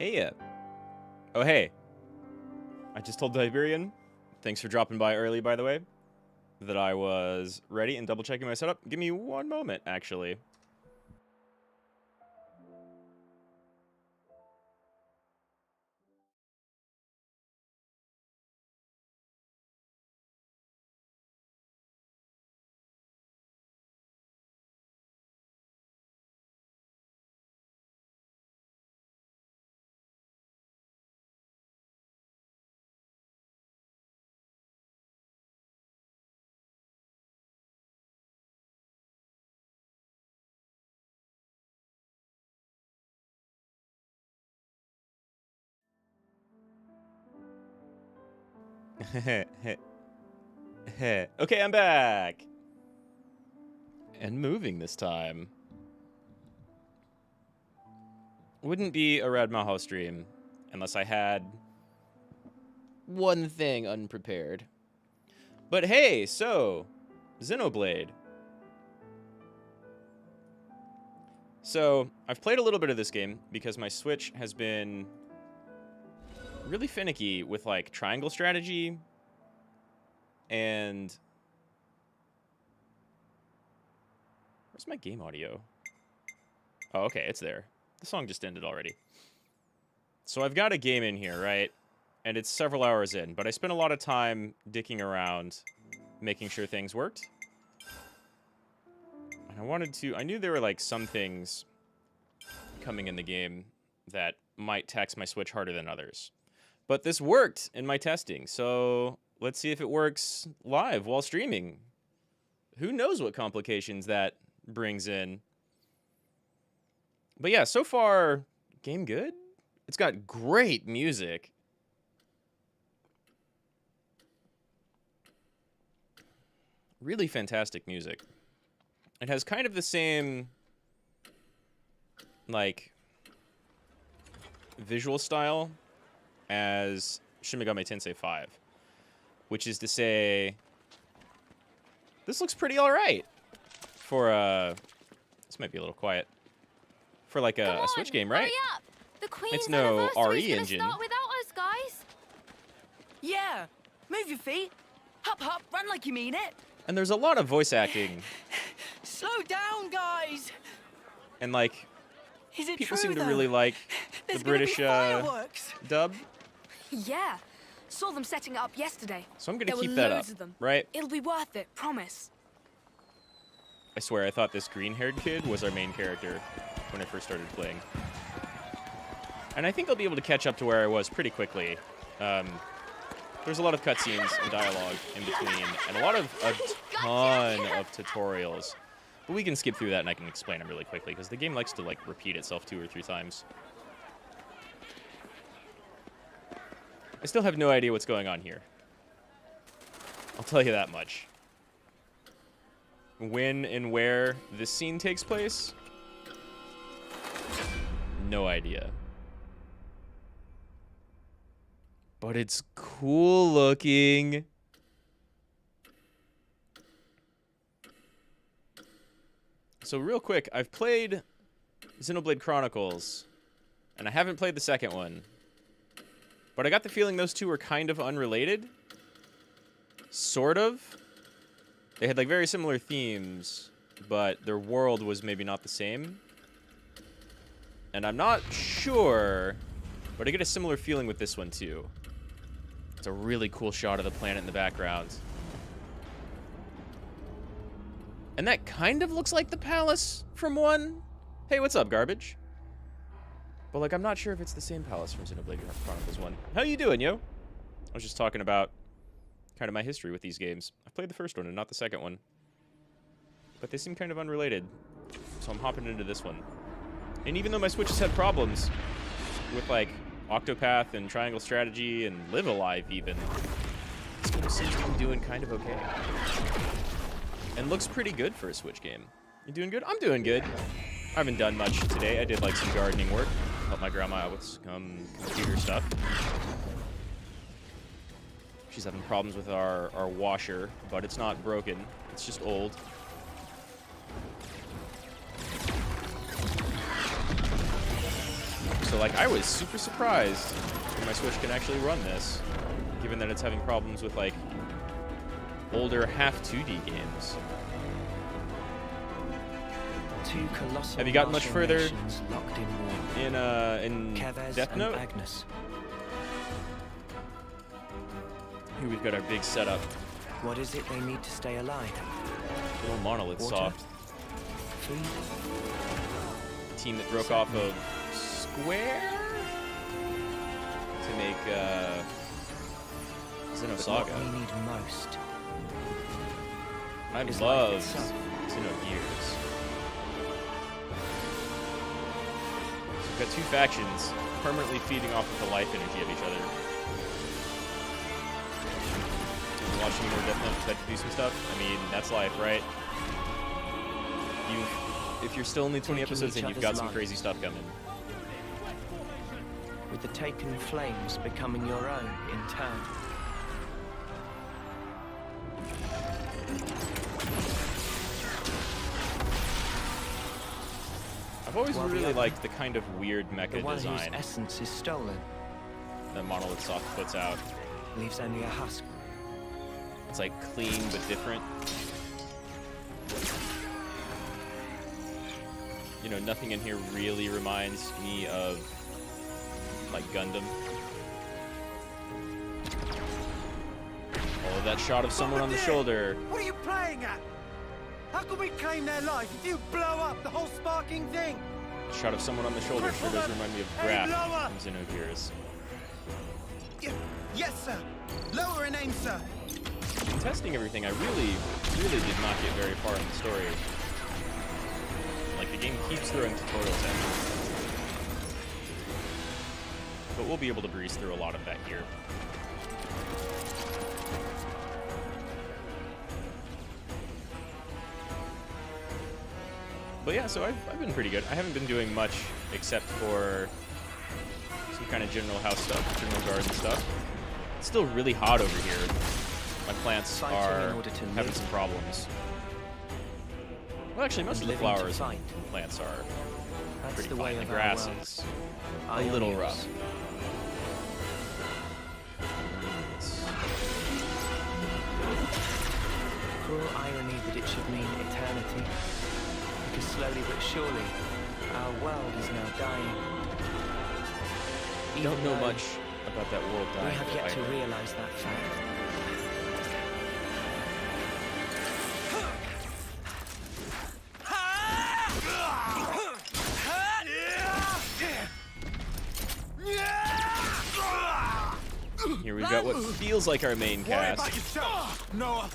Hey, oh hey, I just told Tiberian, thanks for dropping by early by the way, that I was ready and double checking my setup. Give me one moment, actually. Okay, I'm back. And moving this time. Wouldn't be a Rad Mahou stream unless I had one thing unprepared. But hey, so, Xenoblade. So, I've played a little bit of this game because my Switch has been really finicky with, like, triangle strategy and... Where's my game audio? Oh, okay, it's there. The song just ended already. So I've got a game in here, right? And it's several hours in, but I spent a lot of time dicking around, making sure things worked. And I knew there were, like, some things coming in the game that might tax my Switch harder than others. But this worked in my testing, so let's see if it works live while streaming. Who knows what complications that brings in. But yeah, so far, game good. It's got great music. Really fantastic music. It has kind of the same, like, visual style as Shin Megami Tensei 5. Which is to say, this looks pretty alright for, this might be a little quiet. For, like, a Switch game, right? Hurry up. The Queen's It's no anniversary's RE gonna engine. Start without us, guys. Yeah, move your feet. Hop, hop, run like you mean it. And there's a lot of voice acting. Slow down, guys. And, like, Is it people true, seem to though? really like the There's gonna be British fireworks. dub. Yeah. Saw them setting it up yesterday. So I'm going There to were keep that up, loads of them. right? It'll be worth it, promise. I swear, I thought this green-haired kid was our main character when I first started playing. And I think I'll be able to catch up to where I was pretty quickly. There's a lot of cutscenes and dialogue in between, and a ton of tutorials. But we can skip through that and I can explain them really quickly, because the game likes to, like, repeat itself 2 or 3 times. I still have no idea what's going on here. I'll tell you that much. When and where this scene takes place? No idea. But it's cool looking. So real quick, I've played Xenoblade Chronicles, and I haven't played the second one. But I got the feeling those two were kind of unrelated. Sort of. They had, like, very similar themes, but their world was maybe not the same. And I'm not sure, but I get a similar feeling with this one, too. It's a really cool shot of the planet in the background. And that kind of looks like the palace from one. Hey, what's up, garbage? But, like, I'm not sure if it's the same palace from Xenoblade Chronicles 1. How you doing, yo? I was just talking about kind of my history with these games. I've played the first one and not the second one. But they seem kind of unrelated. So I'm hopping into this one. And even though my Switch has had problems with, like, Octopath and Triangle Strategy and Live Alive even, this game seems to be doing kind of okay. And looks pretty good for a Switch game. You doing good? I'm doing good. I haven't done much today. I did, like, some gardening work. Helped my grandma out with some computer stuff. She's having problems with our washer, but it's not broken. It's just old. So like, I was super surprised when my Switch can actually run this, given that it's having problems with, like, older half 2D games. Two colossal Have you gotten much martial further nations locked in war. in Kevez Death and Note? Agnes. Here we've got our big setup. What is it they need to stay alive? Little monolith Water? soft. Food? Team that broke off of Square to make But Xenosaga. what we need most I is love life itself. Xenogears. So we've got two factions permanently feeding off of the life energy of each other. Watching more Death Note that do some stuff. I mean, that's life, right? If you're still only 20 Taking episodes in, each you've got other's some lives. crazy stuff coming. with the taken flames becoming your own in turn. I've always While the really other- liked the kind of weird The mecha one whose design essence is stolen that Monolith Soft puts out. leaves only a husk. It's like clean but different. You know, nothing in here really reminds me of like Gundam. Oh, that shot of someone on the shoulder. What are you playing at? How can we claim their life if you blow up the whole sparking thing? Shot of someone on the shoulder sure does remind me of Hey, Graf lower! from Xenogears. Yes, sir. Lower and aim, sir. Testing everything, I really did not get very far in the story. Like, the game keeps throwing tutorials at me. But we'll be able to breeze through a lot of that here. But yeah, so I've been pretty good. I haven't been doing much except for some kind of general house stuff, general garden stuff. It's still really hot over here. My plants Fighting are in order to having live. some problems. Well, actually, most of the Living to flowers fight. and plants are That's pretty the fine. way The of our grass world. is a little Ionians. rough. Cruel irony that it should mean eternity. Because slowly but surely, our world is now dying. I don't Even know though much about that world We dying. have but yet to I- realize that fact. Here we've got what feels like our main Worry cast. about yourself, Noah.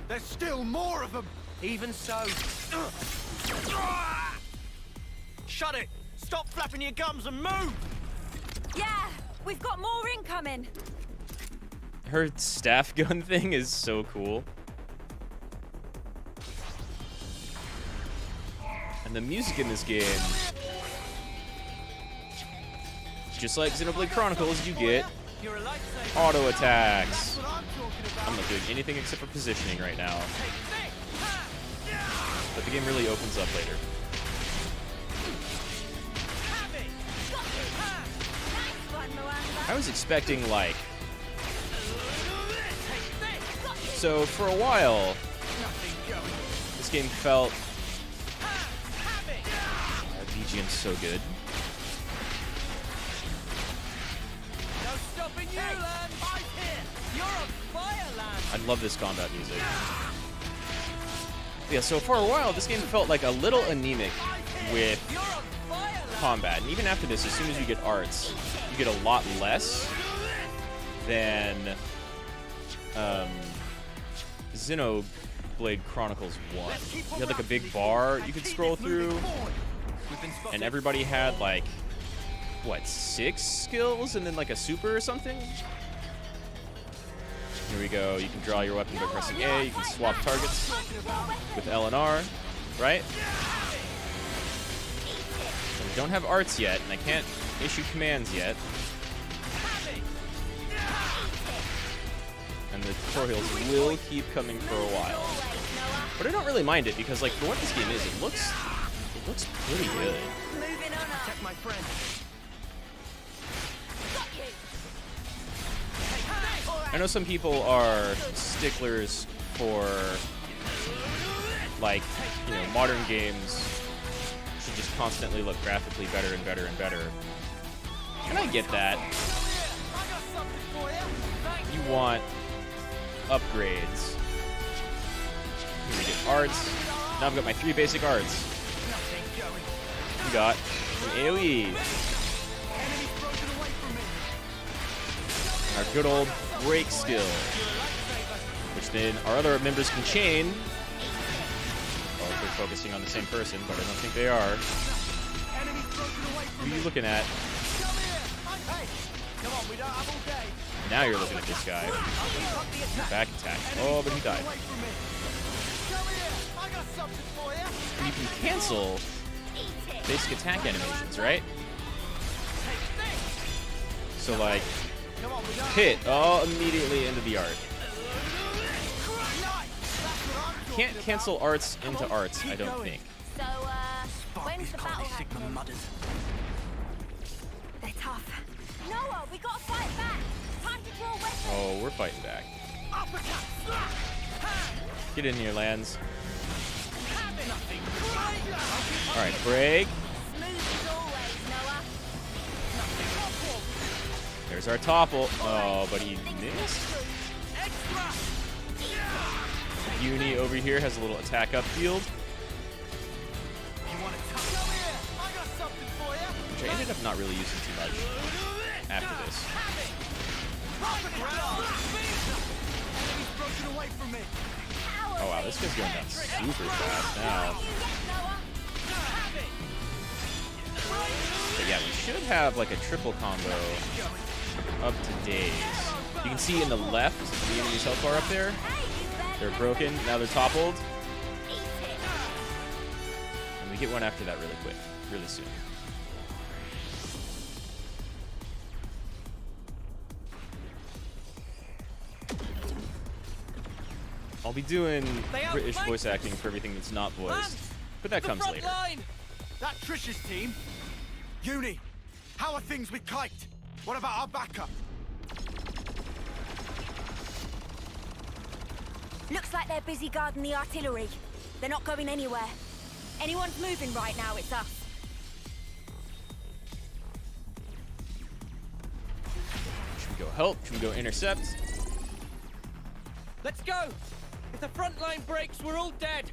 There's still more of them. Even so. Shut it! Stop flapping your gums and move! Yeah, we've got more incoming. Her staff gun thing is so cool. And the music in this game, just like Xenoblade Chronicles, you get You're a lifesaver. auto attacks. That's what I'm talking about. I'm not doing anything except for positioning right now. But the game really opens up later. I was expecting, like... So, for a while, this game felt... BGM's so good. No stopping you, Lan! I'm here! You're on fire, Lan! I love this combat music. Yeah, so for a while, this game felt like a little anemic with You're on fire, Lan! combat. And even after this, as soon as you get arts, you get a lot less than Xenoblade Chronicles 1. You had like a big bar you could scroll through, and everybody had like, what, 6 skills and then like a super or something? Here we go. You can draw your weapon by pressing A. You can swap targets with L and R, right? And we don't have arts yet, and I can't issue commands yet. And the tutorials will keep coming for a while. But I don't really mind it because, like, for what this game is, it looks pretty good. Moving on up. Protect my friend. I know some people are sticklers for, like, you know, modern games should just constantly look graphically better and better and better. And I get that. You want upgrades. Here we get arts. Now I've got my 3 basic arts. We got an AoE. Our good old break skill, which then our other members can chain. Well, if they're focusing on the same person, but I don't think they are. Who are you looking at? Now you're looking at this guy. Back attack. Oh, but he died. And you can cancel basic attack animations, right? So, like, hit. Oh, immediately into the art. Can't cancel arts into arts, I don't think. So, when's the battle happening? They're tough. Noah, we gotta fight back. Time to draw weapons. Oh, we're fighting back. Get in here, Lance. Alright, break. Smooth as always, Noah. There's our topple. Oh, but he missed. Uni over here has a little attack upfield, which I ended up not really using too much after this. Oh wow, this guy's going down super fast now. But yeah, we should have like a triple combo up to days. You can see in the left, the enemy's health bar up there. They're broken, now they're toppled. And we get one after that really quick, really soon. I'll be doing British voice acting for everything that's not voiced, but that comes later. That Trish's team? Uni, how are things with Kite? What about our backup? Looks like they're busy guarding the artillery. They're not going anywhere. Anyone's moving right now, it's us. Should we go help? Should we go intercept? Let's go! If the front line breaks, we're all dead.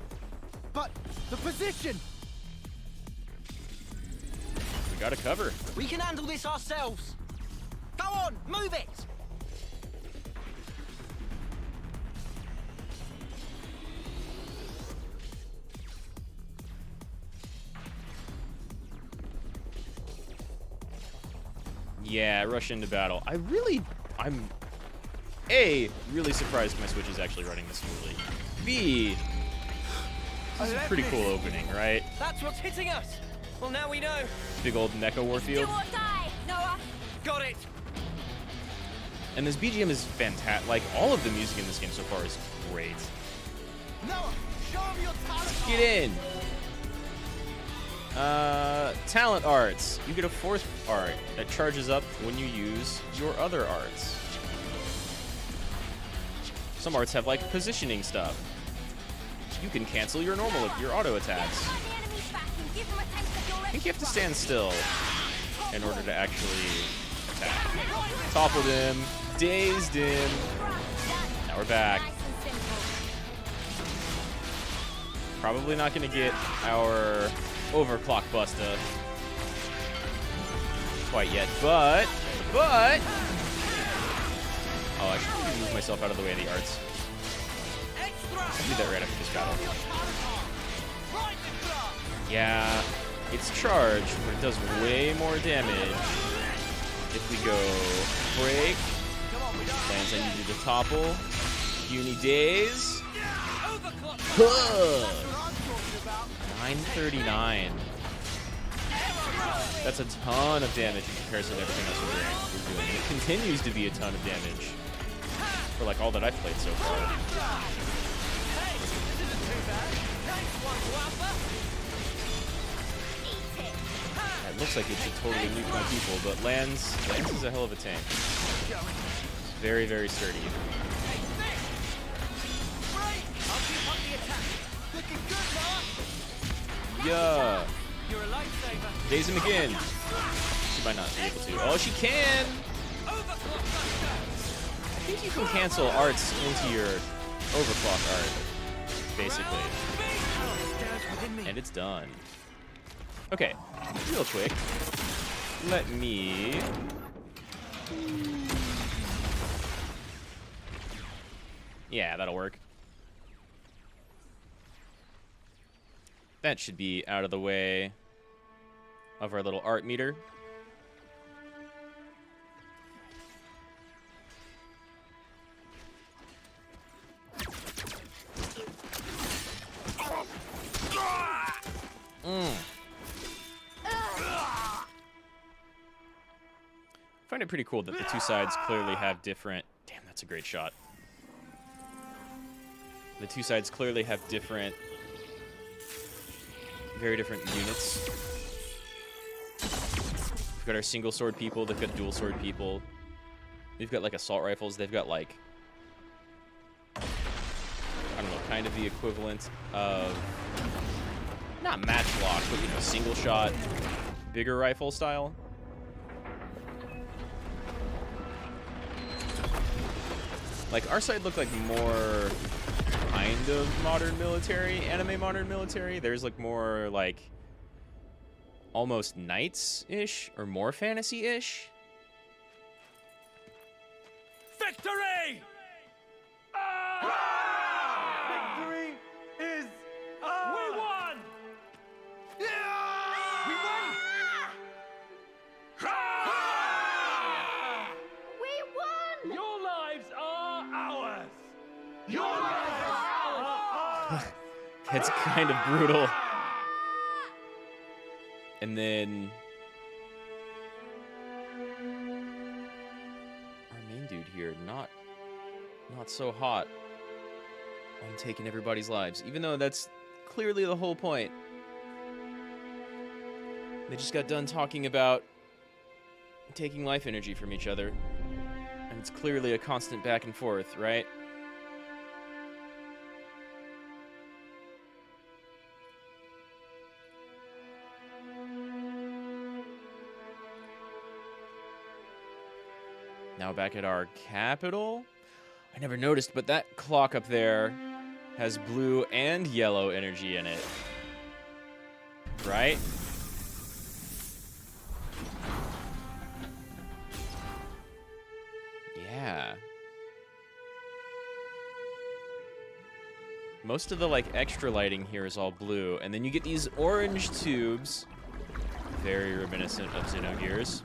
But the position! We gotta cover. We can handle this ourselves. Go on, move it! Yeah, rush into battle. I'm A, really surprised my Switch is actually running this smoothly. B, this is a pretty cool opening, right? That's what's hitting us. Well, now we know. Big old mecha warfield. Do or die, Noah. Got it. And this BGM is fantastic. Like, all of the music in this game so far is great. Noah, show me your talent! Get in! Talent arts. You get a fourth art that charges up when you use your other arts. Some arts have, like, positioning stuff. You can cancel your auto attacks. I think you have to stand still in order to actually attack. Toppled him, dazed him. Now we're back. Probably not going to get our overclock buster quite yet, but oh, I should probably move myself out of the way of the arts. I'll do that right after this battle. Yeah, it's charged, but it does way more damage if we go break. Lands, I need you to topple. Uni days. 939. That's a ton of damage in comparison to everything else we're doing. It continues to be a ton of damage for like all that I've played so far. It looks like it should totally nuke my people, but Lance is a hell of a tank. Very, very sturdy. Hey, Vic! Great! I'll keep up the attack. Looking good, Mark. Yeah. You're a lifesaver. Daisy McGinn. She might not be able to. Oh, she can. Overclock buster. I think you can cancel arts into your overclock art, basically. And it's done. Okay, real quick. Let me... Yeah, that'll work. That should be out of the way of our little art meter. I find it pretty cool that the two sides clearly have different... Damn, that's a great shot. The two sides clearly have different... very different units. We've got our single sword people, they've got dual sword people. We've got like assault rifles, they've got like... I don't know, kind of the equivalent of... Not matchlock, but you know, single shot, bigger rifle style. Like, our side looked like more kind of modern military, anime modern military. There's like more like almost knights-ish or more fantasy-ish. Victory! Victory is ours! We won! We won! We won! Your lives are ours! Your lives are ours! It's kind of brutal. And then our main dude here, not so hot on taking everybody's lives, even though that's clearly the whole point. They just got done talking about taking life energy from each other, and it's clearly a constant back and forth, right? Now back at our capital. I never noticed, but that clock up there has blue and yellow energy in it. Right? Yeah. Most of the like extra lighting here is all blue, and then you get these orange tubes. Very reminiscent of Xenogears.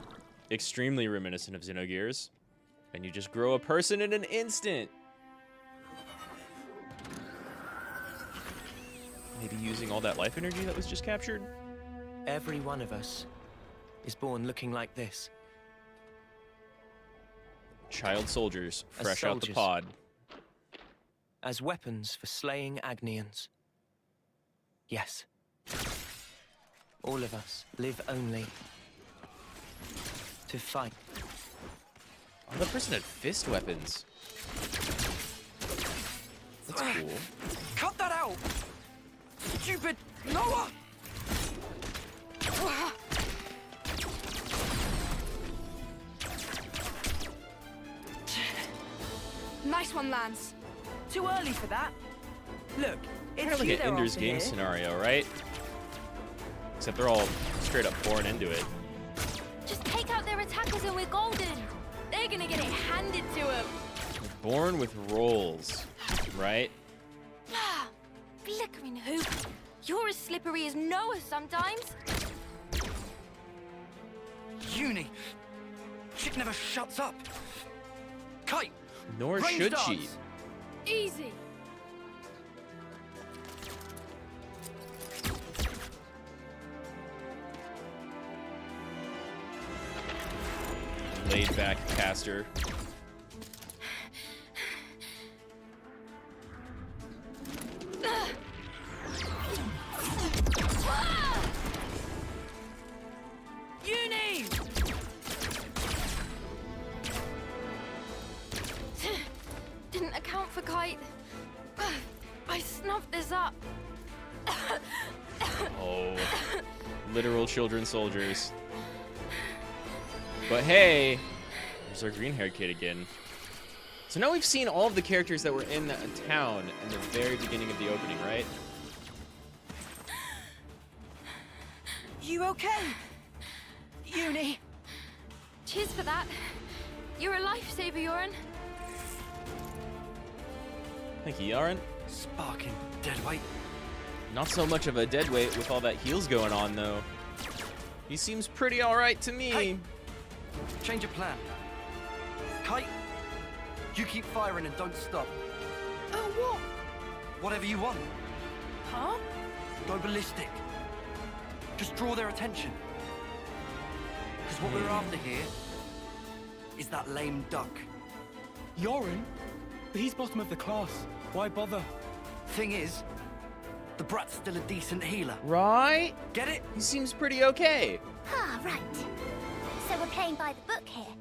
Extremely reminiscent of Xenogears. And you just grow a person in an instant. Maybe using all that life energy that was just captured? Every one of us is born looking like this. Child soldiers, As fresh out the soldiers. pod. As weapons for slaying Agnians. Yes. All of us live only to fight. Oh, that person had fist weapons. That's cool. Cut that out! Stupid Noah! Nice one, Lance. Too early for that. Look, Kind it's of like you an they're Ender's after Game here. scenario, right? Except they're all straight up born into it. Just take out their attackers and we're golden. They're gonna get it handed to them. They're born with rolls, right? Flickering hoop. You're as slippery as Noah sometimes. Uni! Chick never shuts up! Kite! Nor Range should she. dance. Easy. Laid back caster. Uni! children soldiers. But hey, there's our green-haired kid again. So now we've seen all of the characters that were in the town in the very beginning of the opening, right? You okay? Uni? Cheers for that. You're a lifesaver, Yoren. Thank you, Yaren. Sparking deadweight. Not so much of a deadweight with all that heals going on, though. He seems pretty alright to me. Hey. Change of plan. Kite, you keep firing and don't stop. Oh, what? Whatever you want. Huh? Go ballistic. Just draw their attention. Because what we're after here is that lame duck. Yoren? But he's bottom of the class. Why bother? Thing is, the brat's still a decent healer. Right? Get it? He seems pretty okay. Ah, right. So we're playing by the book here.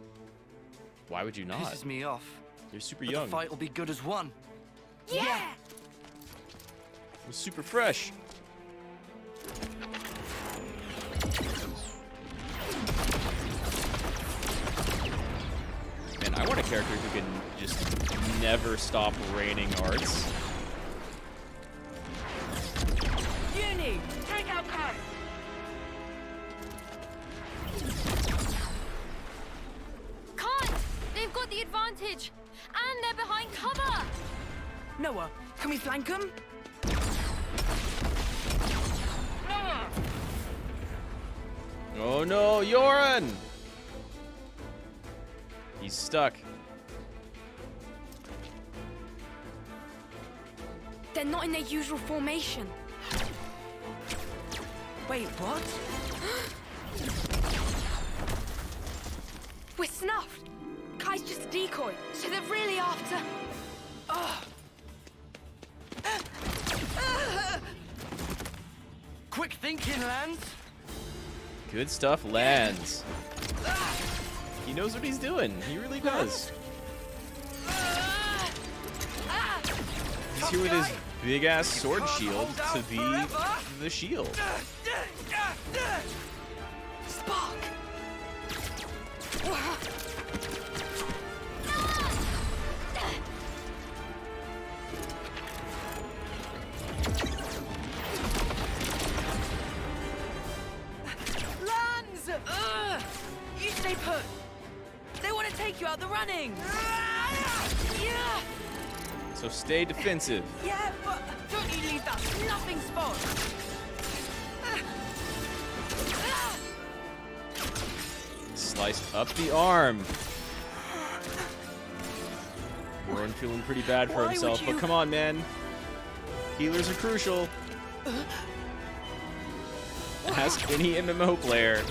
Why would you not? Pisses me off. You're super But young. the fight will be good as one. Yeah! You're super fresh. Man, I want a character who can just never stop raining arts. Uni! Take out Kite! Can't! They've got the advantage! And they're behind cover! Noah, can we flank them? Oh no, Yoren! He's stuck. They're not in their usual formation. Wait, what? We're snuffed! Kai's just a decoy, so they're really after... Quick thinking, Lance. Good stuff lands. He knows what he's doing. He really does. He's here with his big-ass sword shield to be the shield. Spark! Lands! You stay put. They want to take you out the running. Yeah! So stay defensive. Yeah, but don't you leave that nothing spot. Sliced up the arm. Warren feeling pretty bad for Why himself, would you- but come on, man. Healers are crucial. Ask any MMO player.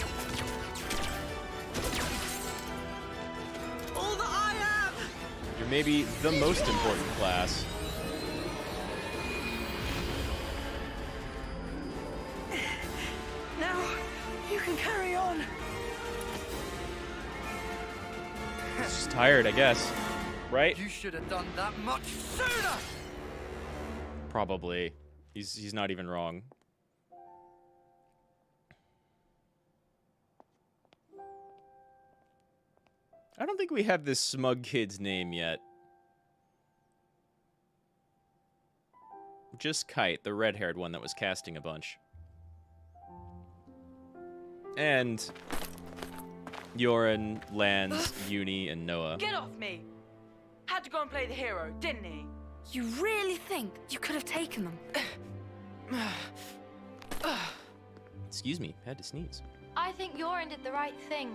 All that I am! You're maybe the most important class. Now, you can carry on. He's just tired, I guess. Right? You should have done that much sooner. Probably. He's not even wrong. I don't think we have this smug kid's name yet. Just Kite, the red-haired one that was casting a bunch. And Yoren, Lance, Uni, and Noah. Get off me! Had to go and play the hero, didn't he? You really think you could have taken them? Excuse me, had to sneeze. I think Yoren did the right thing.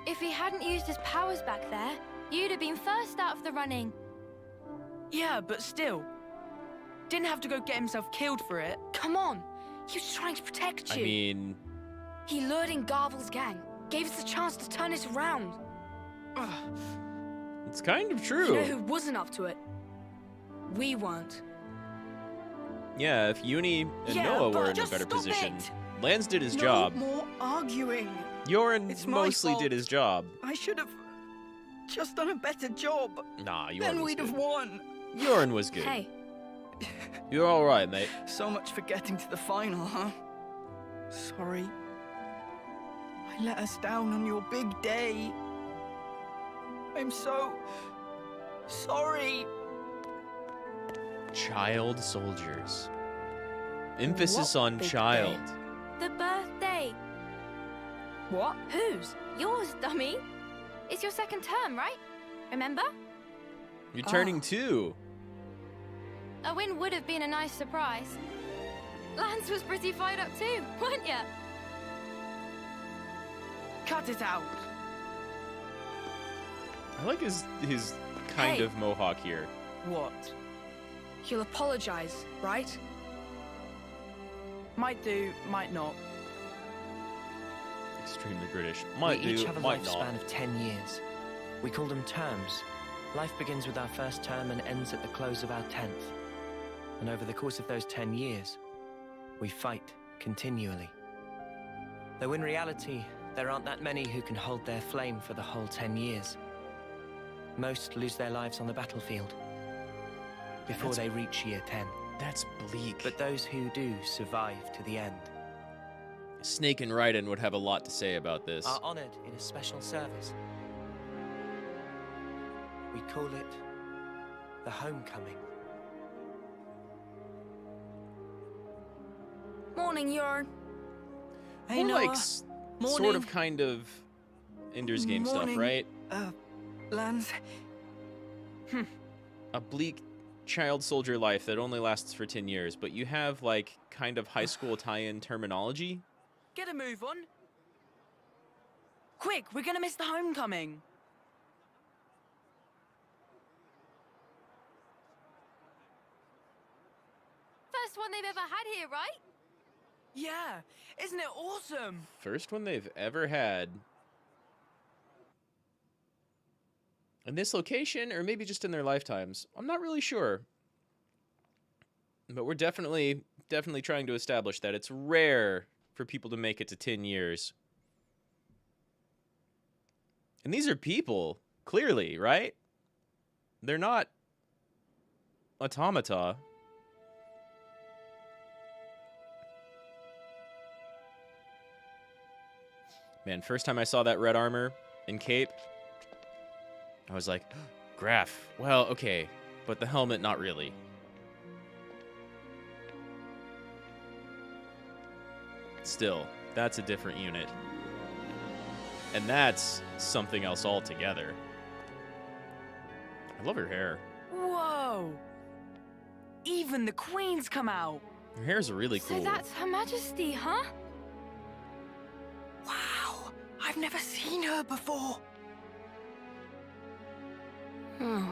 If he hadn't used his powers back there, you'd have been first out of the running. Yeah, but still. Didn't have to go get himself killed for it. Come on, he was trying to protect you. I mean, He lured in Garvel's gang, gave us a chance to turn it around. it's kind of You true. know who wasn't up to it? We weren't. Yeah, if Uni and Yeah, Noah but were in a just better stop position. it. Lance did his No job. more arguing. Yoren It's my mostly fault. did his job. I should have just done a better job. Nah, Yoren Then was we'd good. have won. Yoren was good. Hey, You're alright, mate. So much for getting to the final, huh? Sorry. let us down on your big day. I'm so sorry. Child soldiers. Emphasis What on big child. The birthday. What? Whose? Yours, dummy. It's your second term, right? Remember? You're turning Oh. 2. A win would have been a nice surprise. Lance was pretty fired up too, weren't ya? Cut it out. I like his kind Hey. of mohawk here. What? He'll apologize, right? Might do, might not. Extremely British. Might we each do, have a might lifespan not. of 10 years. We call them terms. Life begins with our first term and ends at the close of our 10th. And over the course of those 10 years, we fight continually. Though in reality, there aren't that many who can hold their flame for the whole 10 years. Most lose their lives on the battlefield before they reach year 10. That's bleak. But those who do survive to the end Snake and Raiden would have a lot to say about this. are honored in a special service. We call it the homecoming. Morning, Yarn. Hey, More Noah. like sort Morning. of kind of Ender's Game stuff, Morning. right? Lance. A bleak child soldier life that only lasts for 10 years, but you have like kind of high school tie-in terminology. Get a move on. Quick, we're gonna miss the homecoming. First one they've ever had here, right? Yeah, isn't it awesome? First one they've ever had. In this location, or maybe just in their lifetimes. I'm not really sure. But we're definitely trying to establish that it's rare for people to make it to 10 years. And these are people, clearly, right? They're not automata. Man, first time I saw that red armor and cape, I was like, Graph. Well, okay, but the helmet, not really. Still, that's a different unit. And that's something else altogether. I love her hair. Whoa! Even the Queen's come out. Her hair's really cool. So that's Her Majesty, huh? Wow, I've never seen her before. Hmm.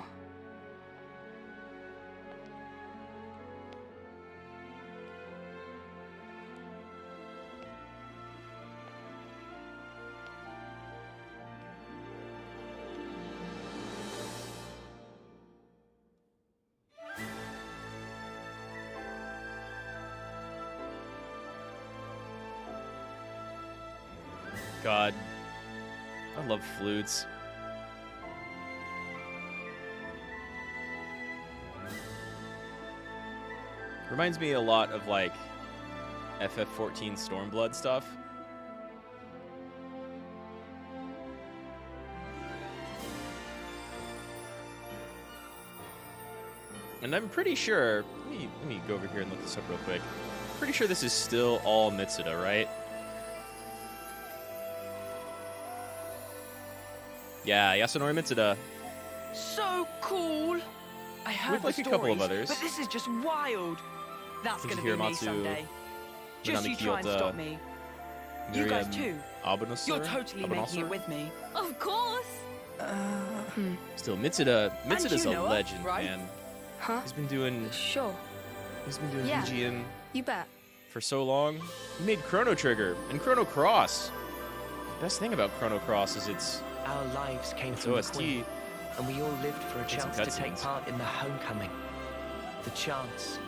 God, I love flutes. Reminds me a lot of like FF14 Stormblood stuff. And I'm pretty sure, let me go over here and look this up real quick. Pretty sure this is still all Mitsuda, right? Yeah, Yasunori Mitsuda. So cool. I heard With, like, the a couple of stories, others. but this is just wild. That's Fujihiro gonna be me Matsu, someday. Just you Minami try and Kyoto, stop me. You guys Miriam too. Abanosar? You're totally making it with me. Of course. Still, Mitsuda's you, a Noah, legend, right? man. Huh? He's been doing Sure. Yeah. VGN You bet. for so long. He made Chrono Trigger and Chrono Cross. Best thing about Chrono Cross is it's Our lives came It's from the OST. Queen, and we all lived for a Get some chance to take cutscenes. part in the homecoming. The chance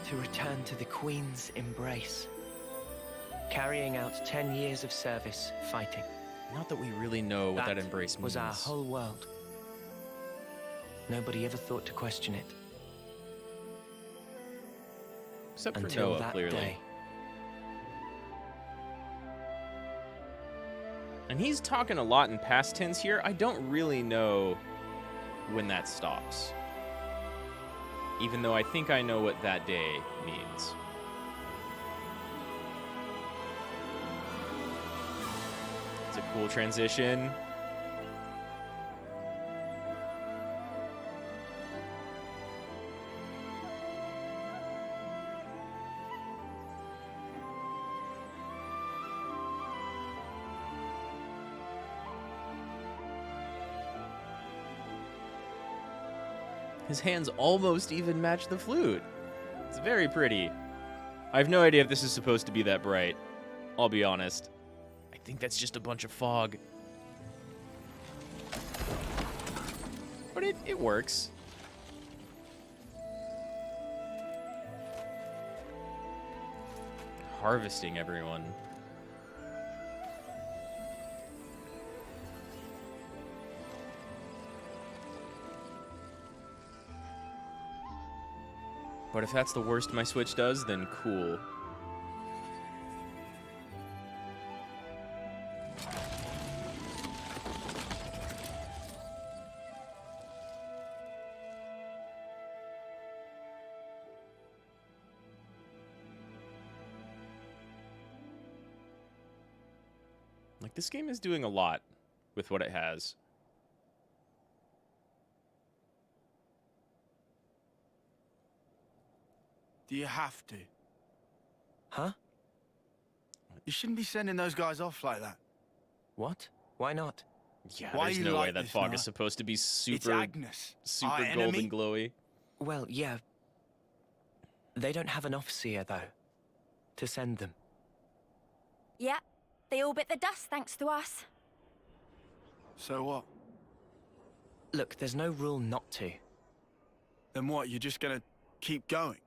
to return to the Queen's embrace. Carrying out 10 years of service fighting. not that we really know what that embrace means. was our whole world. Nobody ever thought to question it Except for until Noah, that clearly. day. And he's talking a lot in past tense here. I don't really know when that stops. Even though I think I know what that day means. It's a cool transition. His hands almost even match the flute. It's very pretty. I have no idea if this is supposed to be that bright. I'll be honest. I think that's just a bunch of fog. But it works. Harvesting everyone. But if that's the worst my Switch does, then cool. Like, this game is doing a lot with what it has. Do you have to? Huh? You shouldn't be sending those guys off like that. What? Why not? Yeah, Why there's you no way like that this, fog Noah? is supposed to be It's super Agnes, our golden enemy. glowy. Well, yeah. They don't have an officer, though, to send them. Yeah, they all bit the dust thanks to us. So what? Look, there's no rule not to. Then what, you're just gonna keep going?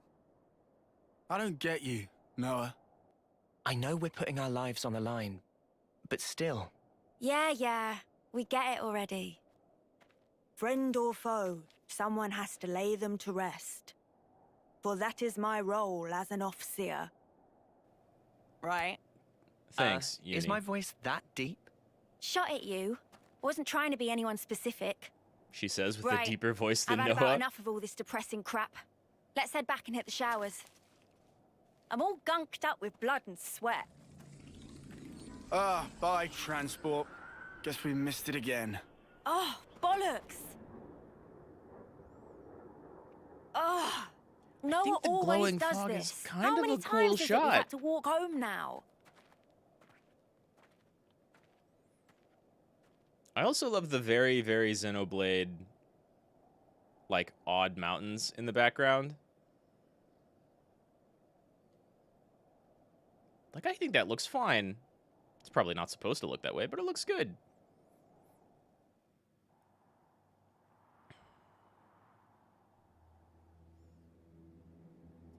I don't get you, Noah. I know we're putting our lives on the line, but still. Yeah, we get it already. Friend or foe, someone has to lay them to rest. For that is my role as an officer. Right. Thanks, Is Uni. my voice that deep? Shot at you. Wasn't trying to be anyone specific. She says with Right. a deeper voice than I've had Noah. about enough of all this depressing crap. Let's head back and hit the showers. I'm all gunked up with blood and sweat. Bye, transport. Guess we missed it again. Oh, bollocks! Oh, Noah think the always glowing does fog is this. kind How of many a cool times is it we've shot. had to walk home now? I also love the very, very Xenoblade, like, odd mountains in the background. Like, I think that looks fine. It's probably not supposed to look that way, but it looks good.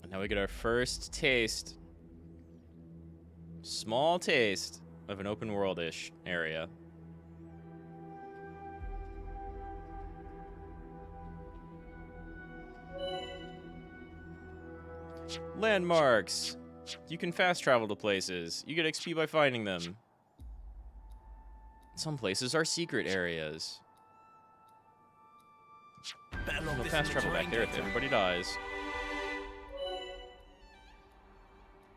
And now we get our first taste. Small taste of an open world-ish area. Landmarks. You can fast travel to places. You get XP by finding them. Some places are secret areas. Better log No this fast in the travel back terrain there if data. everybody dies.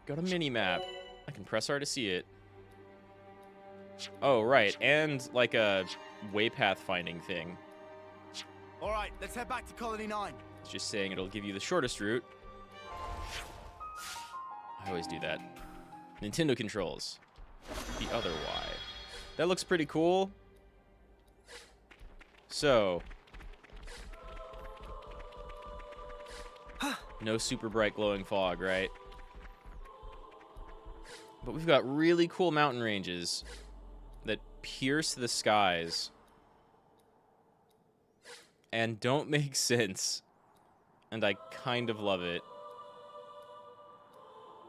Got a mini map. I can press R to see it. Oh, right, and like a waypath finding thing. All right, let's head back to Colony 9. It's just saying it'll give you the shortest route. I always do that. Nintendo controls. The other Y. That looks pretty cool. So. No super bright glowing fog, right? But we've got really cool mountain ranges that pierce the skies and don't make sense. And I kind of love it.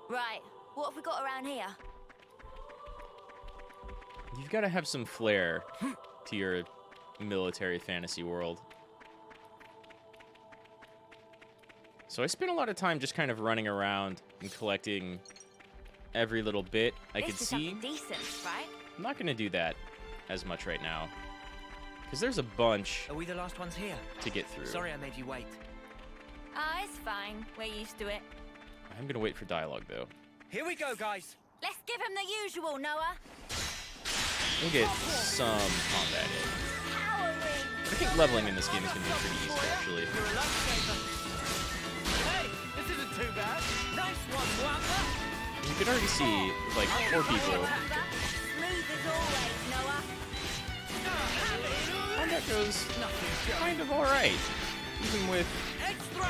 Right, what have we got around here? You've got to have some flair to your military fantasy world. So I spent a lot of time just kind of running around and collecting every little bit I could This is see. something decent, right? I'm not going to do that as much right now. Because there's a bunch Are we the last ones here? to get through. Sorry I made you wait. Ah, it's fine. We're used to it. I'm going to wait for dialogue, though. Here we go, guys. Let's give him the usual, Noah. We'll get some combat in. Powering. I think leveling in this game is going to be pretty easy, actually. You're a lifesaver. Hey, this isn't too bad. Nice one, Wampa. You can already see, like, 4 people. Smooth as always, Noah. Combat goes kind of alright. Even with Extra.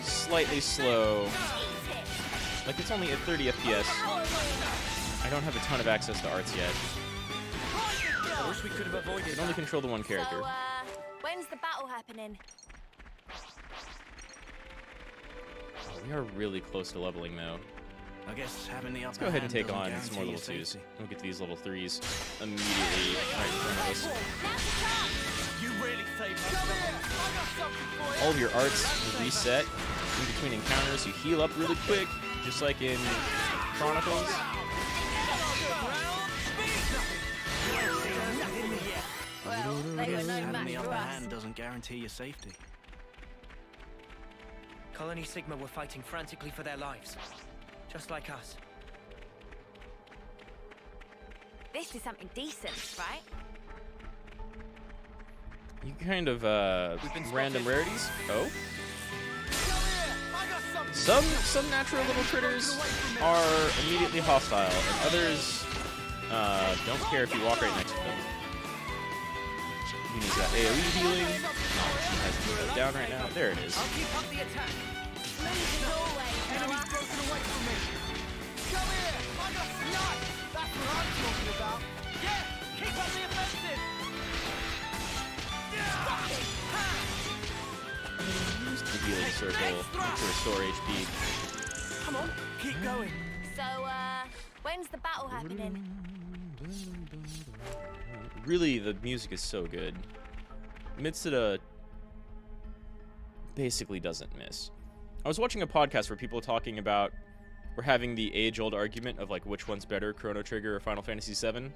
slightly slow. Eat it. Like, it's only at 30 FPS. I don't have a ton of access to arts yet. I wish we could have I avoided can only that. control the one character. So, when's the battle happening? Oh, we are really close to leveling, though. I guess having the upper Let's go ahead and take on hand some more doesn't level 2s. guarantee We'll get to these level 3s immediately right in front of us. Now's the chance. You really saved us. Come here. I got something for you. All of your arts reset in between encounters. You heal up really quick, just like in Chronicles. Well, they were no Having match the for upper us. hand doesn't guarantee your safety. Colony Sigma were fighting frantically for their lives. Just like us. This is something decent, right? You kind of, random rarities. Oh? I got something. Some natural little critters are immediately hostile, and others, don't care if you walk right next to them. Uni's got AoE healing. She has it down right now. There it is. I'll keep up the attack. Smooth as always, Enemy's Noah. broken away from me. Come here. I got snot. That's what I'm talking about. Yeah. Keep up the offensive. Use the healing circle to restore HP. Come on. Keep going. So, when's the battle happening? Really, the music is so good. Mitsuda basically doesn't miss. I was watching a podcast where people were having the age-old argument of like which one's better, Chrono Trigger or Final Fantasy VII.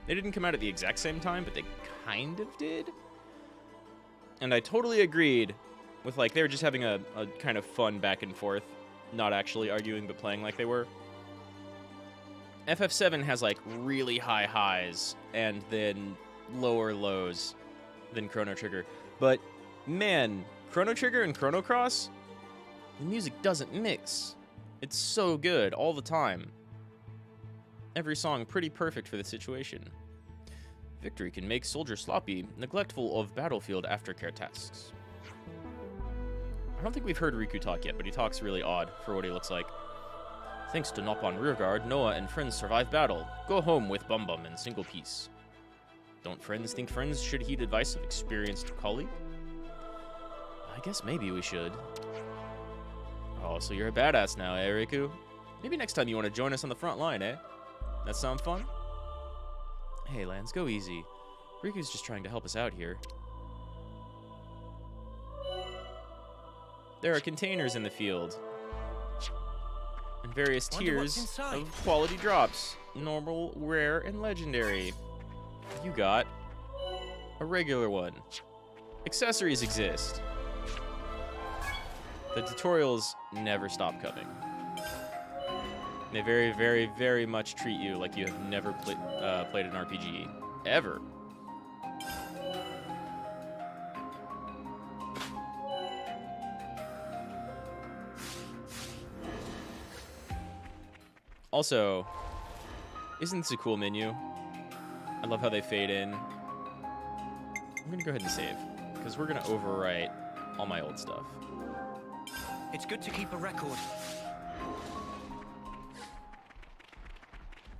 They didn't come out at the exact same time, but they kind of did. And I totally agreed with like they were just having a kind of fun back and forth, not actually arguing but playing like they were. FF7 has like really high highs and then lower lows than Chrono Trigger. But man, Chrono Trigger and Chrono Cross, the music doesn't mix. It's so good all the time. Every song pretty perfect for the situation. Victory can make soldiers sloppy, neglectful of battlefield aftercare tasks. I don't think we've heard Riku talk yet, but he talks really odd for what he looks like. Thanks to Nop on rearguard, Noah and friends survive battle. Go home with Bum Bum in single piece. Don't friends think friends should heed advice of experienced colleague? I guess maybe we should. Oh, so you're a badass now, eh, Riku? Maybe next time you want to join us on the front line, eh? That sound fun? Hey, Lance, go easy. Riku's just trying to help us out here. There are containers in the field. And various Wonder what's tiers inside. of quality drops. Normal, rare, and legendary. You got a regular one. Accessories exist. The tutorials never stop coming. They very, very, very much treat you like you have never played an RPG. Ever. Also, isn't this a cool menu? I love how they fade in. I'm gonna go ahead and save, because we're gonna overwrite all my old stuff. It's good to keep a record.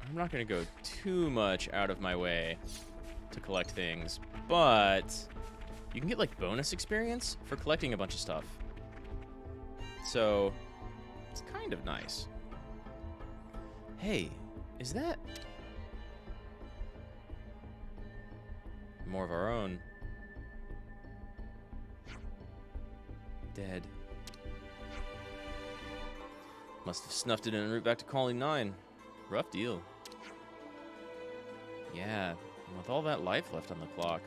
I'm not gonna go too much out of my way to collect things, but you can get like bonus experience for collecting a bunch of stuff. So it's kind of nice. Hey, is that more of our own? Dead. Must have snuffed it en route back to Colony 9. Rough deal. Yeah, with all that life left on the clock.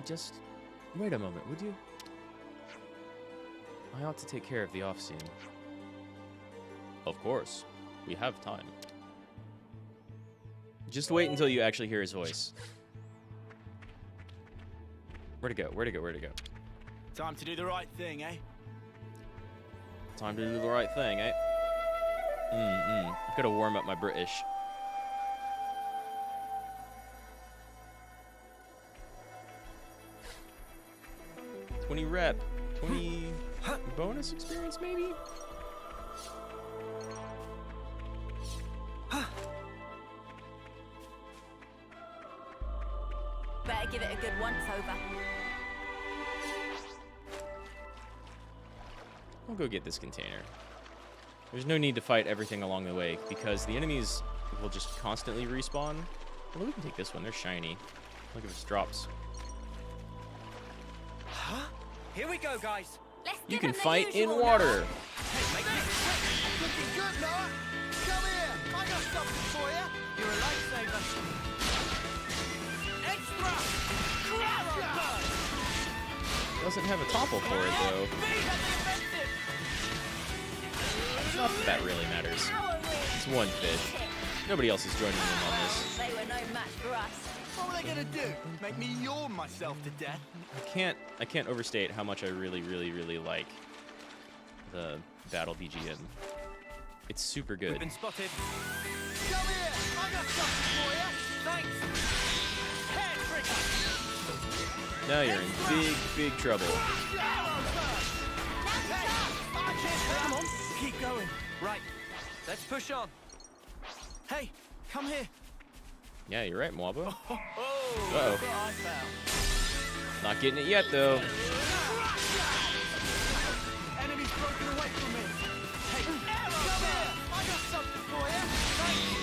Just wait a moment, would you? I ought to take care of the off-scene. Of course. We have time. Just wait until you actually hear his voice. Where'd it go? Where'd it go? Where'd it go? Time to do the right thing, eh? Time to do the right thing, eh? I've got to warm up my Bri'ish. $20 rep. 20 bonus experience, maybe? Better give it a good once-over. I'll go get this container. There's no need to fight everything along the way because the enemies will just constantly respawn. Well, we can take this one. They're shiny. Look if it drops. Huh? Here we go, guys. Let's You give can them the fight in usual water. Looking good, Noah. Come here. I got something for you. You're a lifesaver. Extra. Crash! Doesn't have a topple for it though. Not that that really matters. It's one fish. Nobody else is joining in on this. They were no match for us. What were they gonna do? Make me yawn myself to death? I can't overstate how much I really like the battle BGM. It's super We've good. been spotted. Come here. I got something for you. Thanks. Hair trigger. Now you're in big trouble. Come on. Keep going. Right. Let's push on. Hey, come here. Yeah, you're right, Mwabo. Oh, Uh-oh. look what I found. Not getting it yet though. Enemy's broken away from me. Hey, come here. I got something for you.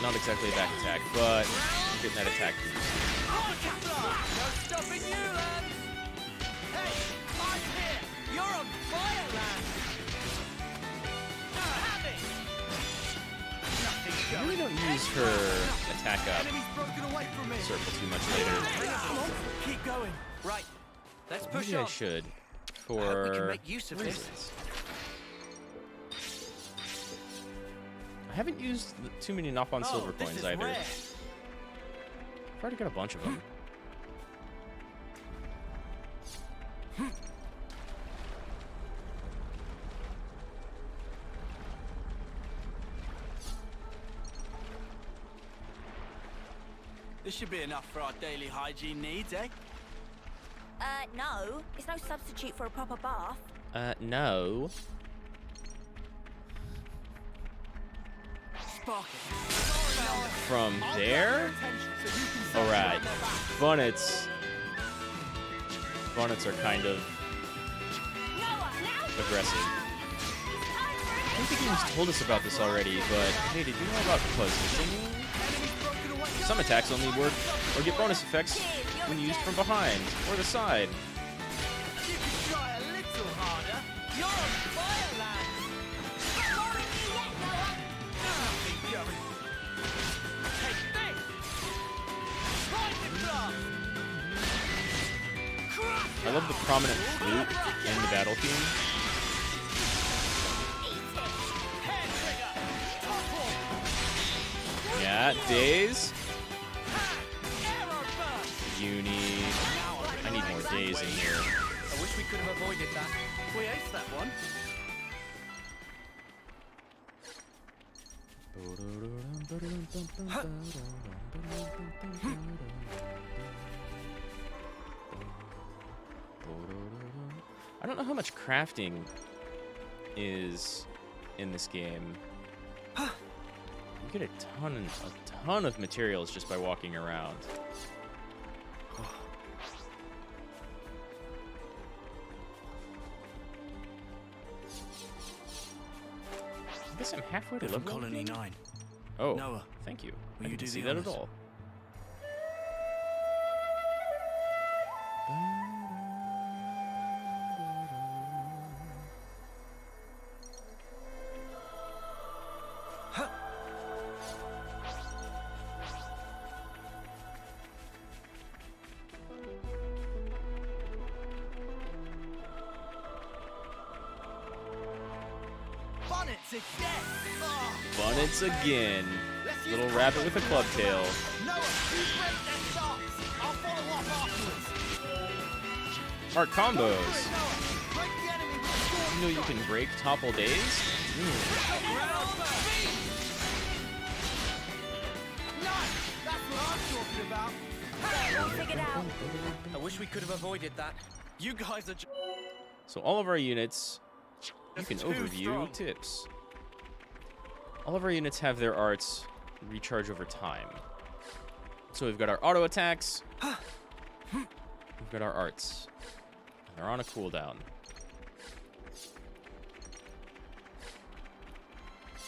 Not exactly a back attack, but I'm getting that attack. No stopping you, lad. Hey, I'm here. You're on fire, lad. Have it. Nothing's I going. really don't use her attack up Enemy's broken away from me. circle too much later. Come on, keep going. Right. Let's push Maybe I on. should. I hope we can For make use of this. reasons. I haven't used too many knock-on silver this coins is either. rare. I've already got a bunch of them. This should be enough for our daily hygiene needs, eh? No. It's no substitute for a proper bath. No. Spark it. From there? Alright. Bunnets. Bunnets are kind of aggressive. I think the game's told us about this already, but hey, did you know about positioning? Some attacks only work or get bonus effects when used from behind or the side. You can try a little harder. You're on fire, lad. Nothing going. Take this. Lightning blast. I love the prominent flute in the battle theme. Hair trigger. Topple. Yeah, days. Arrow burst. Uni. I need more days in here. I wish we could have avoided that. We aced that one. I don't know how much crafting is in this game. You get a ton of materials just by walking around. I guess I'm halfway to From level. Colony 9. Oh, Noah, thank you. will I you didn't do see the that at honors? all. Bunnets again. Little rabbit with a club tail. Noah, you break their starts. I'll follow up afterwards. Art combos. Noah, break the enemy with a sword. You know you can break topple days? Nice. That's what I'm talking about. All figured out. I wish we could have avoided that. You guys are So all of our units, you Just can too overview strong. tips. All of our units have their arts recharge over time. So we've got our auto attacks. We've got our arts. They're on a cooldown.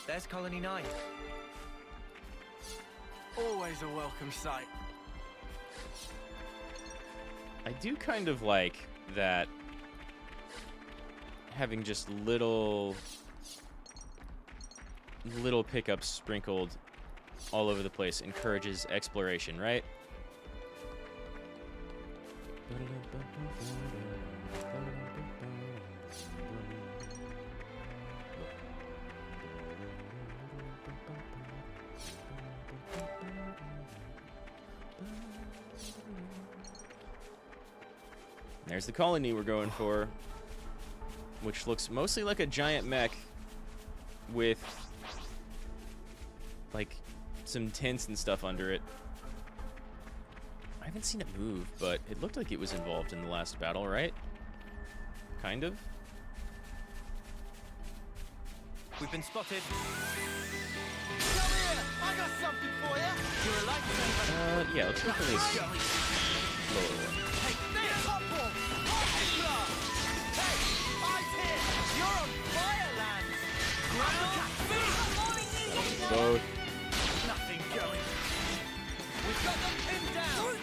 There's Colony 9. Always a welcome sight. I do kind of like that having just little pickups sprinkled all over the place encourages exploration, right? There's the colony we're going for, which looks mostly like a giant mech with like some tents and stuff under it. I haven't seen it move, but it looked like it was involved in the last battle, right? Kind of. We've been spotted. Come here. I got something for you. You're a lifesaver. Yeah, let's go for this lower one. Hey, there, couple. Hey, eyes here. You're on fire, Lance. Both. Nothing going. We've got them pinned down.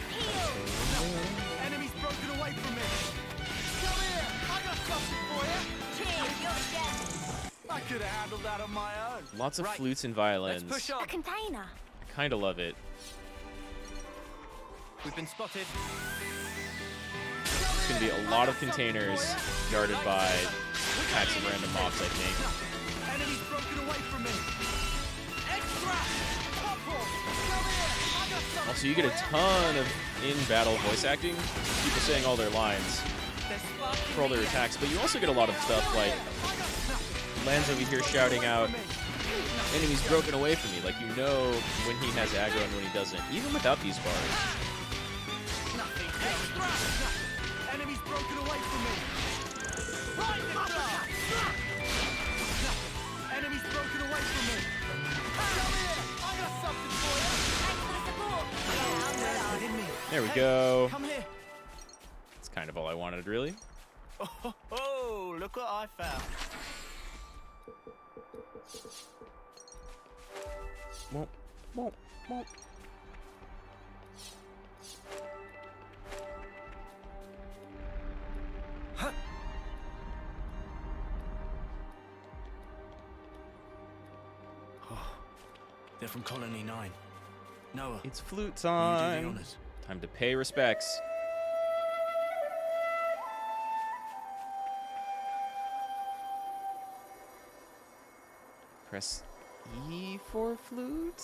Enemy's broken away from me. Come here. I got something for you. Cheers, you're a gem. I could have handled that on my own. Lots of Right. flutes and violins. Let's push A on. container. I kind of love it. We've been spotted. It's going to be a lot of containers guarded by packs of random mobs, I think. Enemy's broken away from me. Extra. Couple. Come here. I got something Also, you get a ton of in-battle voice acting. People saying all their lines for all their attacks, but you also get a lot of stuff like Lan's over here shouting out, "Enemy's broken away from me," like you know when he has aggro and when he doesn't, even without these bars. Extra. Enemy's broken away from me. Right, enemy's broken away from me. Come here. I got something for you. Thanks for the support. There we go. Come here. That's kind of all I wanted, really. Oh, look what I found. Womp, womp, womp. They're from Colony 9. Noah, It's flute will you do the time. honors? Time to pay respects. Press E for flute.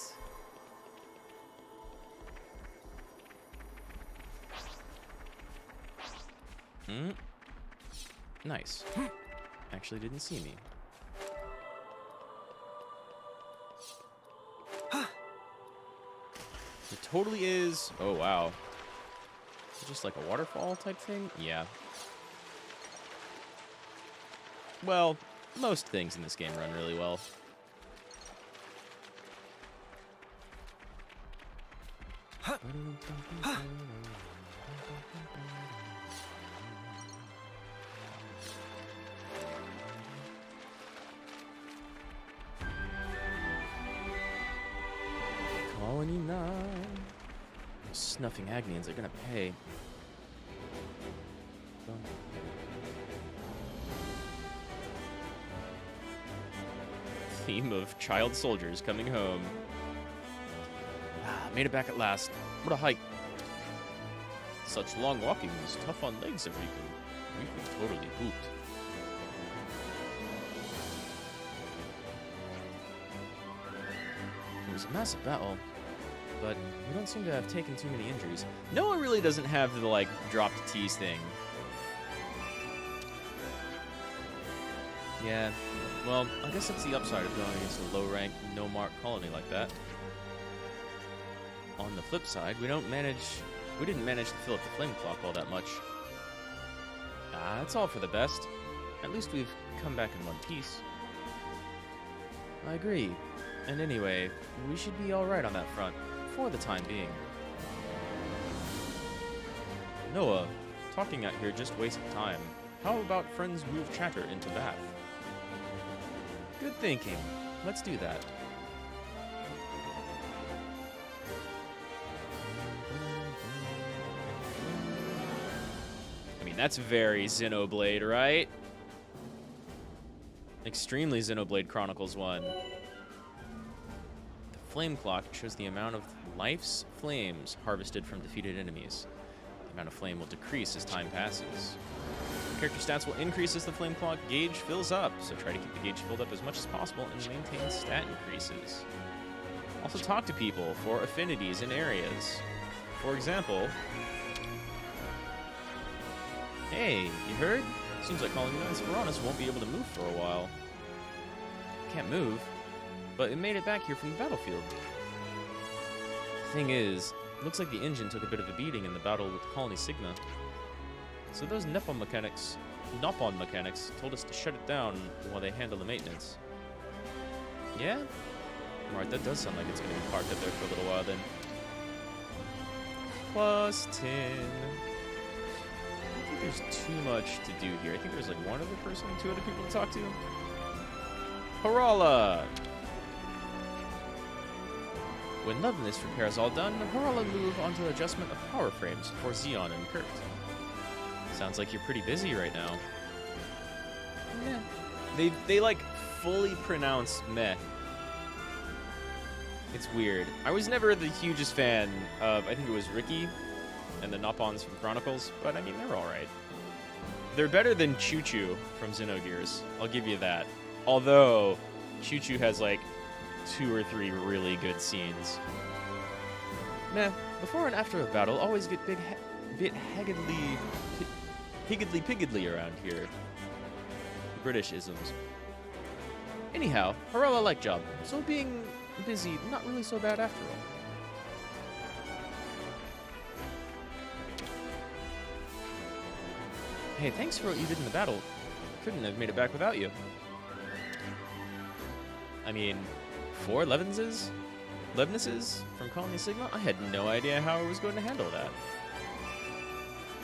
Nice. Actually didn't see me. It totally is. Oh, wow. Just like a waterfall type thing? Yeah. Well, most things in this game run really well. Colony 9. Those snuffing Agnians are gonna pay. Theme of child soldiers coming home. Ah, made it back at last. What a hike. Such long walking is tough on legs if we've been totally hooped. was a massive battle, but we don't seem to have taken too many injuries. Noah really doesn't have the, like, dropped T's thing. Yeah, well, I guess that's the upside of going against a low-rank, no-mark colony like that. On the flip side, we didn't manage to fill up the flame clock all that much. That's all for the best. At least we've come back in one piece. I agree. And anyway, we should be alright on that front, for the time being. Noah, talking out here just wastes time. How about friends move chatter into bath? Good thinking. Let's do that. I mean, that's very Xenoblade, right? Extremely Xenoblade Chronicles 1. The flame clock shows the amount of life's flames harvested from defeated enemies. The amount of flame will decrease as time passes. Character stats will increase as the flame clock gauge fills up, so try to keep the gauge filled up as much as possible and maintain stat increases. Also talk to people for affinities in areas. For example, hey, you heard? Seems like Colony 9's Piranhas won't be able to move for a while. Can't move, but it made it back here from the battlefield. Thing is, looks like the engine took a bit of a beating in the battle with Colony Sigma. So those Nopon mechanics told us to shut it down while they handle the maintenance. Yeah? Alright, that does sound like it's going to be parked up there for a little while then. +10. I don't think there's too much to do here. I think there's like one other person and two other people to talk to. Harala! When Loveness repair is all done, Harala move on to adjustment of power frames for Xeon and Kurt. Sounds like you're pretty busy right now. Yeah. They like fully pronounce meh. It's weird. I was never the hugest fan of, I think it was Ricky and the Nopons from Chronicles, but I mean, they're alright. They're better than Choo Choo from Xenogears. I'll give you that. Although, Choo Choo has like 2 or 3 really good scenes. Meh. Before and after a battle, always get bit higgledy-piggledy around here. British isms. Anyhow, Harala like job, so being busy, not really so bad after all. Hey, thanks for what you did in the battle. Couldn't have made it back without you. I mean, 4 Levenesses from Colony Sigma? I had no idea how I was going to handle that.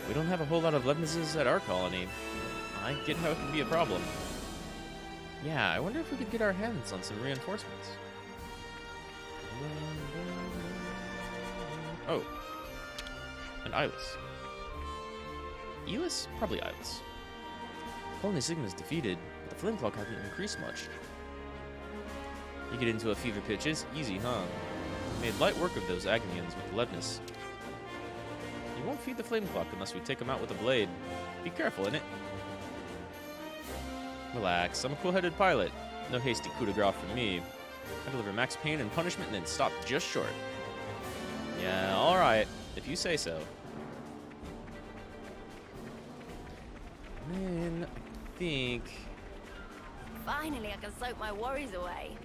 We don't have a whole lot of Levenesses at our colony. I get how it can be a problem. Yeah, I wonder if we could get our hands on some reinforcements. Oh. And Eyeless. Eyeless? Probably Eyeless. Colony Sigma's defeated, but the flame clock hasn't increased much. You get into a fever pitch, it's easy, huh? We made light work of those Agnians with Leveness. You won't feed the flame clock unless we take them out with a blade. Be careful, innit? Relax, I'm a cool-headed pilot. No hasty coup de grace from me. I deliver max pain and punishment and then stop just short. Yeah, alright, if you say so. Then, I think... Finally, I can soak my worries away.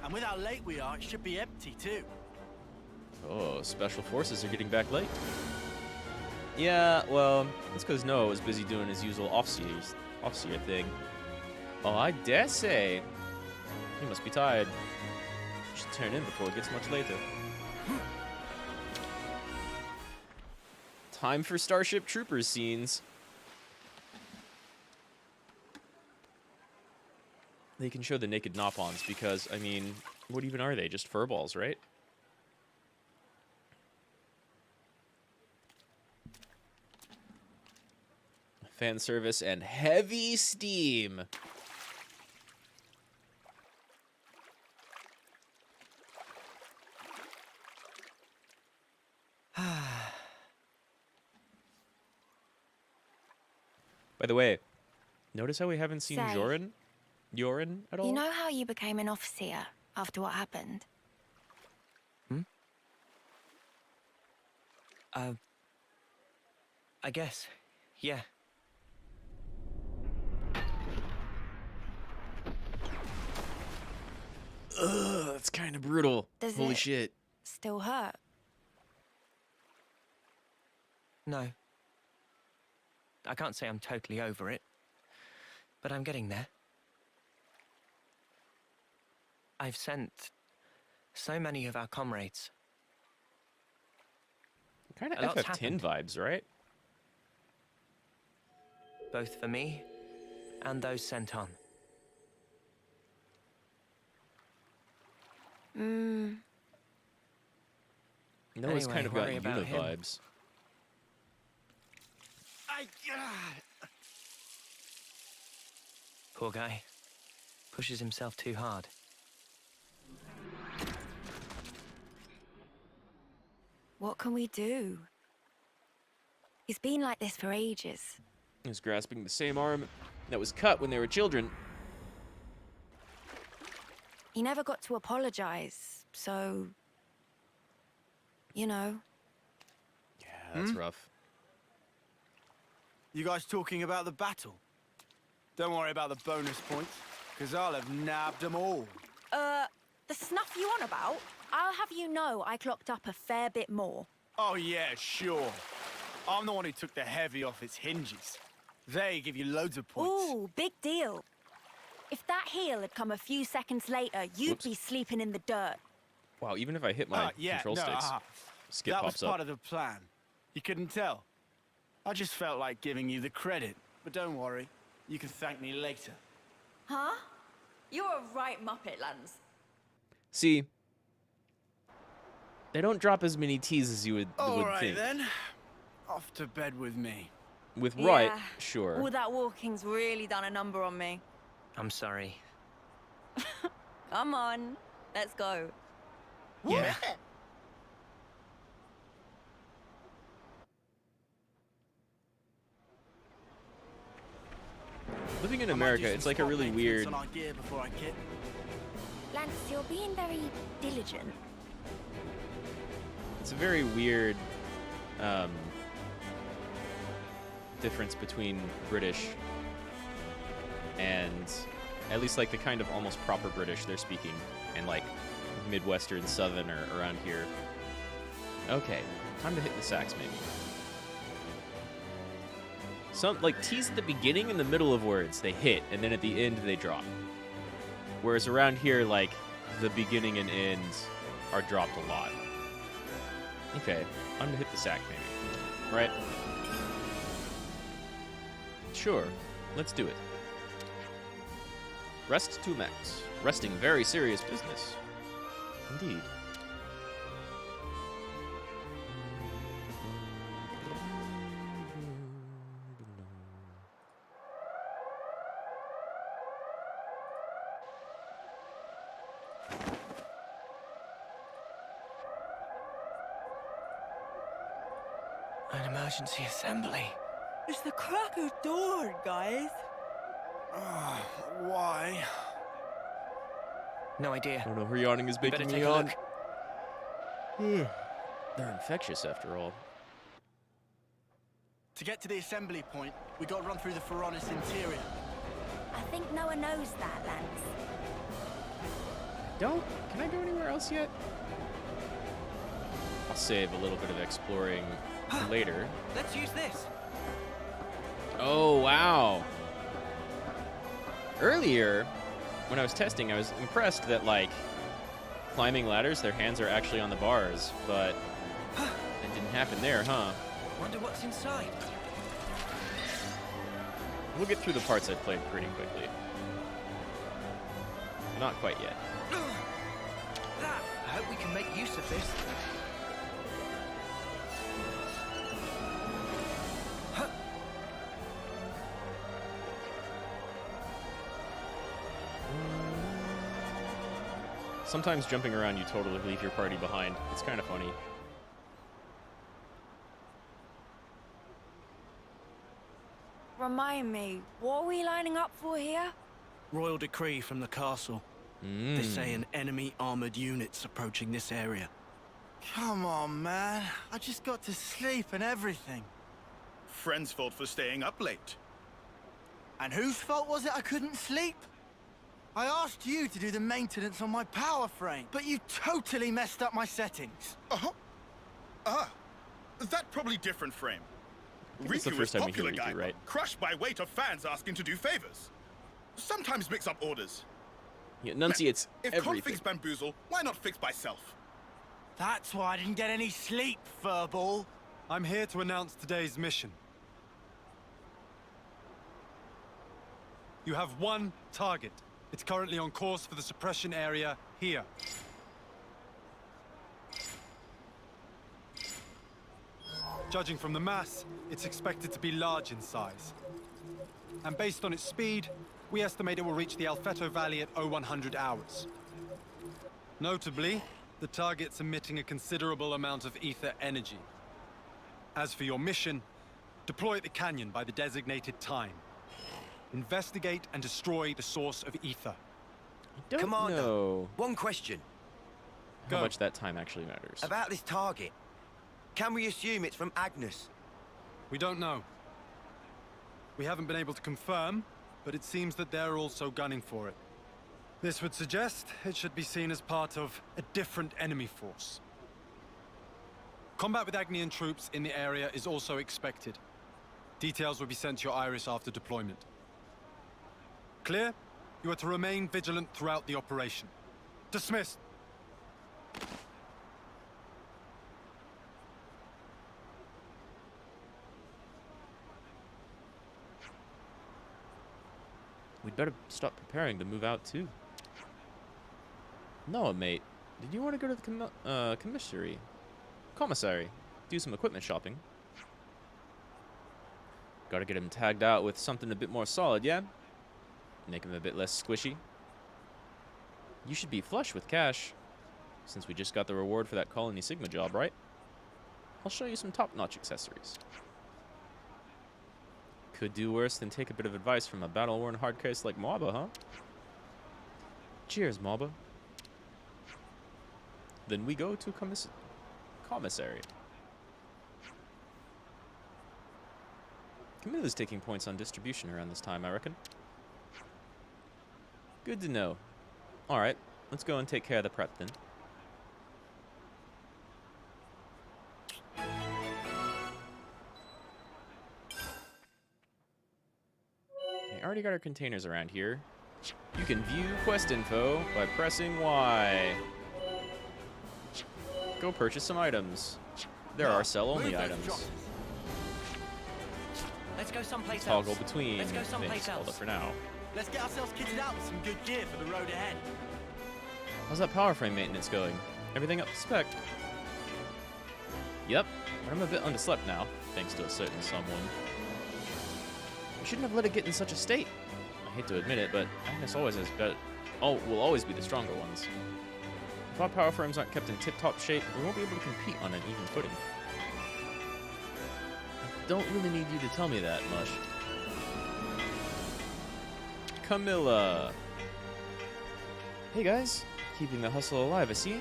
And with how late we are, it should be empty too. Oh, Special Forces are getting back late. Yeah, well, that's because Noah was busy doing his usual off-seer thing. Oh, I dare say. He must be tired. Should turn in before it gets much later. Time for Starship Troopers scenes. They can show the naked Nopons because, I mean, what even are they? Just furballs, right? Fan service and heavy steam. By the way, notice how we haven't seen Say. Yorin at all? You know how you became an officer After what happened? I guess, yeah. Ugh, that's kind of brutal. Does Holy it- shit. Still hurt? No. I can't say I'm totally over it, but I'm getting there. I've sent so many of our comrades. Kind A of lot's FF10 happened. vibes, right? Both for me and those sent on. No, it's Anyway, kind of got worry about Yuna him. vibes. Poor guy. Pushes himself too hard. What can we do? He's been like this for ages. He was grasping the same arm that was cut when they were children. He never got to apologize, so... You know. Yeah, that's rough. You guys talking about the battle? Don't worry about the bonus points, because I'll have nabbed them all. The snuff you on about? I'll have you know I clocked up a fair bit more. Oh yeah, sure. I'm the one who took the heavy off its hinges. They give you loads of points. Ooh, big deal. If that heal had come a few seconds later, you'd Whoops. be sleeping in the dirt. Wow, even if I hit my Yeah, control no, sticks, skip that pops was part up. of the plan. You couldn't tell. I just felt like giving you the credit. But don't worry, you can thank me later. Huh? You're a right muppet, Lance. See, they don't drop as many T's as you would Alright think. then. Off to bed with me. With right, Yeah. sure. All that walking's really done a number on me. I'm sorry. Come on, let's go. Yeah. Living in I might do America, some it's like a spot really maintenance weird. on our gear before I kit. Lance, you're being very diligent. It's a very weird difference between British and at least like the kind of almost proper British they're speaking and like Midwestern Southerner around here. Okay, time to hit the sax maybe. Some like T's at the beginning and the middle of words they hit and then at the end they drop. Whereas around here like the beginning and end are dropped a lot. Okay, I'm gonna hit the sack maybe. Right? Sure, let's do it. Rest to max. Resting very serious business. Indeed. An emergency assembly. It's the crack of dawn, guys. Why? No idea. I don't know, her yawning is We better making take me a yawn. look. They're infectious after all. To get to the assembly point, we got to run through the Pharaonis interior. I think no one knows that, Lance. Can I go anywhere else yet? I'll save a little bit of exploring later. Let's use this. Oh, wow. Earlier, when I was testing, I was impressed that, like, climbing ladders, their hands are actually on the bars, but it didn't happen there, huh? Wonder what's inside. We'll get through the parts I've played pretty quickly. Not quite yet. That. I hope we can make use of this. Sometimes jumping around, you totally leave your party behind. It's kind of funny. Remind me, what are we lining up for here? Royal decree from the castle. They say an enemy armored unit's approaching this area. Come on, man. I just got to sleep and everything. Friend's fault for staying up late. And whose fault was it I couldn't sleep? I asked you to do the maintenance on my power frame, but you totally messed up my settings. Uh-huh. Ah, that probably different frame. It's the Riku first is time we hear popular guy, Riku, right? crushed by weight of fans asking to do favors. Sometimes mix up orders. He enunciates If everything. configs bamboozle, why not fix by self? That's why I didn't get any sleep, furball. I'm here to announce today's mission. You have one target. It's currently on course for the suppression area here. Judging from the mass, it's expected to be large in size. And based on its speed, we estimate it will reach the Alfeto Valley at 0100 hours. Notably, the target's emitting a considerable amount of ether energy. As for your mission, deploy at the canyon by the designated time. Investigate and destroy the source of ether. I don't Commander, know one question. how Go. much that time actually matters. About this target. Can we assume it's from Agnes? We don't know. We haven't been able to confirm, but it seems that they're also gunning for it. This would suggest it should be seen as part of a different enemy force. Combat with Agnian troops in the area is also expected. Details will be sent to your Iris after deployment. Clear? You are to remain vigilant throughout the operation. Dismissed. We'd better stop preparing to move out too. Noah, mate, did you want to go to the commissary, do some equipment shopping? Gotta get him tagged out with something a bit more solid, yeah? Make him a bit less squishy. You should be flush with cash, since we just got the reward for that Colony Sigma job, right? I'll show you some top-notch accessories. Could do worse than take a bit of advice from a battle-worn hardcase like Mauba, huh? Cheers, Mauba. Then we go to commissary. Camilla's taking points on distribution around this time, I reckon. Good to know. Alright, let's go and take care of the prep then. We already got our containers around here. You can view quest info by pressing Y. Go purchase some items. There are sell-only items. Let's go someplace else. Toggle between Let's go someplace things, hold else. up for now. Let's get ourselves kitted out with some good gear for the road ahead. How's that power frame maintenance going? Everything up to spec? Yep, but I'm a bit underslept now, thanks to a certain someone. We shouldn't have let it get in such a state. I hate to admit it, but Agnes always has will always be the stronger ones. If our power frames aren't kept in tip-top shape, we won't be able to compete on an even footing. I don't really need you to tell me that much. Camilla! Hey guys, keeping the hustle alive, I see.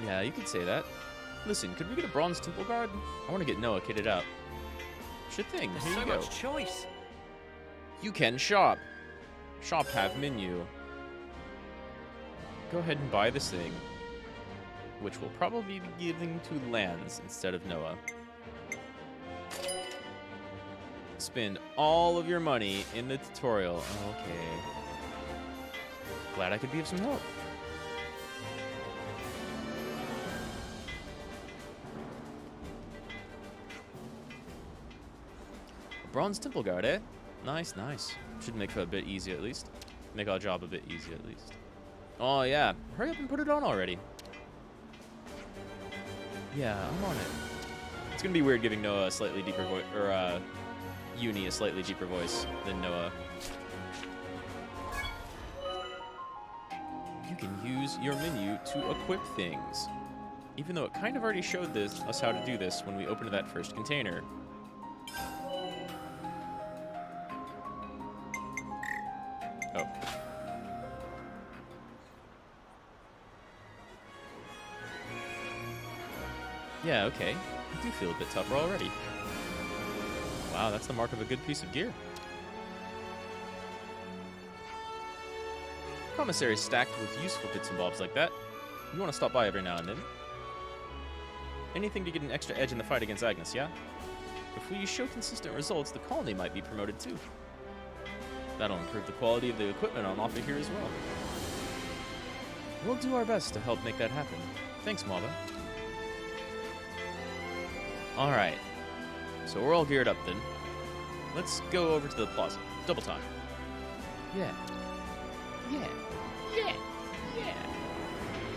Yeah, you could say that. Listen, could we get a bronze temple guard? I want to get Noah kitted out. Sure thing, There's here so you go. much choice. You can shop. Shop have menu. Go ahead and buy this thing, which will probably be giving to Lance instead of Noah. Spend all of your money in the tutorial. Okay. Glad I could be of some help. Bronze Temple Guard, eh? Nice, nice. Should make for a bit easier at least. Make our job a bit easier at least. Oh yeah, hurry up and put it on already. Yeah, I'm on it. It's gonna be weird giving Noah a slightly deeper voice, or Uni a slightly deeper voice than Noah. You can use your menu to equip things. Even though it kind of already showed us how to do this when we opened that first container. Oh. Yeah, okay. I do feel a bit tougher already. Wow, that's the mark of a good piece of gear. Commissary stacked with useful bits and bobs like that. You want to stop by every now and then. Anything to get an extra edge in the fight against Agnes, yeah? If we show consistent results, the colony might be promoted too. That'll improve the quality of the equipment on offer here as well. We'll do our best to help make that happen. Thanks, Mava. Alright. So we're all geared up then. Let's go over to the plaza. Double time. Yeah. Yeah. Yeah. Yeah.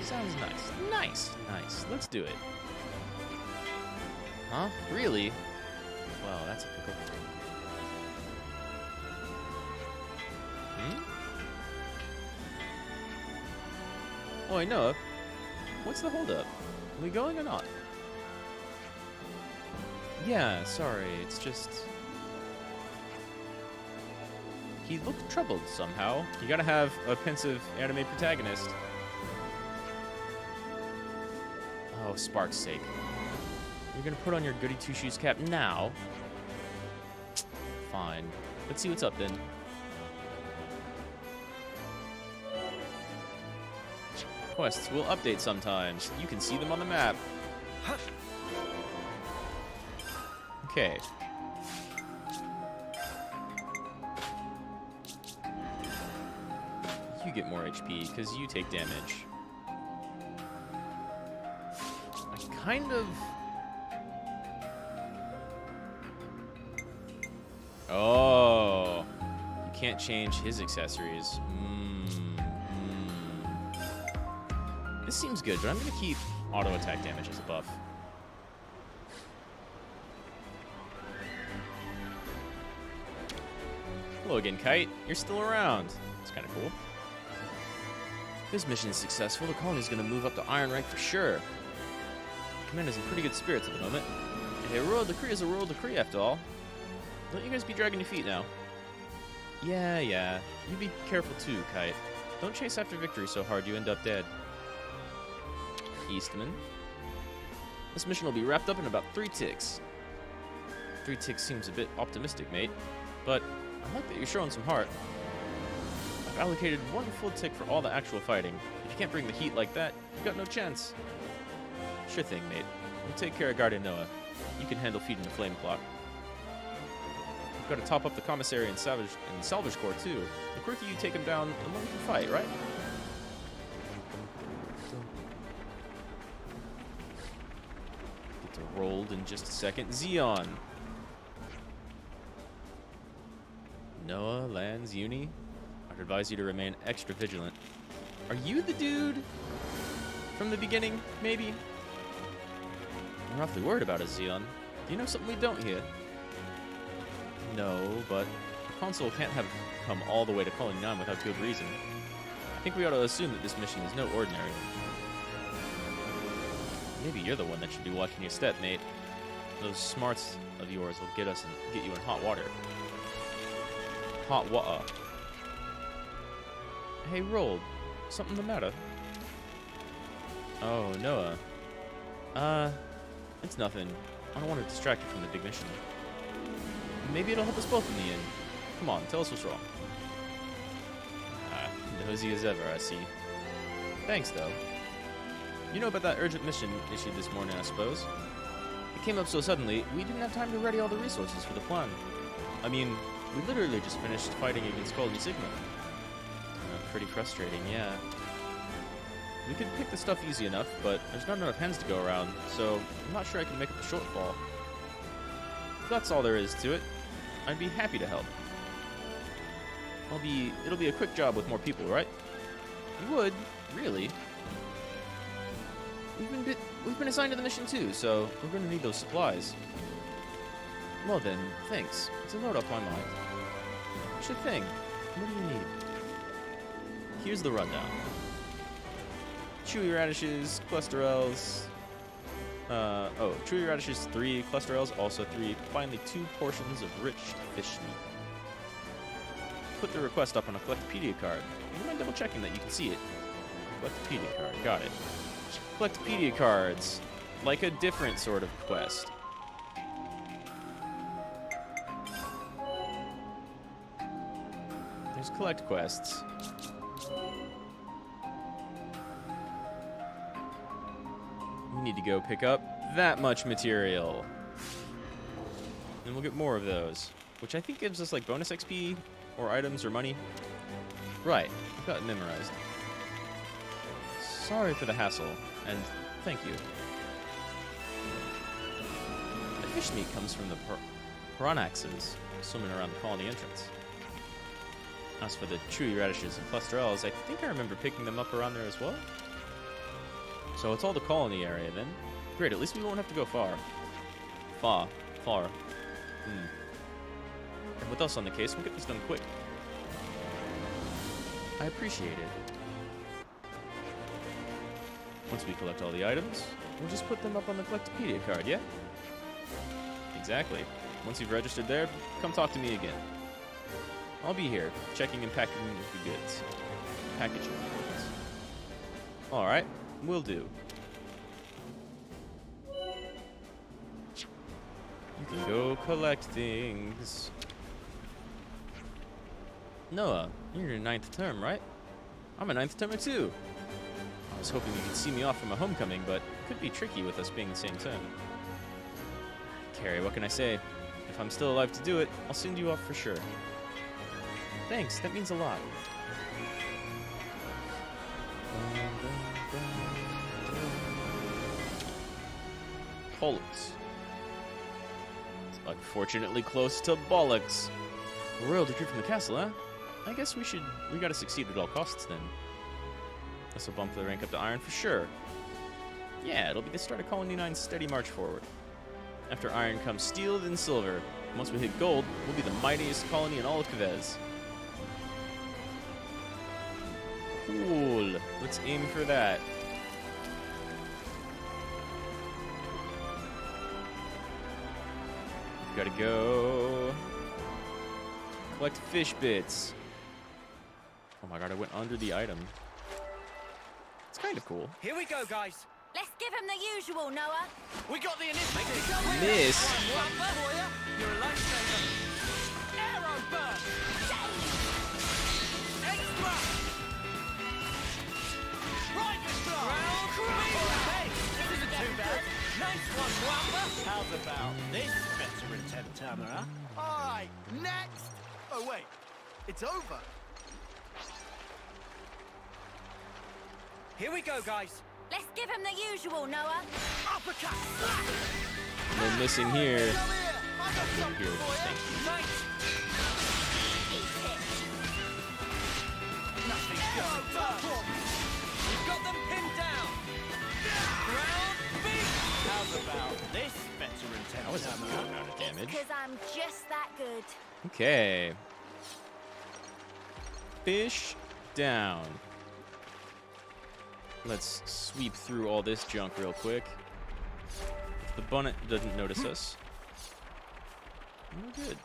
Sounds nice. Nice. Nice. Let's do it. Huh? Really? Well, that's a pickle. Oh, I know. What's the holdup? Are we going or not? Yeah, sorry. It's just... He looked troubled somehow. You gotta have a pensive anime protagonist. Oh, Spark's sake. You're gonna put on your goody two-shoes cap now? Fine. Let's see what's up then. Quests will update sometimes. You can see them on the map. Okay. You get more HP because you take damage. I kind of... Oh. You can't change his accessories. This seems good, but I'm going to keep auto attack damage as a buff. Hello again, Kite. You're still around. It's kind of cool. If this mission is successful, the colony's going to move up to Iron Rank for sure. The commander's in pretty good spirits at the moment. Hey, a royal decree is a royal decree after all. Don't you guys be dragging your feet now. Yeah. You be careful too, Kite. Don't chase after victory so hard you end up dead. Eastman. This mission will be wrapped up in about 3 ticks. 3 ticks seems a bit optimistic, mate. But I like that you're showing some heart. I've allocated 1 full tick for all the actual fighting. If you can't bring the heat like that, you've got no chance. Sure thing, mate. We'll take care of Guardian Noah. You can handle feeding the flame clock. We've got to top up the commissary and salvage corps too. The quicker you take him down, the more we can fight, right? Get to rolled in just a second. Xeon. Noah, Lands, Uni. I'd advise you to remain extra vigilant. Are you the dude from the beginning, maybe? I'm roughly worried about us, Xeon. Do you know something we don't here? No, but the console can't have come all the way to Colony 9 without good reason. I think we ought to assume that this mission is no ordinary. Maybe you're the one that should be watching your step, mate. Those smarts of yours will get you in hot water. Hot water. Hey, Rolled. Something the matter? Oh, Noah. It's nothing. I don't want to distract you from the big mission. Maybe it'll help us both in the end. Come on, tell us what's wrong. Nosy as ever, I see. Thanks, though. You know about that urgent mission issued this morning, I suppose? It came up so suddenly, we didn't have time to ready all the resources for the plan. I mean, we literally just finished fighting against Colony Sigma. Pretty frustrating, yeah. We could pick the stuff easy enough, but there's not enough hands to go around, so I'm not sure I can make up the shortfall. If that's all there is to it, I'd be happy to help. It'll be a quick job with more people, right? You would, really. We've been assigned to the mission too, so we're going to need those supplies. Well then, thanks. It's a load off my mind. Sure thing. What do you need? Here's the rundown. Chewy radishes, clusterels. Chewy radishes 3, clusterels also 3. Finally 2 portions of rich fish meat. Put the request up on a Collectopedia card. You mind double checking that you can see it? Collectopedia card, got it. Collectopedia cards. like a different sort of quest. There's collect quests. We need to go pick up that much material. And we'll get more of those, which I think gives us like bonus XP or items or money. Right, I've got it memorized. Sorry for the hassle, and thank you. The fish meat comes from the piranhaxes swimming around the colony entrance. As for the chewy radishes and clusterels, I think I remember picking them up around there as well. So it's all the colony area then. Great, at least we won't have to go far. Far. And with us on the case, we'll get this done quick. I appreciate it. Once we collect all the items, we'll just put them up on the Collectopedia card, yeah? Exactly. Once you've registered there, come talk to me again. I'll be here, checking and packing the goods. Packaging the goods. Alright, will do. You can go collect things. Noah, you're in your 9th term, right? I'm a 9th termer too. I was hoping you could see me off for my homecoming, but it could be tricky with us being the same term. Carrie, what can I say? If I'm still alive to do it, I'll send you off for sure. Thanks, that means a lot. Bollocks. Unfortunately close to bollocks. A royal decree from the castle, huh? I guess we gotta succeed at all costs then. This will bump the rank up to Iron for sure. Yeah, it'll be the start of Colony 9's steady march forward. After Iron comes Steel, then Silver. And once we hit Gold, we'll be the mightiest colony in all of Kvez. Cool. Let's aim for that. Gotta go. Collect fish bits. Oh my god, I went under the item. It's kind of cool. Here we go, guys. Let's give him the usual, Noah. We got the initiative. Miss. You're a lifesaver. Arrow burst. Extra. Private blow. Hey, this isn't too bad. Nice one, Wamba. How's about this veteran 10-termer, huh? All right, next. Oh wait, it's over. Here we go, guys. Let's give him the usual, Noah. Uppercut. No missing here. I got something Here, for thank you. Nice. Nothing going wrong. We've got them pinned down. Ground beat. How's about this veteran 10? That was a good amount of damage. Because I'm just that good. Okay. Fish down. Let's sweep through all this junk real quick. If the bonnet doesn't notice us, we're good.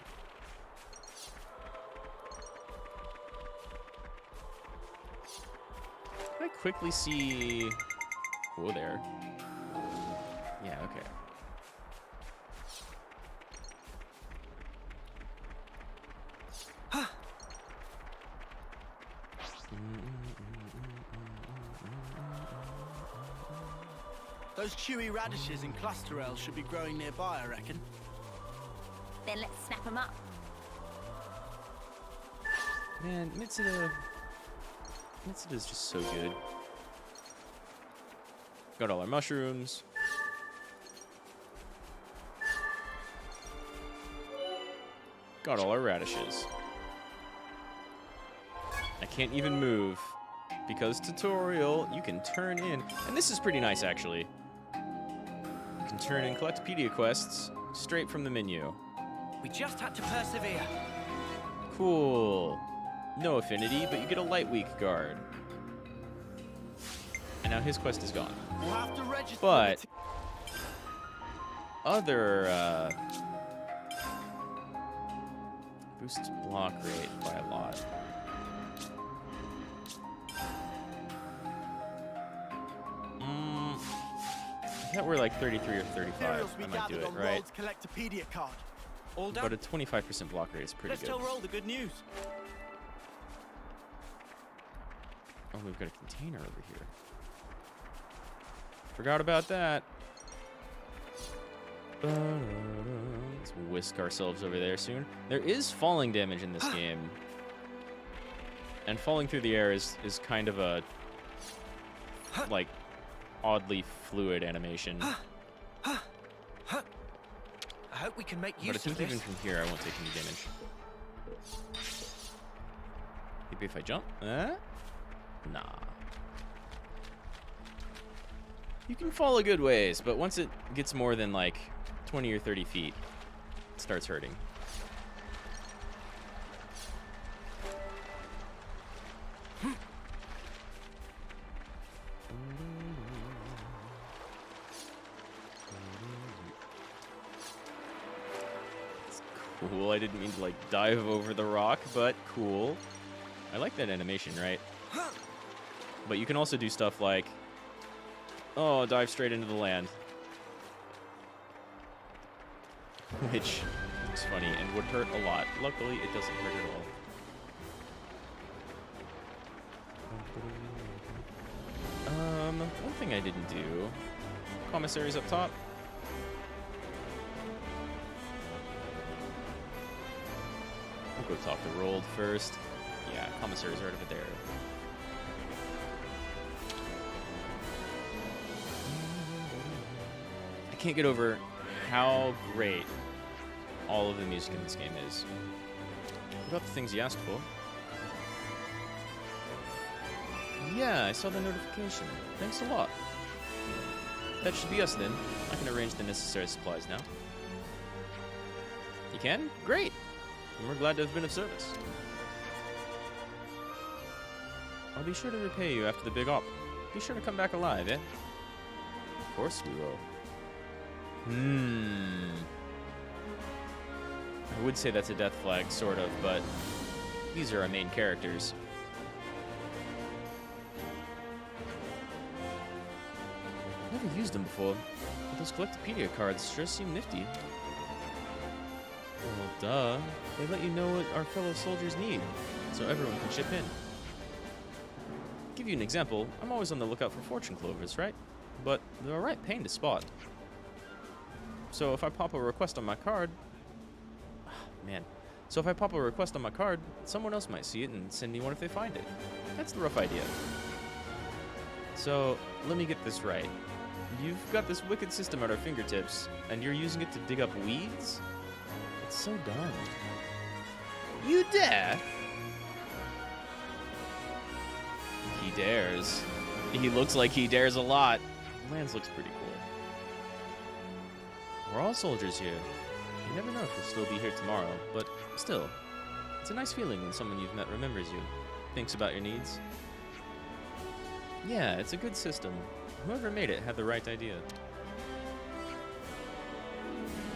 Can I quickly see... Oh, there. Yeah, okay. Those chewy radishes and clusterels should be growing nearby, I reckon. Then let's snap him up. Man, Mitsuda is just so good. Got all our mushrooms. Got all our radishes. I can't even move because tutorial, you can turn in, and this is pretty nice actually. You can turn in Collectopedia quests straight from the menu. We just had to persevere. Cool. No affinity, but you get a light weak guard. And now his quest is gone. We'll have to register. But other boosts block rate by a lot. that were like 33 or 35, Materials we I might do gathered it, on right? Rold's Collectopedia card. All But done? a 25% block rate is pretty Let's good. tell Rold the good news. Oh, we've got a container over here. Forgot about that. Let's whisk ourselves over there soon. There is falling damage in this game. And falling through the air is kind of a, like, oddly fluid animation. I hope we can make But I use of think this. even from here, I won't take any damage. Maybe if I jump? Nah. You can fall a good ways, but once it gets more than like 20 or 30 feet, it starts hurting. It's cool. I didn't mean to like dive over the rock, but cool. I like that animation, right? But you can also do stuff like, oh, dive straight into the land. Which looks funny and would hurt a lot. Luckily, it doesn't hurt at all. One thing I didn't do. Commissary's up top. We'll go talk to Rold first. Yeah, commissary's right over there. I can't get over how great all of the music in this game is. What about the things you asked for? Yeah, I saw the notification. Thanks a lot. That should be us then. I can arrange the necessary supplies now. You can? Great! And we're glad to have been of service. I'll be sure to repay you after the big op. Be sure to come back alive, eh? Of course we will. I would say that's a death flag, sort of, but these are our main characters. Never used them before, but those Collectopedia cards sure seem nifty. Well, duh. They let you know what our fellow soldiers need, so everyone can chip in. Give you an example, I'm always on the lookout for fortune clovers, right? But they're a right pain to spot. So if I pop a request on my card... So if I pop a request on my card, someone else might see it and send me one if they find it. That's the rough idea. So, let me get this right. You've got this wicked system at our fingertips, and you're using it to dig up weeds? It's so dumb. You dare? He dares. He looks like he dares a lot. Lands looks pretty cool. We're all soldiers here. You never know if you'll still be here tomorrow, but still, it's a nice feeling when someone you've met remembers you, thinks about your needs. Yeah, it's a good system. Whoever made it had the right idea.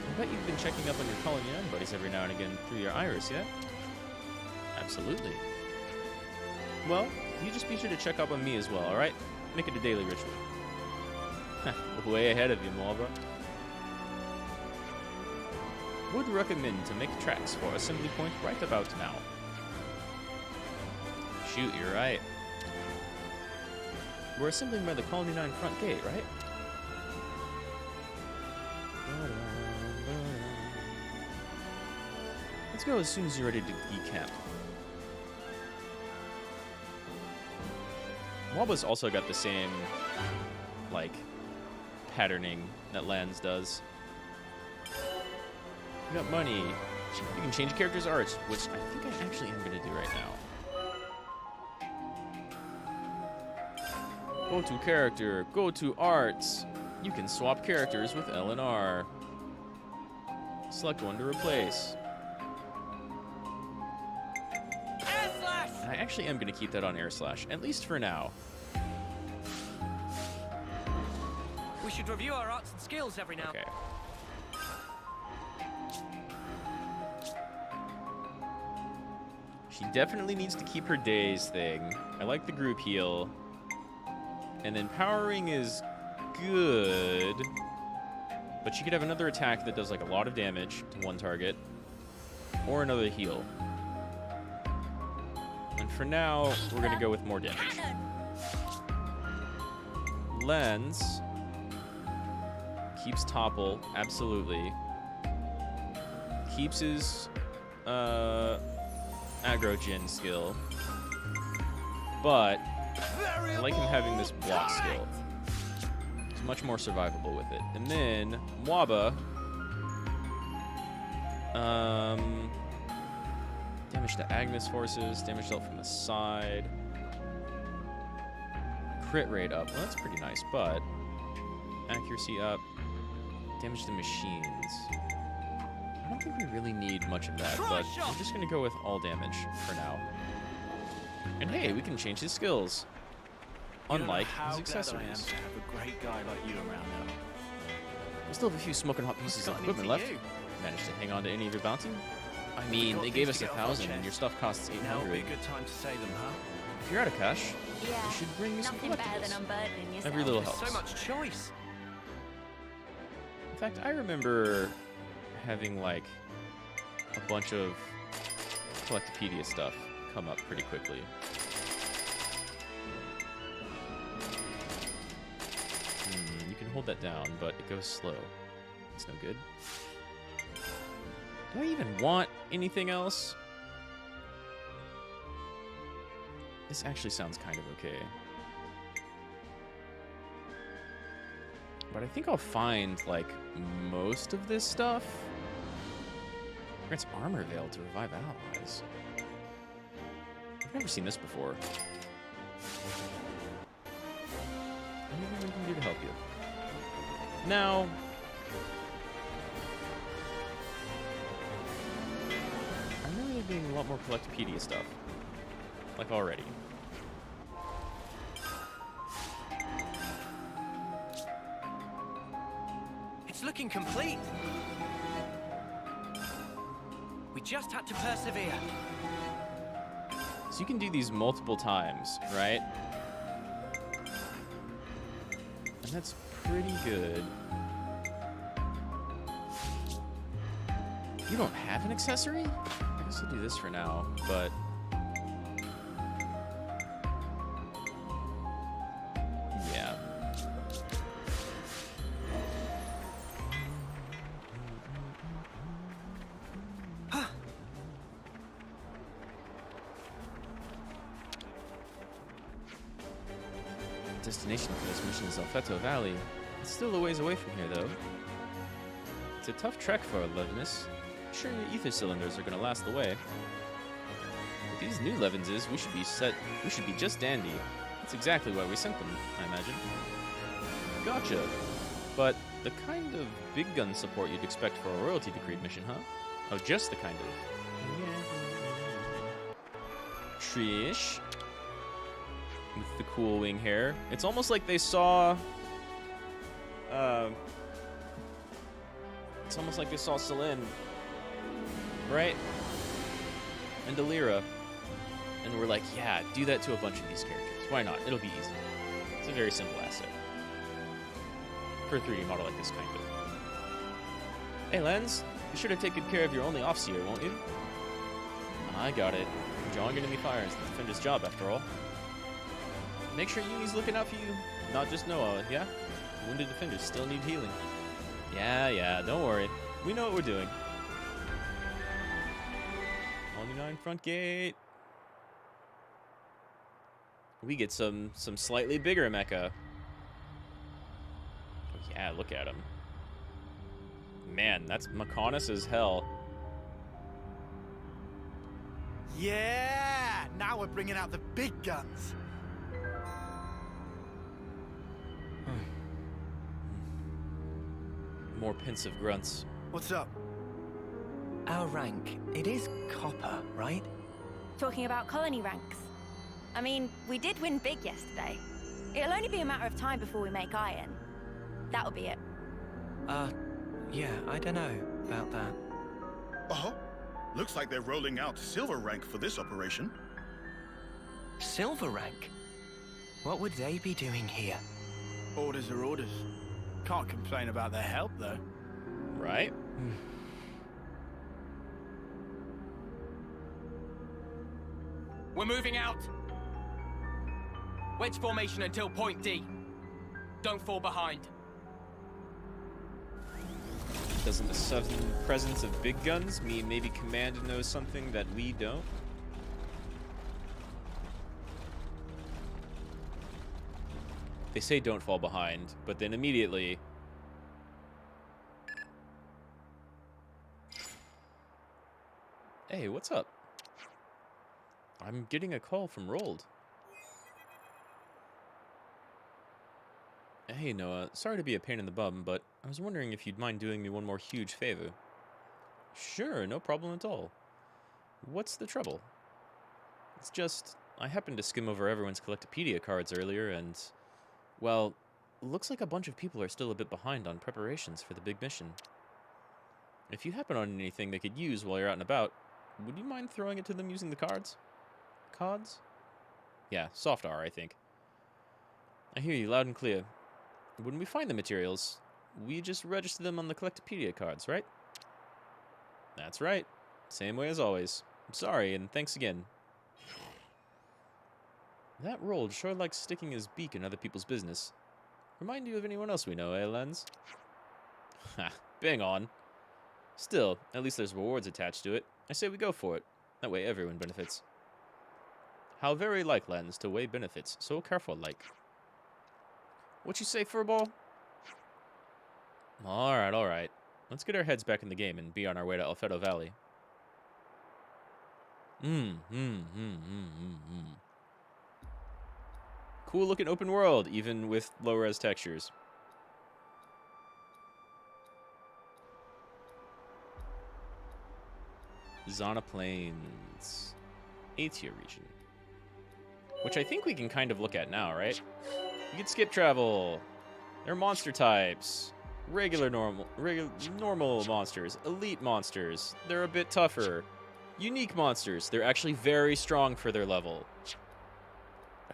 I bet you've been checking up on your Colony 9 buddies every now and again through your iris, yeah? Absolutely. Well, you just be sure to check up on me as well, alright? Make it a daily ritual. Way ahead of you, Marlborough. Would recommend to make tracks for assembly point right about now. Shoot, you're right. We're assembling by the Colony 9 front gate, right? Let's go as soon as you're ready to decamp. Waba's also got the same, like, patterning that Lands does. You got money. You can change characters' arts, which I think I actually am going to do right now. Go to character, go to arts. You can swap characters with L and R. Select one to replace. Air slash! And I actually am going to keep that on air slash, at least for now. We should review our arts and skills every now. Okay. She definitely needs to keep her daze thing. I like the group heal. And then powering is good. But she could have another attack that does like a lot of damage to one target, or another heal. And for now, we're gonna go with more damage. Lens keeps topple, absolutely. Keeps his aggro gen skill, but I like him having this block skill. It's much more survivable with it. And then Mwaba, damage to Agnes forces, damage dealt from the side, crit rate up. Well, that's pretty nice, but accuracy up, damage to machines. I don't think we really need much of that, but I'm just gonna go with all damage for now. And hey, we can change his skills, unlike his accessories. To have a great guy like you around now. We still have a few smoking hot pieces of equipment left. Managed to hang on to any of your bounty? I mean, they gave us 1,000 and your stuff costs 800. Now would be a good time to say them, huh? If you're out of cash, Yeah, you should bring me some nothing better than collectibles. unburdening yourself. Every little There's helps. so much choice. In fact, I remember having like a bunch of Collectopedia stuff come up pretty quickly. You can hold that down, but it goes slow. It's no good. Do I even want anything else? This actually sounds kind of okay. But I think I'll find, like, most of this stuff. Grants armor veil to revive allies. I've never seen this before. Anything we can do to help you? Now, I remember there being a lot more Collectopedia stuff. Like, already. It's looking complete. We just had to persevere. So you can do these multiple times, right? And that's pretty good. You don't have an accessory? I guess I'll do this for now, but... yeah. Destination for this mission is Alfeto Valley. It's still a ways away from here, though. It's a tough trek for Levinus. I'm sure your ether cylinders are gonna last the way. With these new Levinses, we should be just dandy. That's exactly why we sent them, I imagine. Gotcha. But the kind of big gun support you'd expect for a royalty decreed mission, huh? Oh, just the kind of... Trish. With the cool wing hair. It's almost like they saw... it's almost like they saw Celine, right? And Delira. And we're like, yeah, do that to a bunch of these characters. Why not? It'll be easy. It's a very simple asset. For a 3D model like this, kind of. Hey, Lens. Be sure to take good care of your only Offseer, won't you? I got it. Drawing enemy fire is the defender's job, after all. Make sure Yumi's looking out for you. Not just Noah, yeah? Wounded defenders still need healing. Yeah, don't worry. We know what we're doing. Only 9 front gate. We get some slightly bigger mecha. Oh, yeah, look at him. Man, that's Maconis as hell. Yeah! Now we're bringing out the big guns. More pensive grunts. What's up? Our rank, it is copper, right? Talking about colony ranks. I mean, we did win big yesterday. It'll only be a matter of time before we make iron. That'll be it. Yeah, I don't know about that. Uh-huh. Looks like they're rolling out silver rank for this operation. Silver rank? What would they be doing here? Orders are orders. Can't complain about their help, though. Right? We're moving out. Wedge formation until point D. Don't fall behind. Doesn't the sudden presence of big guns mean maybe Command knows something that we don't? They say don't fall behind, but then immediately... Hey, what's up? I'm getting a call from Rold. Hey, Noah. Sorry to be a pain in the bum, but I was wondering if you'd mind doing me one more huge favor. Sure, no problem at all. What's the trouble? It's just, I happened to skim over everyone's Collectopedia cards earlier, and, well, looks like a bunch of people are still a bit behind on preparations for the big mission. If you happen on anything they could use while you're out and about, would you mind throwing it to them using the cards? Cards? Yeah, soft R, I think. I hear you loud and clear. When we find the materials, we just register them on the Collectopedia cards, right? That's right. Same way as always. I'm sorry, and thanks again. That Rold sure likes sticking his beak in other people's business. Remind you of anyone else we know, eh, Lens? Ha, bang on. Still, at least there's rewards attached to it. I say we go for it. That way everyone benefits. How very like Lens to weigh benefits, so careful like. What you say, Furball? Alright, alright. Let's get our heads back in the game and be on our way to Alfedo Valley. Cool looking open world, even with low-res textures. Zana Plains. A-tier region. Which I think we can kind of look at now, right? You can skip travel. They're monster types. Normal monsters. Elite monsters. They're a bit tougher. Unique monsters. They're actually very strong for their level.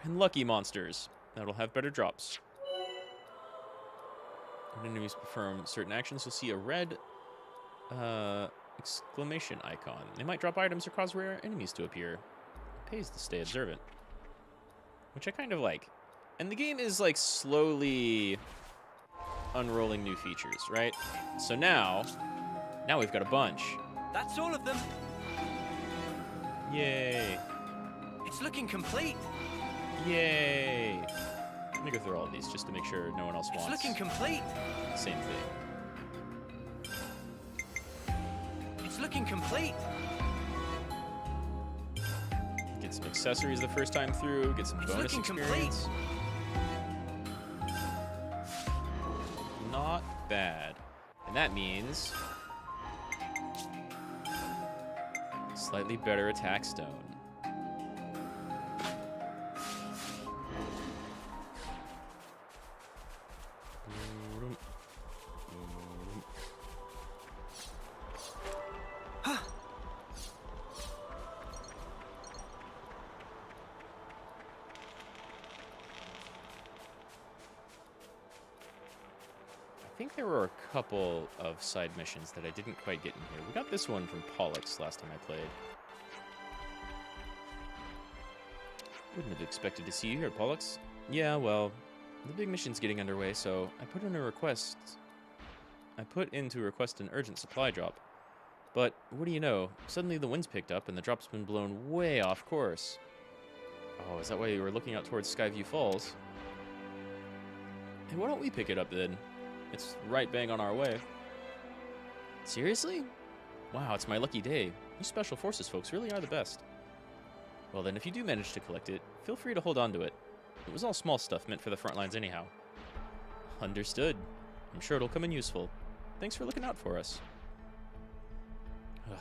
And lucky monsters. That'll have better drops. When enemies perform certain actions, you'll see a red exclamation icon. They might drop items or cause rare enemies to appear. It pays to stay observant. Which I kind of like. And the game is, like, slowly unrolling new features, right? So now we've got a bunch. That's all of them. Yay. It's looking complete. Yay. Let me go through all of these just to make sure no one else wants. It's looking complete. Same thing. It's looking complete. Get some accessories the first time through. Get some bonus experience. Complete. Not bad. And that means slightly better attack stone. I think there were a couple of side missions that I didn't quite get in here. We got this one from Pollux last time I played. Wouldn't have expected to see you here, Pollux. Yeah, well, the big mission's getting underway, so I put in to request an urgent supply drop. But what do you know? Suddenly the wind's picked up and the drop's been blown way off course. Oh, is that why you were looking out towards Skyview Falls? Hey, why don't we pick it up then? It's right bang on our way. Seriously? Wow, it's my lucky day. You Special Forces folks really are the best. Well then, if you do manage to collect it, feel free to hold on to it. It was all small stuff meant for the front lines anyhow. Understood. I'm sure it'll come in useful. Thanks for looking out for us. Ugh,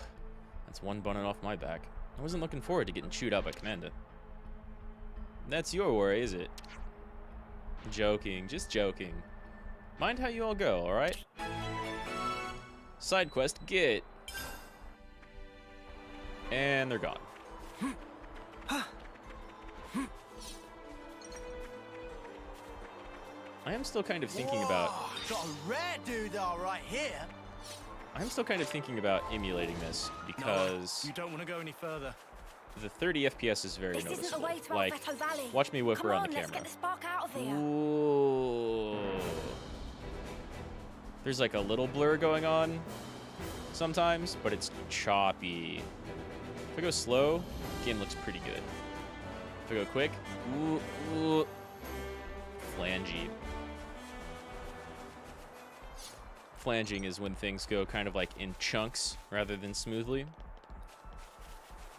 that's one bunning off my back. I wasn't looking forward to getting chewed out by Commander. That's your worry, is it? Joking, just joking. Mind how you all go, alright? Side quest, get. And they're gone. I am still kind of thinking about... Got a rare doodah right here. I'm still kind of thinking about emulating this because... No, you don't want to go any further. The 30 FPS is very This noticeable. isn't the way to Like, Alveto Valley. watch me whip Come around on, the let's camera. get the spark out of here. Ooh. There's like a little blur going on sometimes, but it's choppy. If I go slow, game looks pretty good. If I go quick, ooh, flangey. Flanging is when things go kind of like in chunks rather than smoothly. It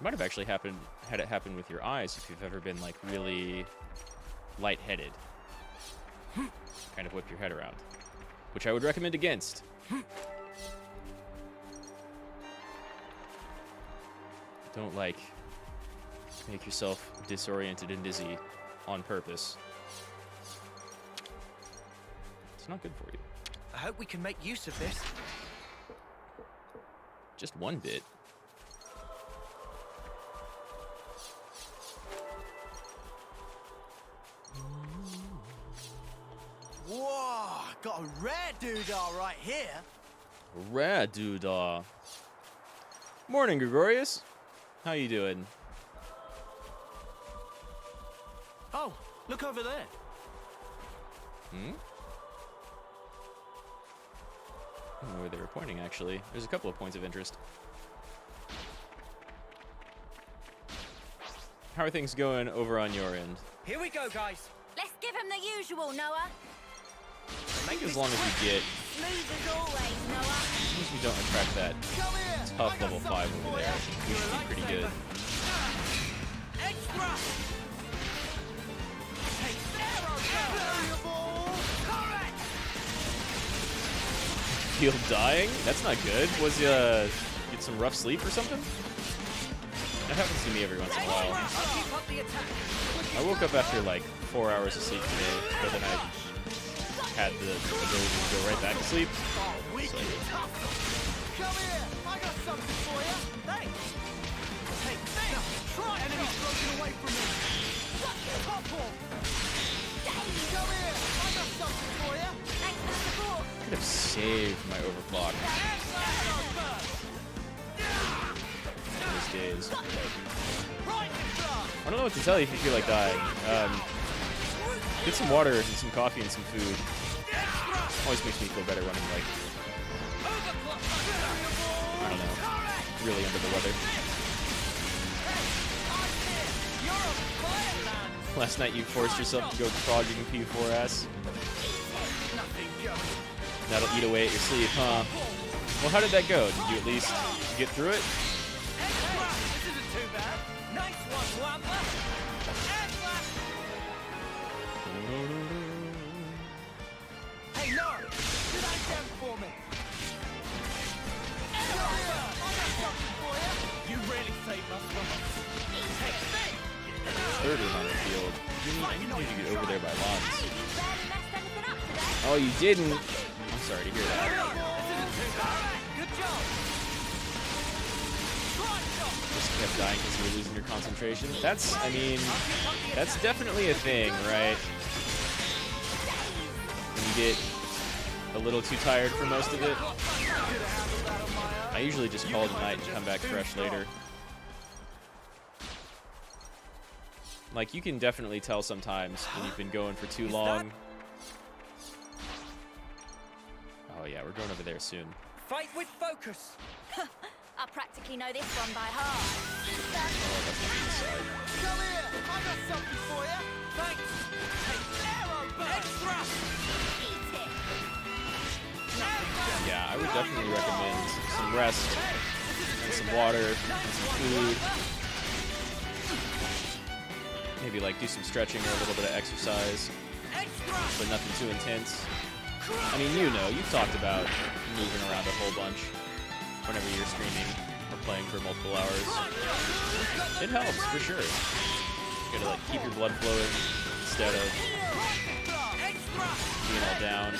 might have actually had it happen with your eyes if you've ever been like really lightheaded. Kind of whip your head around, which I would recommend against. Don't like make yourself disoriented and dizzy on purpose. It's not good for you. I hope we can make use of this. Just one bit. Whoa, got a rare doodah right here. Rad doodah. Morning, Gregorius. How you doing? Oh, look over there. Hmm? I don't know where they were pointing, actually. There's a couple of points of interest. How are things going over on your end? Here we go, guys. Let's give him the usual, Noah. I think as long as we get, Smooth as always, Noah. as long as we don't attract that tough level 5 over there, I think we should be pretty good. Extra. Feel dying? That's not good. Was get some rough sleep or something? That happens to me every once in a while. I woke up after like 4 hours of sleep today, but then I had the ability to go right back to sleep. So, Come here, I got something for you. Thanks. Hey, now, try enemies broken away from me. Couple. Come here, I got something for you. Thanks for the support. could have saved my overclock these days. I don't know what to tell you if you feel like dying. Get some water and some coffee and some food. Always makes me feel better when I'm like, I don't know, really under the weather. Last night you forced yourself to go frogging P4S. That'll eat away at your sleep, huh? Well, how did that go? Did you at least get through it? Hey, no! Did I jump for me? You really saved us from us. Third one on the field. You need to get over there by lots. Oh, you didn't? I'm sorry to hear that. Good job. Just kept dying because you were losing your concentration. That's, I mean, that's definitely a thing, right? When you get a little too tired for most of it. I usually just call it a night and come back fresh later. Like, you can definitely tell sometimes when you've been going for too long. Oh yeah, we're going over there soon. Fight with focus. I practically know this one by heart. Oh, that's not the side. Come here. I got something for you. Thanks. Hey, arrow extra. Eat it. Yeah, I would definitely recommend some rest and some water and some food. Maybe like do some stretching or a little bit of exercise, but nothing too intense. I mean, you know, you've talked about moving around a whole bunch whenever you're streaming or playing for multiple hours. It helps, for sure. You gotta like keep your blood flowing instead of being all down,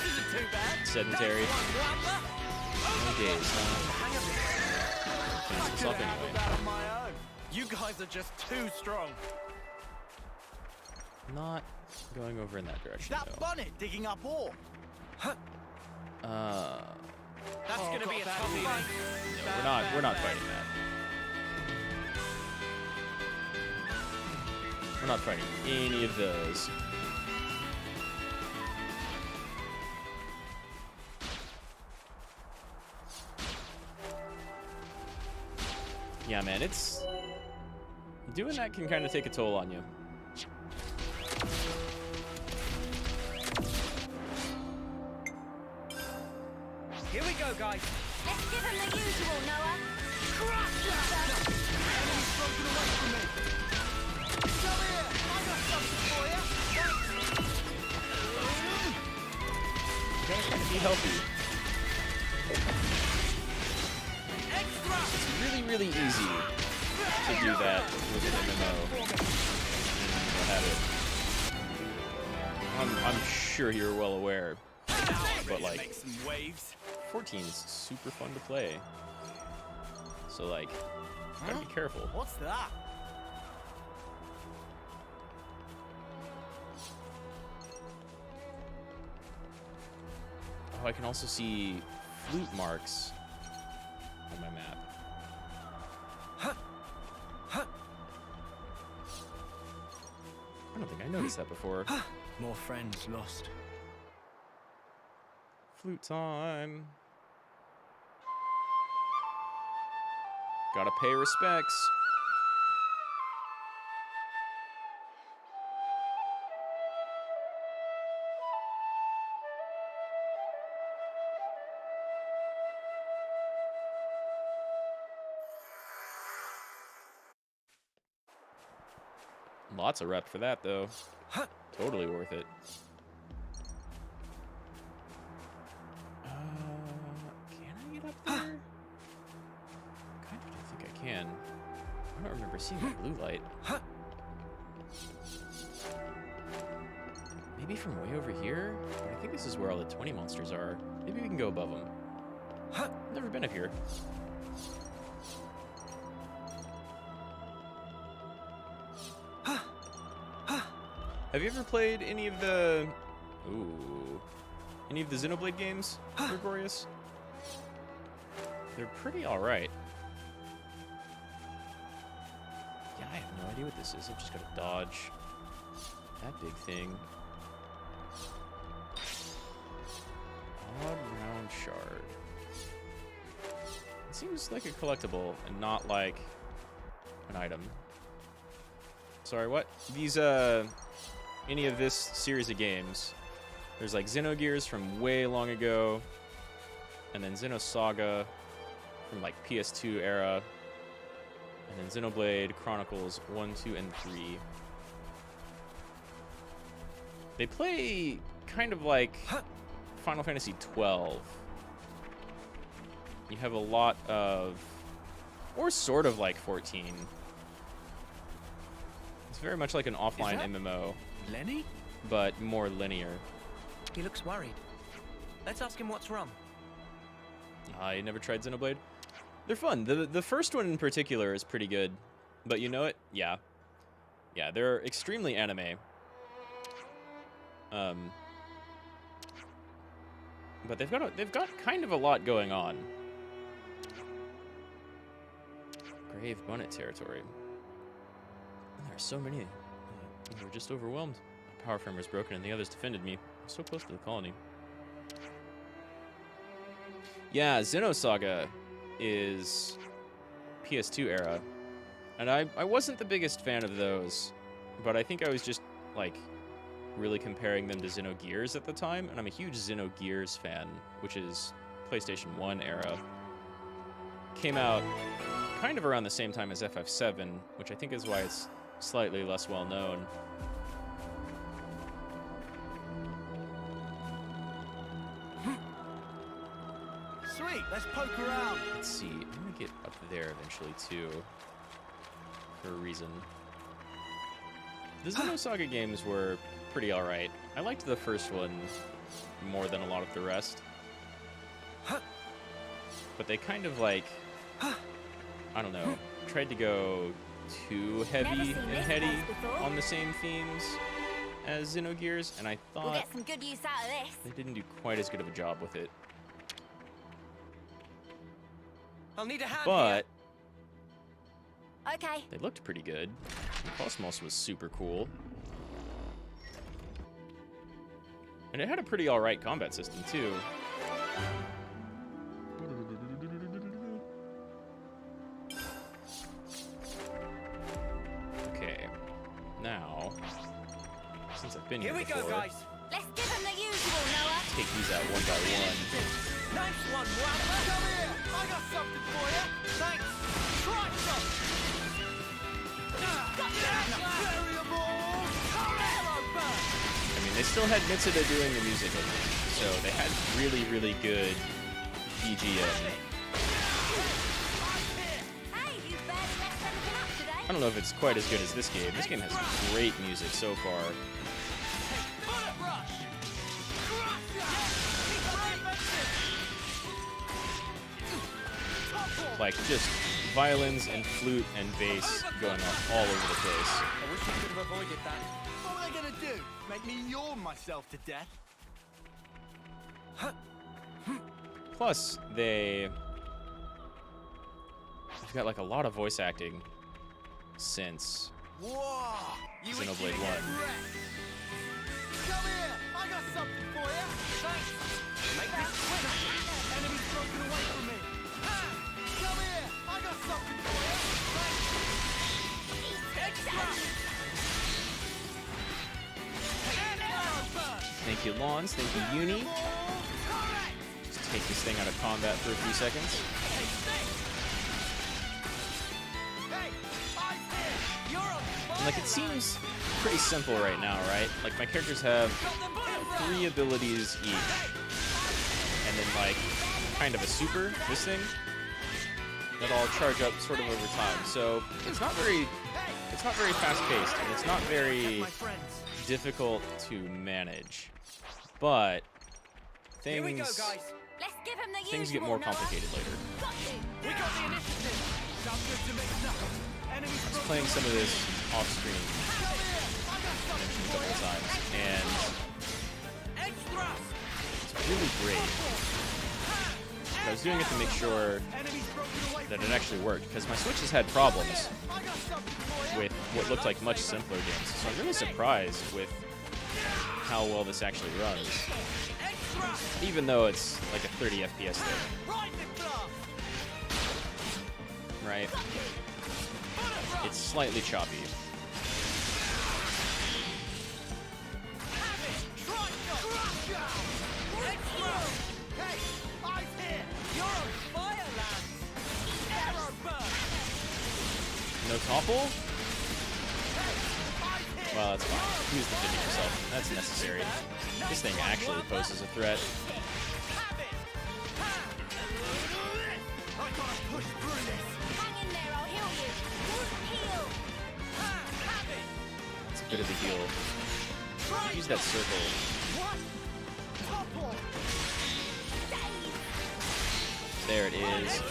sedentary. No days, huh? Finish this up anyway. You guys are just too strong. Not going over in that direction. That though. bonnet digging up ore. That's gonna be a tough fight. No, we're not fighting that. We're not fighting any of those. Yeah, man, it's doing that can kind of take a toll on you. Here we go, guys. Let's give him the usual, Noah. Crush that! Enemy's broken away from me. Come here. I got something for you. You gotta be healthy. Extra! It's really, really easy to do that with an MMO. And I'm sure you're well aware. But like, Make some waves. 14 is super fun to play. So like, gotta be careful. What's that? Oh, I can also see flute marks on my map. I don't think I noticed that before. More friends lost. Flute time. Gotta pay respects. Lots of rep for that, though. Totally worth it. Can I get up there? Kind of don't think I can. I don't remember seeing that blue light. Maybe from way over here? But I think this is where all the 20 monsters are. Maybe we can go above them. Never been up here. Have you ever played any of the... Ooh. Any of the Xenoblade games, Gregorius? They're pretty alright. Yeah, I have no idea what this is. I've just got to dodge that big thing. Odd round shard. It seems like a collectible and not like an item. Sorry, what? These, any of this series of games. There's like Xenogears from way long ago, and then Xenosaga from like PS2 era, and then Xenoblade Chronicles 1, 2, and 3. They play kind of like Final Fantasy 12. You have a lot of, or sort of like 14. It's very much like an offline MMO. Lenny? But more linear. He looks worried. Let's ask him what's wrong. I never tried Xenoblade. They're fun. The first one in particular is pretty good. But you know it? Yeah. Yeah, they're extremely anime. But they've got kind of a lot going on. Grave Bonnet territory. There are so many. We were just overwhelmed. My power frame was broken and the others defended me. I'm so close to the colony. Yeah, Xenosaga is PS2 era. And I wasn't the biggest fan of those, but I think I was just, like, really comparing them to Xenogears at the time, and I'm a huge Xenogears fan, which is PlayStation 1 era. Came out kind of around the same time as FF7, which I think is why it's slightly less well known. Sweet, let's poke around. Let's see, I'm gonna get up there eventually too, for a reason. The Xenosaga games were pretty alright. I liked the first one more than a lot of the rest. But they kind of like, I don't know, tried to go too heavy and heady on the same themes. as Xenogears, and I We'll thought get some good use out of this. they didn't do quite as good of a job with it. I'll need a hand But Okay. they looked pretty good. The Cosmos was super cool. And it had a pretty alright combat system, too. Okay. Now, since I've been here Here we before, go, guys. Let's give him the usual, Noah. take these out one by one. Nice one, Wampa. Come here. I got something for you. Thanks. Try some. I mean, they still had Mitsuda doing the music with them, so they had really, really good BGM. Hey, you barely messed anything up today. I don't know if it's quite as good as this game. This game has great music so far. Like, just violins and flute and bass going off all over the place. I wish I could have avoided that. What were they gonna do? Make me yawn myself to death? Plus, they've got like a lot of voice acting since Whoa! You Xenoblade 1. Come here! I got something for you! Thanks! Make this quick! Enemy's broken away from me! Ha! Come here! I got something for you! Thanks! Extra! Thank you, Lawns. Thank you, Uni. Just take this thing out of combat for a few seconds. And, like, it seems pretty simple right now, right? Like, my characters have 3 abilities each. And then, like, kind of a super, this thing, that all charge up sort of over time. So, it's not very fast-paced, and it's not very difficult to manage. But things Let's give him the things get usual, more Noah. complicated later. Got you. We got the initiative! Sounds good to me. Enemy's I was playing some of this off screen a couple of times, and it's really great. I was doing it to make sure that it actually worked, because my Switch has had problems with what looked like much simpler games. So I'm really surprised with how well this actually runs, even though it's like a 30 FPS thing. Right? It's slightly choppy. No topple? Well, that's fine. Use the defending yourself. That's necessary. This thing actually poses a threat. Hang in there, I'll heal you. Heal. It's a bit of a heal. Use that circle. There it is.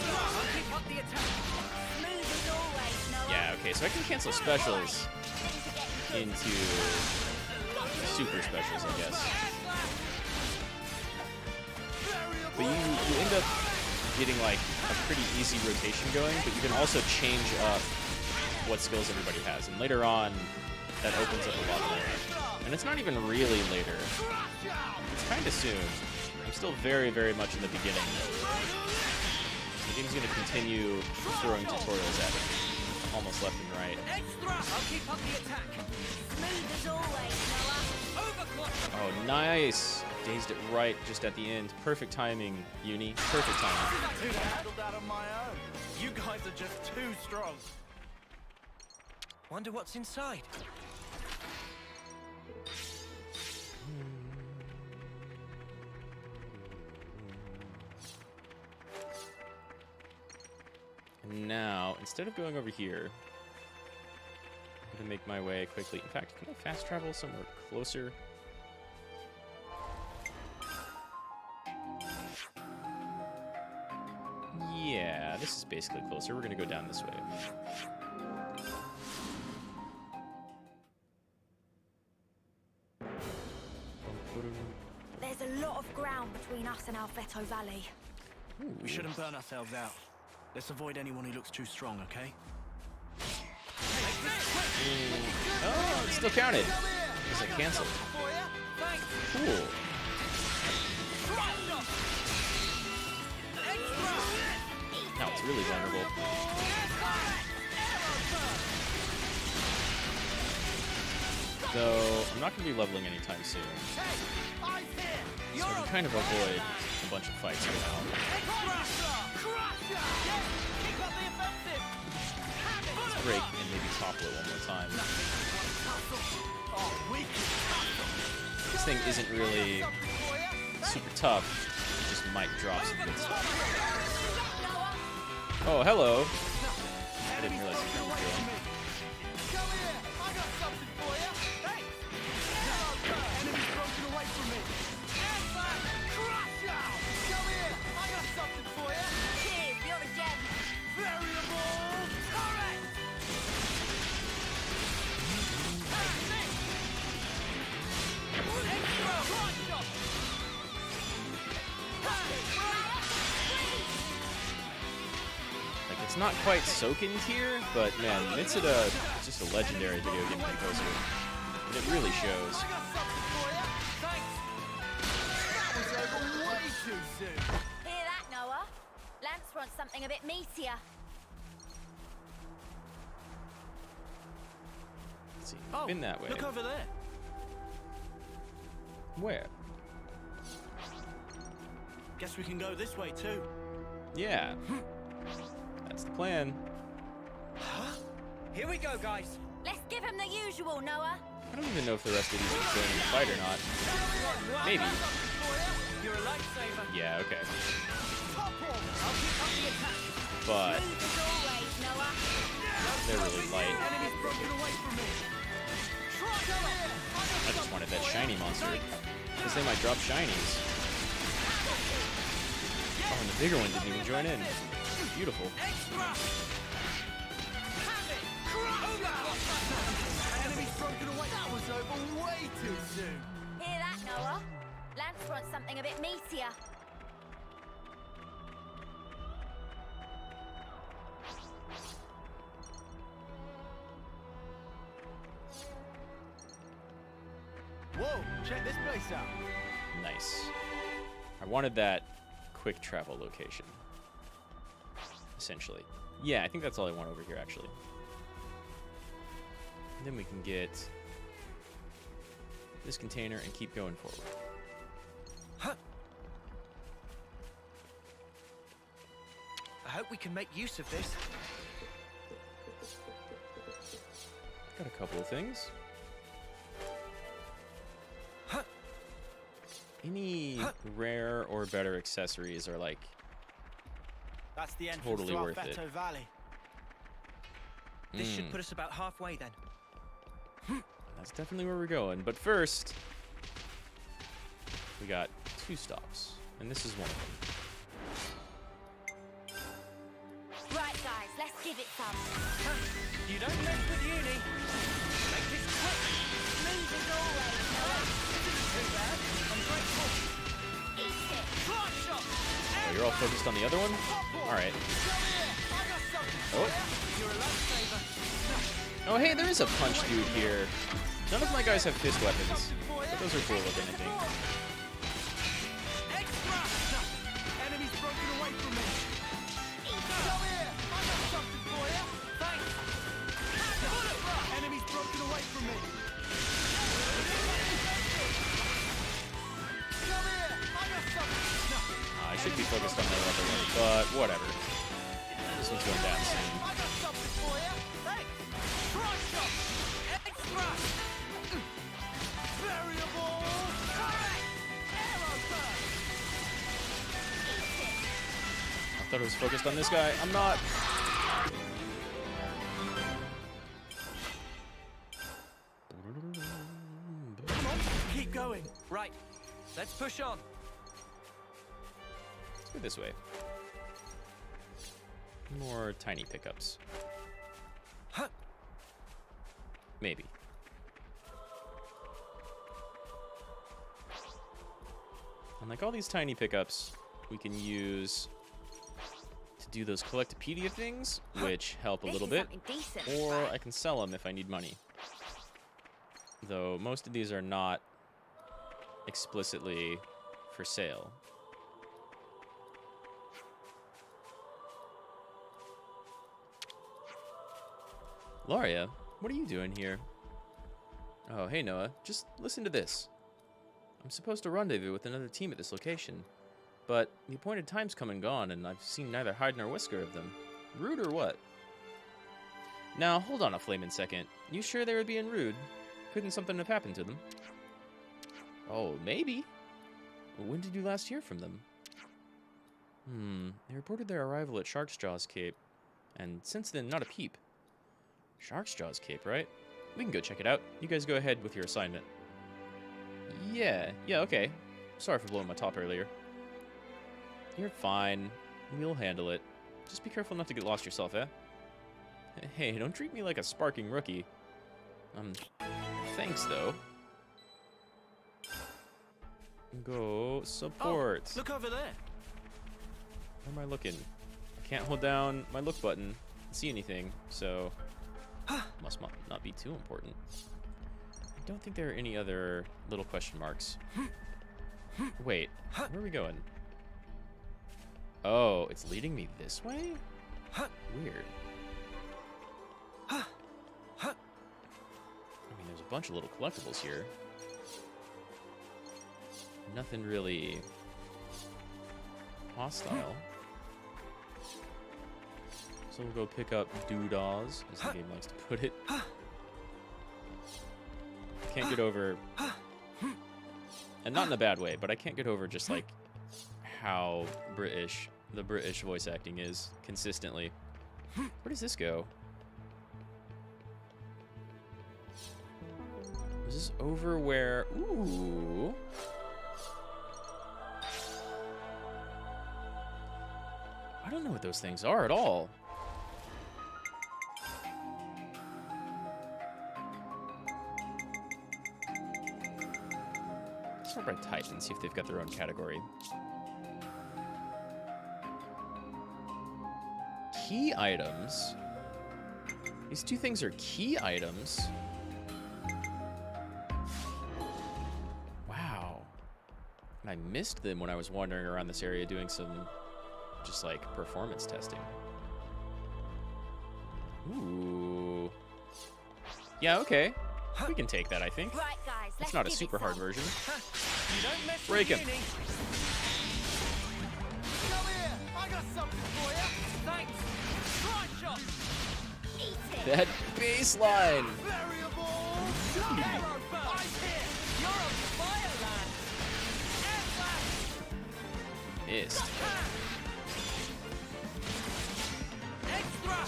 Yeah, okay, so I can cancel specials into super specials, I guess. But you end up getting like a pretty easy rotation going, but you can also change up what skills everybody has. And later on, that opens up a lot more. And it's not even really later. It's kind of soon. I'm still very, very much in the beginning. The game's going to continue throwing tutorials at it, almost left and right. I'll keep up the attack. Smooth as always, Noah. Oh, nice! Dazed it right just at the end. Perfect timing, Uni. Perfect timing. Could have handled that on my own. You guys are just too strong. Wonder what's inside. And now, instead of going over here, I'm going to make my way quickly. In fact, can I fast travel somewhere closer? Yeah, this is basically closer. We're going to go down this way. There's a lot of ground between us and Alfeto Valley. We shouldn't burn ourselves out. Let's avoid anyone who looks too strong, okay? Oh, it still counted. It's like canceled. Cool. Now it's really vulnerable. Though, I'm not going to be leveling anytime soon. So I can kind of avoid a bunch of fights for now. Let's break and maybe topple it one more time. This thing isn't really super tough. It just might drop some good stuff. Oh, hello. I didn't realize you were doing. It's not quite Soken tier, but man, Mitsuda is just a legendary video game composer. And it really shows. Hear that, Noah? Lance wants something a bit meatier. Let's see, been that way. Look over there. Where? Guess we can go this way too. Yeah. That's the plan. Huh? Here we go, guys. Let's give him the usual, Noah. I don't even know if the rest of these are joining the fight or not. Maybe. You're a lifesaver. Yeah, okay. But they're really light. I just wanted that shiny monster. Because they might drop shinies. Oh, and the bigger one didn't even join in. Beautiful. Enemy's broken away. That was over way too soon. Hear that, Noah? Lance wants something a bit meatier. Whoa, check this place out. Nice. I wanted that quick travel location. Essentially. Yeah, I think that's all I want over here, actually. And then we can get this container and keep going forward. Huh. I hope we can make use of this. Got a couple of things. Huh. Any rare or better accessories are like That's the entrance totally to worth it. Alfeto Valley. This should put us about halfway then. That's definitely where we're going. But first, we got 2 stops, and this is one of them. Right, guys, let's give it some. You don't mess with uni. Make this quick. Smooth as always, Noah. Too bad. I'm grateful. Eat it. Oh, you're all focused on the other one? Alright. Oh. Oh, hey, there is a punch dude here. None of my guys have fist weapons, but those are cool looking, I think. Enemy's broken away from me. Come here. I got something for you. Thanks. Enemy's broken away from me. Come here. I got something. I should be focused on the other one, but whatever. This one's going down soon. I got something for you. Thanks. Crush up. Extra. Variable. Correct. Arrow burst. I thought it was focused on this guy. I'm not. Come on. Keep going. Right. Let's push on. Let's go this way. More tiny pickups. Huh. Maybe. And like all these tiny pickups, we can use to do those Collectopedia things, which help a little bit. Or I can sell them if I need money. Though most of these are not explicitly for sale. Laria, what are you doing here? Oh, hey Noah, just listen to this. I'm supposed to rendezvous with another team at this location, but the appointed time's come and gone, and I've seen neither hide nor whisker of them. Rude or what? Now, hold on a flamin' second. You sure they were being rude? Couldn't something have happened to them? Oh, maybe. When did you last hear from them? They reported their arrival at Shark's Jaws Cape, and since then, not a peep. Shark's Jaws Cape, right? We can go check it out. You guys go ahead with your assignment. Yeah, okay. Sorry for blowing my top earlier. You're fine. We'll handle it. Just be careful not to get lost yourself, eh? Hey, don't treat me like a sparking rookie. Thanks, though. Go support. Oh, look over there. Where am I looking? I can't hold down my look button and see anything, so must not be too important. I don't think there are any other little question marks. Wait, where are we going? Oh, it's leading me this way? Weird. I mean, there's a bunch of little collectibles here. Nothing really hostile. So we'll go pick up doodahs, as the game likes to put it. Can't get over, and not in a bad way, but I can't get over just like how British the British voice acting is consistently. Where does this go? Is this over where? Ooh. I don't know what those things are at all. Let's start by type and see if they've got their own category. Key items? These two things are key items? Wow. And I missed them when I was wandering around this area doing some just like performance testing. Ooh. Yeah, okay. We can take that, I think. Right, guys, It's not a super hard version. You don't mess Break with him. Uni. Come here. I got something for you. Thanks. Try shot. That baseline. Variable. Arrow burst. I'm here. You're on Fireland. Air flash. Missed. Extra.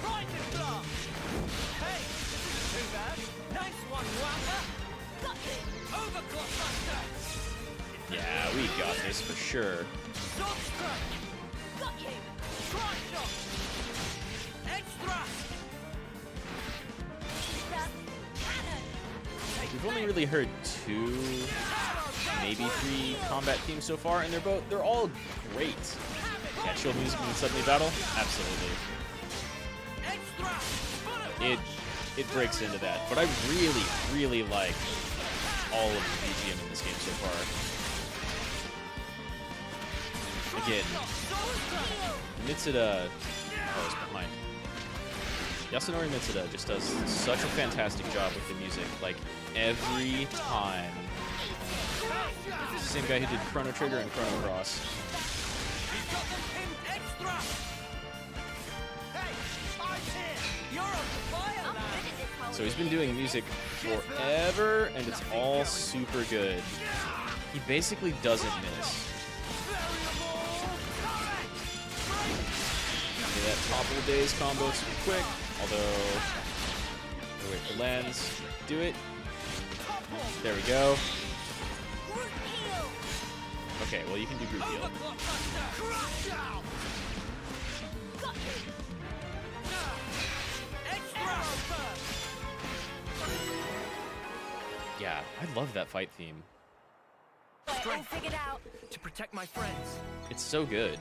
Lightning blast. Hey, this isn't too bad. Nice one, Wanda. Got it. Overclock buster. Yeah, we got this for sure. Sword strike. Got you. Try shot. Extra. We've only really heard 2, maybe 3 combat themes so far, and they're all great. Yeah, chill music and suddenly battle? Absolutely. It breaks into that. But I really, really like all of the BGM in this game so far. Again, Mitsuda, oh, it's behind. Yasunori Mitsuda just does such a fantastic job with the music, like every time. It's the same guy who did Chrono Trigger and Chrono Cross. So he's been doing music forever, and it's all super good. He basically doesn't miss. Okay, that topple days combo super quick, although, wait for lands, do it. There we go. Okay, well you can do group heal. Yeah, I love that fight theme. All figured out. To protect my friends. It's so good.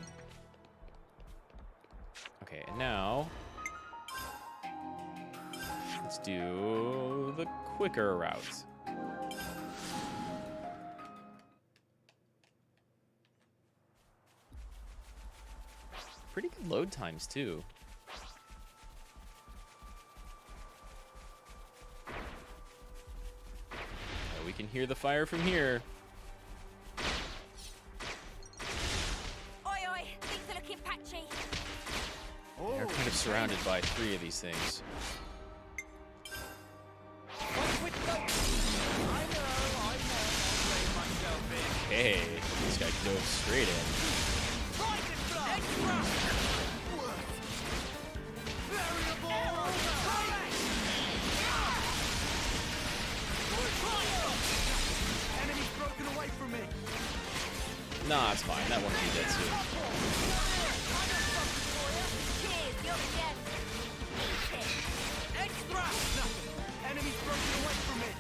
Okay, and now let's do the quicker route. Pretty good load times too. Oh, we can hear the fire from here. Oi, oi, things are looking patchy. They're kind of surrounded by 3 of these things. Okay, this guy dove straight in. Enemy's broken away from me. Nah, it's fine. That one will be dead soon. Cheers, you're dead. Extra! Nothing. Enemy's broken away from me.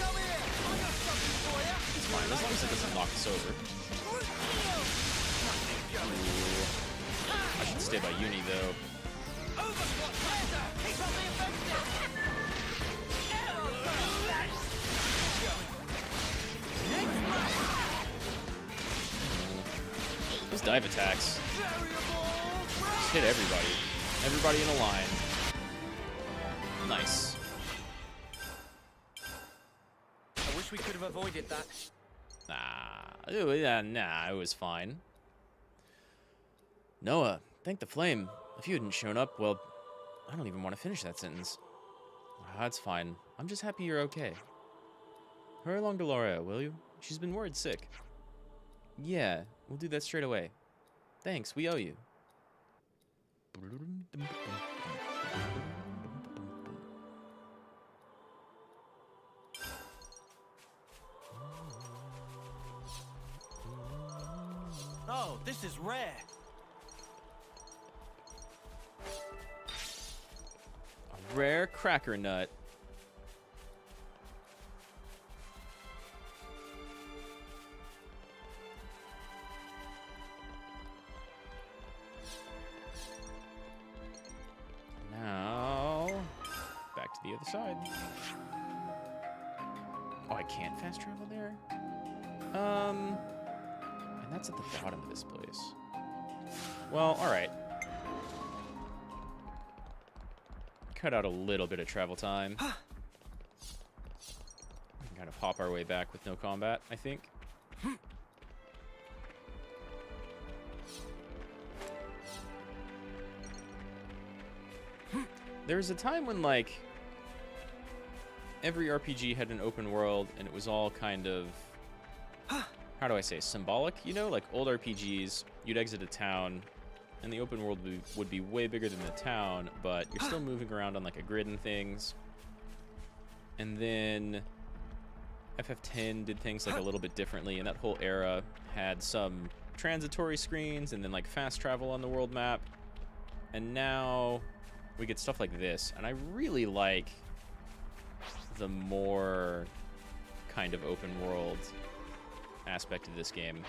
Come here. I got something for you. It's fine, as long as it doesn't knock us over. Ooh. I should stay by Uni, though. Keep up the offensive. Those dive attacks. Just hit everybody. Everybody in a line. Nice. I wish we could have avoided that. Nah, it was fine. Noah, thank the flame. If you hadn't shown up, well, I don't even want to finish that sentence. That's fine. I'm just happy you're okay. Hurry along to Laura, will you? She's been worried sick. Yeah, we'll do that straight away. Thanks, we owe you. Oh, this is rare. A rare cracker nut. Now, back to the other side. Oh, I can't fast travel there? And that's at the bottom of this place. Well, alright. Cut out a little bit of travel time. We can kind of hop our way back with no combat, I think. There was a time when, like, every RPG had an open world, and it was all kind of, how do I say, symbolic, you know? Like, old RPGs, you'd exit a town, and the open world would be way bigger than the town, but you're still moving around on, like, a grid and things. And then FF10 did things, like, a little bit differently, and that whole era had some transitory screens, and then, like, fast travel on the world map. And now we get stuff like this, and I really like the more kind of open world aspect of this game.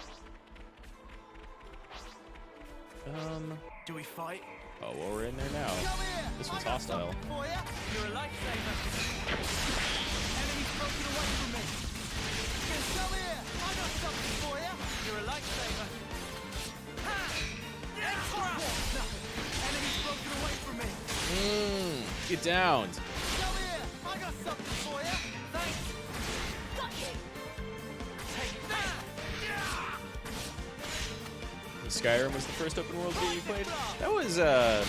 Do we fight? Oh, well, we're in there now. This one's hostile. You're a lifesaver. Enemy's broken away from me. Come here. I got something for you. You're a lifesaver. Extra! Enemy's broken away from me. Get down. Come here. I got something for you. Thanks. Got you. Take that. Skyrim was the first open world game you played? That was, does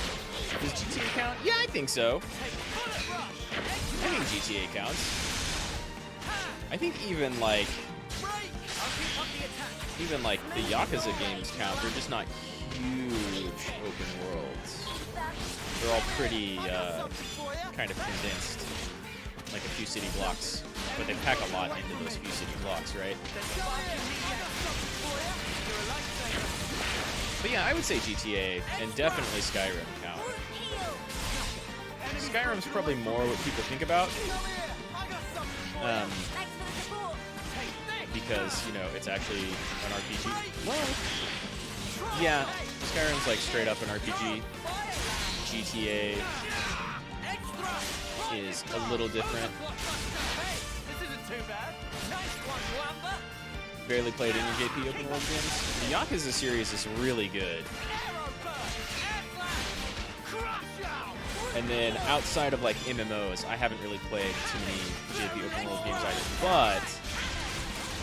GTA count? Yeah, I think so. I think GTA counts. I think even, like, the Yakuza games count. They're just not huge open worlds. They're all pretty, kind of condensed. Like a few city blocks. But they pack a lot into those few city blocks, right? But yeah, I would say GTA, and definitely Skyrim count. Skyrim's probably more what people think about. Because, you know, it's actually an RPG. Well, yeah, Skyrim's like straight up an RPG. GTA is a little different. Barely played any JP open world games. The Yakuza series is really good. And then outside of like MMOs, I haven't really played too many JP open world games either. But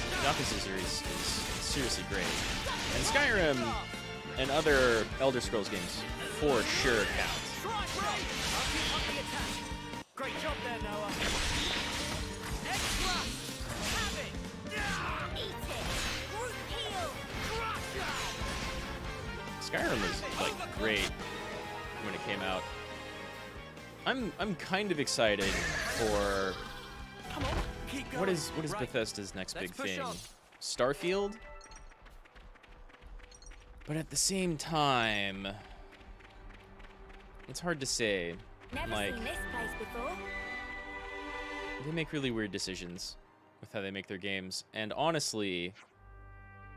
the Yakuza series is seriously great. And Skyrim and other Elder Scrolls games for sure count. Great job there, Noah. Extra! Have it! Eat it! Group heal! Skyrim was like great when it came out. I'm kind of excited for what is Bethesda's next big thing? Starfield? But at the same time, it's hard to say. Never Like, seen this place before. they make really weird decisions with how they make their games, and honestly,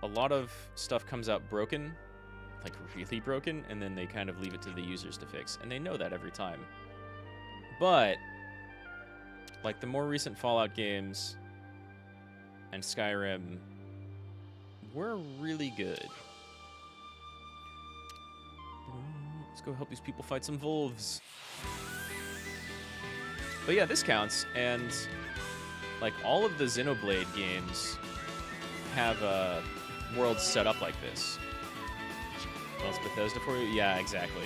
a lot of stuff comes out broken, like really broken, and then they kind of leave it to the users to fix, and they know that every time. But like the more recent Fallout games and Skyrim were really good. Let's go help these people fight some wolves. But yeah, this counts, and like all of the Xenoblade games have worlds set up like this. Well, it's Bethesda for you? Yeah, exactly.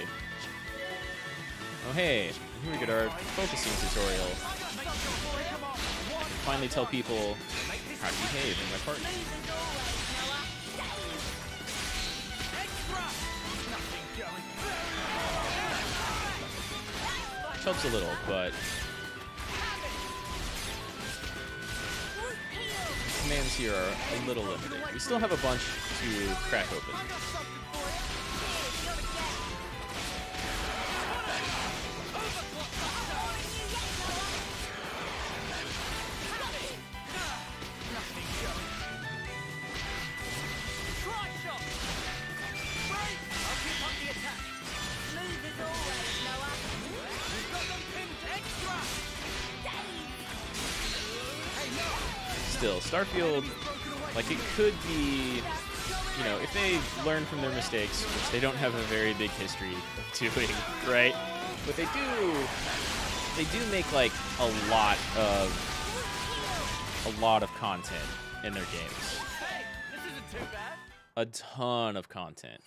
Oh hey, here we get our focusing tutorial. Finally tell people how to behave in my party. Which helps a little, but the commands here are a little limited. We still have a bunch to crack open. Still, Starfield, like, it could be, you know, if they learn from their mistakes, which they don't have a very big history of doing, right? But they do make, like, a lot of content in their games. Hey, this isn't too bad. A ton of content.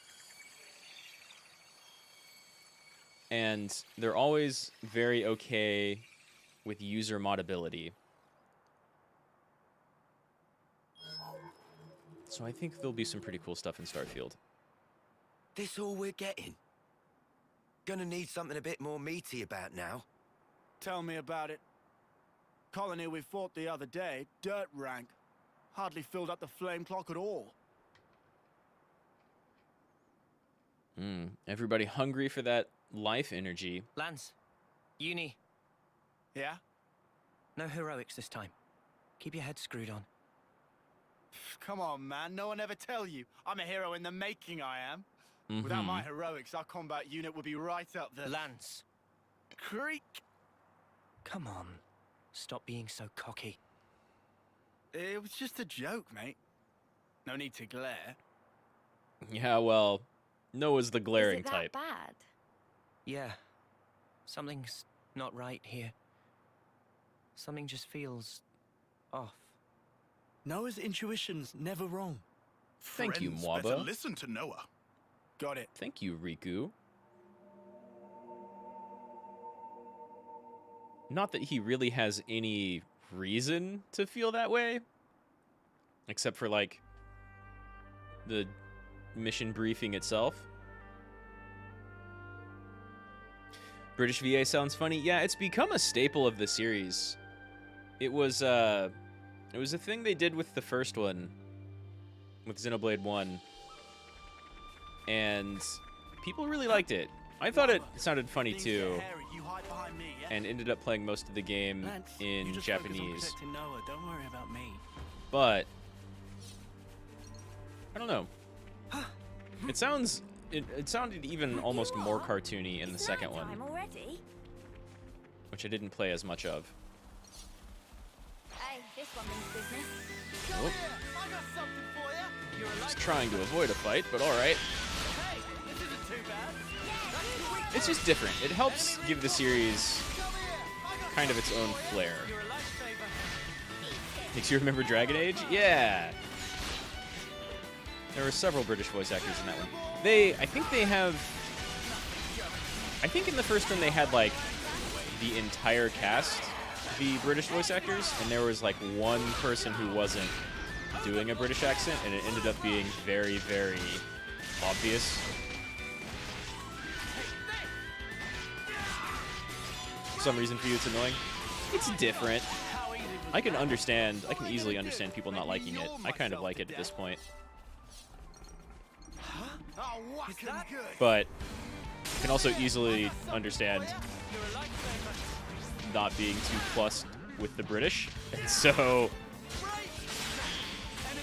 And they're always very okay with user modability. So I think there'll be some pretty cool stuff in Starfield. This all we're getting? Gonna need something a bit more meaty about now. Tell me about it. Colony we fought the other day, dirt rank. Hardly filled up the flame clock at all. Everybody hungry for that life energy. Lance, Uni, Yeah? no heroics this time. Keep your head screwed on. Come on, man. No one ever tell you. I'm a hero in the making, I am. Without my heroics, our combat unit would be right up there. Lance, Creak! come on. Stop being so cocky. It was just a joke, mate. No need to glare. Yeah, well, Noah's the glaring Is it that type. bad? Yeah, something's not right here. Something just feels off. Noah's intuition's never wrong. Thank you, Friends better Mwaba. listen to Noah. Got it. Thank you, Riku. Not that he really has any reason to feel that way. Except for, like, the mission briefing itself. British VA sounds funny. Yeah, it's become a staple of the series. It was a thing they did with the first one, with Xenoblade 1. And people really liked it. I thought it sounded funny Things too. get hairy, you hide behind me, yeah? and ended up playing most of the game Lance, you in just focus on Japanese. protecting Noah. Don't worry about me. But I don't know. It sounds it sounded even almost more cartoony in the second one, Already? which I didn't play as much of. Hey, this one means business. Oh, I got something for you. You're a just trying to avoid a fight, but all right. Hey, this isn't too bad. It's just different. It helps give the series kind of its own flair. You're a lifesaver. Makes you remember Dragon Age? Yeah. There were several British voice actors in that one. I think in the first one they had like the entire cast be British voice actors, and there was like one person who wasn't doing a British accent, and it ended up being very, very obvious. For some reason for you it's annoying. It's different. I can easily understand people not liking it. I kind of like it at this point. But I can also easily understand not being too plussed with the British, and so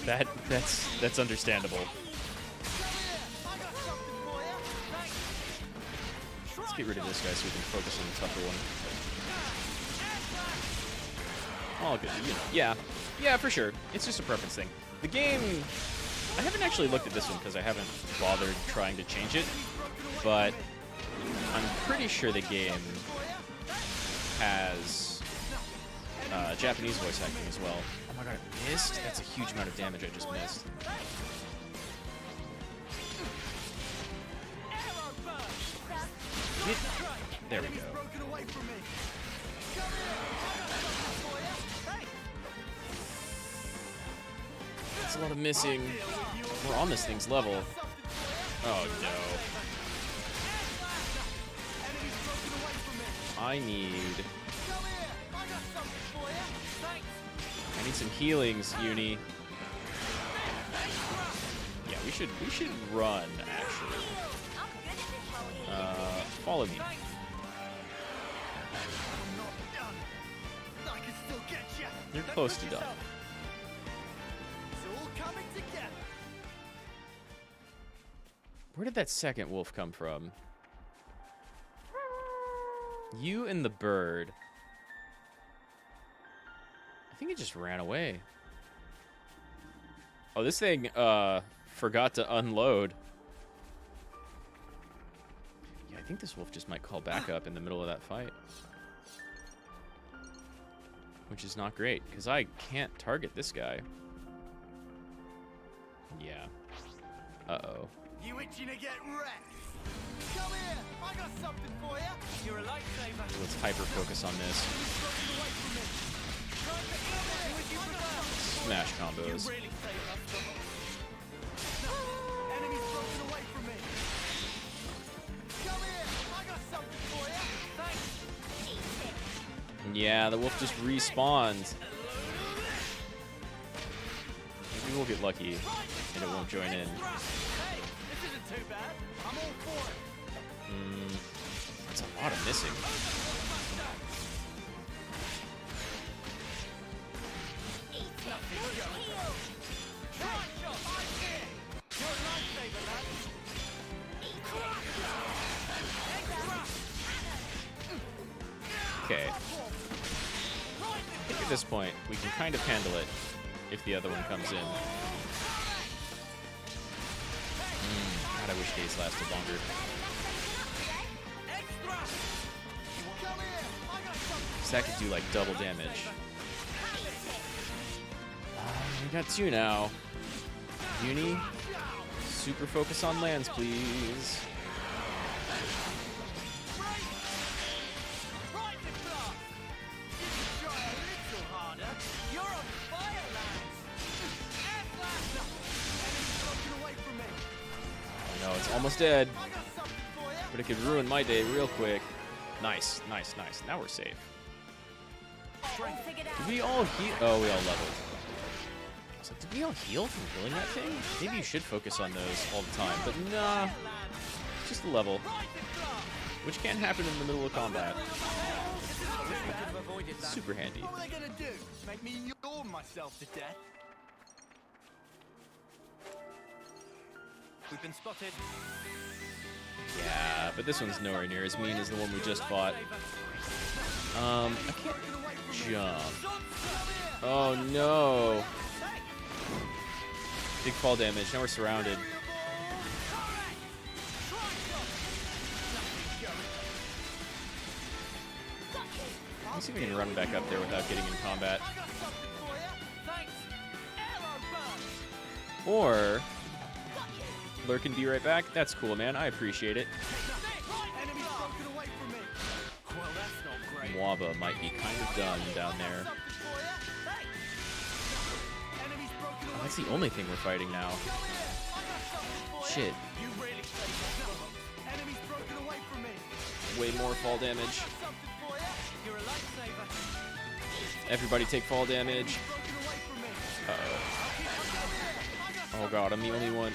that's understandable. Let's get rid of this guy so we can focus on the tougher one. All good, you know. Yeah, for sure. It's just a preference thing. The game, I haven't actually looked at this one because I haven't bothered trying to change it, but I'm pretty sure the game has Japanese voice acting as well. Oh my god, I missed? That's a huge amount of damage I just missed. There we go. That's a lot of missing. We're on this thing's level. Oh no. I need some healings, Uni. Yeah, we should run, actually. Follow me. You're close to done. Where did that second wolf come from? You and the bird. I think it just ran away. Oh, this thing forgot to unload. Yeah, I think this wolf just might call back up in the middle of that fight. Which is not great, because I can't target this guy. Yeah. Uh-oh. You itching to get wrecked? Come here, I got something for you. You're a lifesaver. Let's hyper-focus on this. Smash combos. Enemies broken away from me. Come here, I got something for you. Thanks. Yeah, the wolf just respawned. Maybe we'll get lucky and it won't join in. Hey, this isn't too bad. I'm all for it. That's a lot of missing. Okay. I think at this point, we can kind of handle it if the other one comes in. God, I wish days lasted longer. So that could do like double damage. We got two now. Uni, super focus on lands, please. Oh no, it's almost dead. But it could ruin my day real quick. Nice, nice, nice. Now we're safe. Did we all heal? Oh, we all leveled. I was like, did we all heal from killing that thing? Maybe you should focus on those all the time, but nah. Just the level. Which can happen in the middle of combat. Super handy. What were they gonna do? Make me yawn myself to death? We've been spotted. Yeah, but this one's nowhere near as mean as the one we just fought. I can't jump. Oh no. Big fall damage. Now we're surrounded. Let's see if we can run back up there without getting in combat. Or lurk and be right back. That's cool, man. I appreciate it. Mwaba might be kind of done down there. Oh, that's the only thing we're fighting now. Shit. Way more fall damage. Everybody take fall damage. Uh-oh. Oh god, I'm the only one.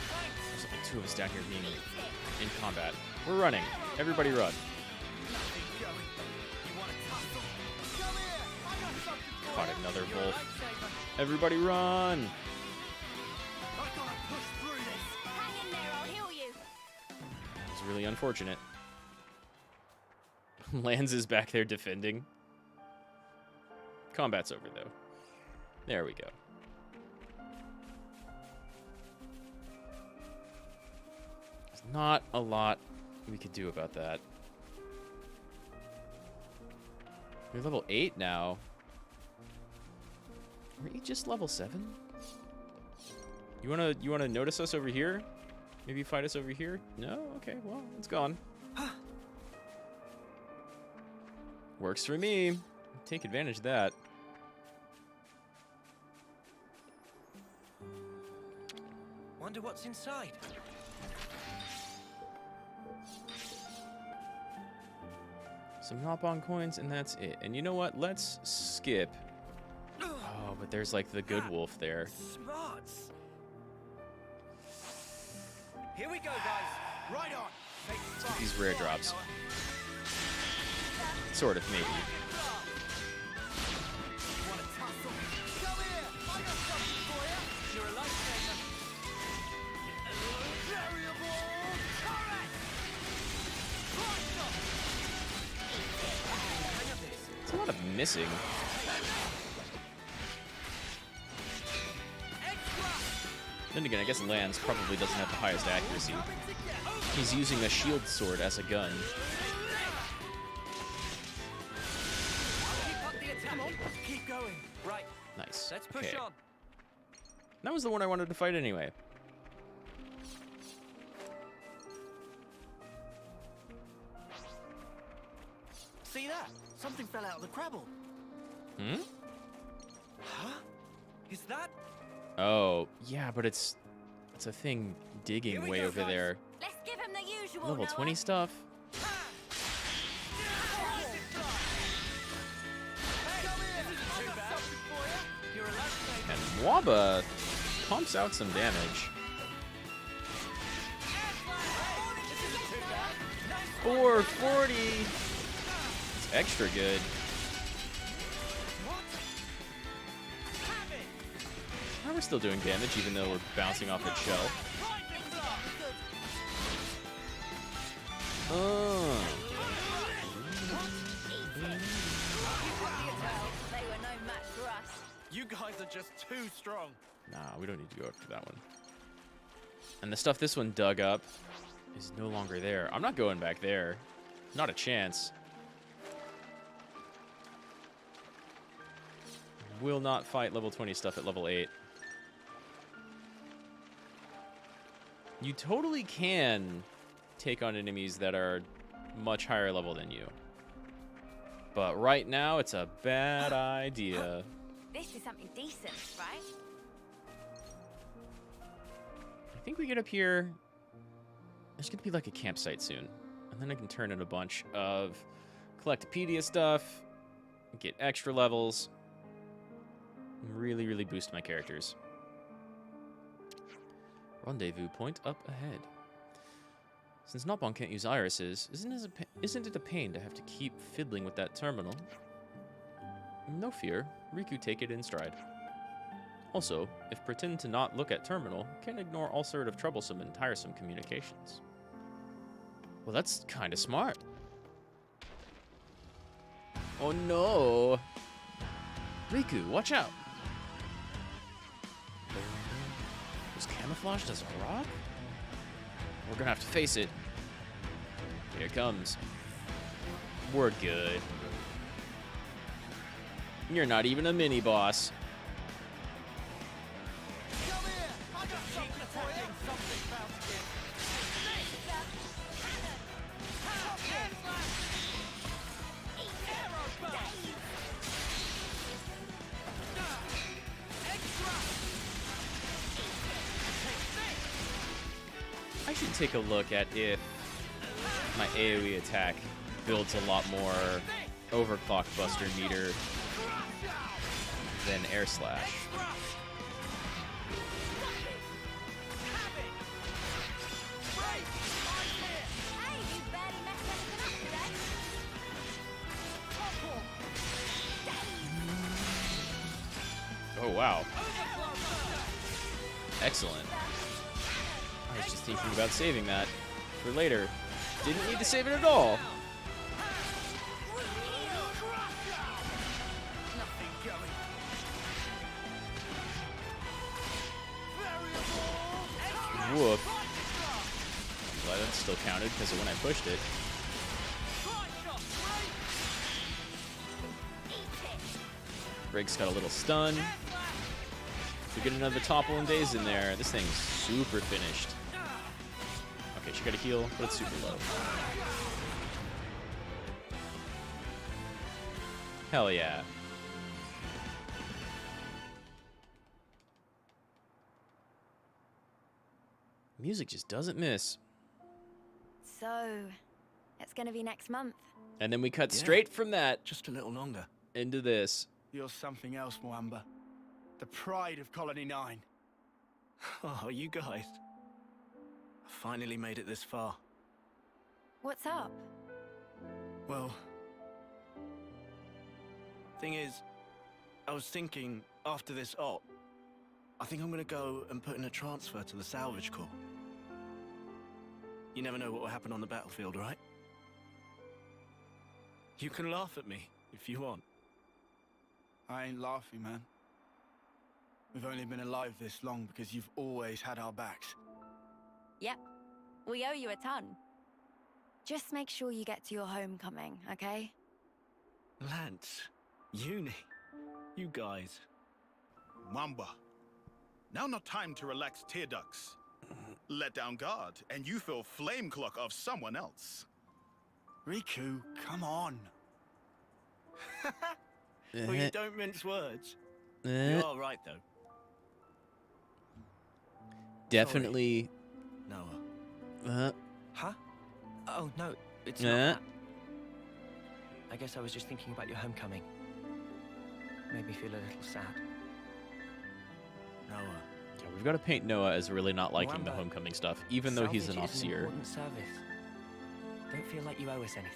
There's only two of us down here being in combat. We're running. Everybody run. Caught another wolf. Everybody run! It's really unfortunate. Lance is back there defending. Combat's over, though. There we go. There's not a lot we could do about that. We're level 8 now. Are you just level 7? You wanna notice us over here? Maybe fight us over here? No? Okay, well, it's gone. Works for me. Take advantage of that. Wonder what's inside. Some hop-on coins, and that's it. And you know what? Let's skip. Oh, but there's like the good wolf there. Smarts. Here we go, guys. Right on. Let's get these rare drops. Sort of, maybe. It's a lot of missing. Then again, I guess Lance probably doesn't have the highest accuracy. He's using a shield sword as a gun. Keep going. Right. Nice. Let's push Okay. on. That was the one I wanted to fight anyway. See that? Something fell out of the crabble. Hmm? Huh? Is that? Oh, yeah, but it's a thing digging way over there. Let's give him the usual. Level Noah. 20 stuff. And Mwaba pumps out some damage. 440. It's extra good. Now we're still doing damage, even though we're bouncing off its shell. They were no match for us. You guys are just too strong. Nah, we don't need to go after that one. And the stuff this one dug up is no longer there. I'm not going back there. Not a chance. Will not fight level 20 stuff at level 8. You totally can take on enemies that are much higher level than you. But right now, it's a bad idea. This is something decent, right? I think we get up here. There's going to be like a campsite soon. And then I can turn in a bunch of Collectopedia stuff, get extra levels, and really, really boost my characters. Rendezvous point up ahead. Since Nopon can't use irises, isn't it a pain to have to keep fiddling with that terminal? No fear. Riku take it in stride. Also, if pretend to not look at terminal, can ignore all sort of troublesome and tiresome communications. Well, that's kind of smart. Oh no! Riku, watch out! Was camouflaged as a rock? We're gonna have to face it. Here it comes. We're good. You're not even a mini boss. I should take a look at if my AoE attack builds a lot more overclock buster meter than air slash. Oh wow. Excellent. I was just thinking about saving that for later. Didn't need to save it at all. Whoop. Well, that still counted because of when I pushed it. Rig's got a little stun. We get another topple and daze in there. This thing's super finished. Okay, she got a heal, but it's super low. Hell yeah. Music just doesn't miss. So, it's gonna be next month. And then we cut straight from that Just a little longer. into this. You're something else, Mwamba. The pride of Colony 9. Oh, you guys. I finally made it this far. What's up? Well, thing is, I was thinking after this op, I think I'm gonna go and put in a transfer to the salvage corps. You never know what will happen on the battlefield, right? You can laugh at me if you want. I ain't laughing, man. We've only been alive this long because you've always had our backs. Yep. We owe you a ton. Just make sure you get to your homecoming, okay? Lance, Uni, you guys. Mamba. Now not time to relax tear ducts. Let down guard, and you feel flame clock of someone else. Riku, come on. Well, you don't mince words. You are right, though. Definitely. Noah. Huh? Oh, no, it's not that. I guess I was just thinking about your homecoming. Made me feel a little sad. Noah. Yeah, we've got to paint Noah as really not liking the Mwamba, homecoming stuff, even though he's an salvage is officer. important service. Don't feel like you owe us anything.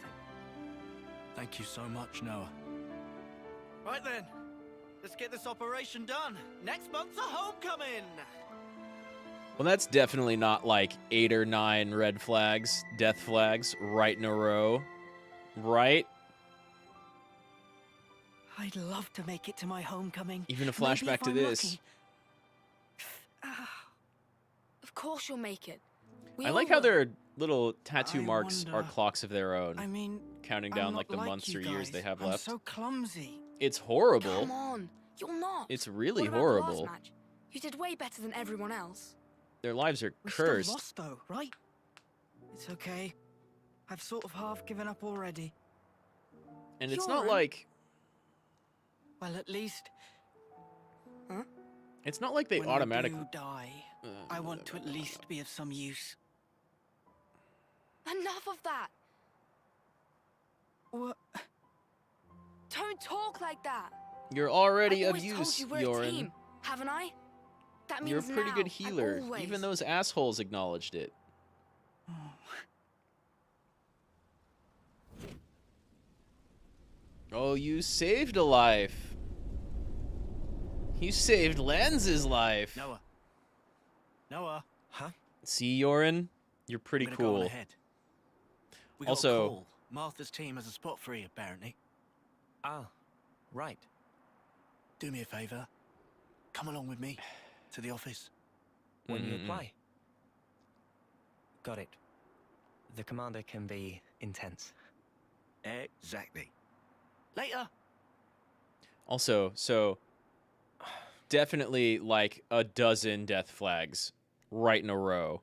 Thank you so much, Noah. Right then, let's get this operation done. Next month's a homecoming. Well, that's definitely not like 8 or 9 red flags, death flags, right in a row. Right? I'd love to make it to my homecoming. Even a flashback to this. Of course you'll make it. I like how their little tattoo marks are clocks of their own. I mean, counting down like the months or years they have I'm left. so clumsy. It's horrible. Come on, you're not. It's really What about the horrible. last match? You did way better than everyone else. Their lives are We cursed. still lost though, right? It's okay. I've sort of half given up already. And it's Sure. not like Well, at least it's not like they when automatically I do die, I want to at least be of some use. Enough of that. What? Don't talk like that. You're already I've of always told use, you we're a Yorin. team, haven't I? That means You're a pretty now good and healer. always. Even those assholes acknowledged it. Oh. Oh, you saved a life. You saved Lanz's life. Noah. Noah. Huh? See, Yorin? You're pretty I'm gonna go on cool. ahead. We got Also- a call. Martha's team has a spot free, apparently. Ah, right. Do me a favor. Come along with me to the office. When you apply. Got it. The commander can be intense. Exactly. Later. Also, so definitely like a dozen death flags right in a row.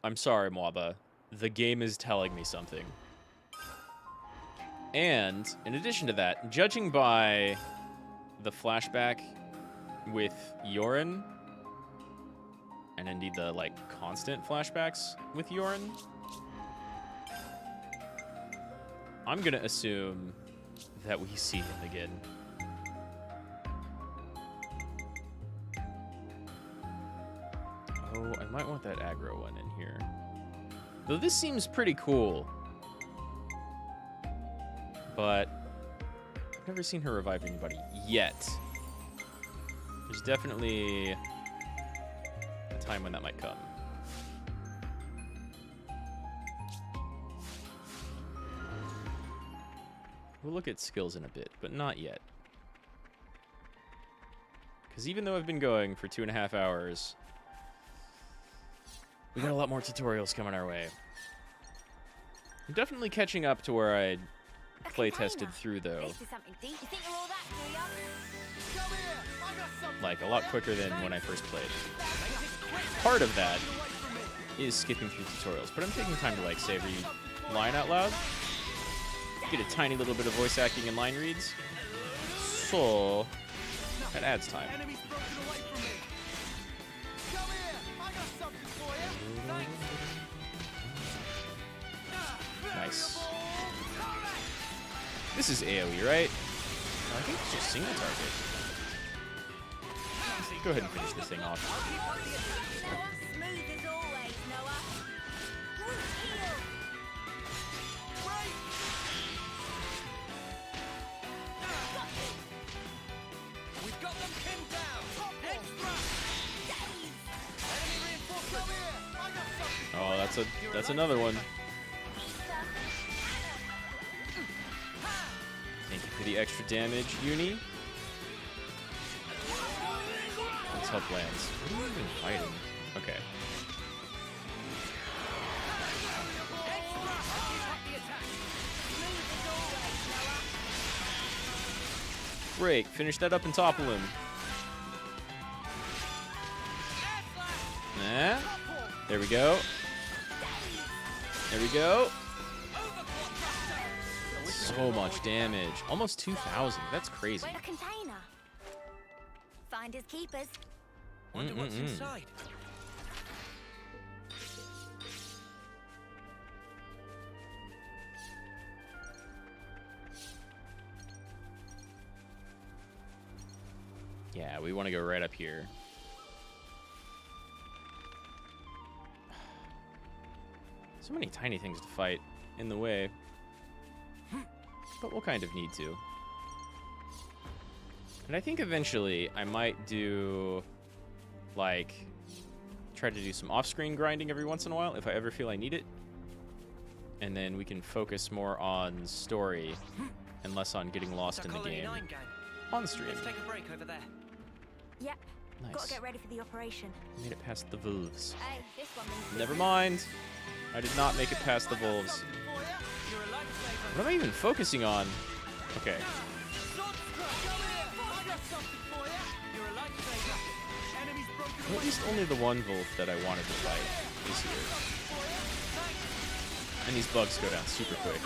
I'm sorry, Mwaba. The game is telling me something. And in addition to that, judging by the flashback with Yorin, and indeed the like constant flashbacks with Yorin, I'm gonna assume that we see him again. Oh, I might want that aggro one in here. Though this seems pretty cool. But I've never seen her revive anybody yet. There's definitely a time when that might come. We'll look at skills in a bit, but not yet. Because even though I've been going for 2.5 hours, we got a lot more tutorials coming our way. I'm definitely catching up to where I play tested through, though. Like, a lot quicker than when I first played. Part of that is skipping through tutorials, but I'm taking time to, like, say every line out loud. Get a tiny little bit of voice acting and line reads. So, that adds time. Nice. This is AoE, right? I think it's just single target. Go ahead and finish this thing off. Smooth as always, Noah. We've got them pinned down. Extra. Enemy reinforcements. Oh, that's another one. Thank you for the extra damage, Uni. Let's help Lance. What are you even fighting? Okay. Break. Finish that up and topple him. Nah. There we go. There we go. So much damage. Almost 2,000. That's crazy. A container. Finders keepers. Wonder what's inside. Yeah, we want to go right up here. So many tiny things to fight in the way. But we'll kind of need to. And I think eventually I might do, like, try to do some off-screen grinding every once in a while if I ever feel I need it. And then we can focus more on story and less on getting lost in the game on stream. Let's take a break over there. Yep. Nice. Gotta get ready for the operation. Made it past the wolves. Hey, this one means Never mind. I did not make it past the wolves. What am I even focusing on? Okay. Well, at least only the one wolf that I wanted to fight is here. And these bugs go down super quick.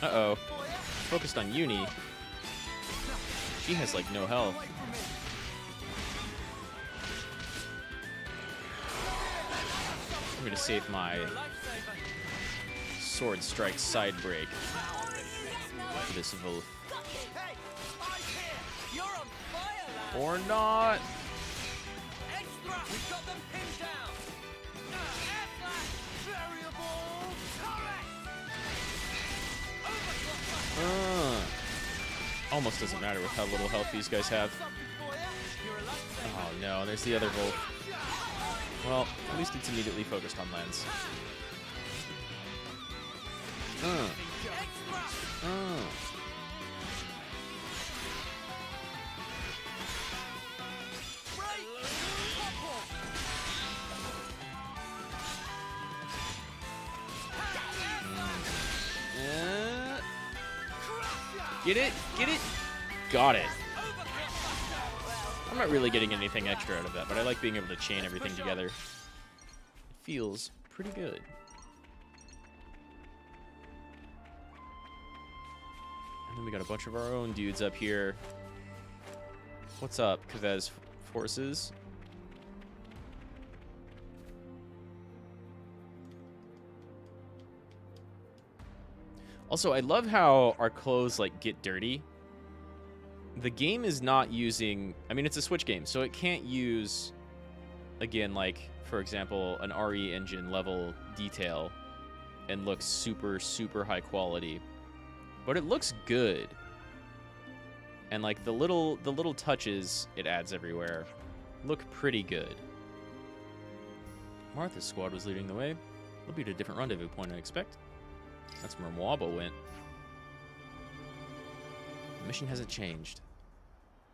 Uh-oh. Focused on Uni. She has, like, no health. I'm gonna save my sword strike side break for this wolf. Or not. We've got them pinned down. Almost doesn't matter with how little health these guys have. Oh no, there's the other Wolf. Well, at least it's immediately focused on Lens. Get it? Get it? Got it. I'm not really getting anything extra out of that, but I like being able to chain everything together. It feels pretty good. And then we got a bunch of our own dudes up here. What's up, Kavez forces? Also, I love how our clothes, like, get dirty. The game is not using... I mean, it's a Switch game, so it can't use, again, like, for example, an RE engine level detail and look super, super high quality. But it looks good. And, like, the little touches it adds everywhere look pretty good. Martha's squad was leading the way. They'll be at a different rendezvous point, I expect. That's where Mwaba went. The mission hasn't changed.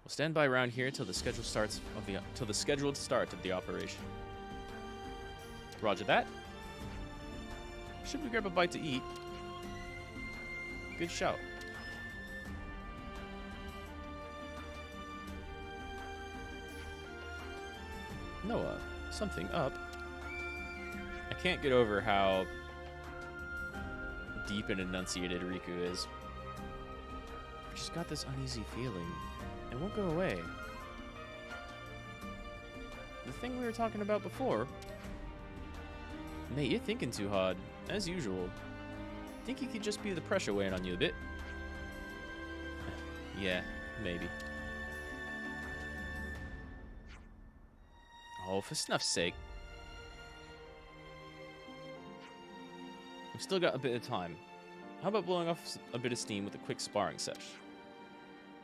We'll stand by around here till the scheduled start of the operation. Roger that. Should we grab a bite to eat? Good shout. Noah, something up. I can't get over how deep and enunciated Riku is. I've just got this uneasy feeling. It won't go away. The thing we were talking about before. Mate, you're thinking too hard, as usual. Think you could just be the pressure weighing on you a bit? Yeah, maybe. Oh, for snuff's sake. We've still got a bit of time. How about blowing off a bit of steam with a quick sparring sesh?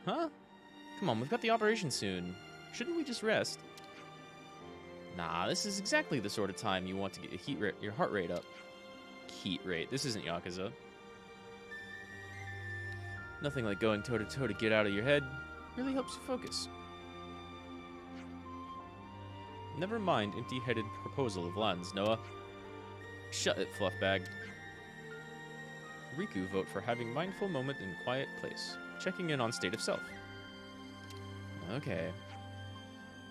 Huh? Come on, we've got the operation soon. Shouldn't we just rest? Nah, this is exactly the sort of time you want to get your heart rate up. Heat rate. This isn't Yakuza. Nothing like going toe-to-toe to get out of your head. Really helps you focus. Never mind empty-headed proposal of Lan's, Noah. Shut it, Fluffbag. Riku vote for having mindful moment in quiet place. Checking in on state of self. Okay.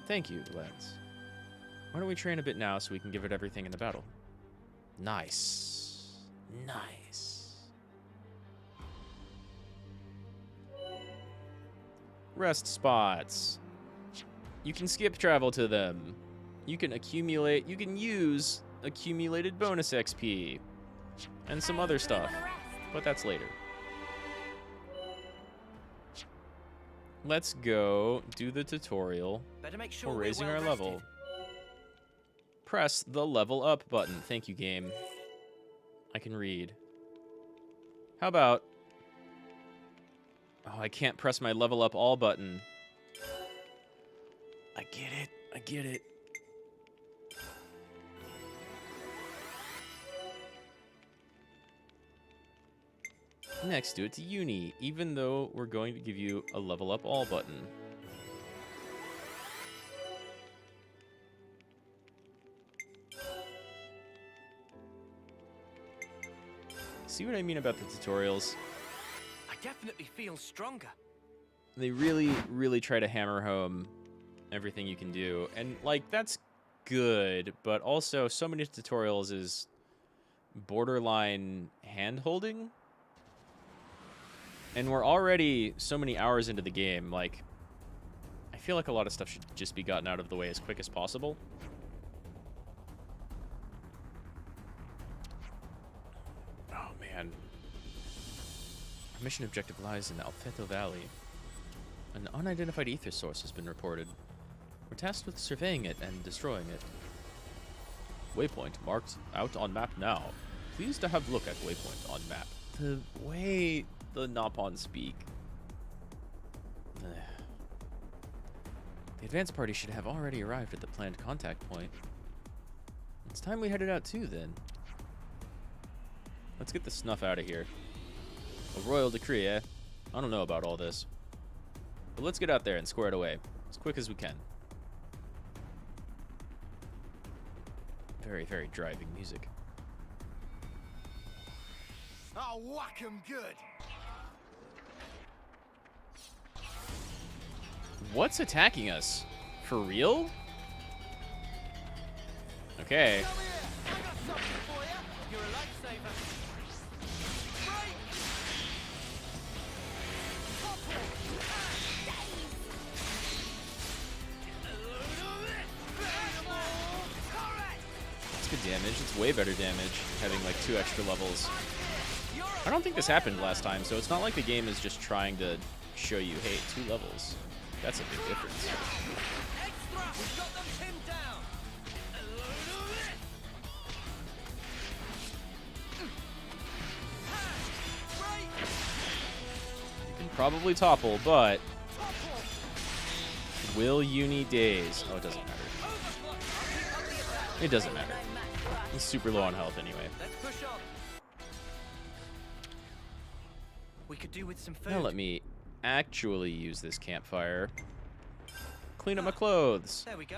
Thank you, Lens. Why don't we train a bit now so we can give it everything in the battle? Nice. Nice. Rest spots. You can skip travel to them. You can use accumulated bonus XP. And some other stuff. But that's later. Let's go do the tutorial for raising our level. Press the level up button. Thank you, game. I can read. How about... Oh, I can't press my level up all button. I get it. I get it. Next, do it to Uni, even though we're going to give you a level up all button. See what I mean about the tutorials? I definitely feel stronger. They really, really try to hammer home everything you can do. And, like, that's good, but also so many tutorials is borderline hand-holding. And we're already so many hours into the game, like, I feel like a lot of stuff should just be gotten out of the way as quick as possible. Oh, man. Our mission objective lies in Alfeto Valley. An unidentified ether source has been reported. We're tasked with surveying it and destroying it. Waypoint marked out on map now. Please to have a look at waypoint on map. The way the Nopon speak. Ugh. The advance party should have already arrived at the planned contact point. It's time we headed out too, then. Let's get the snuff out of here. A royal decree, eh? I don't know about all this. But let's get out there and square it away. As quick as we can. Very, very driving music. I'll whack 'em good. What's attacking us? For real? Okay. Come here. I got something for you. You're a lifesaver. Right. Topple. That's good damage. It's way better damage having like 2 extra levels. I don't think this happened last time, so it's not like the game is just trying to show you, hey, 2 levels. That's a big difference. Extra. We've got them pinned down. You can probably topple, but will Uni days? Oh, it doesn't matter. It doesn't matter. He's super low on health anyway. Let's push on. We could do with some food. Now let me actually use this campfire. Clean up my clothes. There we go.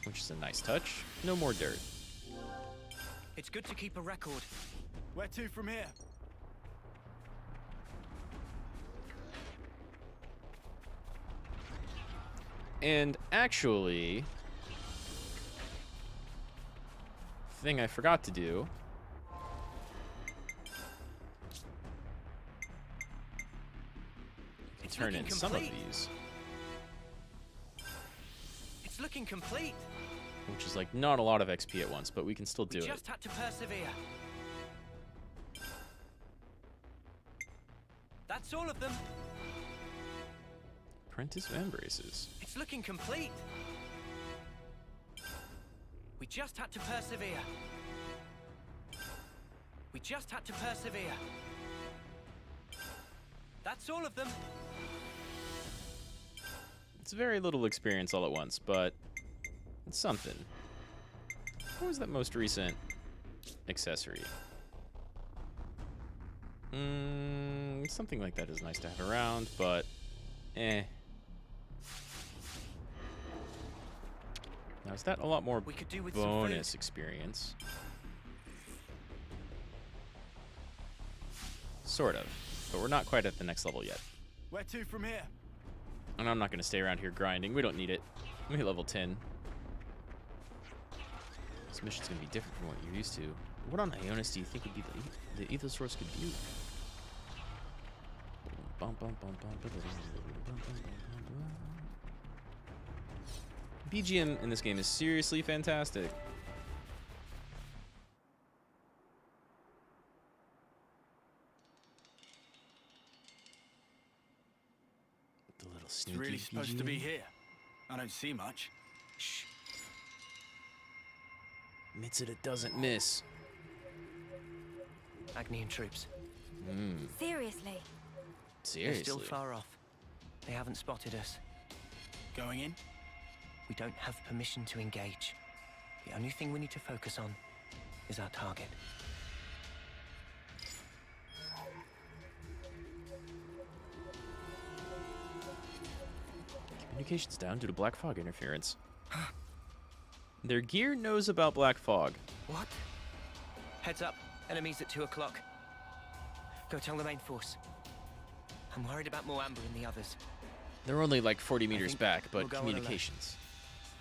Which is a nice touch. No more dirt. It's good to keep a record. Where to from here? And actually, thing I forgot to do. Turn in some of these. It's looking complete. Which is like not a lot of XP at once, but we can still do We it. just had to persevere. That's all of them. Apprentice Embraces. It's looking complete. We just had to persevere. We just had to persevere. That's all of them. It's very little experience all at once, but it's something. What was that most recent accessory? Something like that is nice to have around, but eh. Now is that a lot more We could do with some bonus food. experience? Sort of, but we're not quite at the next level yet. Where to from here? And I'm not going to stay around here grinding. We don't need it. Let me level 10. This mission's going to be different from what you're used to. What on Ionis do you think would be the ethos source could do? BGM in this game is seriously fantastic. It's really supposed to be here. I don't see much. Shh. Mitsuda doesn't miss. Agnian troops. Seriously? They're still far off. They haven't spotted us. Going in? We don't have permission to engage. The only thing we need to focus on is our target. Communications down due to black fog interference. Their gear knows about black fog. What? Heads up. Enemies at 2 o'clock. Go tell the main force. I'm worried about more Amber and the others. They're only like 40 meters think back, but we'll go on alert. communications.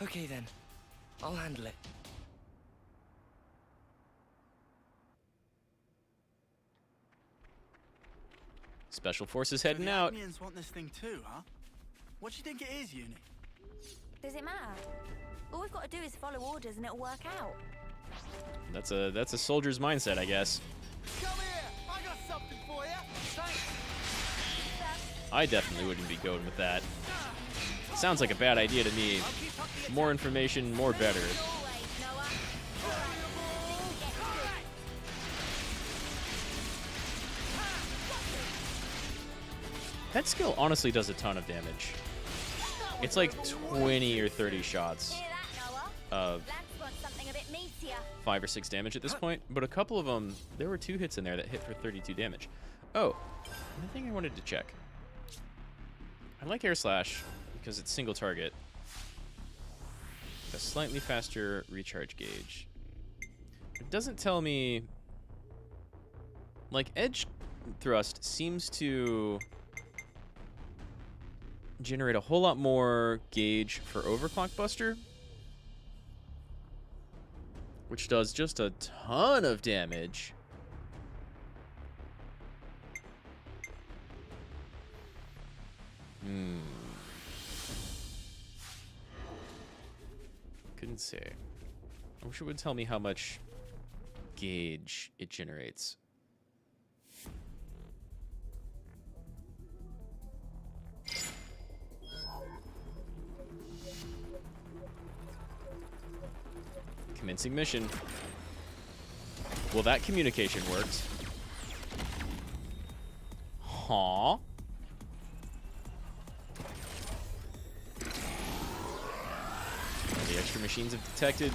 Okay then. I'll handle it. Special forces So heading the out. Agnians want this thing too, huh? What do you think it is, Uni? Does it matter? All we've got to do is follow orders and it'll work out. That's a soldier's mindset, I guess. Come here! I got something for you! Thanks! I definitely wouldn't be going with that. Sounds like a bad idea to me. More information, more better. That skill honestly does a ton of damage. It's like 20 or 30 shots of 5 or 6 damage at this point, but a couple of them, there were 2 hits in there that hit for 32 damage. Oh, another thing I wanted to check. I like Air Slash because it's single target. A slightly faster recharge gauge. It doesn't tell me... Like, Edge Thrust seems to generate a whole lot more gauge for Overclock Buster, which does just a ton of damage. Couldn't say. I wish it would tell me how much gauge it generates. Commencing mission. Well, that communication worked. Huh? The extra machines have detected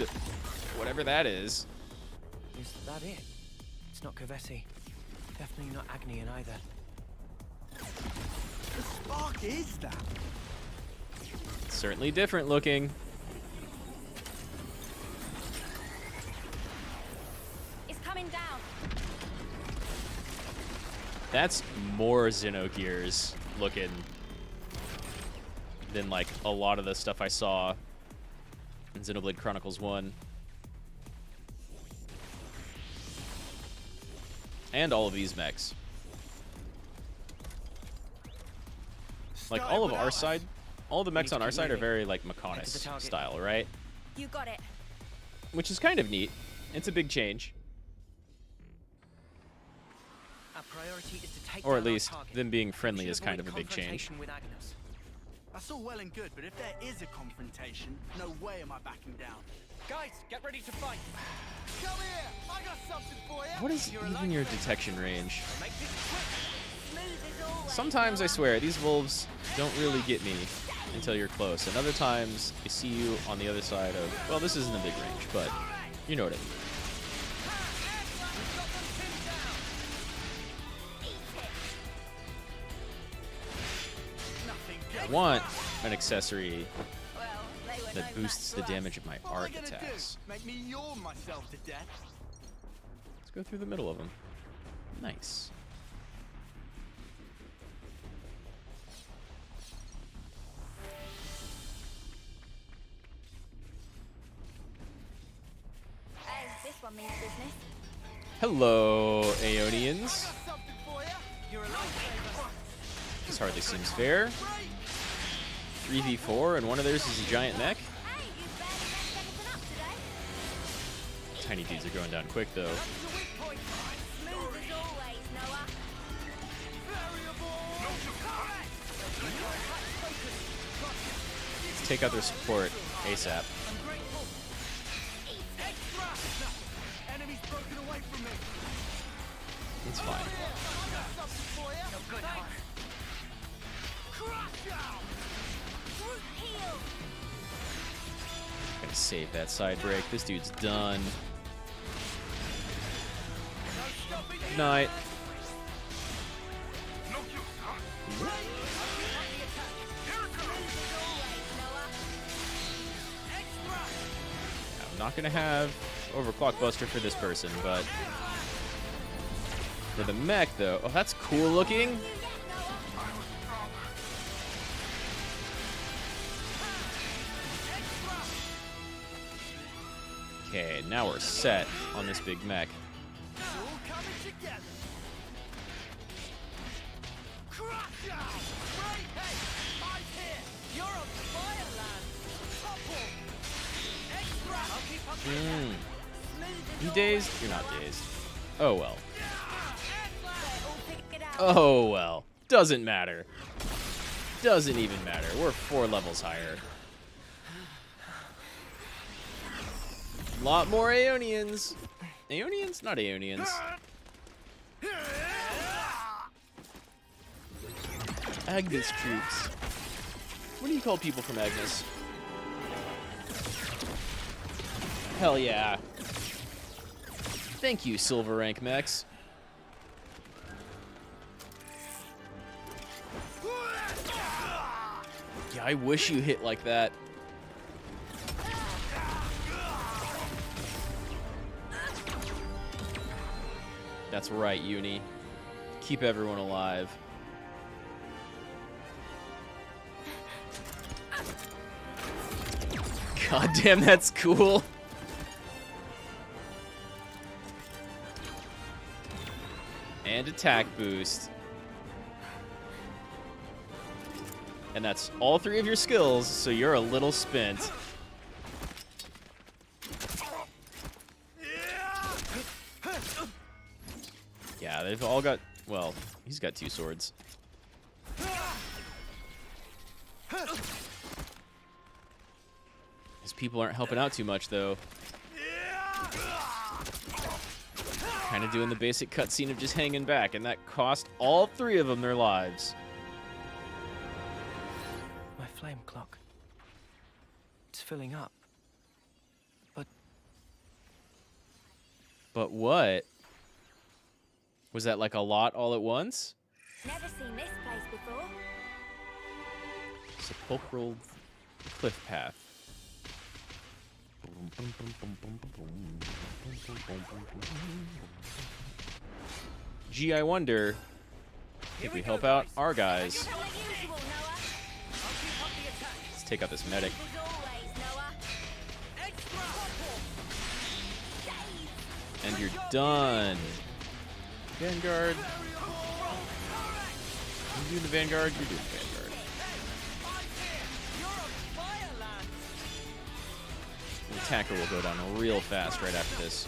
whatever that is. Is that it? It's not Kavesi. Definitely not Agnian either. The spark is that? It's certainly different looking. It's coming down. That's more Xenogears looking than like a lot of the stuff I saw in Xenoblade Chronicles 1. And all of these mechs. Like all of our side, all the mechs on our side are very like Mechonis style, right? You got it. Which is kind of neat. It's a big change. Our priority is to take Or at down our least target. them being friendly We is should kind of avoid a big change. confrontation with Agnes. That's all well and good, but if there is a confrontation, no way am I backing down. Guys, get ready to fight. Come here! I got something for you! What is even your detection range? Make this quick. Sometimes I swear these wolves don't really get me until you're close, and other times I see you on the other side of, well, this isn't a big range, but you know what I mean. I want an accessory that boosts the damage of my arc attacks. Make me yawn myself to death. Let's go through the middle of them. Nice. This one means business. Hello, Aeonians. This hardly seems fair. 3v4, and one of theirs is a giant mech. Tiny dudes are going down quick, though. Let's take out their support ASAP. It's fine. Gotta save that side break. This dude's done. Night. I'm not gonna have Overclock Buster for this person, but for the mech, though, oh, that's cool looking. Okay, now we're set on this big mech. You dazed? You're not dazed. Oh well. Oh well. Doesn't matter. Doesn't even matter. We're 4 levels higher. A lot more Aeonians. Aeonians? Not Aeonians. Agnes troops. What do you call people from Agnes? Hell yeah. Thank you, silver rank mechs. Yeah, I wish you hit like that. That's right, Uni. Keep everyone alive. God damn, that's cool. And attack boost. And that's all 3 of your skills, so you're a little spent. Yeah, they've all got... Well, he's got 2 swords. These people aren't helping out too much, though. Kind of doing the basic cutscene of just hanging back, and that cost all 3 of them their lives. My flame clock. It's filling up. But what? Was that like a lot all at once? Never seen this place before. Sepulchral cliff path. Gee, I wonder if we help out our guys. Let's take out this medic. And you're done. Vanguard. You doing the Vanguard? You're doing the Vanguard. The attacker will go down real fast right after this.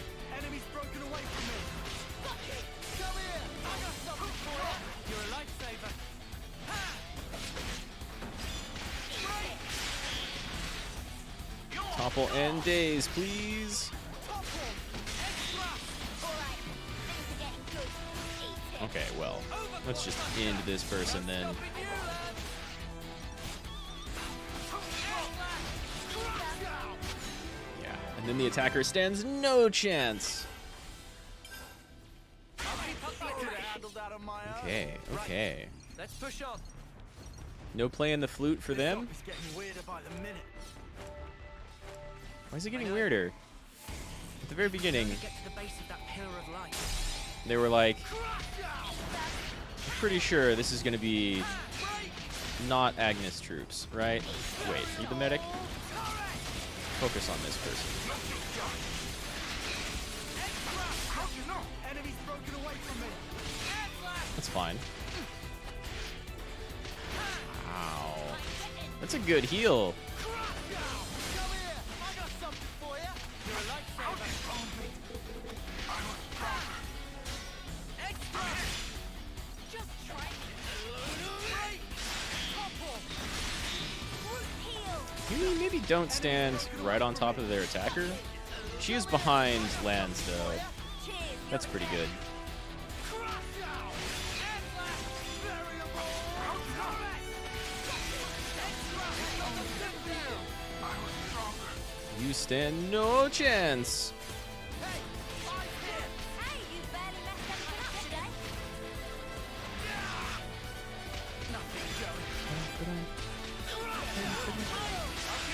Topple and daze, please. Okay, well, let's just end this person then. Yeah, and then the attacker stands no chance. Okay, okay. Let's push on. No playing the flute for them? Why is it getting weirder? At the very beginning, they were like, I'm pretty sure this is going to be not Agnes troops, right? Wait, you the medic? Focus on this person. That's fine. Wow. That's a good heal. Maybe don't stand right on top of their attacker. She is behind lands, though. That's pretty good. You stand no chance.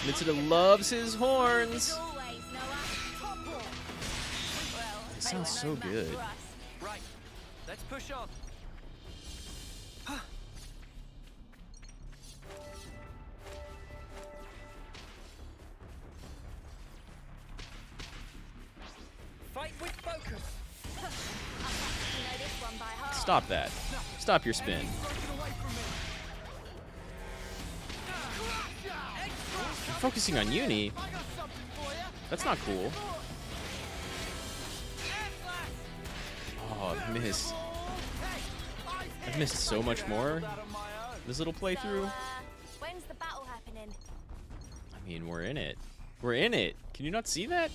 Mitsuda loves his horns. It sounds so good. Right, let's push on. Fight with focus. Stop that. Stop your spin. You're focusing on Uni. That's not cool. Oh, I've missed. I've missed so much more this little playthrough. When's the battle happening? I mean, we're in it. We're in it. Can you not see that?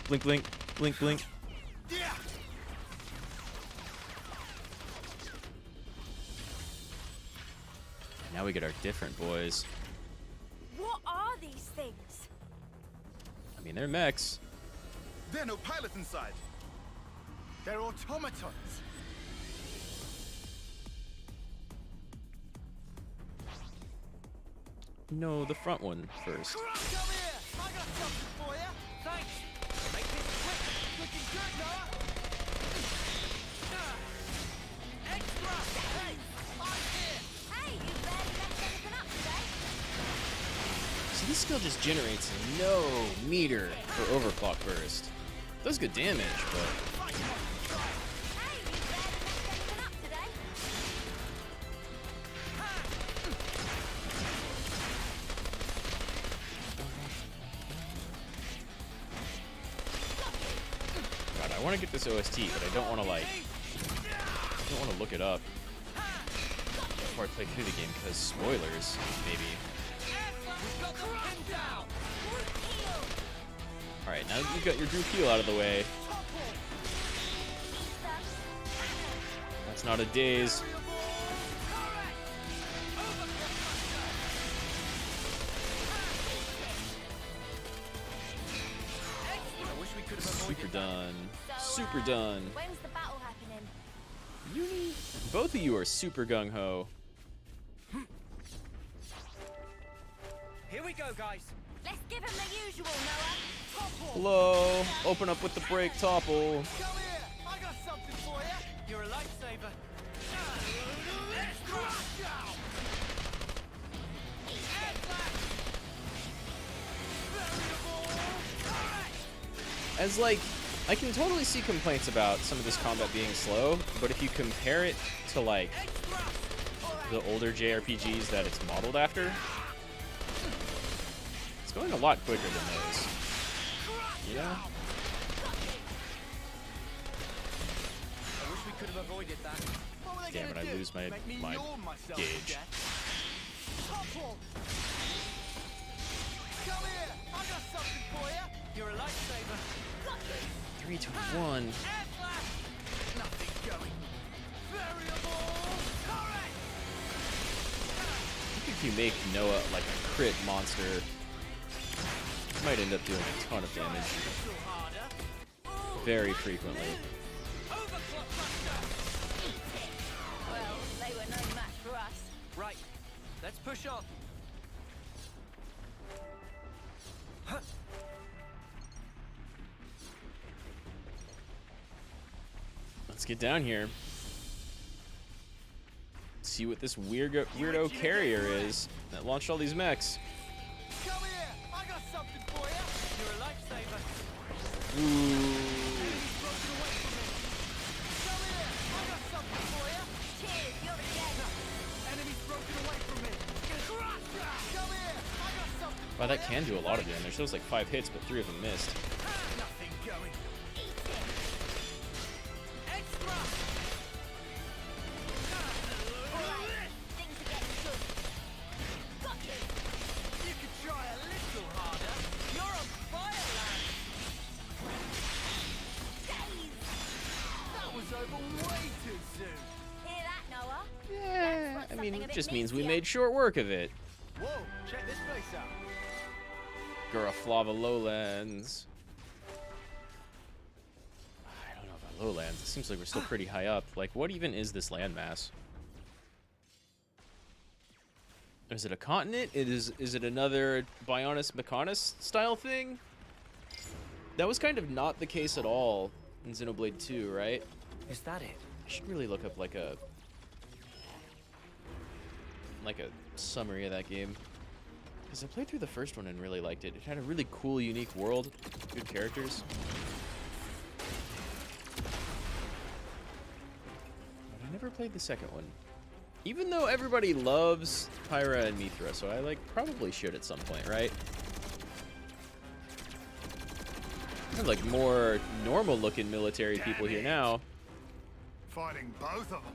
Blink, blink, blink, blink. Now we get our different boys. What are these things? I mean, they're mechs. There are no pilots inside. They're automatons. No, the front one first. Come here! I got something for you! Thanks! Make this quick! Looking good, Noah! Extra! Hey! I'm here! Hey, you barely messed anything up today. So this skill just generates no meter for overclock burst. Does good damage, but Hey, you barely messed anything up today. God, I want to get this OST, but I don't want to look it up before I play through the game because spoilers, maybe. All right, now that you've got your Drew Keel out of the way, that's not a daze. Super done. Super done. When's the battle happening? Both of you are super gung-ho. Here we go, guys. Let's give him the usual, Noah. Hello. Open up with the brake topple. Come here! I got something for you! You're a lifesaver. As like, I can totally see complaints about some of this combat being slow, but if you compare it to like the older JRPGs that it's modeled after, it's going a lot quicker than those. Yeah. I wish we could have avoided that. What were they Damn it, gonna I do? lose my Make me my yawn myself to gauge. death? Topple! Come here! I got something for you! You're a lifesaver. 3, 2, 1. Air flash! Nothing going. Variable! Correct! I think if you make Noah like a crit monster, you might end up doing a ton of damage A little harder. very frequently. Overclock buster! Well, they were no match for us. Right. Let's push on. Let's get down here. See what this weirdo carrier is that launched all these mechs. Come here! I got something for you! You're a lifesaver. Ooh. Enemy's broken away from me! Come here! I got something for you! Cheers, you're dead. Enemy's broken away from me! Come here! I got something Wow, that can do a lot of damage. There was like 5 hits, but 3 of them missed. Nothing going. Eat it. Extra! Alright, things are getting good. Got you. You could try a little harder. You're on fire, lad. Days. That was over way too soon. Hear that, Noah? Yeah, I mean, something a it bit just means we meatier. made short work of it. Whoa, check this place out. Guraflava Lowlands. I don't know about Lowlands. It seems like we're still pretty high up. Like, what even is this landmass? Is it a continent? Is it another Bionis Mechonis style thing? That was kind of not the case at all in Xenoblade 2, right? Is that it? I should really look up like a summary of that game. Because I played through the first one and really liked it. It had a really cool, unique world, good characters. But I never played the second one. Even though everybody loves Pyra and Mithra, so I like probably should at some point, right? Kind of like more normal-looking military people here now. Fighting both of them.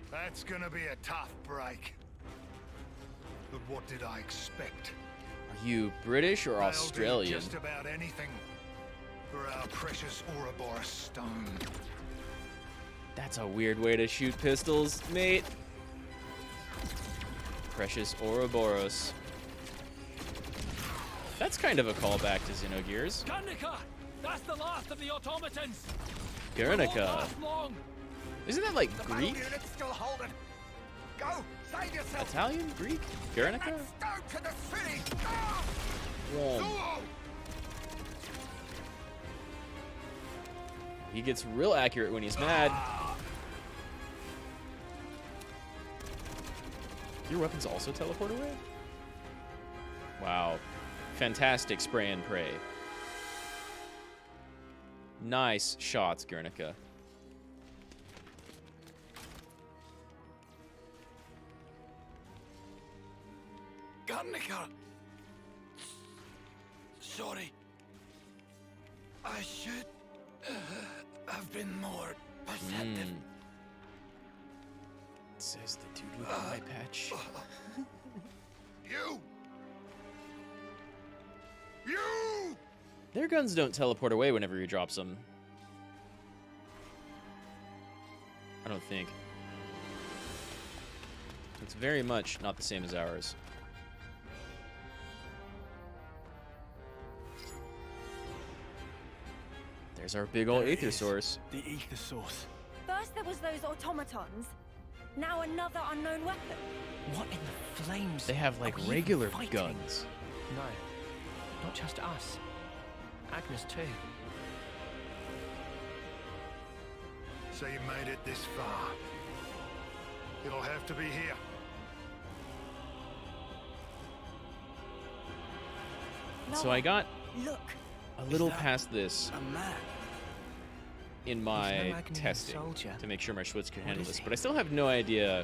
That's gonna be a tough break. But what did I expect? Are you British or They'll do Australian? just about anything. For our precious Ouroboros stone. That's a weird way to shoot pistols, mate. Precious Ouroboros. That's kind of a callback to Xenogears. Guernica! That's the last of the automatons! Guernica. Isn't that like The Greek? battle unit's still holding. Go! Save yourself! Italian? Greek? Guernica? Stone to the city! Whoa. He gets real accurate when he's mad. Your weapons also teleport away? Wow. Fantastic spray and pray. Nice shots, Guernica. Guernica! Sorry. I should have been more perceptive. Says the dude with the eye patch. You! You! Their guns don't teleport away whenever he drops them. I don't think. It's very much not the same as ours. There's our big old aether source. The ether source. First there was those automatons. Now another unknown weapon. What in the flames? They have like are we even regular fighting? guns. No, not just us. Agnes too. So you made it this far. It'll have to be here. So I got Look. a little past this A man. in There's my no Agnes testing soldier. to make sure my Schwitz could What handle is this, he? but I still have no idea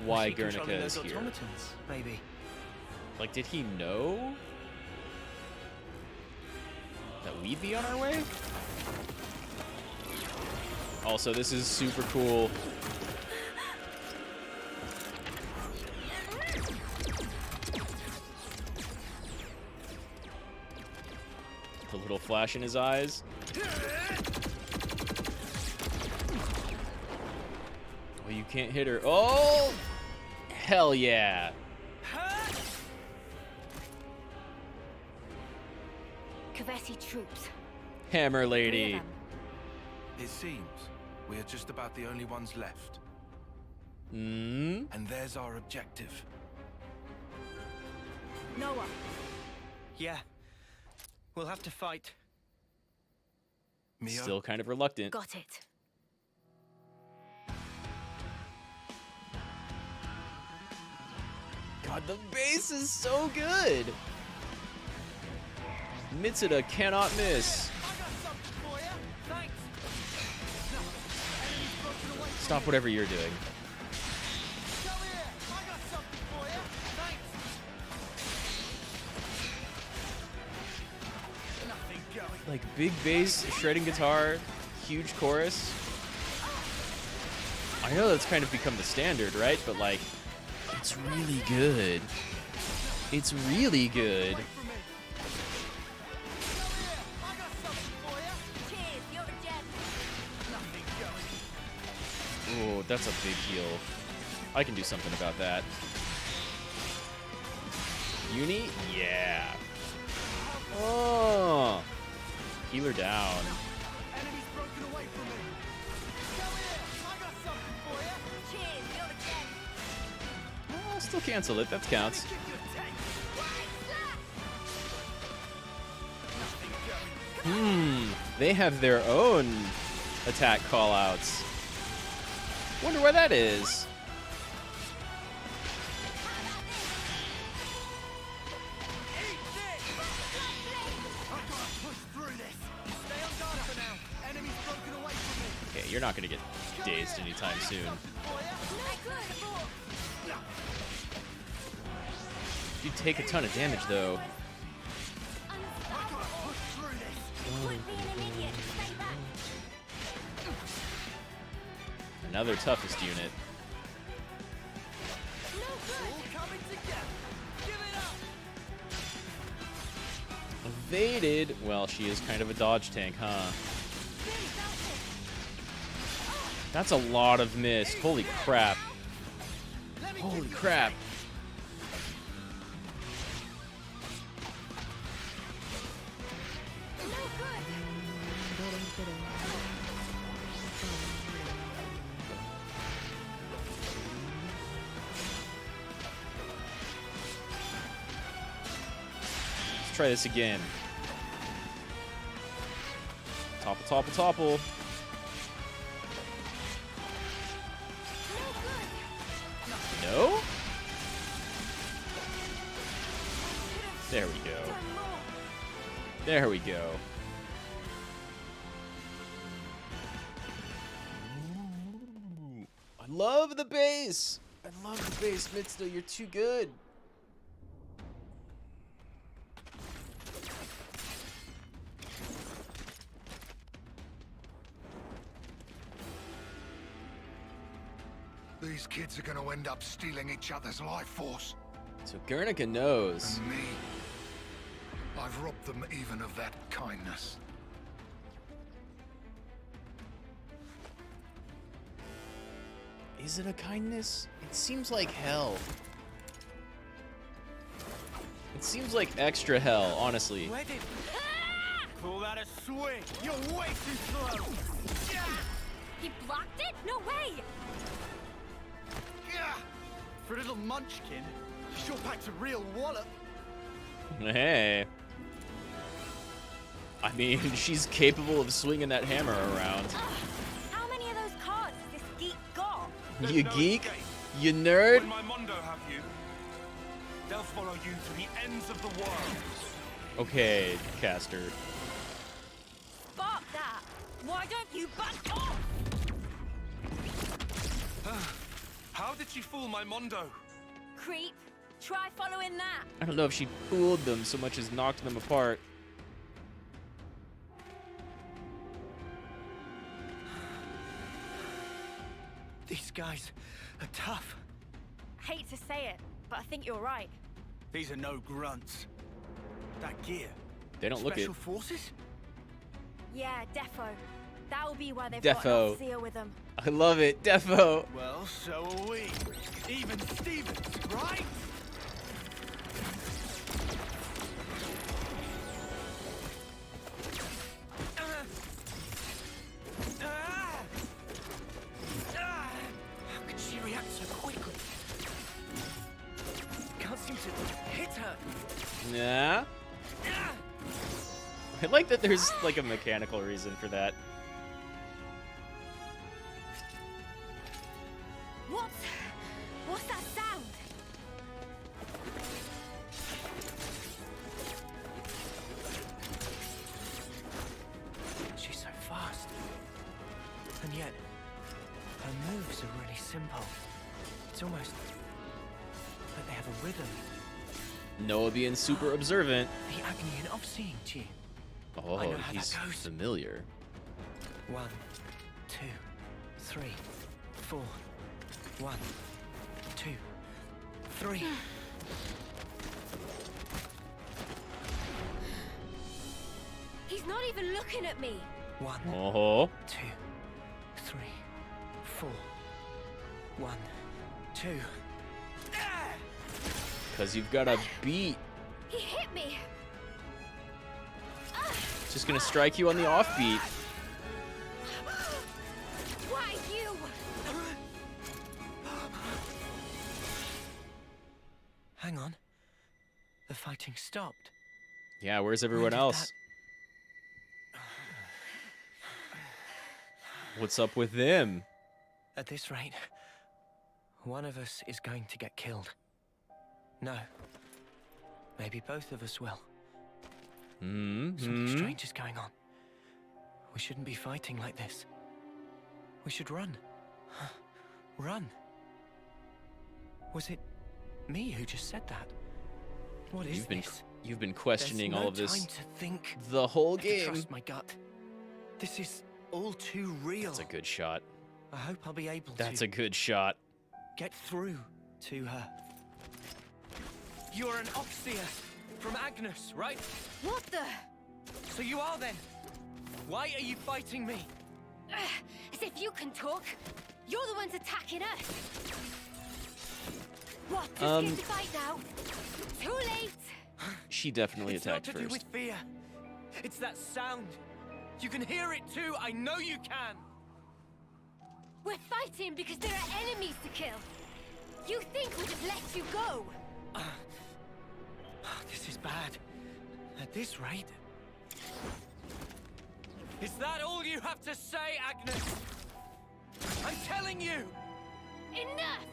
why Was he Guernica controlling is those here. automatons, maybe. Like, did he know that we'd be on our way? Also, this is super cool. The little flash in his eyes. Oh, you can't hit her. Oh! Hell yeah. Kavesi troops. Hammer 3 of lady. them. It seems we are just about the only ones left. Mm? And there's our objective. Noah. Yeah. We'll have to fight. Mia? Still kind of reluctant. Got it. God, the bass is so good. Mitsuda cannot miss. Stop whatever you're doing. Like big bass, shredding guitar, huge chorus. I know that's kind of become the standard, right? But like, it's really good. It's really good. Oh, that's a big heal. I can do something about that. Uni? Yeah. Oh. Healer down. I'll still cancel it. That counts. They have their own attack callouts. Wonder why that is. Okay, you're not gonna get dazed anytime soon. You take a ton of damage though. Another toughest unit. A evaded. Well, she is kind of a dodge tank, huh? That's a lot of mist. Holy crap. Holy crap. Let's try this again. Topple, topple, topple. No? There we go. There we go. Ooh, I love the bass. I love the bass, Mitsudo. You're too good. These kids are going to end up stealing each other's life force. So Guernica knows. And me. I've robbed them even of that kindness. Is it a kindness? It seems like hell. It seems like extra hell, honestly. Where did... Call that a swing? You're way too slow. He blocked it? No way! For a little munchkin, you sure packed a real wallop. Hey. I mean, she's capable of swinging that hammer around. How many of those cards has this geek got? You geek? You nerd? When my Mondo have you, they'll follow you to the ends of the world. Okay, Caster. Spark that! Why don't you back off? How did she fool my Mondo? Creep. Try following that. I don't know if she fooled them so much as knocked them apart. These guys are tough. Hate to say it, but I think you're right. These are no grunts. That gear. They don't look it. Special forces? Yeah, defo. That'll be why they've Defo. got an Overseer with them. I love it, defo. Well, so are we. Even Stevens, right? How could she react so quickly? Can't seem to hit her. Yeah. I like that there's like a mechanical reason for that. What's that sound? She's so fast. And yet, her moves are really simple. It's almost like they have a rhythm. Noah being super observant. The agony of seeing you. Oh, I know how he's that goes. familiar. 1, 2, 3, 4. 1, 2, 3. He's not even looking at me. 1, Oh. 2, 3, 4. 1, 2. Because you've got a beat. He hit me. Just gonna strike you on the offbeat. Why you? Hang on. The fighting stopped. Yeah, where's everyone did else? What's up with them? At this rate, one of us is going to get killed. No. Maybe both of us will. Something strange is going on. We shouldn't be fighting like this. We should run. Run. Was it me who just said that? What is this? You've been questioning There's all of no this time to think. the whole I have to game. trust my gut. This is all too real. That's a good shot. I hope I'll be able That's to a good shot. get through to her. You're an Oxia. From Agnes, right? What the? So you are then. Why are you fighting me? As if you can talk. You're the ones attacking us. What? Just get to fight now? Too late. She definitely It's attacked not to do first. with fear. It's that sound. You can hear it too. I know you can. We're fighting because there are enemies to kill. You think we'll just let you go? This is bad. At this rate. Is that all you have to say, Agnes? I'm telling you! Enough!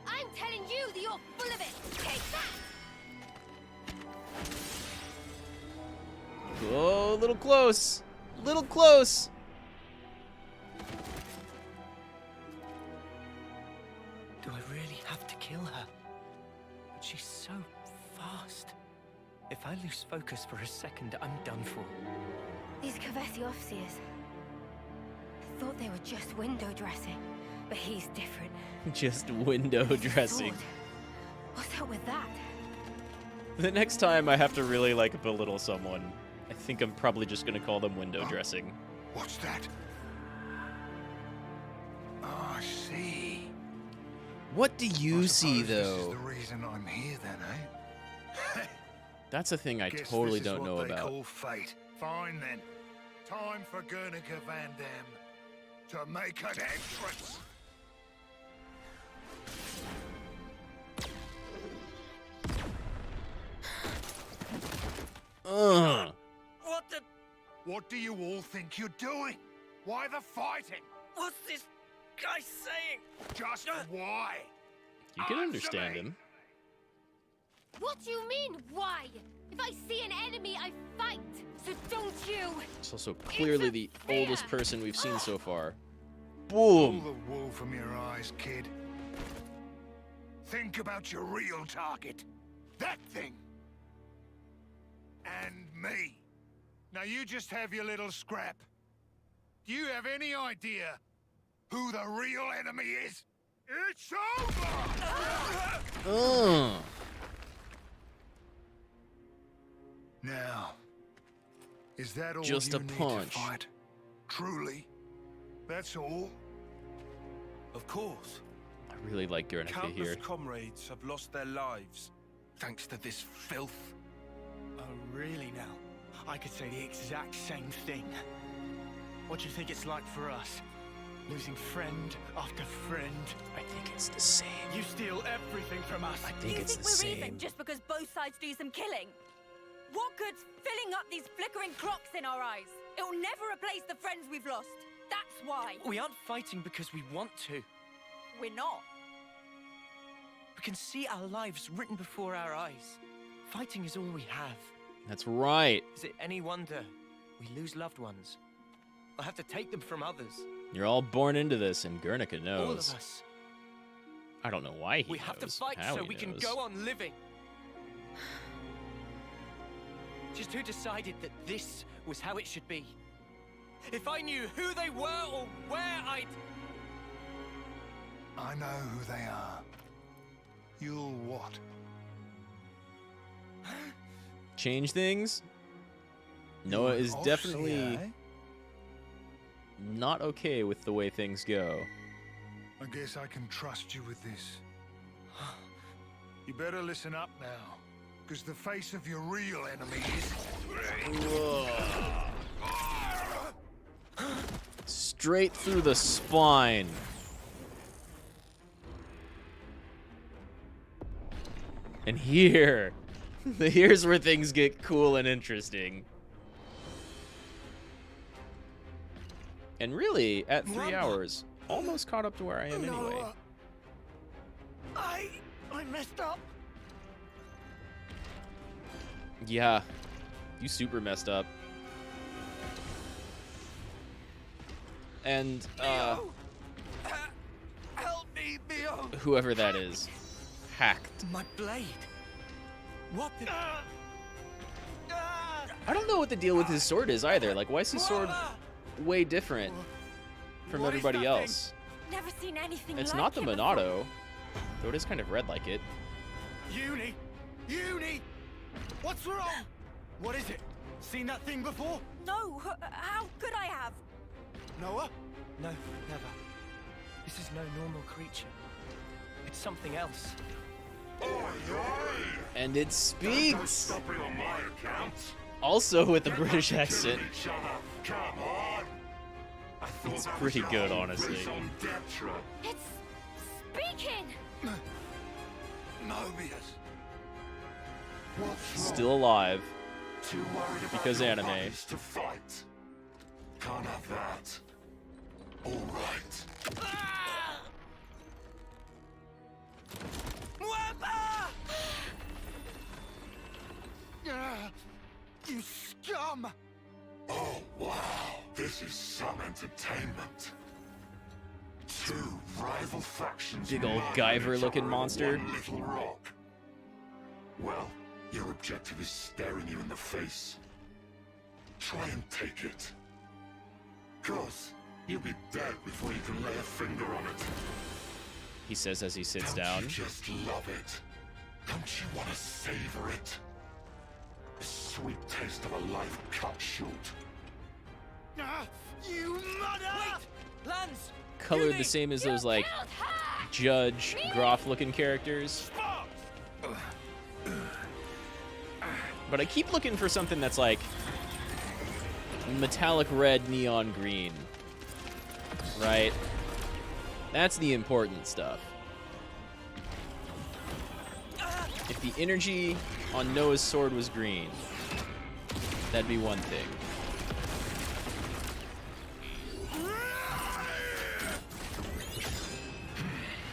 I'm telling you that you're full of it! Take that! Oh, a little close. Little close. Do I really have to kill her? But she's so fast. If I lose focus for a second, I'm done for. These Kavesi Offseers. I thought they were just window dressing, but he's different. Just window dressing. Sword. What's up with that? The next time I have to really like belittle someone, I think I'm probably just gonna call them window dressing. What's that? Oh, I see. What do you see, This is though? the reason I'm here, then, eh? That's a thing I Guess totally this is don't what know they about. Call fate. Fine then. Time for Guernica Van Dam to make an entrance. Ugh. What the? What do you all think you're doing? Why the fighting? What's this guy saying? Just why? You can Answer understand me. him. What do you mean, why? If I see an enemy, I fight. So don't you? It's also clearly the oldest person we've seen so far. Pull Boom. the wool from your eyes, kid. Think about your real target. That thing. And me. Now you just have your little scrap. Do you have any idea who the real enemy is? It's over! Ugh. Now, is that all Just you a need punch. to fight? Truly? That's all? Of course. I really like Guernica Countless here. comrades have lost their lives thanks to this filth. Oh, really now? I could say the exact same thing. What do you think it's like for us? Losing friend after friend. I think it's the same. You steal everything from us. I think it's the same. Even just because both sides do some killing? What good's filling up these flickering clocks in our eyes? It'll never replace the friends we've lost. That's why. We aren't fighting because we want to. We're not. We can see our lives written before our eyes. Fighting is all we have. That's right. Is it any wonder we lose loved ones? Or have to take them from others? You're all born into this, and Guernica All of knows. us. I don't know why he We have to knows, fight how so he we can knows. go on living. Just who decided that this was how it should be? If I knew who they were or where I'd... I know who they are. You'll what? Change things? Noah You're an is Offseer, definitely eh? not okay with the way things go. I guess I can trust you with this. You better listen up now, because the face of your real enemy is... Straight through the spine. And here's where things get cool and interesting. And really, at 3 hours, almost caught up to where I am anyway. I messed up. Yeah, you super messed up. And, Help me, Theo. whoever that is, hacked. My blade. What the... I don't know what the deal with his sword is either. Like, why is his sword way different from What is everybody that thing? else? Never seen anything It's like not the it before. Monado, though it is kind of red like it. Uni! What's wrong? What is it? Seen that thing before? No, how could I have? Noah? No, never. This is no normal creature. It's something else. And it speaks! Also with a British accent. It's pretty good, honestly. It's speaking! Mobius. Still alive. Because anime. To fight. Can't have that. All right. You scum! Oh, wow. This is some entertainment. Two rival factions. Big old Guyver-looking monster. One little rock. Well, your objective is staring you in the face. Try and take it. Cause you'll be dead before you can lay a finger on it. He says as he sits down. You just love it. Don't you want to savor it? The sweet taste of a life cut short. You mother! Wait! Lance! Colored the same as those, like, Judge, Groff-looking characters. But I keep looking for something that's, like, metallic red, neon green. Right? That's the important stuff. If the energy on Noah's sword was green, that'd be one thing.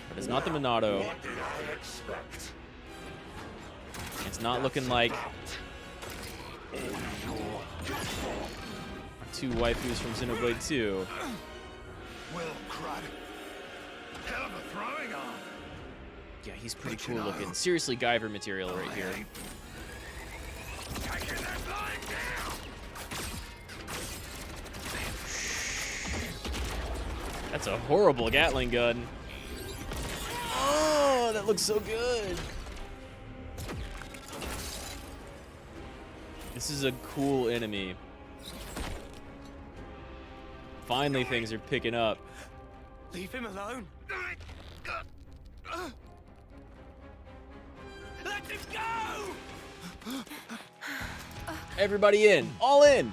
But it's not the Monado. What did I expect? It's not looking like two waifus from Xenoblade 2. Well, crud. Hell of a throwing arm. Yeah, he's pretty cool looking. Seriously, Guyver material right here. That's a horrible Gatling gun. Oh, that looks so good. This is a cool enemy. Finally, things are picking up. Leave him alone. Let him go! Everybody in. All in.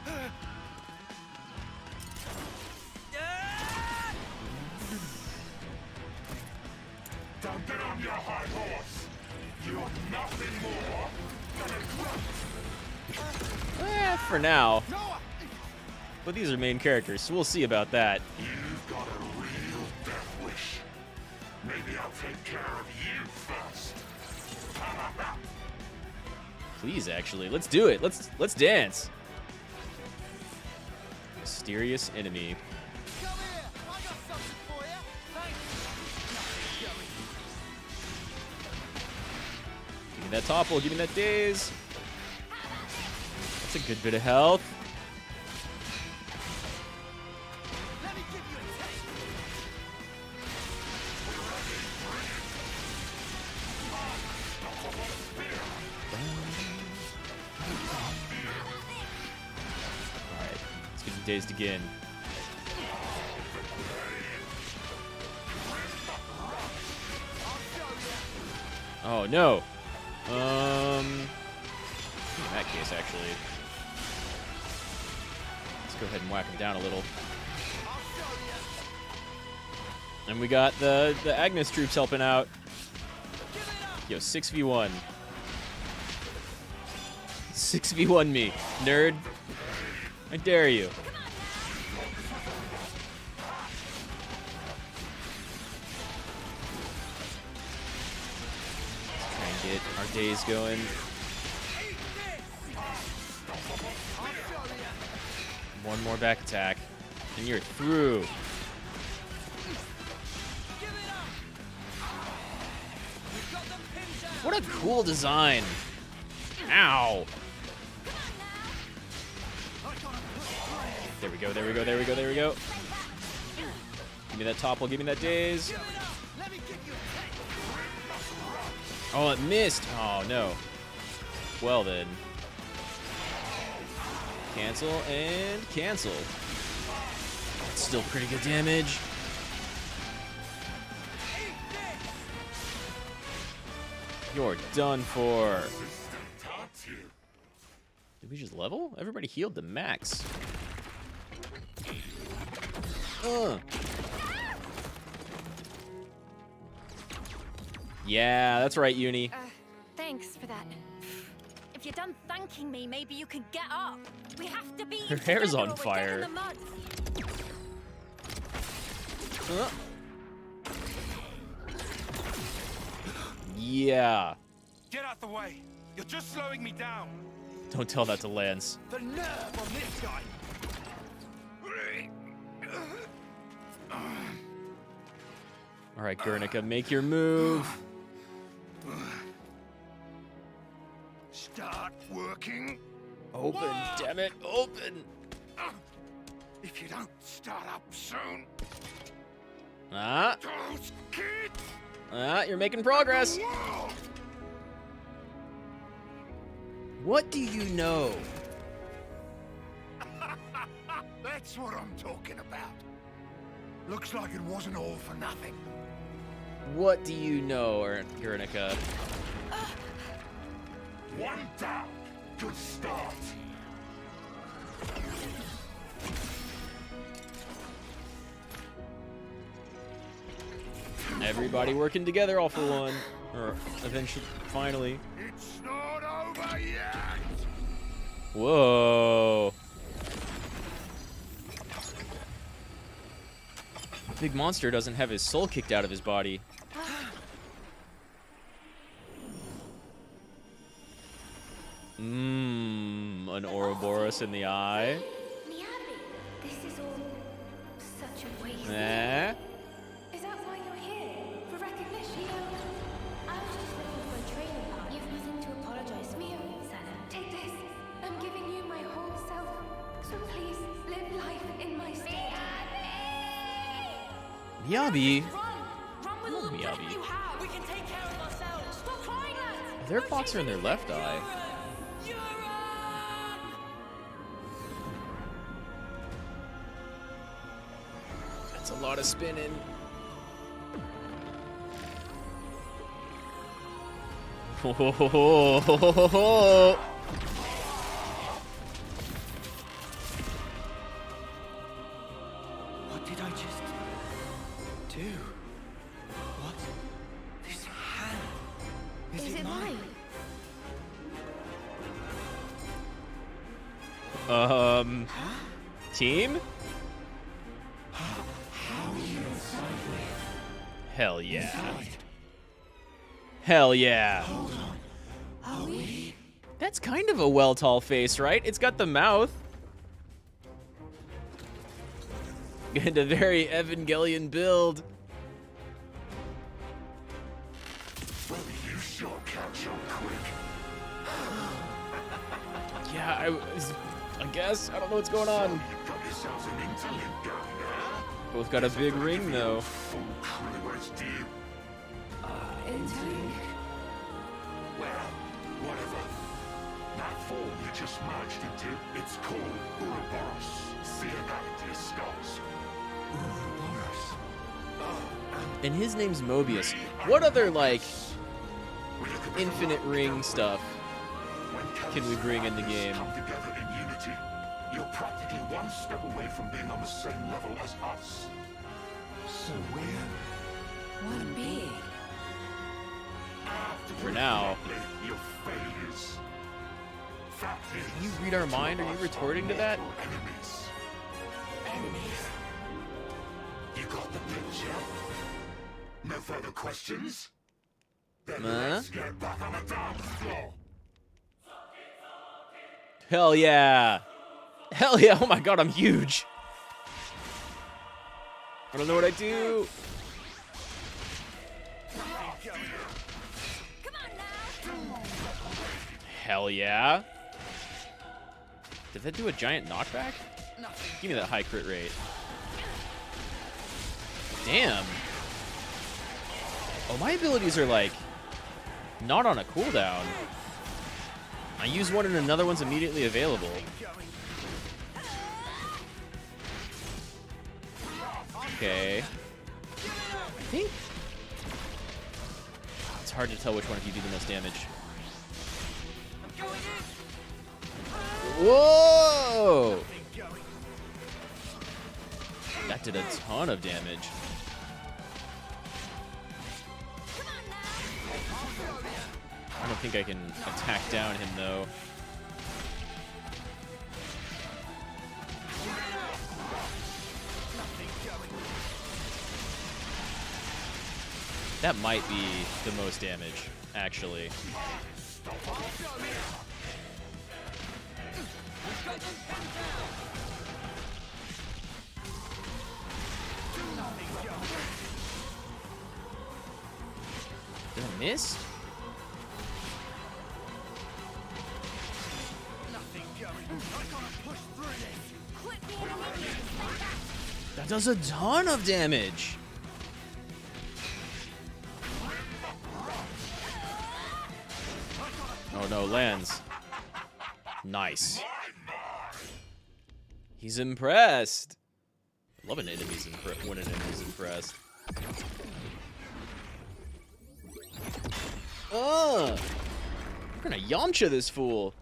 Don't get on your high horse. You're nothing more than a grunt. For now. But these are main characters, so we'll see about that. You've got a real death wish. Maybe I'll take care of you first. Please, actually, let's do it. Let's dance. Mysterious enemy. Come here! I got something for you! Thanks! Give me that topple, give me that daze. That's a good bit of health. Let me give you a taste! Alright, let's get dazed again. Oh no. In that case, actually, let's go ahead and whack him down a little. And we got the Agnes troops helping out. Yo, 6v1. 6v1 me, nerd. I dare you. Try and get our days going. One more back attack, and you're through. What a cool design. Ow. There we go, there we go, there we go, there we go. Give me that topple, give me that daze. Oh, it missed. Oh, no. Well then. Cancel and cancel. That's still pretty good damage. You're done for. Did we just level? Everybody healed to max. Yeah, that's right, Uni. Thanks for that. If you're done thanking me, maybe you can get up. We have to be. Her hair's on fire. Yeah. Get out the way. You're just slowing me down. Don't tell that to Lance. The nerve on this guy. All right, Guernica, make your move. Start working. Open, damn it, open. If you don't start up soon. Those kids. You're making progress. What do you know? That's what I'm talking about. Looks like it wasn't all for nothing. What do you know, Guernica? One down. Good start. Everybody working together all for one. Or eventually, finally. It's not over yet. Whoa. Big monster doesn't have his soul kicked out of his body. An Ouroboros in the eye. This is all such a waste. Is that why you're here? For recognition? I was just looking for a training partner. You've nothing to apologize for. Sana, take this. I'm giving you my whole self. So please, live life in my stead. Miyabi. Run with all the breath you have. We can take care of ourselves. Stop crying, lads. Their clocks are in their left eye. That's a lot of spinning. What did I just do? What? This hand. Is it mine? Team? Hell yeah. Hell yeah. That's kind of a well-tall face, right? It's got the mouth. And a very Evangelion build. Well, you sure catch on quick. Yeah, I guess. I don't know what's going on. You got yourselves an interlude going there. Both got a big ring, though. Full crew, do you? Interlude? Well, whatever. That form you just merged into, it's called Ouroboros. See about it, your skulls. Ouroboros. And his name's Mobius. What other, like, infinite ring stuff can we bring in the game? Come together in unity. You're practically one step away from being on the same level as us. So we're One big. For now. Your failures. Fact is, Can you read our mind? Are you retorting to that? Enemies. You got the picture? No further questions? Then let's get back on the dance floor. Hell yeah. Hell yeah. Oh my god, I'm huge. I don't know what I do. Hell yeah. Did that do a giant knockback? Give me that high crit rate. Damn. Oh, my abilities are like not on a cooldown. I use one and another one's immediately available. Okay. I think it's hard to tell which one of you do the most damage. Whoa! That did a ton of damage. I don't think I can attack down him though. That might be the most damage, actually. Did I miss? That does a ton of damage. Oh no, lands. Nice. He's impressed. I love an enemy's when an enemy's impressed. We're gonna Yamcha this fool.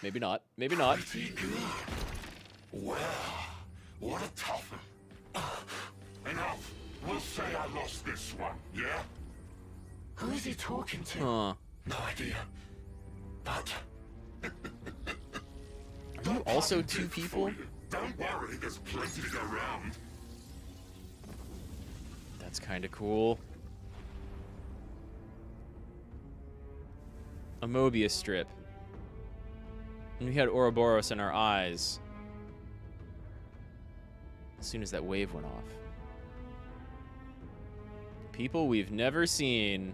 Maybe not. Maybe not. Well, what a tough one. Enough. We'll say I lost this one, yeah? Who is he talking to? Huh. No idea. But are you also two people? Don't worry, there's plenty to go around. That's kind of cool. A Mobius strip. And we had Ouroboros in our eyes. As soon as that wave went off. People we've never seen.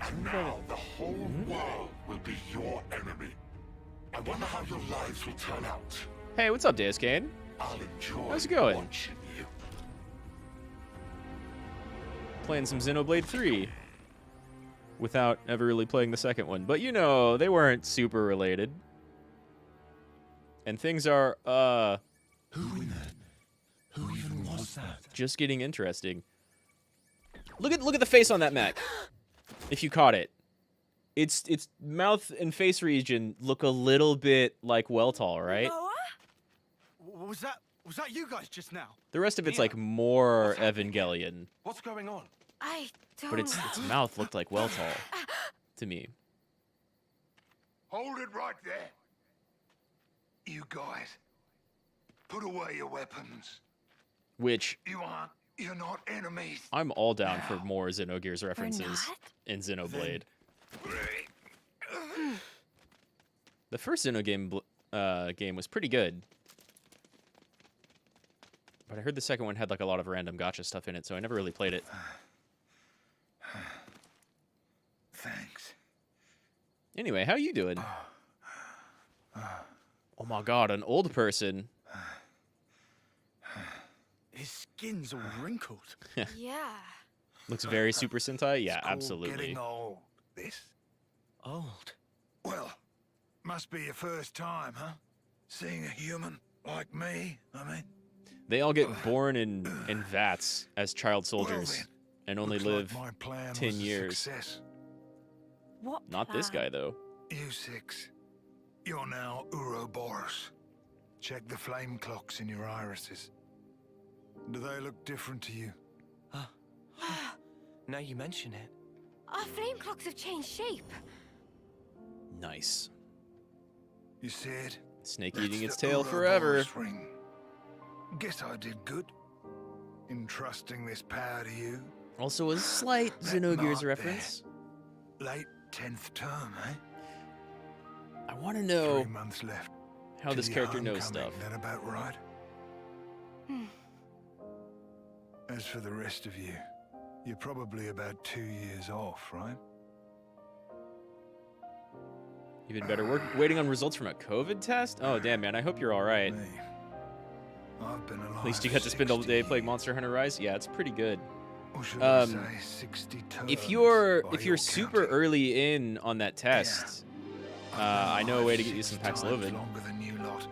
And now the whole world will be your enemy. I wonder how your lives will turn out. Hey, what's up, Deus Kane? I'll enjoy How's it going? watching you. Playing some Xenoblade 3. Without ever really playing the second one. But you know, they weren't super related. And things are, Who even was that? just getting interesting. Look at the face on that mech. If you caught it. Its mouth and face region look a little bit like Weltall, right? Was that you guys just now? The rest of it's like more Evangelion. What's going on? I don't But its mouth looked like Weltall to me. Hold it right there. You guys, put away your weapons. Which You're not enemies. I'm all down for more Xenogears references in Xenoblade. The first Xenogame game was pretty good. But I heard the second one had like a lot of random gacha stuff in it, so I never really played it. Thanks. Anyway, how you doing? Oh my god, an old person. His skin's all wrinkled. Yeah. Looks very Super Sentai? Yeah, It's called absolutely. Getting old. This? Old? Well, must be your first time, huh? Seeing a human like me, I mean. They all get born in vats as child soldiers then, and only looks live like my plan 10 was a years. Success. What? Not this guy, though. You six. You're now Ouroboros. Check the flame clocks in your irises. Do they look different to you? Now you mention it. Our flame clocks have changed shape. Nice. You see it? Snake That's eating its the tail forever. Ouroboros ring. Guess I did good. Entrusting this power to you. Also a slight That Xenogears mark reference. there. Late 10th term, eh? I want to know 3 months left. how to this your character knows homecoming. stuff. That about right? As for the rest of you, you're probably about 2 years off, right? You've been better waiting on results from a COVID test? Oh, damn, man. I hope you're all right. Me. I've been alive At least you got to spend all 60 day playing Monster Hunter Rise? Yeah, it's pretty good. Or should I say 60 turns if you're by super counting? early in on that test, I know a way to get you some 60 times Paxlovid longer than you lot.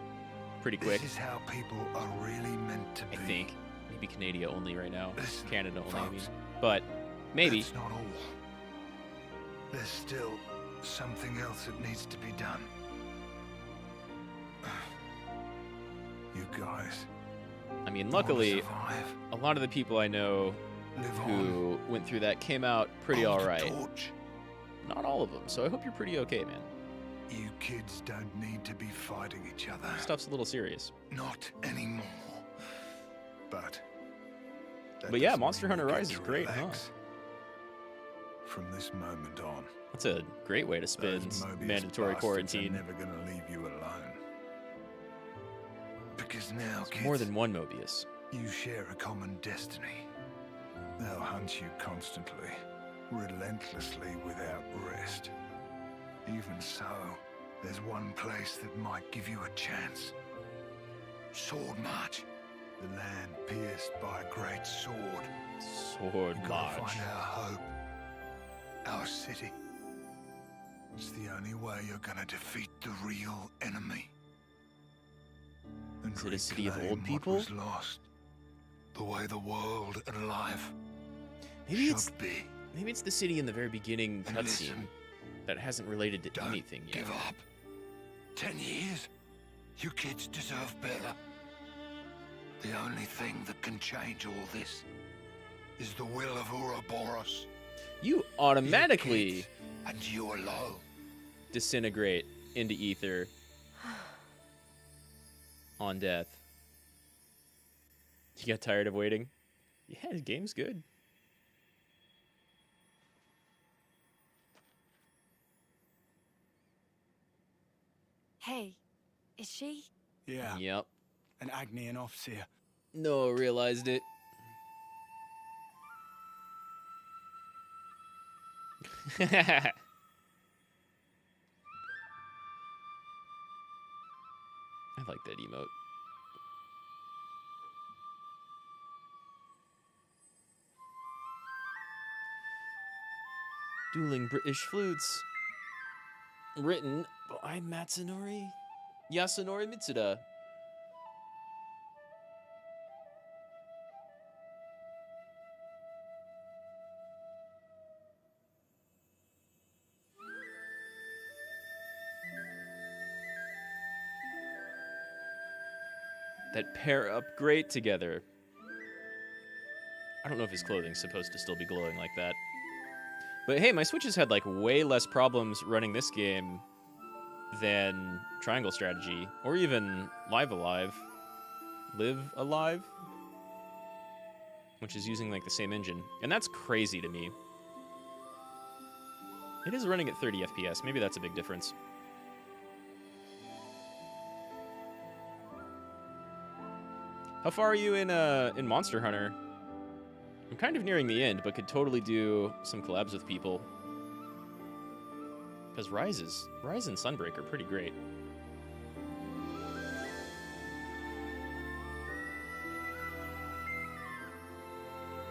pretty quick. This is how people are really meant to be. I think maybe Canada only right now, Listen, Canada only. I mean, folks, but maybe. That's not all. There's still something else that needs to be done. You guys. I mean, wanna luckily, survive, a lot of the people I know live who went through that came out pretty Hold the alright. torch. Not all of them, so I hope you're pretty okay, man. You kids don't need to be fighting each other. Stuff's a little serious. Not anymore. But. that But yeah, doesn't Monster mean Hunter you get Rise to is great, huh? relax. From this moment on, That's a great way to spend those Mobius mandatory bastards quarantine. are never gonna leave you alone. Because now, It's kids, more than one Mobius. you share a common destiny. They'll hunt you constantly, relentlessly, without rest. Even so, there's one place that might give you a chance. Sword March. The land pierced by a great sword. Sword You gotta March. find our hope. Our city. It's the only way you're gonna defeat the real enemy. And Is it a city of reclaim old what people? was lost. The way the world and life Maybe should it's be. maybe it's the city in the very beginning And cutscene listen, that hasn't related to don't anything yet. give up. 10 years? You kids deserve better. The only thing that can change all this is the will of Ouroboros. You automatically kids, and you alone. disintegrate into ether on death. You got tired of waiting? Yeah, the game's good. Hey, is she? Yeah, Yep. an Agnian Offseer. No, realized it. I like that emote. Dueling British Flutes. Written by Yasunori Mitsuda. That pair up great together. I don't know if his clothing's supposed to still be glowing like that. But hey, my Switch has had like way less problems running this game than Triangle Strategy, or even Live Alive, which is using like the same engine. And that's crazy to me. It is running at 30 FPS. Maybe that's a big difference. How far are you in Monster Hunter? I'm kind of nearing the end, but could totally do some collabs with people. Because Rise and Sunbreak are pretty great.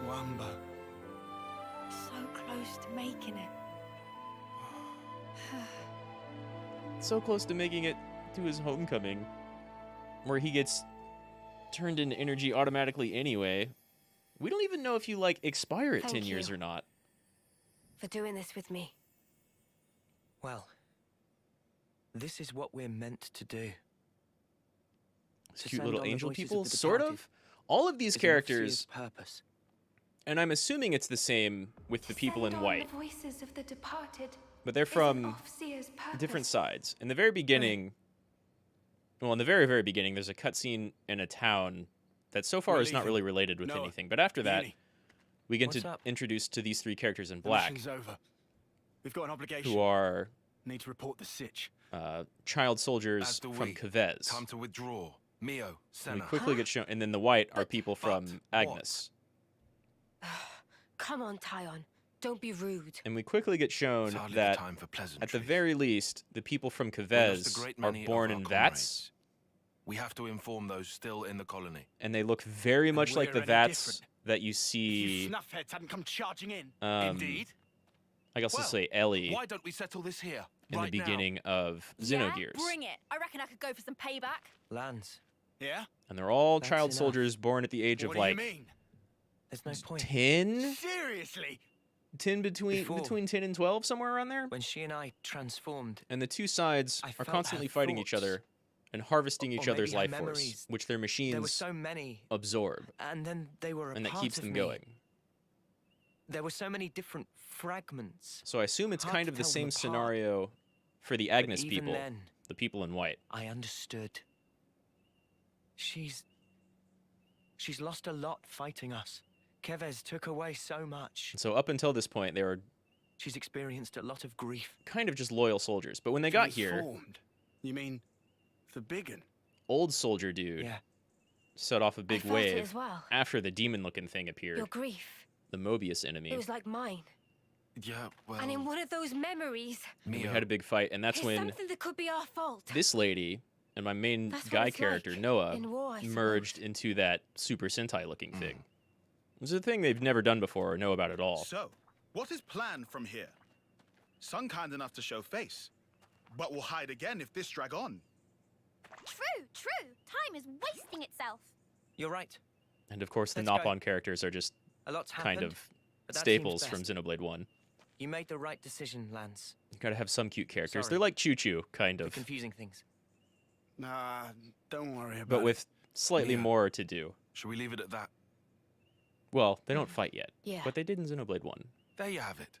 Wamba. So close to making it. So close to making it to his homecoming, where he gets turned into energy automatically anyway. We don't even know if you, like, expire at 10 years or not. For doing this with me. Well, this is what we're meant to do. Cute send little on the angel voices people, of the sort departed of. All of these is an characters, Offseer's purpose. and I'm assuming it's the same with the people in Send on white, the voices of the departed but they're is an from Offseer's purpose. different sides. In the very beginning, well, in the very, very beginning, there's a cutscene in a town that so far We're is not leaving. really related with Noah, anything. But after that, Uni. we get What's to up? introduced to these three characters in The black, mission's over. We've got an obligation. who are Need to report the sitch. child soldiers As do from we. Kavez. Time to withdraw. Mio, And Senna. we quickly get shown, and then the white are people from Agnes. Come on, Tyon. Don't be rude. And we quickly get shown It's hardly the that, time for at the pleasantries. very least, the people from We lost a Kavez great are many of born our in comrades. vats, We have to inform those still in the colony. and they look very much like the we're any vats that you You see, snuffheads hadn't come charging in. Indeed. I guess I'll Well, say Ellie Why don't we settle this here? in right the beginning of Yeah, Xenogears. bring it. I reckon I could go for some payback. Lance, Yeah? And they're all That's child enough. soldiers born at the age What of do like you mean? there's no point. 10? Seriously? 10 between 10 and 12, somewhere around there. When she and I transformed, And the two sides I are felt constantly her fighting each thoughts. other and harvesting each Or other's maybe her life force, memories. which their there were machines so many, absorb, and then they were a and that part keeps of them me. going. There were so many different fragments. So I assume it's Hard kind to of the tell them same apart. scenario for the But Agnes even people, then, the people in white. I understood. She's lost a lot fighting us. Kevez took away so much. And so up until this point, they were She's experienced a lot of grief. kind of just loyal soldiers. But when they got here, Transformed? You mean the big un? old soldier dude Yeah. set off a big felt it wave as well. after the demon-looking thing appeared, Your grief. the Mobius enemy. It was like mine. Yeah, well, And in one of those memories, And we Mia, had a big fight, and that's it's when something that could be our fault. this lady and my main That's what guy it's character, like Noah, in war, I merged suppose. into that Super Sentai-looking thing. It was a thing they've never done before or know about at all. So, what is planned from here? Some kind enough to show face, but will hide again if this drag on. True, true. Time is wasting itself. You're right. And of course, the Let's go. Nopon characters are just A lot's kind happened, of but that staples seems from best. Xenoblade 1. You made the right decision, Lance. You gotta have some cute characters. Sorry. They're like Choo Choo, kind For of, confusing things. Nah, don't worry about but it. with slightly Yeah. more to do. shall we leave it at that? Well, they don't fight yet, Yeah. but they did in Xenoblade 1. There you have it.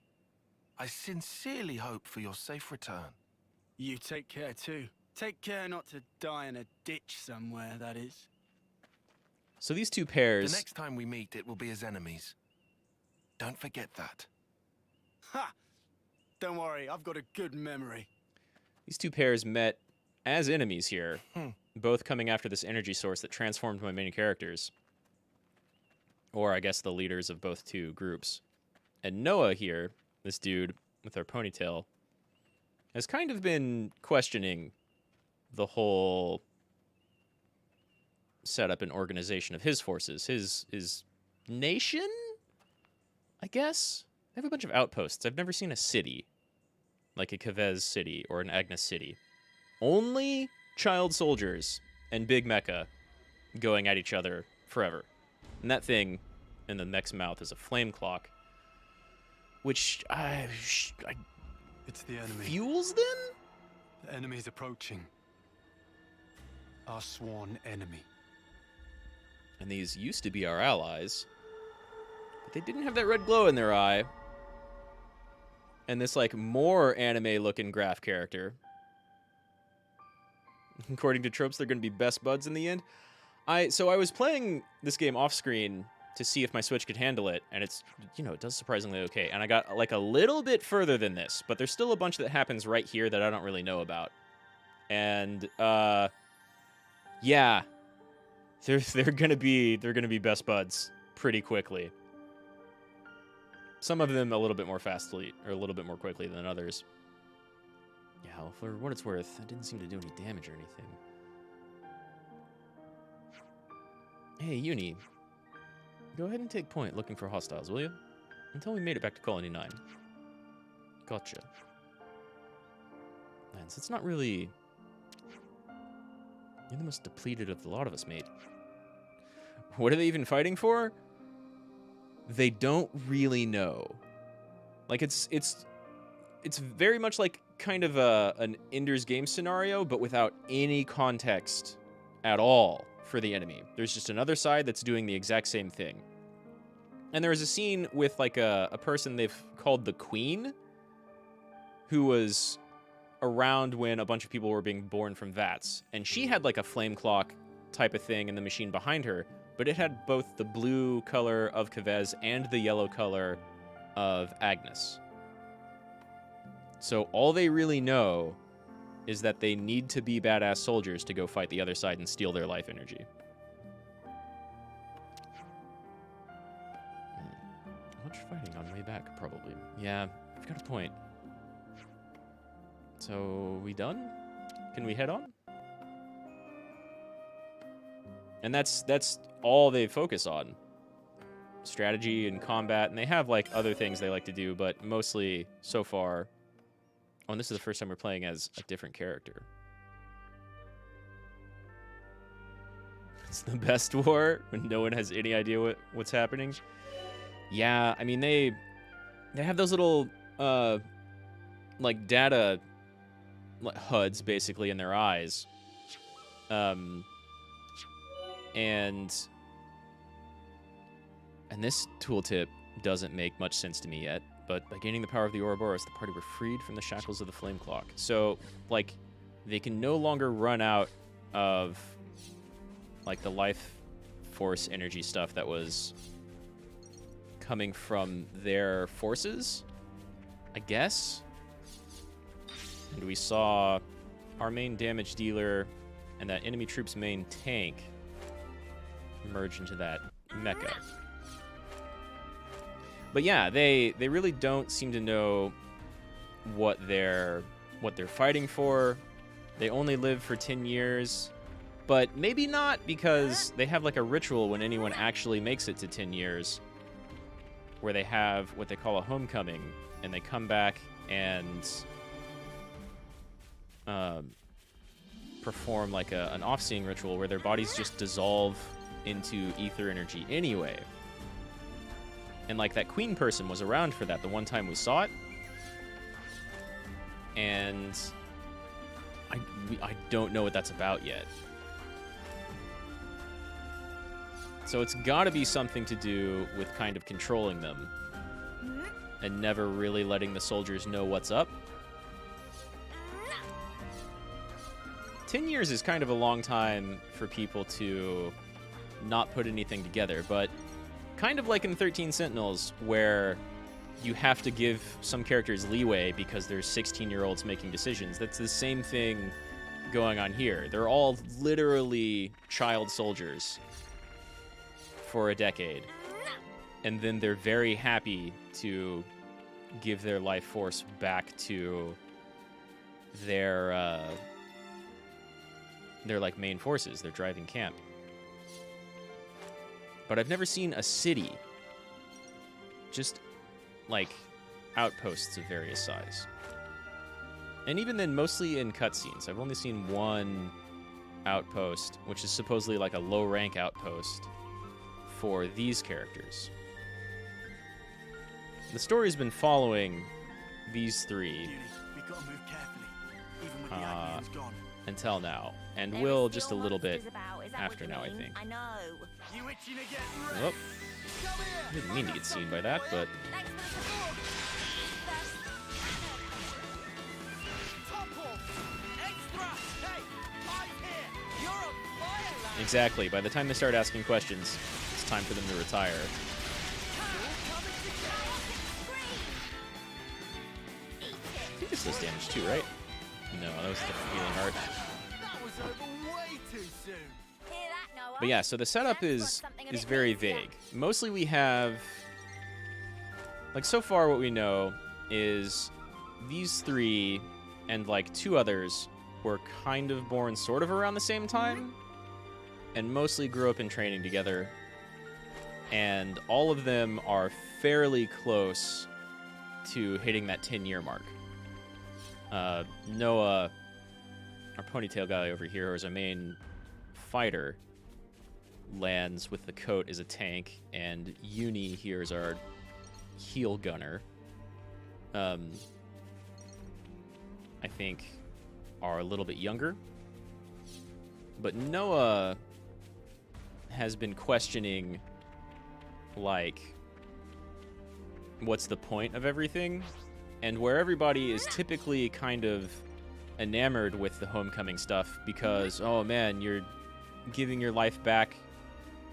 I sincerely hope for your safe return. You take care too. Take care not to die in a ditch somewhere, that is. So these two The pairs, next time we meet, it will be as enemies. Don't forget that. Ha! Don't worry, I've got a good memory. these two pairs met as enemies here, both coming after this energy source that transformed my main characters. Or I guess the leaders of both two groups. And Noah here, this dude with our ponytail, has kind of been questioning the whole setup and organization of his forces, his nation, I guess. They have a bunch of outposts. I've never seen a city like a Kevez city or an Agnes city. Only child soldiers and big mecha going at each other forever. And that thing in the mech's mouth is a flame clock, which It's the enemy. fuels them? The enemy's approaching. Our sworn enemy. And these used to be our allies, but they didn't have that red glow in their eye. And this, like, more anime-looking graph character. According to tropes, they're going to be best buds in the end. So I was playing this game off-screen to see if my Switch could handle it, and it's, it does surprisingly okay. And I got, like, a little bit further than this, but there's still a bunch that happens right here that I don't really know about. And, yeah. They're gonna be best buds pretty quickly. Some of them a little bit more fastly, or a little bit more quickly than others. Yeah, for what it's worth, that didn't seem to do any damage or anything. Hey, Uni. Go ahead and take point looking for hostiles, will you? Until we made it back to Colony 9. Gotcha. Lance, it's not really... You're the most depleted of the lot of us, mate. What are they even fighting for? They don't really know. Like, it's very much like kind of an Ender's Game scenario, but without any context at all for the enemy. There's just another side that's doing the exact same thing. And there was a scene with, like, a person they've called the Queen, who was around when a bunch of people were being born from vats. And she had, like, a flame clock type of thing in the machine behind her, but it had both the blue color of Kevez and the yellow color of Agnes. So all they really know is that they need to be badass soldiers to go fight the other side and steal their life energy. Much fighting on way back, probably. Yeah, I've got a point. So, we done? Can we head on? And that's all they focus on. strategy and combat, and they have like other things they like to do, but mostly so far. Oh, and this is the first time we're playing as a different character. It's the best war when no one has any idea what's happening. Yeah, I mean they have those little like data HUDs basically in their eyes. And this tooltip doesn't make much sense to me yet, but by gaining the power of the Ouroboros, the party were freed from the shackles of the flame clock. So, like, they can no longer run out of, like, the life force energy stuff that was coming from their forces, I guess. And we saw our main damage dealer and that enemy troop's main tank merge into that mecha. But yeah, they really don't seem to know what they're fighting for. They only live for 10 years, but maybe not, because they have like a ritual when anyone actually makes it to 10 years, where they have what they call a homecoming, and they come back and perform like an off-seeing ritual where their bodies just dissolve into ether energy anyway. And like that queen person was around for that the one time we saw it, and I don't know what that's about yet. So it's got to be something to do with kind of controlling them and never really letting the soldiers know what's up. 10 years is kind of a long time for people to not put anything together, but kind of like in 13 Sentinels, where you have to give some characters leeway because there's 16-year-olds making decisions. That's the same thing going on here. They're all literally child soldiers for a decade, and then they're very happy to give their life force back to their like main forces, their driving camp. But I've never seen a city, just like outposts of various size. And even then, mostly in cutscenes. I've only seen one outpost, which is supposedly like a low-rank outpost for these characters. The story's been following these three until now, and will just a little bit after now, I think. I know. Oh, didn't mean to get seen by that, but exactly. By the time they start asking questions, it's time for them to retire. I think this does damage too, right? No, that was the healing art. But yeah, so the setup is very vague. Mostly we have, like, so far what we know is these three and like two others were kind of born sort of around the same time and mostly grew up in training together. And all of them are fairly close to hitting that 10-year mark. Noah, our ponytail guy over here, is our main fighter, lands with the coat as a tank, and Uni here is our heel gunner. I think are a little bit younger. But Noah has been questioning, like, what's the point of everything? And where everybody is typically kind of enamored with the homecoming stuff because, oh man, you're giving your life back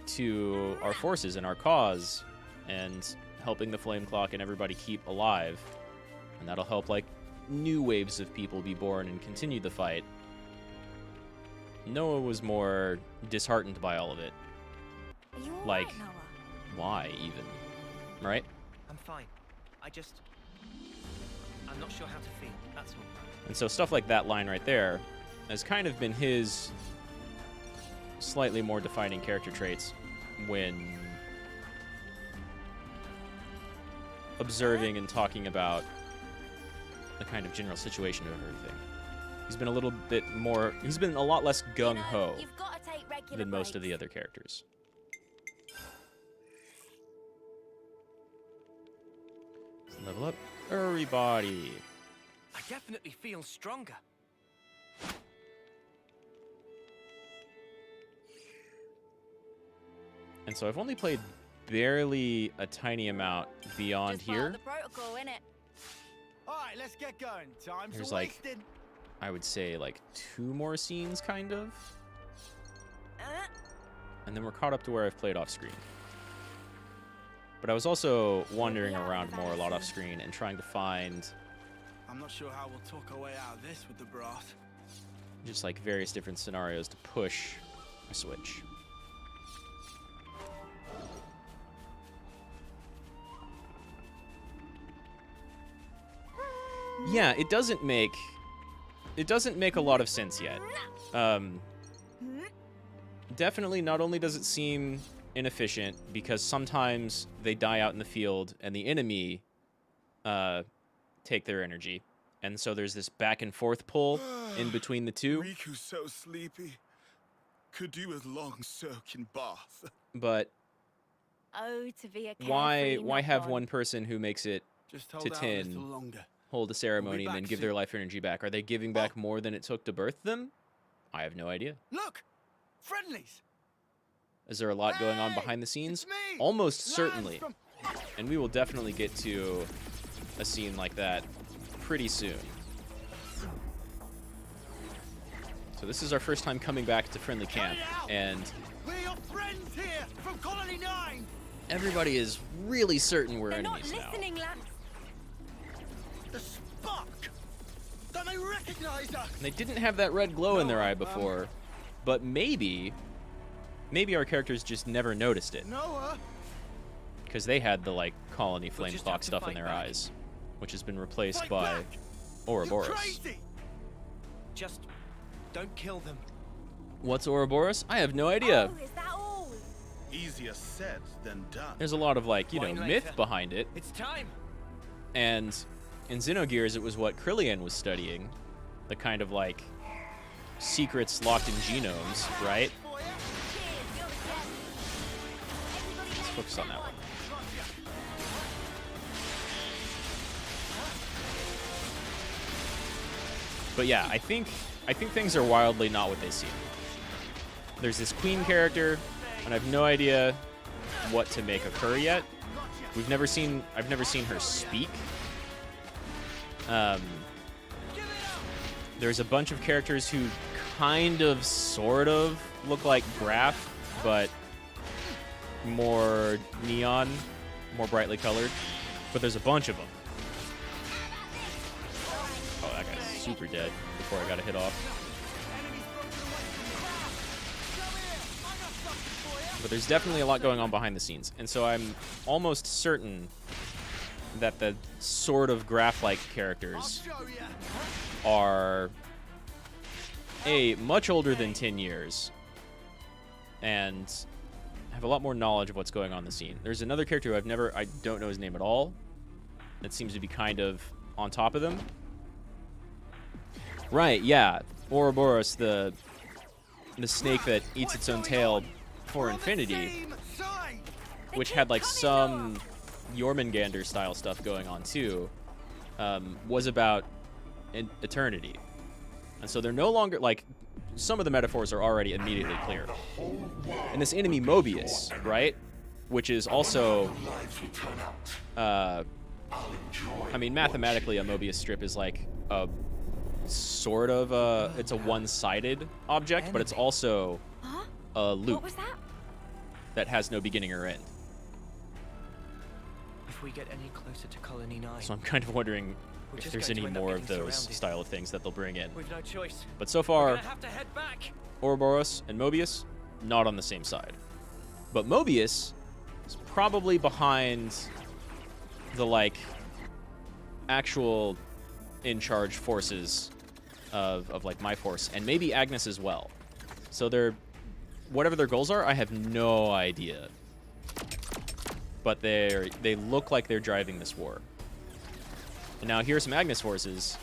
to our forces and our cause and helping the flame clock and everybody keep alive. And that'll help, like, new waves of people be born and continue the fight. Noah was more disheartened by all of it. Like, right, Noah? Why even? Right? I'm fine. I'm not sure how to feel, that's all. And so stuff like that line right there has kind of been his slightly more defining character traits when observing and talking about the kind of general situation of everything. He's been a little bit more... He's been a lot less gung-ho than most of the other characters. Let's level up everybody. I definitely feel stronger. And so I've only played barely a tiny amount beyond here. The protocol, innit? All right, let's get going. Time's There's wasted. like, I would say like 2 more scenes, kind of. And then we're caught up to where I've played off screen. But I was also wandering around more a lot off screen and trying to find I'm not sure how we'll talk our way out of this with the brass. just like various different scenarios to push a switch. Yeah, it doesn't make a lot of sense yet. Definitely, not only does it seem inefficient because sometimes they die out in the field and the enemy take their energy, and so there's this back and forth pull in between the two. Riku's so sleepy. Could do with long soaking bath. But Oh, to be a why carefree have knock-on. one person who makes it Just to hold out a 10 little longer. hold a ceremony and then back give their soon. life energy back? Are they giving back more than it took to birth them? I have no idea. Look, friendlies. Is there a lot going on behind the scenes? me, Almost Lance certainly. from- And we will definitely get to a scene like that pretty soon. So this is our first time coming back to friendly camp, and We're your friends here from Colony 9. everybody is really certain we're They're not enemies now. listening, Lance. The spark. Don't they recognize us? And they didn't have that red glow in their eye before, but maybe our characters just never noticed it, Noah. because they had the like colony flame just clock have to stuff in fight their back. eyes, which has been replaced Fight by back. You Ouroboros. crazy. Just don't kill them. What's Ouroboros? I have no idea. Oh, is that all? Easier said than done. There's a lot of like, Wine myth later. behind it. It's time. And in Xenogears, it was what Krillian was studying. The kind of like secrets locked in genomes, right? Let's focus on that one. But yeah, I think things are wildly not what they seem. There's this queen character, and I have no idea what to make of her yet. I've never seen her speak. There's a bunch of characters who kind of, sort of look like Graph, but more neon, more brightly colored. But there's a bunch of them. Oh, that guy's super dead before I got a hit off. But there's definitely a lot going on behind the scenes. And so I'm almost certain that the sort of Graph-like characters are much older than 10 years and have a lot more knowledge of what's going on in the scene. There's another character who I don't know his name at all, that seems to be kind of on top of them. Right, yeah, Ouroboros, the snake that eats its own tail for infinity, which had like some Jormungandr style stuff going on too, was about eternity. And so they're no longer, like, some of the metaphors are already immediately clear. And this enemy Mobius, right, which is also, I mean, mathematically a Mobius strip is like a sort of it's a one-sided object, but it's also a loop that has no beginning or end. If we get any closer to Colony 9, So I'm kind of wondering we're if just there's going to any end up more of getting those surrounded. style of things that they'll bring in. We've no choice. But so We're far, gonna have to head back. Ouroboros and Mobius, not on the same side. But Mobius is probably behind the, like, actual in-charge forces of like, my force, and maybe Agnes as well. So they're, whatever their goals are, I have no idea. but they look like they're driving this war. And now here's some Agnes forces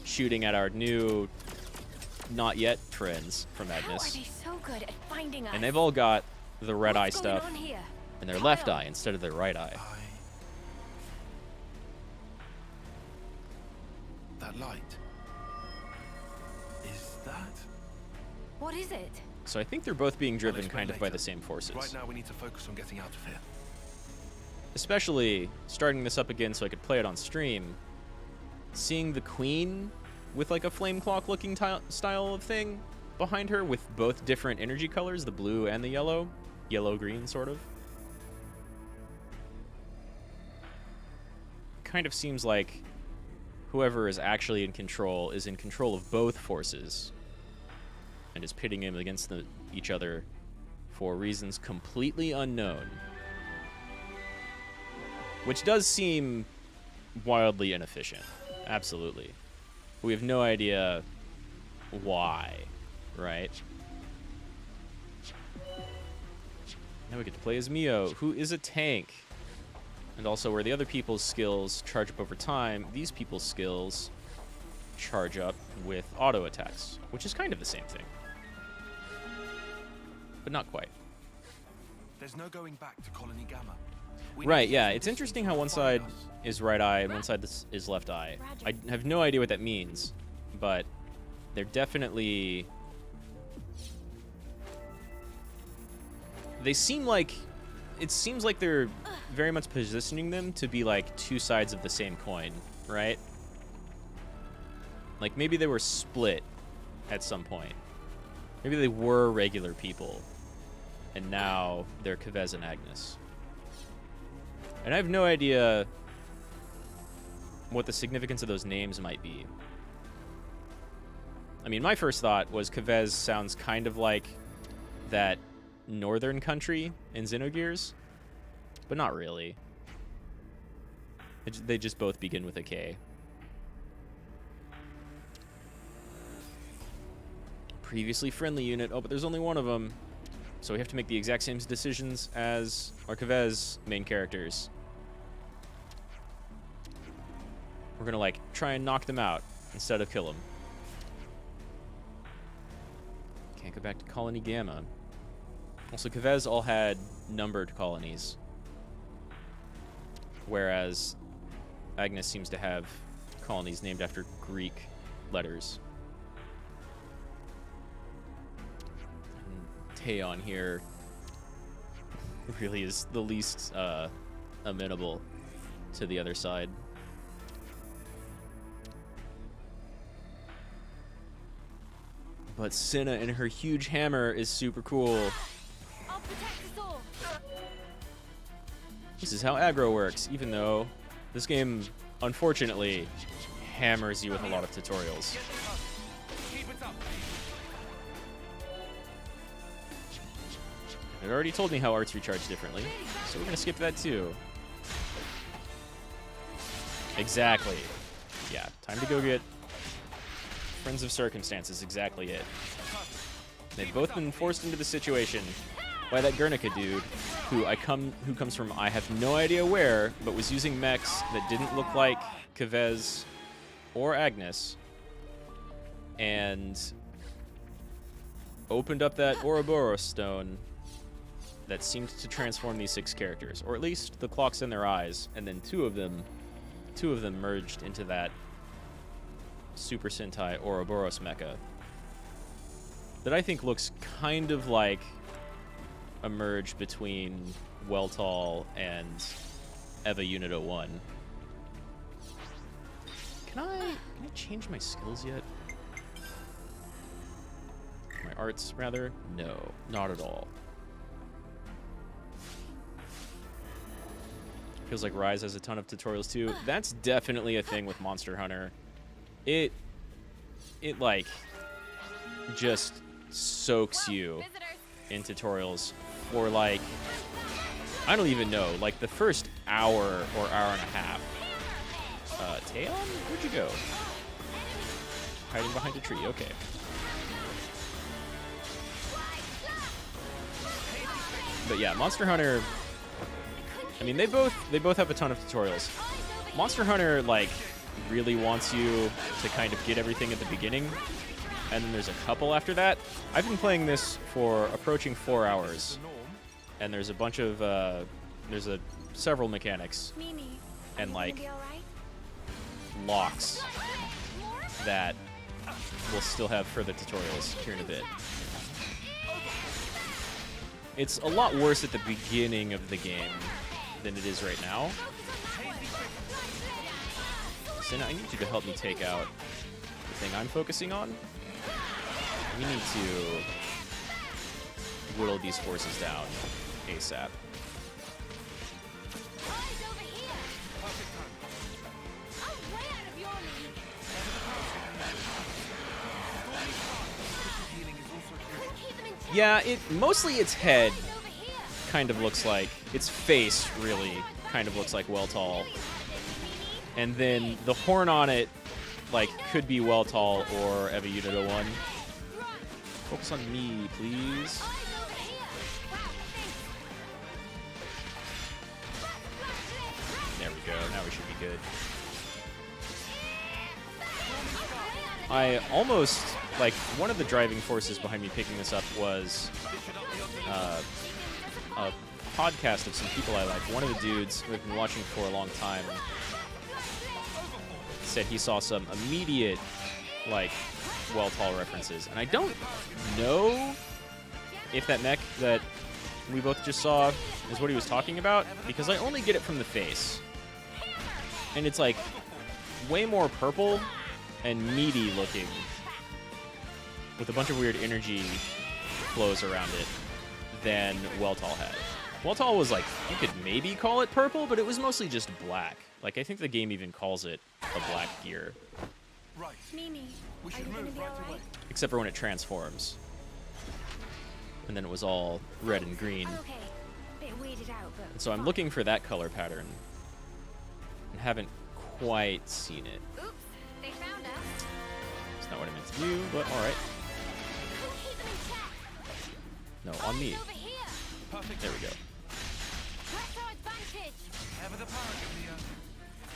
shooting at our new, not yet friends from Agnes. How are they so good at finding us? And they've all got the red eye What's going stuff on here? in their left eye instead of their right eye. That light. Is that? What is it? So I think they're both being driven kind of by the same forces. Right now we need to focus on getting out of here. Especially starting this up again so I could play it on stream. Seeing the queen with like a flame clock looking style of thing behind her with both different energy colors, the blue and the yellow. Yellow-green, sort of. Kind of seems like whoever is actually in control is in control of both forces and is pitting them against each other for reasons completely unknown. Which does seem wildly inefficient. Absolutely. We have no idea why, right? Now we get to play as Mio, who is a tank. And also where the other people's skills charge up over time, these people's skills charge up with auto attacks, which is kind of the same thing. But not quite. There's no going back to Colony Gamma. Right, yeah, it's interesting how one side is right eye and one side is left eye. I have no idea what that means, but they're definitely... They seem like... It seems like they're very much positioning them to be like two sides of the same coin, right? Like maybe they were split at some point. Maybe they were regular people, and now they're Kevez and Agnes. And I have no idea what the significance of those names might be. I mean, my first thought was Kevez sounds kind of like that northern country in Xenogears, but not really. They just both begin with a K. Previously friendly unit. Oh, but there's only one of them. So we have to make the exact same decisions as our Kevez main characters. We're gonna, like, try and knock them out instead of kill them. Can't go back to Colony Gamma. Also, Kevez all had numbered colonies, whereas Agnes seems to have colonies named after Greek letters. And Taeon here really is the least amenable to the other side. But Cinna and her huge hammer is super cool. I'll protect us all. This is how aggro works, even though this game, unfortunately, hammers you with a lot of tutorials. It already told me how arts recharge differently, so we're gonna skip that too. Exactly. Yeah, time to go get Friends of Circumstance is exactly it. They've both been forced into the situation by that Guernica dude, who comes from I have no idea where, but was using mechs that didn't look like Kevez or Agnes, and opened up that Ouroboros stone that seemed to transform these 6 characters, or at least the clocks in their eyes, and then two of them merged into that Super Sentai Ouroboros mecha that I think looks kind of like a merge between Weltall and Eva Unit 01. Can I change my skills yet? My arts, rather? No, not at all. Feels like Rise has a ton of tutorials too. That's definitely a thing with Monster Hunter. It like just soaks you in tutorials for like, I don't even know, like the first hour or hour and a half. Taeon, where'd you go? Hiding behind a tree, okay. But yeah, Monster Hunter I mean, they both have a ton of tutorials. Monster Hunter, like, really wants you to kind of get everything at the beginning, and then there's a couple after that. I've been playing this for approaching 4 hours, and there's a bunch of, several mechanics, and, like, locks that will still have further tutorials here in a bit. It's a lot worse at the beginning of the game than it is right now. Senna, I need you to help me take out the thing I'm focusing on. We need to whittle these forces down ASAP. Yeah, mostly its head kind of looks like, its face really kind of looks like Weltall. And then the horn on it, like, could be Weltall or Eva Unita 1. Focus on me, please. There we go, now we should be good. I almost, like, one of the driving forces behind me picking this up was a podcast of some people I like. One of the dudes who I've been watching for a long time said he saw some immediate, like, Weltall references. And I don't know if that mech that we both just saw is what he was talking about, because I only get it from the face. And it's, like, way more purple and meaty looking, with a bunch of weird energy flows around it, than Weltall had. Weltall was, like, you could maybe call it purple, but it was mostly just black. Like, I think the game even calls it a black gear. Right. Mimi, We are should you gonna move be right alright? away. Except for when it transforms. And then it was all red and green. Okay, bit weirded out, but And so I'm looking for that color pattern, and haven't quite seen it. oops, they found us. It's not what I meant to do, but alright. Keep them in check. No, on me. Over here. Perfect. There we go. Press our advantage. Have the power, Julia.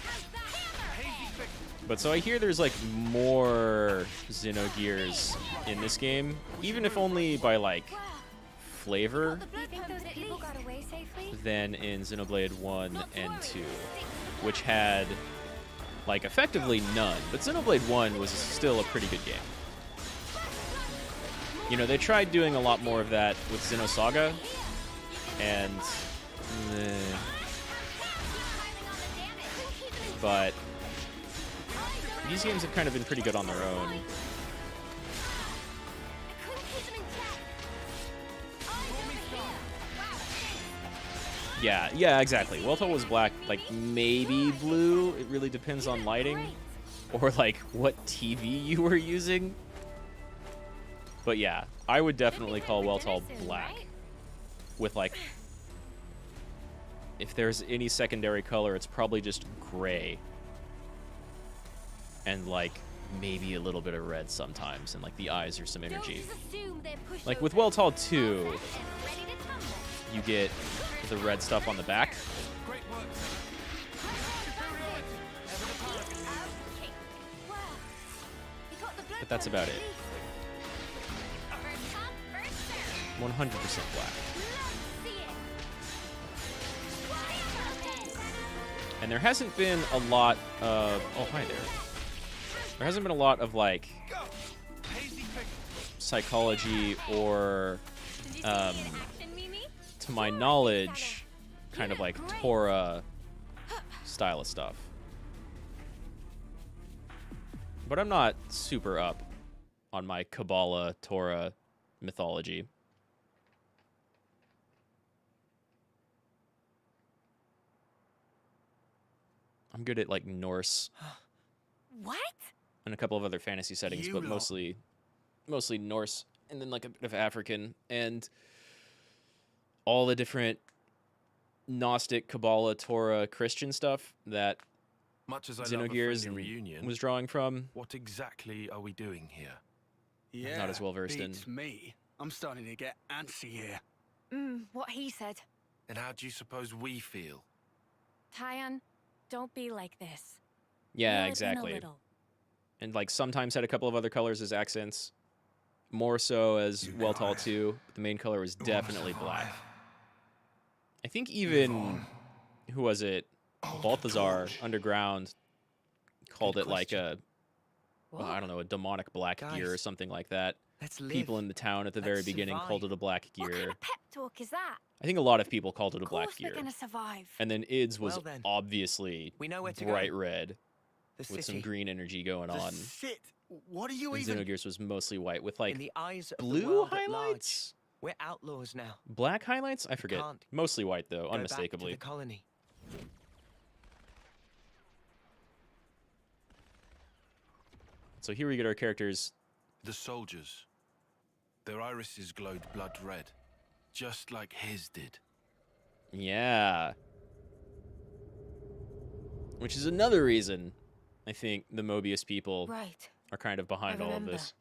How's that? Hazy fix. But so I hear there's, like, more Xenogears in this game, even if only by, like, flavor, Do you think those people got away safely? than in Xenoblade 1 and 2, which had, like, effectively none. But Xenoblade 1 was still a pretty good game. You know, they tried doing a lot more of that with Xenosaga, and but these games have kind of been pretty good on their own. Yeah, exactly. Weltall was black, like, maybe blue. It really depends on lighting, or, like, what TV you were using. But yeah, I would definitely call Weltall black. With, like, if there's any secondary color, it's probably just gray. And, like, maybe a little bit of red sometimes, and, like, the eyes are some energy. Like, with Weltall 2, you get the red stuff on the back. But that's about it. 100% black. And there hasn't been a lot of... Oh, hi there. There hasn't been a lot of, like, psychology or, to my knowledge, kind of like Torah style of stuff. But I'm not super up on my Kabbalah, Torah mythology. I'm good at, like, Norse. What? And a couple of other fantasy settings, but mostly Norse, and then, like, a bit of African, and all the different Gnostic, Kabbalah, Torah, Christian stuff that Much as I Xenogears love a reunion, was drawing from. What exactly are we doing here? Yeah, not as well versed in. beats me. I'm starting to get antsy here. What he said. And how do you suppose we feel? Tyan, don't be like this. Yeah, Reel it in a exactly. little. And like sometimes had a couple of other colors as accents. More so as Weltall too, but the main color was definitely black. I think even, who was it? Balthazar Underground called it like a, well, I don't know, a demonic black gear or something like that. Let's live. People in the town at the very beginning called it a black gear. What kind of pep talk is that? I think a lot of people called it a Of black course gear. we're gonna survive. And then Ids was Well then, obviously we know where to bright go. red The with some city. green energy going on. Shit! What are you And even? Xenogears was mostly white with like In the eyes of the blue world at highlights? large, we're outlaws now. Black highlights? I forget. can't Mostly white though, Go back to unmistakably. the colony. So here we get our characters. The soldiers. Their irises glowed blood red, just like his did. Yeah. Which is another reason I think the Mobius people Right. are kind of behind all of this.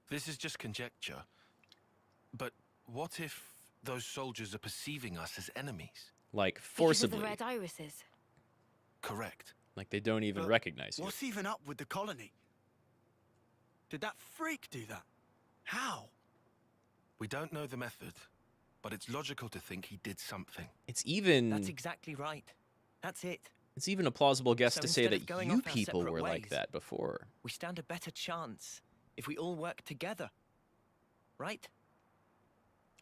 This is just conjecture. But what if those soldiers are perceiving us as enemies? Like Because of forcibly. the red irises. Correct. Like they don't even But recognize you. What's even up with the colony? Did that freak do that? How? We don't know the method, but it's logical to think he did something. It's even That's exactly right. That's it. it's even a plausible guess So to say instead of that going you off our people separate were like ways, that before. We stand a better chance if we all work together. Right?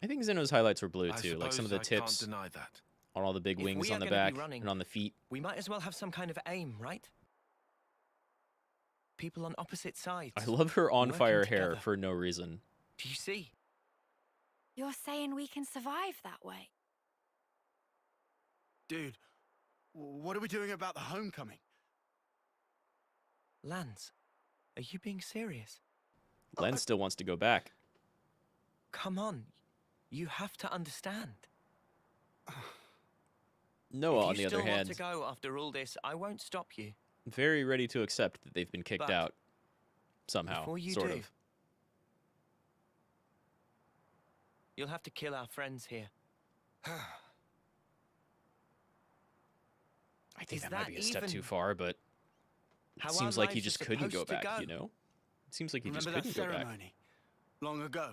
I think Xeno's highlights were blue I too, like some of the suppose I can't tips deny that. on all the big If wings we on are the gonna be back running, and on the feet. We might as well have some kind of aim, right? People on opposite sides. I love her on working fire hair together. for no reason. Do you see? You're saying we can survive that way? Dude, what are we doing about the homecoming? Lance, are you being serious? Len still wants to go back. Come on. You have to understand. Noah, on If the you other still want hand, to go after all this, I won't stop you. very ready to accept that they've been kicked But out. Somehow, before you sort do, of. you'll have to kill our friends here. I think Is that might that be a step too even far, but it how our seems like he lives are just couldn't go supposed to back, go? you know? It seems like he Remember just that couldn't go back. ceremony? Long ago.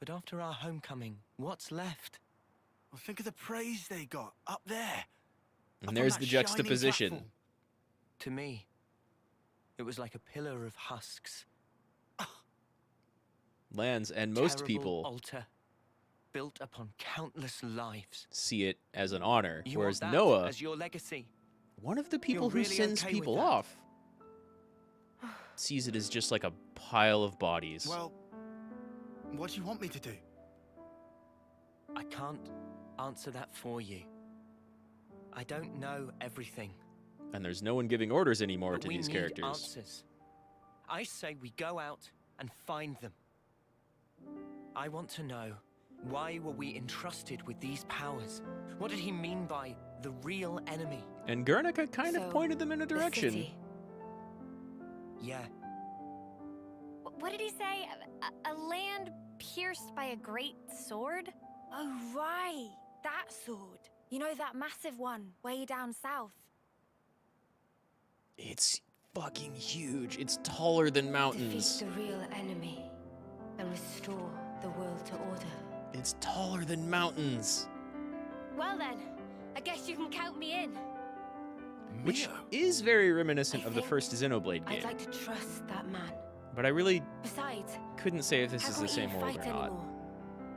But after our homecoming, what's left? Well, think of the praise they got up there. And Up there's on the that shiny juxtaposition. platform. To me, it was like a pillar of husks. Lands and most Terrible people altar built upon countless lives. see it as an honor, You whereas want that Noah, as your legacy. one of the people You're who really sends okay with people that? off, sees it as just like a pile of bodies. Well, what do you want me to do? I can't answer that for you. I don't know everything. And there's no one giving orders anymore But to we these need characters. answers. I say we go out and find them. I want to know, why were we entrusted with these powers? What did he mean by the real enemy? And Guernica kind of So, pointed them in a the direction. city. Yeah, What did he say? A land pierced by a great sword? Oh, right. That sword. You know, that massive one way down south. It's fucking huge. It's taller than Defeat mountains. the real enemy and restore the world to order. It's taller than mountains. Well then, I guess you can count me in. Which is very reminiscent of the first Xenoblade I'd game. like to trust that man. But I really Besides, couldn't say if this how is can the we same even world fight or not. anymore?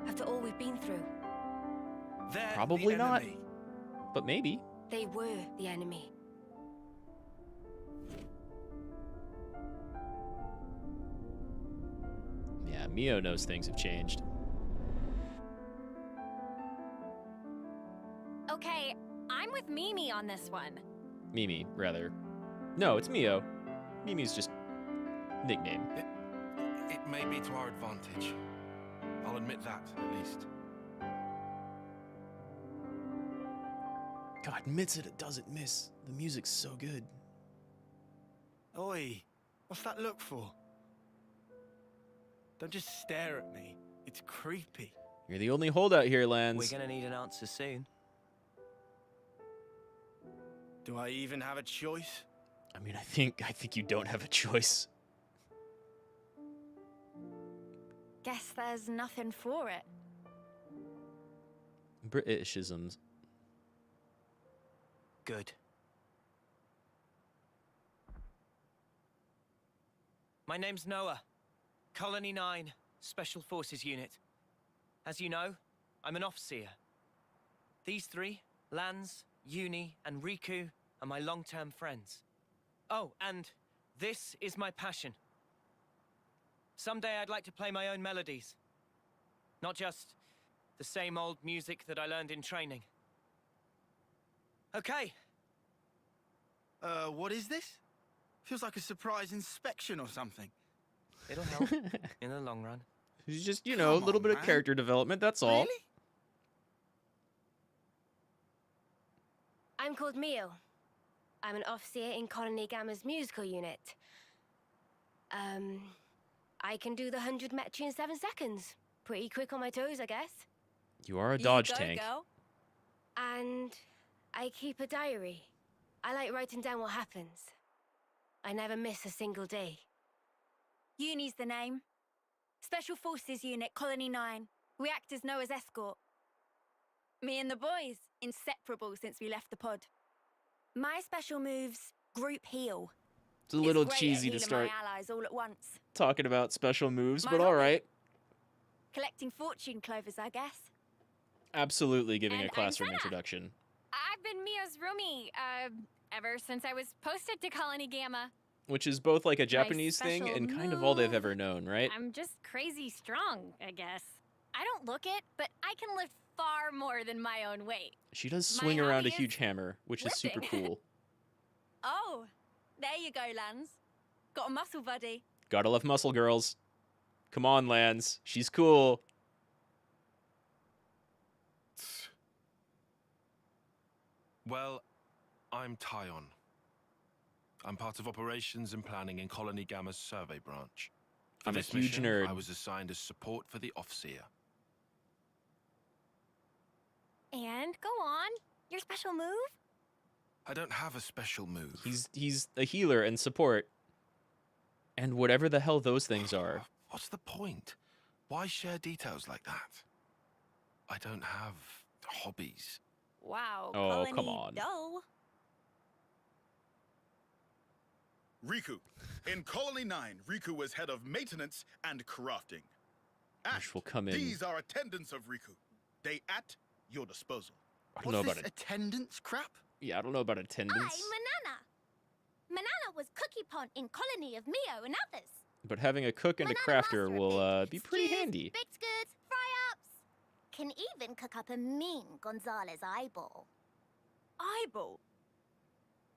After all we've been through, They're Probably the not. enemy. But maybe. they were the enemy. Yeah, Mio knows things have changed. Okay, I'm with Mimi on this one. Mimi, rather. No, it's Mio. Mimi's just nickname. It may be to our advantage. I'll admit that, at least. God, admits it doesn't miss. The music's so good. Oi, what's that look for? Don't just stare at me. It's creepy. You're the only holdout here, Lance. we're gonna need an answer soon. Do I even have a choice? I mean, I think you don't have a choice. Guess there's nothing for it. Britishisms. Good. My name's Noah. Colony 9, Special Forces Unit. As you know, I'm an Offseer. These three, Lance, Uni, and Riku, are my long-term friends. Oh, and this is my passion. Someday I'd like to play my own melodies. Not just the same old music that I learned in training. Okay. What is this? Feels like a surprise inspection or something. It'll help in the long run. It's just, you know, a little bit of character development, that's all. Really? I'm called Mio. I'm an Offseer in Colony Gamma's musical unit. I can do the 100 metri in 7 seconds. Pretty quick on my toes, I guess. You are a dodge You go, tank. girl. And I keep a diary. I like writing down what happens. I never miss a single day. Uni's the name. Special Forces Unit, Colony 9. We act as Noah's escort. Me and the boys, inseparable since we left the pod. My special move's group heal. It's a little great at cheesy to healing start my allies all at once. talking about special moves, My but hobby. alright. Collecting fortune clovers, I guess. Absolutely giving And a I'm classroom Senna. introduction. I've been Mia's roomie, ever since I was posted to Colony Gamma. Which is both like a Japanese thing special and kind of all they've move. ever known, right? I'm just crazy strong, I guess. I don't look it, but I can lift far more than my own weight. She does My swing around a hobby huge is hammer, which is super lifting. cool. Oh, there you go, Lance. Got a muscle buddy. Gotta love muscle girls. Come on, Lance. She's cool. Well, I'm Tyon. I'm part of operations and planning in Colony Gamma's survey branch. For I'm a this huge mission, nerd. I was assigned as support for the Offseer. And go on. Your special move? I don't have a special move. He's a healer and support. And whatever the hell those things are. What's the point? Why share details like that? I don't have hobbies. Wow, Oh, Colony come on. dull. Riku. In Colony 9, Riku was head of maintenance and crafting. Which will come in. These are attendants of Riku. They at your disposal. I don't know about it. Attendance crap? Yeah, I don't know about attendance. I'm Manana. Manana was cookie pond in Colony of Mio and others. But having a cook and a crafter will be pretty handy. Baked goods, fry-ups. Can even cook up a mean Gonzalez eyeball. Eyeball?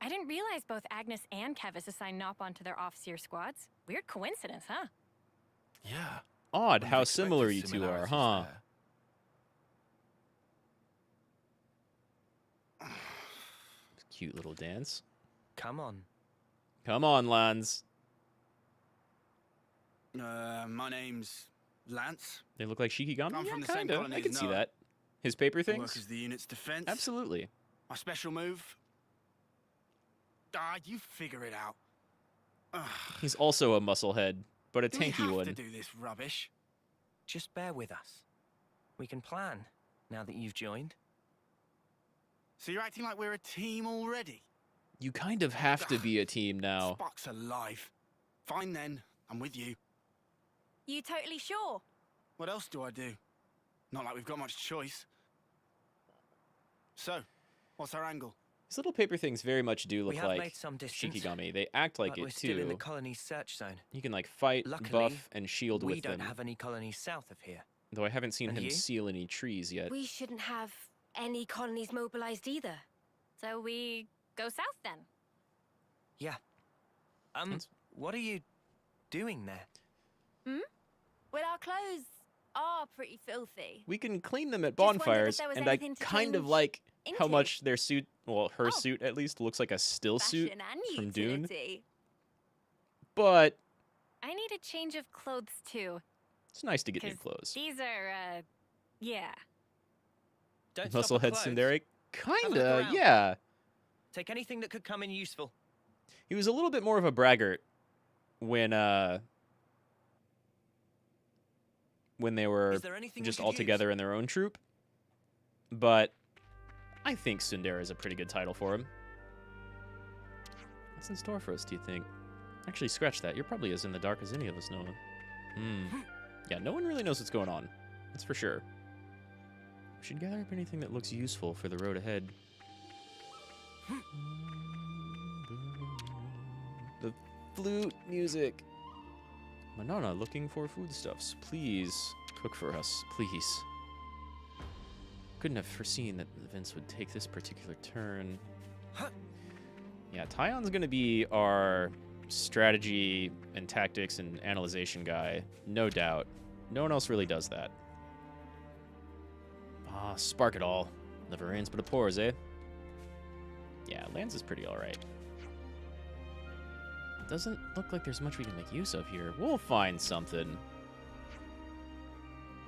I didn't realize both Agnes and Kevis assigned Nop onto their Offseer squads. Weird coincidence, huh? Yeah. Odd Wouldn't how have similar you expected two are, similarities huh? there. Cute little dance. Come on. Come on, Lance. My name's Lance. They look like Shikigami? I'm Yeah, from the same kinda. colony I as can see Noah. that. His paper I work things? as the unit's defense. Absolutely. My special move? You figure it out. Ugh. He's also a musclehead, but a Do we tanky have one. to do this rubbish? Just bear with us. We can plan now that you've joined. So you're acting like we're a team already? You kind of have to be a team now. Spark's alive. Fine then, I'm with you. You totally sure? What else do I do? Not like we've got much choice. So, what's our angle? These little paper things very much do We look have like made some distance, Shikigami. They act like but it we're still in the too. colony's search zone. You can like fight, Luckily, buff, and shield we with don't them. have any colonies south of here. Though I haven't seen And him you? seal any trees yet. We shouldn't have any colonies mobilized either. So we go south then. Yeah. What are you doing there? Well, our clothes are pretty filthy. We can clean them at Just wondered if bonfires, there was and I anything to kind of change like how into. much their suit, well, her suit at least, looks like a still suit Fashion and from Dune. utility. But I need a change of clothes too. it's nice to get new 'cause clothes. These are, yeah. Don't stop at Musclehead clothes. Tsundere? Have a look Kinda, around. yeah. Take anything that could come in useful. He was a little bit more of a braggart when they were just all together in their own troop. But I think Tsundere is a pretty good title for him. What's in store for us, do you think? Actually, scratch that. You're probably as in the dark as any of us know. Yeah, no one really knows what's going on. That's for sure. We should gather up anything that looks useful for the road ahead. The flute music. Manana looking for foodstuffs. Please cook for us, please. Couldn't have foreseen that events would take this particular turn. Yeah, Tyon's gonna be our strategy and tactics and analyzation guy, no doubt. No one else really does that. Ah, spark it all. Never rains but it pours, eh? Yeah, Lance is pretty alright. Doesn't look like there's much we can make use of here. We'll find something.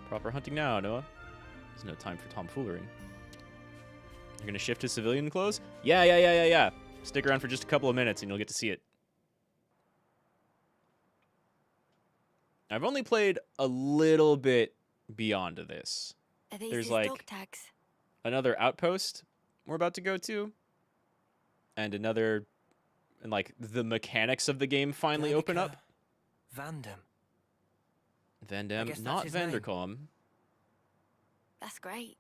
Proper hunting now, Noah. There's no time for tomfoolery. You're gonna shift to civilian clothes? Yeah. Stick around for just a couple of minutes and you'll get to see it. I've only played a little bit beyond this. There's like dog tags? Another outpost we're about to go to, and another, and like the mechanics of the game finally open up. Vandam. Vandam, not Vanderkolm. That's great.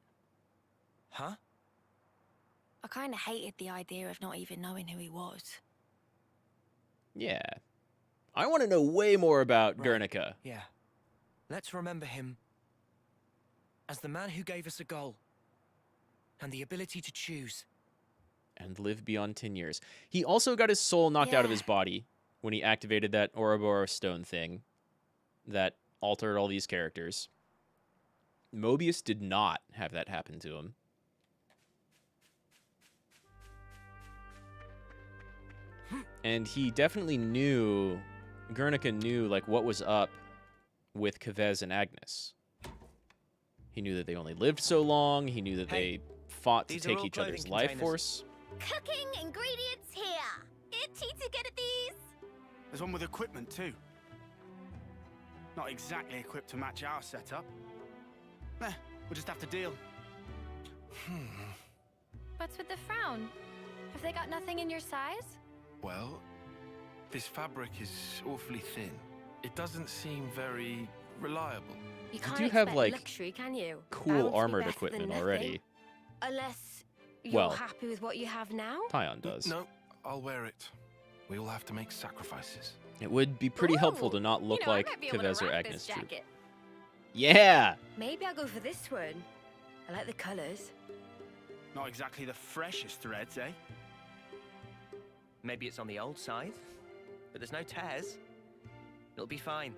Huh? I kind of hated the idea of not even knowing who he was. Yeah. I want to know way more about Guernica. Yeah. Let's remember him as the man who gave us a goal and the ability to choose. And live beyond 10 years. He also got his soul knocked out of his body when he activated that Ouroboros stone thing that altered all these characters. Mobius did not have that happen to him. And he definitely knew, Guernica knew, like, what was up with Kevez and Agnes. He knew that they only lived so long. He knew that they fought to take each other's life force. Cooking ingredients here. Itchy to get at these. There's one with equipment too. Not exactly equipped to match our setup. We'll just have to deal. What's with the frown? Have they got nothing in your size? Well, this fabric is awfully thin. It doesn't seem very reliable. You can't do have, expect like, luxury, can you? cool Bound to be armored better than equipment nothing. already. Unless you're Well, happy with what you have now? Tyon does. No, I'll wear it. We all have to make sacrifices. It would be pretty helpful to not look You know, I like might be able to Kevez or rock Agnes this too. jacket. Yeah! Maybe I'll go for this one. I like the colours. Not exactly the freshest threads, eh? Maybe it's on the old side, but there's no tears. It'll be fine.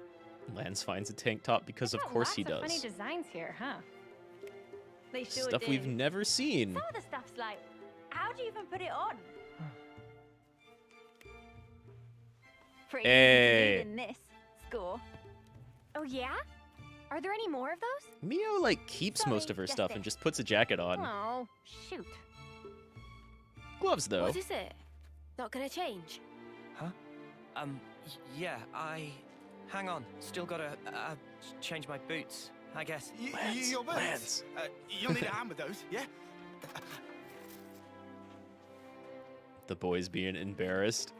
Lance finds a tank top because of Got course he lots of does. funny designs here, huh? They sure Stuff do. we've never seen. Some of the stuff's like, how do you even put it on? Pretty Hey. easy to lead in this score. Oh yeah? Are there any more of those? Mio, like, keeps most of her stuff and just puts a jacket on. Oh, shoot. Gloves, though. What is it? Not gonna change? Huh? Yeah, hang on. Still gotta, change my boots, I guess. Your boots? You'll need a hand with those, yeah? The boys being embarrassed.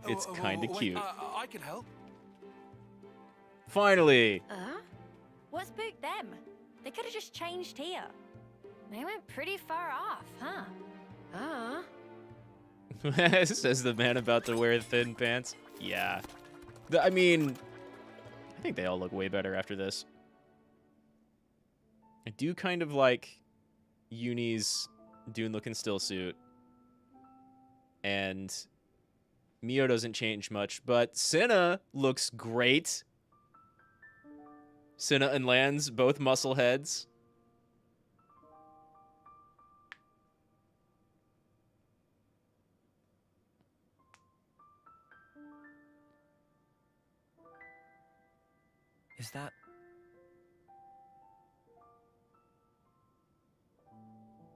It's kind of cute. I can help. Finally! What's spooked them? They could have just changed here. They went pretty far off, huh? Says the man about to wear thin pants. Yeah. I mean, I think they all look way better after this. I do kind of like Uni's Dune-looking still suit. And Mio doesn't change much, but Cinna looks great. Cinna and Lance, both muscle heads. Is that...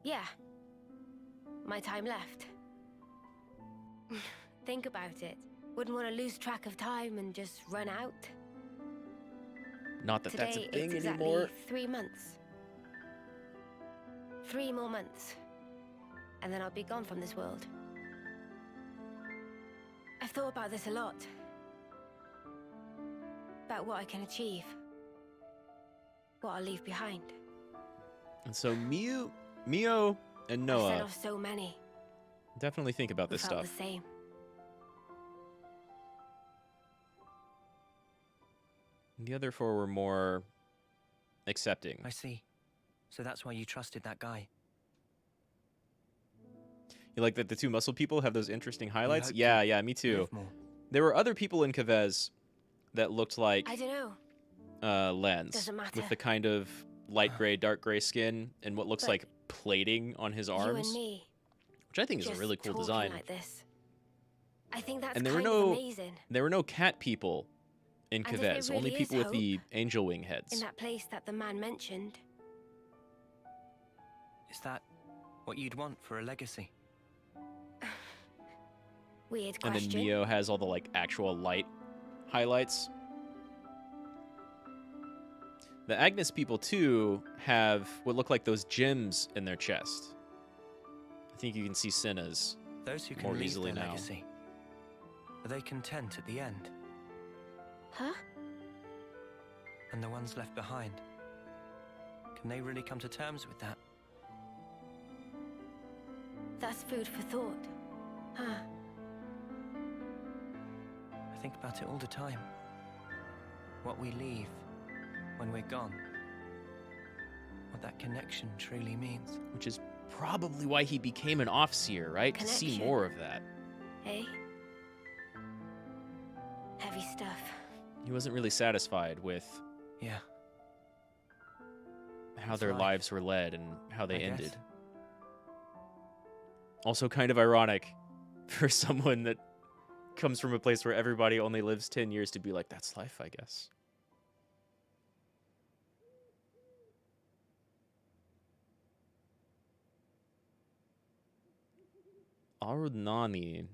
Yeah. My time left. Think about it. Wouldn't want to lose track of time and just run out. Not that Today, that's a thing it's anymore. exactly 3 months. 3 more months. And then I'll be gone from this world. I've thought about this a lot. About what I can achieve. What I'll leave behind. And so Mio and I've sent Noah off so many. definitely think about who this felt stuff. the same. The other 4 were more accepting. I see. So that's why you trusted that guy. You like that the 2 muscle people have those interesting highlights? hope Yeah, to yeah, me too. live more. There were other people in Kavez that looked like I don't know. Lens Doesn't matter. with the kind of light gray, dark gray skin and what looks But like plating on his You arms, and me. which I think is a just really cool talking design. like this. I think that's And there were kind of no amazing. there were no cat people in And if Kavez, there only really is people with the hope angel wing In heads. that place that the man mentioned. Is that what you'd want for a legacy? Weird And question. then Mio has all the like actual light highlights. The Agnes people too have what look like those gems in their chest. I think you can see Senna's Those who can more leave easily their now. legacy. Are they content at the end? Huh? And the ones left behind? Can they really come to terms with that? That's food for thought. Huh? I think about it all the time. What we leave when we're gone. What that connection truly means. Which is probably why he became an Offseer, right? To see Connection. more of that. Hey? Heavy stuff. He wasn't really satisfied with Yeah. how That's their life, lives were led and how they I guess. ended. Also kind of ironic for someone that comes from a place where everybody only lives 10 years to be like, that's life, I guess. Arunani.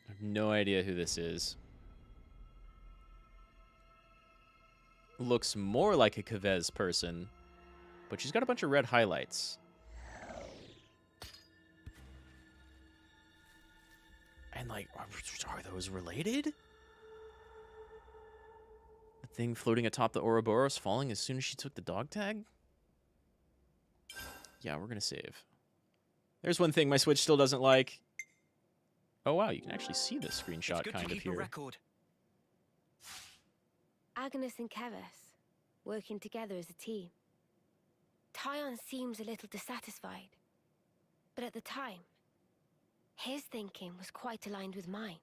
I have no idea who this is. Looks more like a Kavez person, but she's got a bunch of red highlights. And like, are those related? The thing floating atop the Ouroboros falling as soon as she took the dog tag? Yeah, we're gonna save. There's one thing my Switch still doesn't like. Oh wow, you can actually see the screenshot Good kind to of keep a here. record. Agnes and Keves, working together as a team. Tyon seems a little dissatisfied. But at the time, his thinking was quite aligned with mine.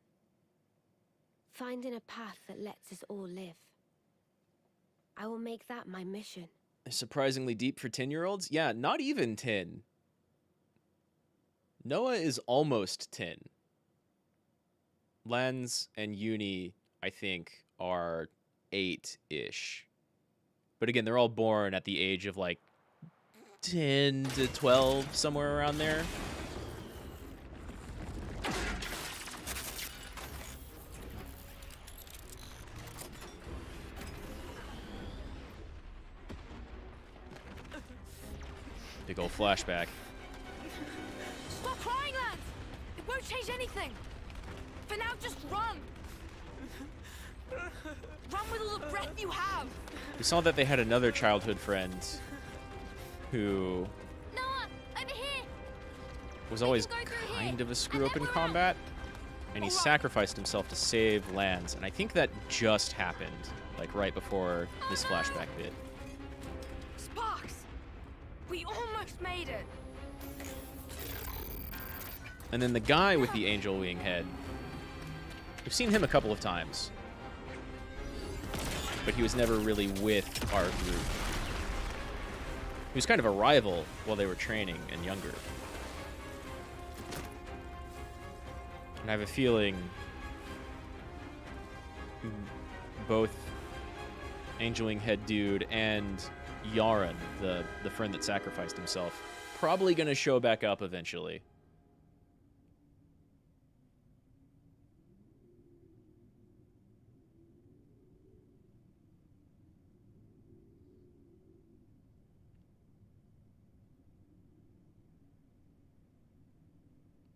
Finding a path that lets us all live. I will make that my mission. Surprisingly deep for 10-year-olds? Yeah, not even 10. Noah is almost 10. Lens and Uni, I think, are 8-ish. But again, they're all born at the age of like 10 to 12, somewhere around there. Big old flashback. Stop crying, lads! It won't change anything. For now, just run. Run with all the breath you have. We saw that they had another childhood friend who Noah, over here. was always kind of a screw-up in combat, and he sacrificed himself to save Lance, and I think that just happened, like right before this flashback bit. Sparks! We almost made it. And then the guy with the angel wing head, we've seen him a couple of times, but he was never really with our group. He was kind of a rival while they were training and younger. And I have a feeling both Angeling head dude and Yaren, the friend that sacrificed himself, probably gonna show back up eventually.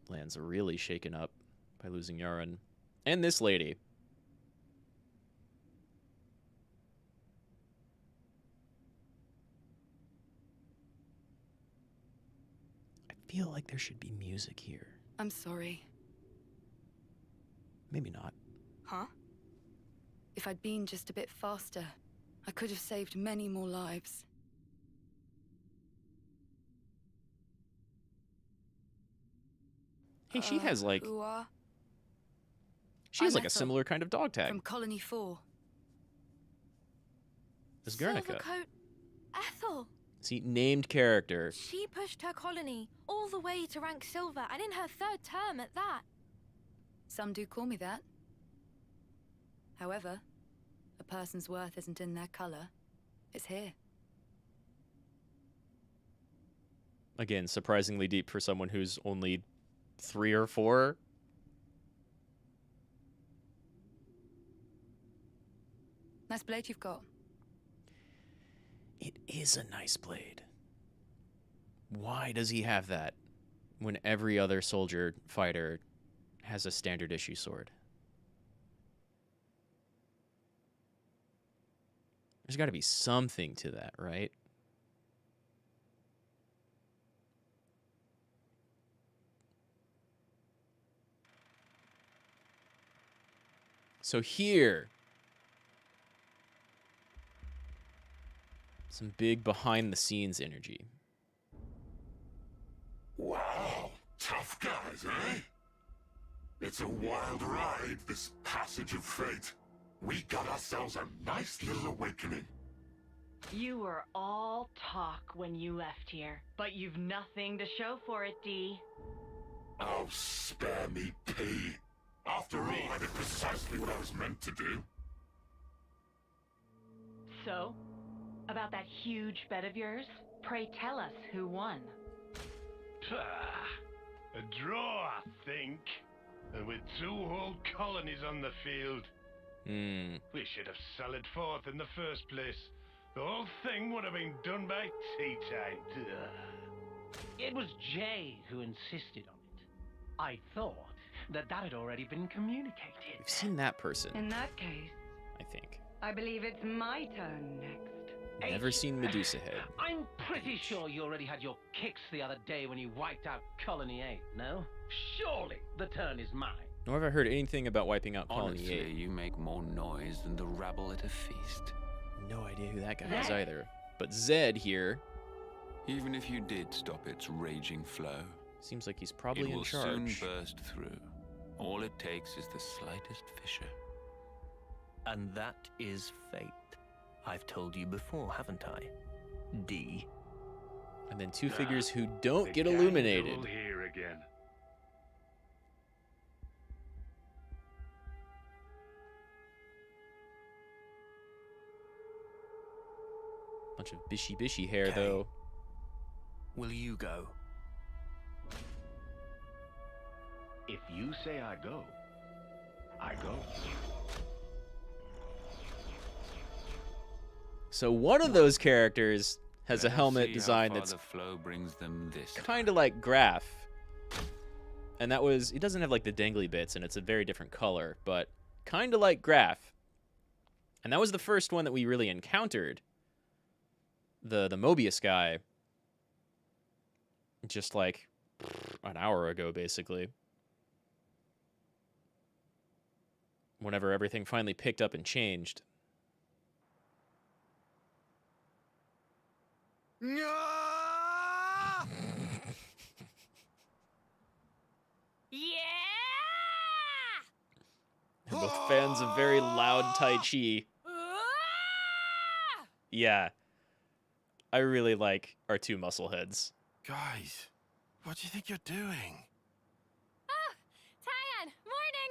Land's really shaken up by losing Yaren. And this lady. I feel like there should be music here. I'm sorry. Maybe not. Huh? If I'd been just a bit faster, I could have saved many more lives. Hey, she has like... Who are? She has I'm like a Ethel, similar kind of dog tag from Colony 4. as Guernica. Silvercoat Ethel. See, named character. She pushed her colony all the way to rank silver, and in her 3rd term at that. Some do call me that. However, a person's worth isn't in their color. It's here. Again, surprisingly deep for someone who's only 3 or 4. Nice blade you've got. It is a nice blade. Why does he have that when every other soldier fighter has a standard issue sword? There's got to be something to that, right? So here, some big behind-the-scenes energy. Wow, tough guys, eh? It's a wild ride, this passage of fate. We got ourselves a nice little awakening. You were all talk when you left here, but you've nothing to show for it, Dee. Oh, spare me, P. After all, I did precisely what I was meant to do. So, about that huge bet of yours, pray tell us who won. A draw, I think. And with 2 whole colonies on the field. We should have sallied forth in the first place. The whole thing would have been done by tea time. It was Jay who insisted on it. I thought that had already been communicated. We've seen that person, In that case, I think. I believe it's my turn next. Never seen Medusa Head. I'm pretty sure you already had your kicks the other day when you wiped out Colony 8, no? Surely the turn is mine. Nor have I heard anything about wiping out Colony Honestly, 8. you make more noise than the rabble at a feast. No idea who that guy is either. But Zed here... Even if you did stop its raging flow... Seems like he's probably in charge. It will soon burst through. All it takes is the slightest fissure. And that is fate. I've told you before, haven't I? D. And then 2 figures who don't get illuminated. Here again. Bunch of bishy hair, though. Will you go? If you say I go, I go. So one of those characters has a helmet design that's flow brings them this. kind of like Graph. And that was... It doesn't have like the dangly bits, and it's a very different color, but kind of like Graph. And that was the first one that we really encountered. The Mobius guy. Just like an hour ago, basically. Whenever everything finally picked up and changed. They're both fans of very loud Tai Chi. Yeah. I really like our 2 muscleheads. Guys, what do you think you're doing? Oh, Tyan, morning.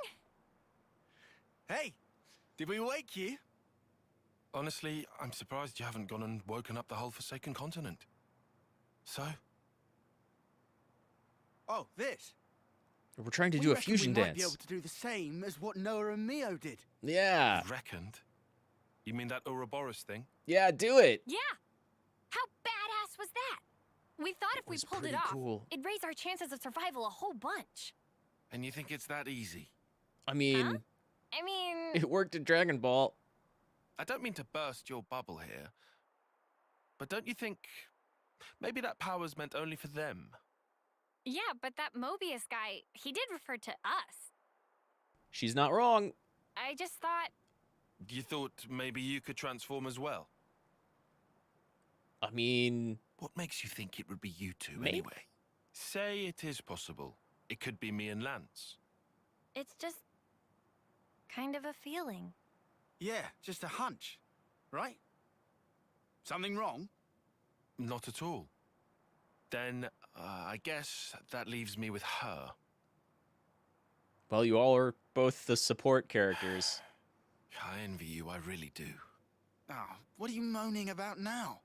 Hey, did we wake you? Honestly, I'm surprised you haven't gone and woken up the whole Forsaken Continent. So? Oh, this? We're trying to We do a reckon fusion we might be able dance. to do the same as what Noah and Mio did. Yeah. Reckoned? You mean that Ouroboros thing? Yeah, do it. Yeah. How badass was that? We thought if we pulled it off, it'd raise our chances of survival a whole bunch. And you think it's that easy? I mean, I mean, it worked at Dragon Ball. I don't mean to burst your bubble here, but don't you think maybe that power's meant only for them? yeah, but that Mobius guy, he did refer to us. She's not wrong. I just thought... You thought maybe you could transform as well? I mean... What makes you think it would be you two maybe. anyway? Say it is possible. It could be me and Lance. It's just... kind of a feeling. Yeah, just a hunch, right? Something wrong? Not at all. Then, I guess that leaves me with her. Well, you all are both the support characters. I envy you, I really do. Oh, what are you moaning about now?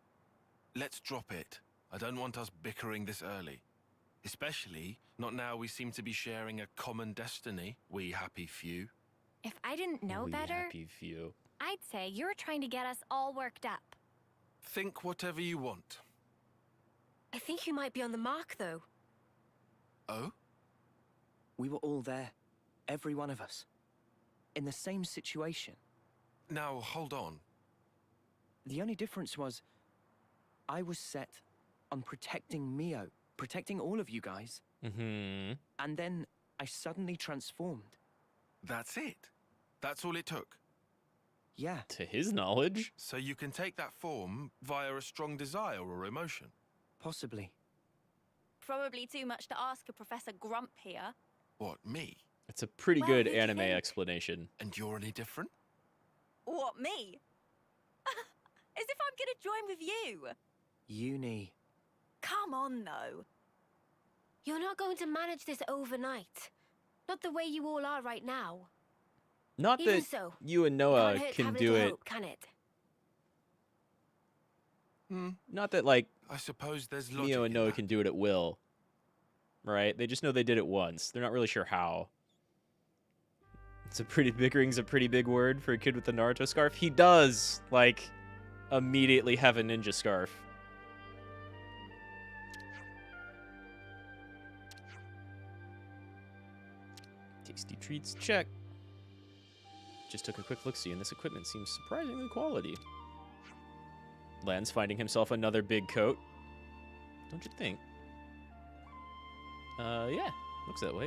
Let's drop it. I don't want us bickering this early. Especially, not now we seem to be sharing a common destiny, we happy few. If I didn't know We better, happy few. I'd say you're trying to get us all worked up. Think whatever you want. I think you might be on the mark, though. Oh? We were all there. Every one of us. In the same situation. Now, hold on. The only difference was... I was set on protecting Mio. Protecting all of you guys. Mm-hmm. And then I suddenly transformed. That's it? That's all it took? Yeah. To his knowledge. So you can take that form via a strong desire or emotion? Possibly. Probably too much to ask a Professor Grump here. What, me? It's a pretty Well, good who do you anime think? explanation. And you're any different? What, me? As if I'm gonna join with you. Uni. Come on, though. You're not going to manage this overnight. Not the way you all are right now. Not Even that so, you and Noah can't hurt can having do a it. little hope, can it? Not that, like, I suppose there's logic Mio and in Noah that. can do it at will. Right? They just know they did it once. They're not really sure how. Bickering's a pretty big word for a kid with a Naruto scarf. He does, like, immediately have a ninja scarf. Tasty treats, check. Just took a quick look-see, and this equipment seems surprisingly quality. Lan's finding himself another big coat. Don't you think? Yeah, looks that way.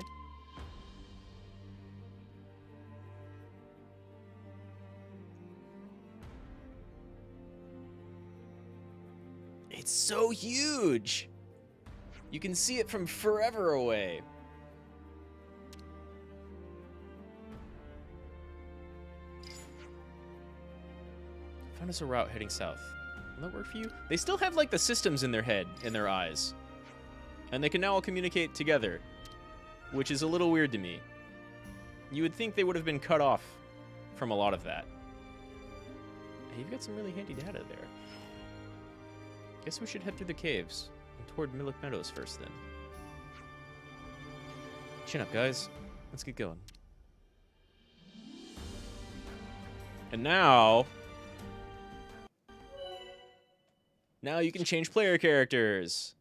It's so huge! You can see it from forever away. Found us a route heading south. Will that work for you? They still have, like, the systems in their head, in their eyes. And they can now all communicate together, which is a little weird to me. You would think they would have been cut off from a lot of that. Hey, you've got some really handy data there. Guess we should head through the caves and toward Millik Meadows first, then. Chin up, guys. Let's get going. And now... Now you can change player characters.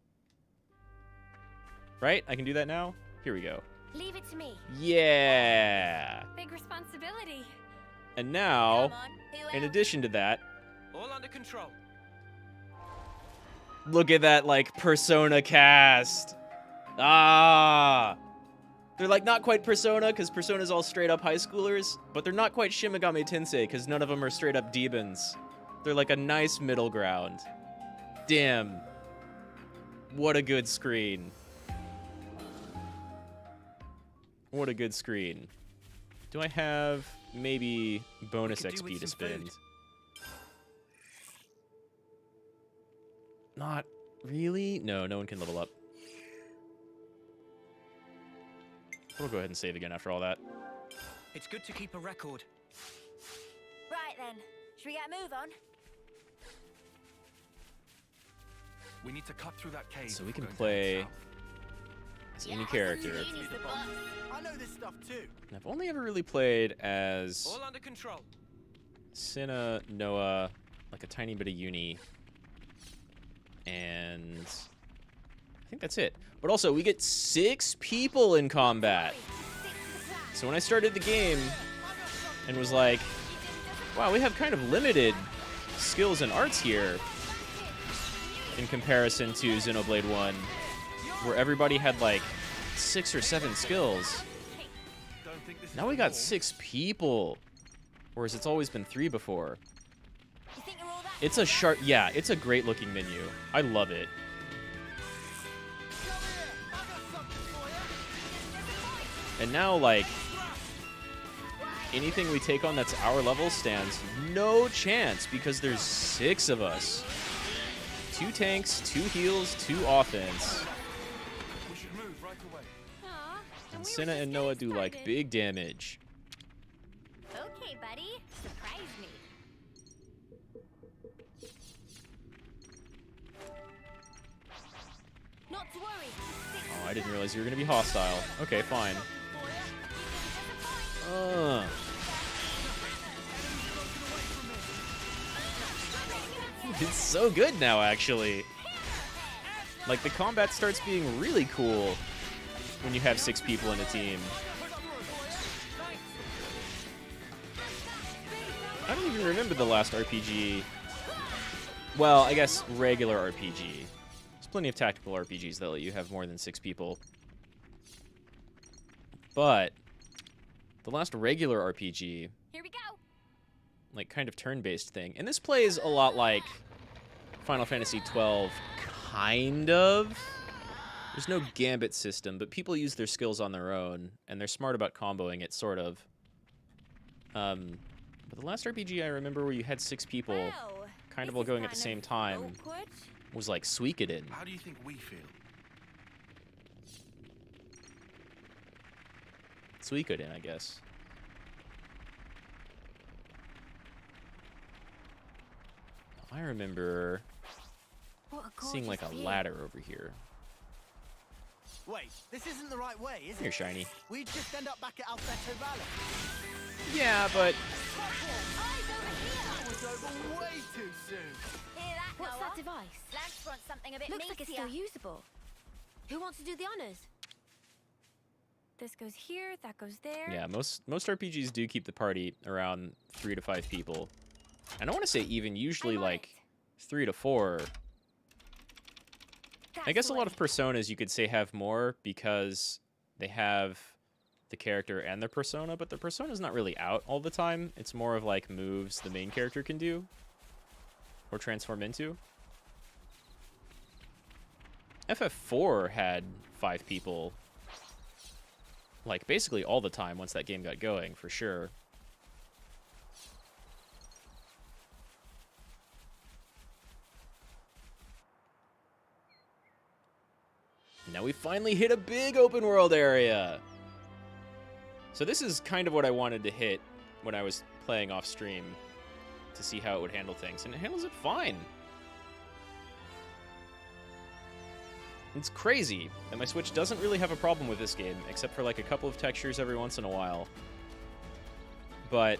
Right? I can do that now? Here we go. Leave it to me. Yeah! Big responsibility. And now, in addition to that, All under control. look at that, like, Persona cast. Ah! They're, like, not quite Persona, because Persona's all straight-up high schoolers, but they're not quite Shin Megami Tensei, because none of them are straight-up demons. They're, like, a nice middle ground. Damn. What a good screen. What a good screen. Do I have maybe bonus XP to spend? Not really? No, no one can level up. We'll go ahead and save again after all that. It's good to keep a record. Right then, Should we get a move on? We need to cut through that cave. So we can play as any character. I know this stuff too. And I've only ever really played as All under control. Cinna, Noah, like a tiny bit of Uni, and I think that's it. But also, we get 6 people in combat. So when I started the game and was like, wow, we have kind of limited skills and arts here in comparison to Xenoblade 1, where everybody had like 6 or 7 skills. Now we got 6 people, whereas it's always been 3 before. It's a sharp, yeah, it's a great looking menu. I love it. And now, like, anything we take on that's our level stands no chance because there's 6 of us. 2 tanks, 2 heals, 2 offense. And Cinna and Noah do like big damage. Okay, buddy. Surprise me. Not to worry. Oh, I didn't realize you were gonna be hostile. Okay, fine. It's so good now, actually. Like, the combat starts being really cool when you have 6 people in a team. I don't even remember the last RPG. Well, I guess regular RPG. There's plenty of tactical RPGs that let you have more than 6 people. But the last regular RPG, Here we go. like kind of turn-based thing, and this plays a lot like Final Fantasy XII, kind of. There's no gambit system, but people use their skills on their own, and they're smart about comboing it, sort of. But the last RPG I remember where you had 6 people kind of all going at the same time was like Suikoden. How do you think we feel? Suikoden, I guess. I remember seeing like a ladder over here. Wait, this isn't the right way, is it? Here, Shiny. We'd just end up back at Alpheto Valley. Yeah, but That was over way too soon. Hear that, What's Noah? that device? Lance wants something a bit Looks like it's meatier. still usable. Who wants to do the honors? This goes here, that goes there. yeah, most RPGs do keep the party around 3 to 5 people. And I want to say even usually like 3 to 4. I guess a lot of personas you could say have more because they have the character and their persona, but the persona's not really out all the time. It's more of like moves the main character can do or transform into. FF4 had 5 people like basically all the time once that game got going, for sure. Now we finally hit a big open world area. So this is kind of what I wanted to hit when I was playing off stream to see how it would handle things, and it handles it fine. It's crazy that my Switch doesn't really have a problem with this game, except for like a couple of textures every once in a while. But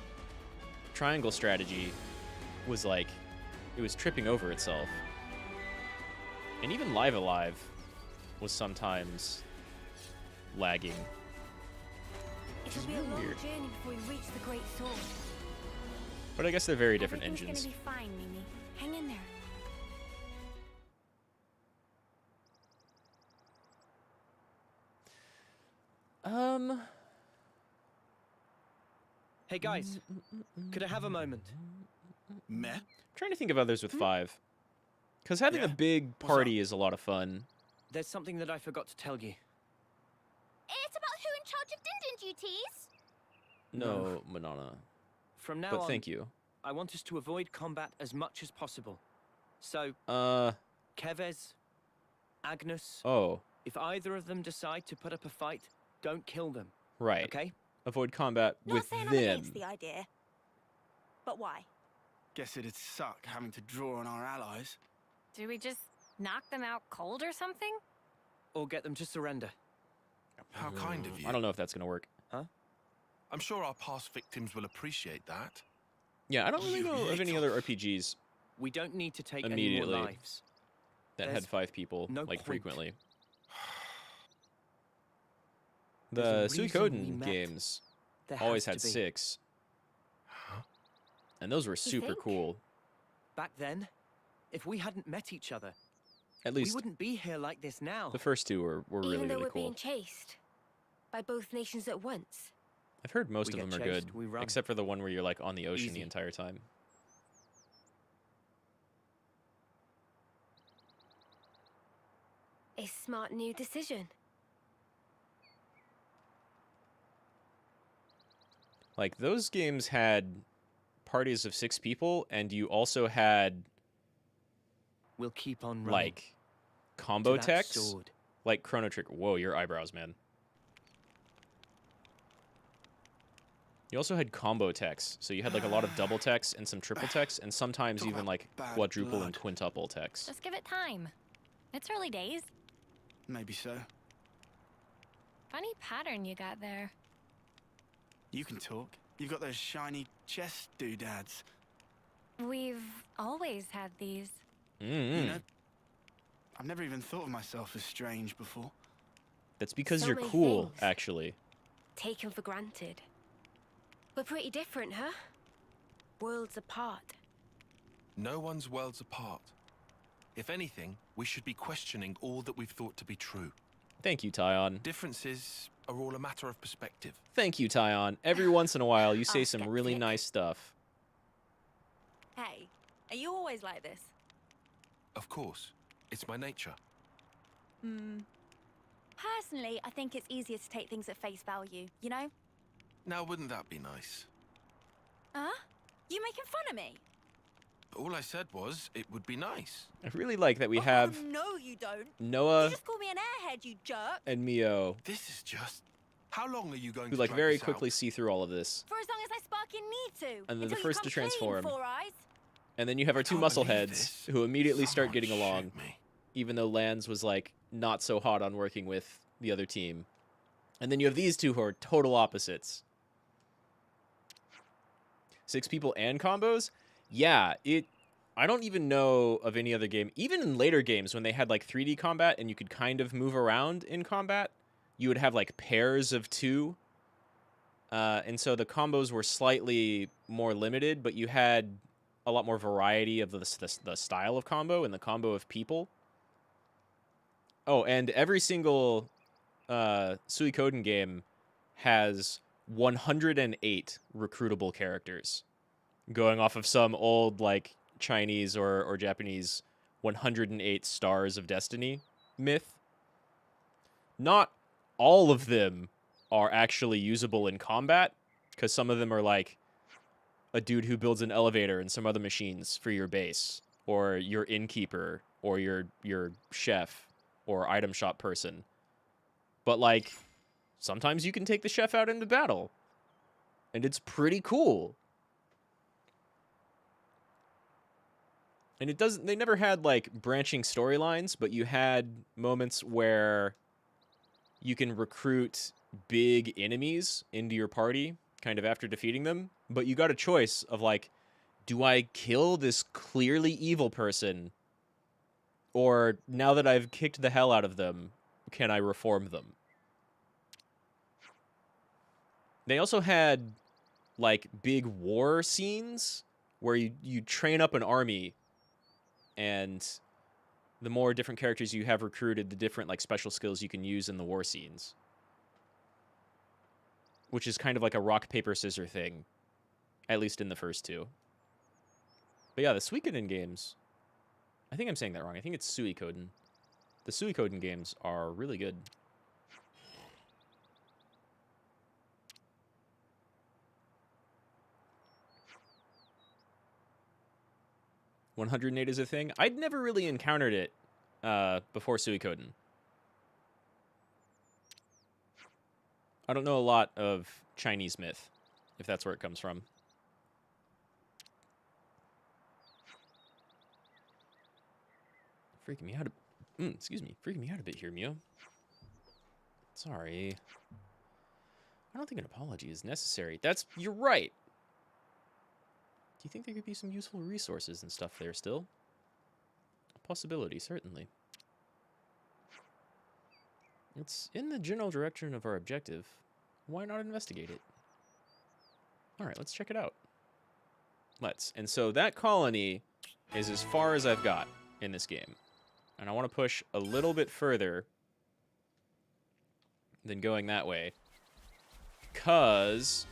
triangle strategy was like, it was tripping over itself. And even Live Alive was sometimes lagging. It'll be a long journey before we reach the Great Sword. But I guess they're very different engines. Everything's gonna be fine, Mimi. Hang in there. Hey guys, could I have a moment? Meh? I'm trying to think of others with 5. Because having a big party is a lot of fun. There's something that I forgot to tell you. It's about who in charge of Din duties. No, Manana. From now But on, thank you. I want us to avoid combat as much as possible. So, Kevez, Agnes. Oh. If either of them decide to put up a fight, don't kill them. Right. Okay? Avoid combat Not with saying I'm them. against the idea. But why? Guess it'd suck having to draw on our allies. Do we just knock them out cold or something? Or get them to surrender? How kind of you. I don't know if that's going to work. Huh? I'm sure our past victims will appreciate that. Yeah, I don't really know of any other RPGs We don't need to take immediately any more lives. that had There's 5 people, no like, point. frequently. There's The a reason we Suikoden met. games There always has had to be. 6. And those were super think? cool. Back then, if we hadn't met each other, At we least wouldn't be here like this now. the first 2 were really, Even though really we're cool. being chased by both nations at once. I've heard most We of get them are chased, good, we run. except for the one where you're, like, on the ocean the Easy. entire time. A smart new decision. Like, those games had parties of 6 people, and you also had, We'll keep on running. like, combo that techs. sword. Like Chrono Trigger. Whoa, your eyebrows, man. You also had combo techs, so you had, like, a lot of double techs and some triple techs, and sometimes even, like, quadruple and quintuple techs. Just give it time. It's early days. Maybe so. Funny pattern you got there. You can talk. You've got those shiny chest doodads. We've always had these. You know, I've never even thought of myself as strange before. That's because So you're many cool, things. actually. Taken for granted. We're pretty different, huh? Worlds apart. No one's worlds apart. If anything, we should be questioning all that we've thought to be true. Thank you, Tyon. Differences are all a matter of perspective. Thank you, Tyon. Every once in a while, you say some really nice stuff. Hey, are you always like this? Of course. It's my nature. Personally, I think it's easier to take things at face value, you know? Now, wouldn't that be nice? Huh? You making fun of me? All I said was, it would be nice. I really like that we have Oh, no, you don't. Noah You just call me an airhead, you jerk. and Mio, This is just... How long are you going who, to like, drag very this out? quickly see through all of this. For as long as I sparking need to. And they're the until you first to come clean, transform. Four Eyes. And then you have our 2 muscle heads, who immediately start getting along, even though Lance was, like, not so hot on working with the other team. And then you have these 2 who are total opposites. 6 people and combos? Yeah, I don't even know of any other game. Even in later games, when they had, like, 3D combat and you could kind of move around in combat, you would have, like, pairs of 2. And so the combos were slightly more limited, but you had a lot more variety of the style of combo and the combo of people. Oh, and every single Suikoden game has 108 recruitable characters, going off of some old, like, Chinese or Japanese 108 Stars of Destiny myth. Not all of them are actually usable in combat, because some of them are, like, a dude who builds an elevator and some other machines for your base, or your innkeeper, or your chef, or item shop person. But, like, sometimes you can take the chef out into battle, and it's pretty cool. And they never had, like, branching storylines, but you had moments where you can recruit big enemies into your party, kind of after defeating them, but you got a choice of, like, do I kill this clearly evil person, or now that I've kicked the hell out of them, can I reform them? They also had, like, big war scenes where you train up an army, and the more different characters you have recruited, the different, like, special skills you can use in the war scenes. Which is kind of like a rock, paper, scissors thing. At least in the first 2. But yeah, the Suikoden games... I think I'm saying that wrong. I think it's Suikoden. The Suikoden games are really good. $108 is a thing. I'd never really encountered it before Suikoden. I don't know a lot of Chinese myth, if that's where it comes from. Freaking me out excuse me, freaking me out a bit here, Mio. Sorry. I don't think an apology is necessary. You're right. Do you think there could be some useful resources and stuff there still? A possibility, certainly. It's in the general direction of our objective. Why not investigate it? Alright, let's check it out. Let's. And so that colony is as far as I've got in this game. And I want to push a little bit further than going that way. Because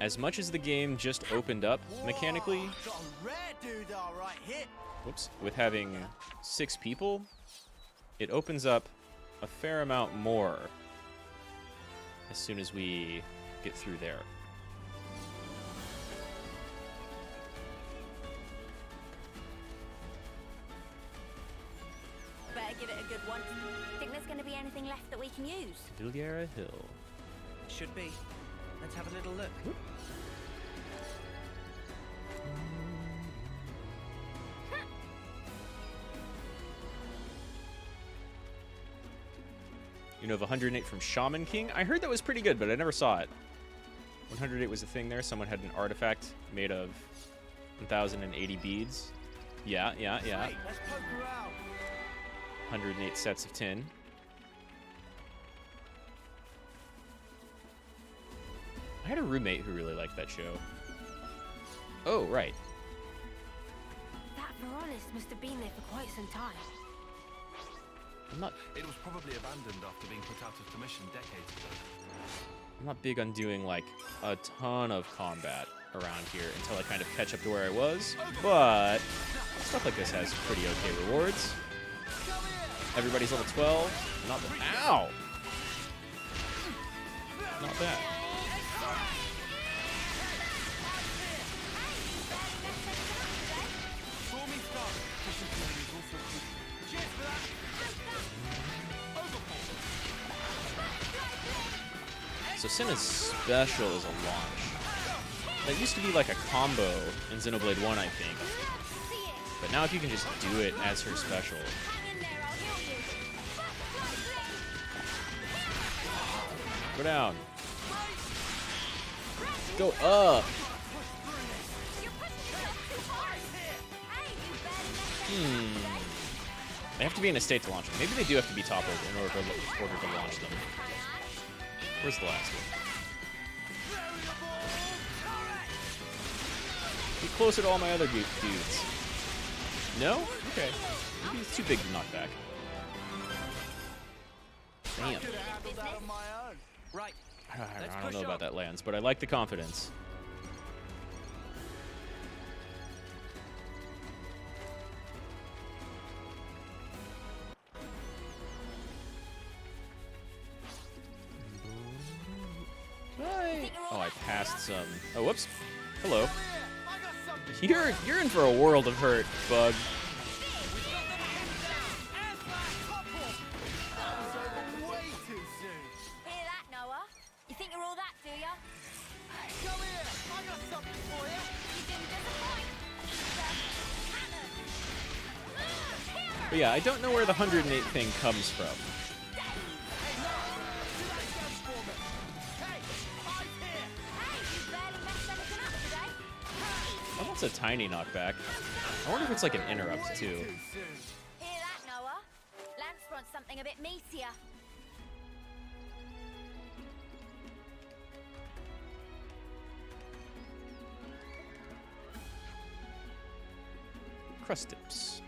as much as the game just opened up mechanically, whoops, with having 6 people, it opens up a fair amount more as soon as we get through there. Better give it a good one. Think there's going to be anything left that we can use? Villiera Hill. Should be. Let's have a little look. You know of 108 from Shaman King? I heard that was pretty good, but I never saw it. 108 was a thing there. Someone had an artifact made of 1,080 beads. Yeah. Hey, let's poke around. 108 sets of tin. I had a roommate who really liked that show. Oh, right. That Veronis must have been there for quite some time. It was probably abandoned after being put out of commission decades ago. I'm not big on doing, like, a ton of combat around here until I kind of catch up to where I was, but stuff like this has pretty okay rewards. Everybody's level 12. Not bad. Ow! Not bad. So Senna's special is a launch. That used to be like a combo in Xenoblade 1, I think. But now if you can just do it as her special. Go down. Go up. They have to be in a state to launch them. Maybe they do have to be toppled in order to launch them. Where's the last one? Be closer to all my other dudes. No? Okay. Maybe it's too big to knock back. Damn. Right. I don't know about that, Lance, but I like the confidence. Oh, I passed some. Oh, whoops. Hello. You're in for a world of hurt, Bug. Hear that, Noah? You think you're all that, do ya? Come here, I got something for you. You didn't disappoint. But yeah, I don't know where the 108 thing comes from. Oh, that's a tiny knockback. I wonder if it's like an interrupt, too. Hear that, Noah? Lance wants something a bit meatier. Crust tips.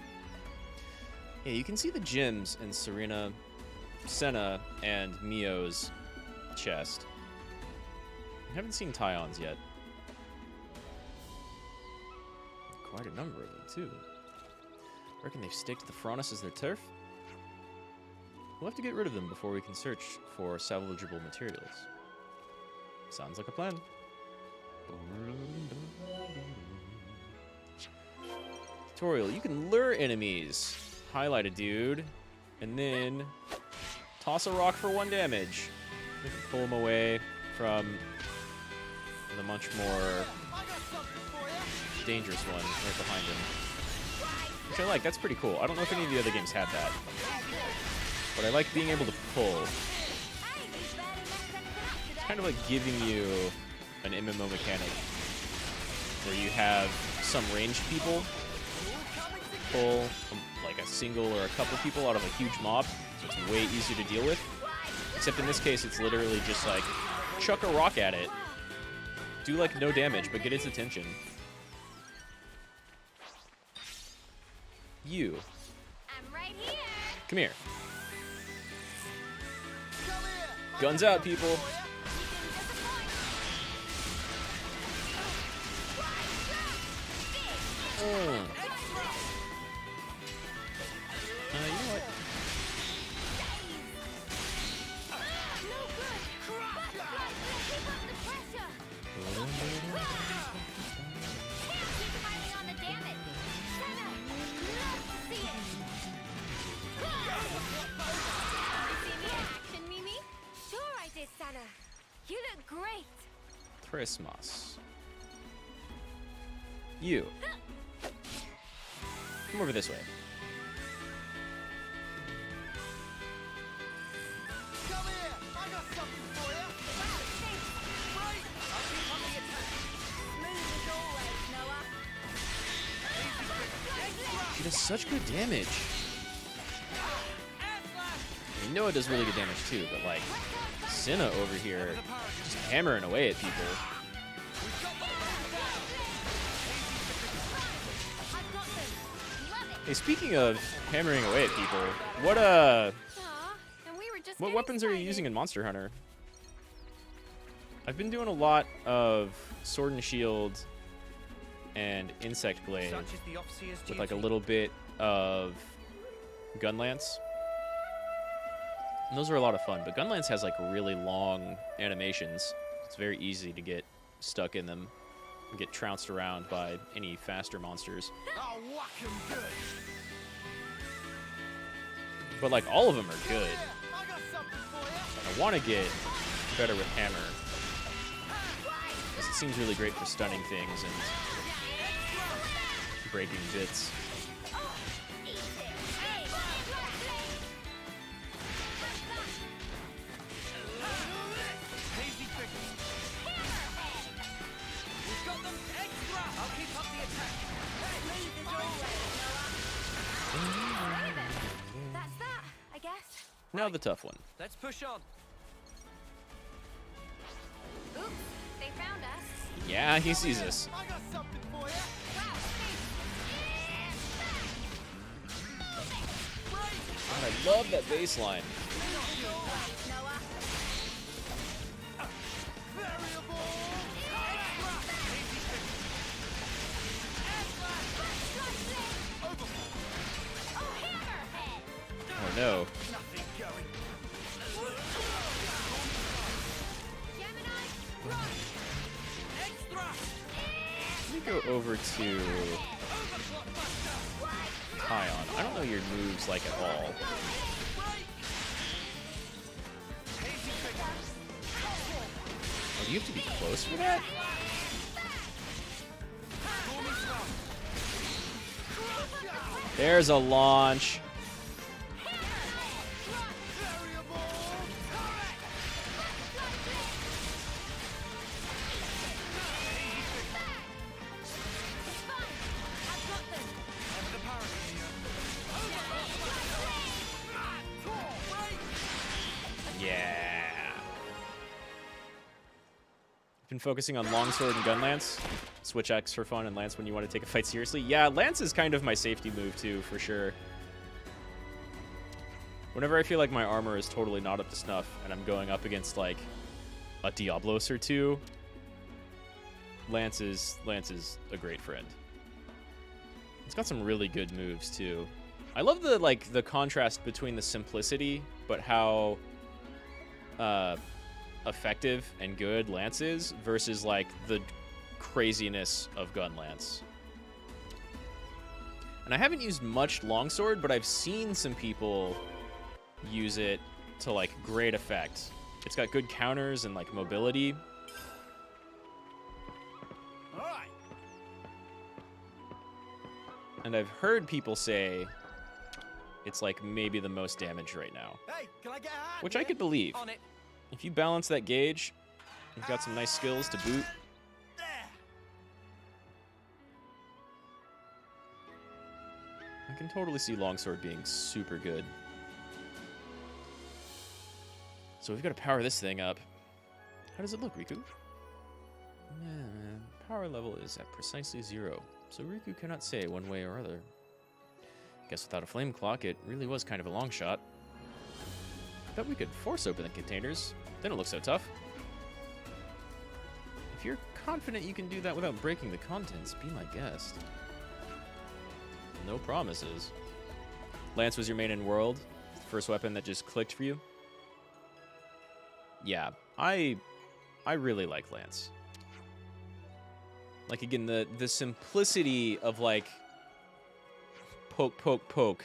Yeah, you can see the gems in Senna, and Mio's chest. I haven't seen Tyon's yet. Quite a number of them, too. Reckon they've staked the Fronis as their turf? We'll have to get rid of them before we can search for salvageable materials. Sounds like a plan. Tutorial, you can lure enemies. Highlight a dude, and then toss a rock for 1 damage. You can pull them away from the much more dangerous one right behind him. which I like. That's pretty cool. I don't know if any of the other games had that, but I like being able to pull. It's kind of like giving you an MMO mechanic where you have some ranged people pull like a single or a couple people out of a huge mob, so it's way easier to deal with. Except in this case, it's literally just like chuck a rock at it, do like no damage, but get its attention. You. I'm right here. Come here. Guns out, people. You know what? Sana, you look great. Christmas. You. Come over this way. Come here! I got something for you! Right! I'll keep on the attack! Smooth as always, Noah! She does such good damage. I mean, Noah does really good damage too, but like, Senna over here just hammering away at people. Hey, speaking of hammering away at people, what weapons are you using in Monster Hunter? I've been doing a lot of Sword and Shield and Insect Blade with like a little bit of Gunlance. And those are a lot of fun, but Gunlance has like really long animations. It's very easy to get stuck in them and get trounced around by any faster monsters. I'll whack 'em good. But like all of them are good. I got something for you. I want to get better with Hammer, because it seems really great for stunning things and breaking bits. That's that, I guess. Now the tough one. Let's push on. Oops, they found us. Yeah, he sees us. I got something for you. God, I love that bass line. Oh no. Let me go over to Kion. I don't know your moves like at all. Oh, do you have to be close for that? There's a launch. Been focusing on longsword and gunlance. Switch X for fun and lance when you want to take a fight seriously. Yeah, lance is kind of my safety move too, for sure. Whenever I feel like my armor is totally not up to snuff and I'm going up against like a Diablos or two, Lance is a great friend. It's got some really good moves too. I love the contrast between the simplicity but how effective and good Lance is versus like the craziness of Gunlance. And I haven't used much longsword, but I've seen some people use it to like great effect. It's got good counters and like mobility. And I've heard people say it's like maybe the most damage right now. Hey, can I get a hand Which I here? could believe. On it. If you balance that gauge, you've got some nice skills to boot. I can totally see Longsword being super good. So we've got to power this thing up. How does it look, Riku? Power level is at precisely 0, so Riku cannot say one way or other. Guess without a flame clock, it really was kind of a long shot. Bet we could force open the containers. They don't look so tough. If you're confident you can do that without breaking the contents, be my guest. No promises. Lance was your main in world? The first weapon that just clicked for you? Yeah, I really like Lance. Like, again, the simplicity of, like, poke, poke, poke,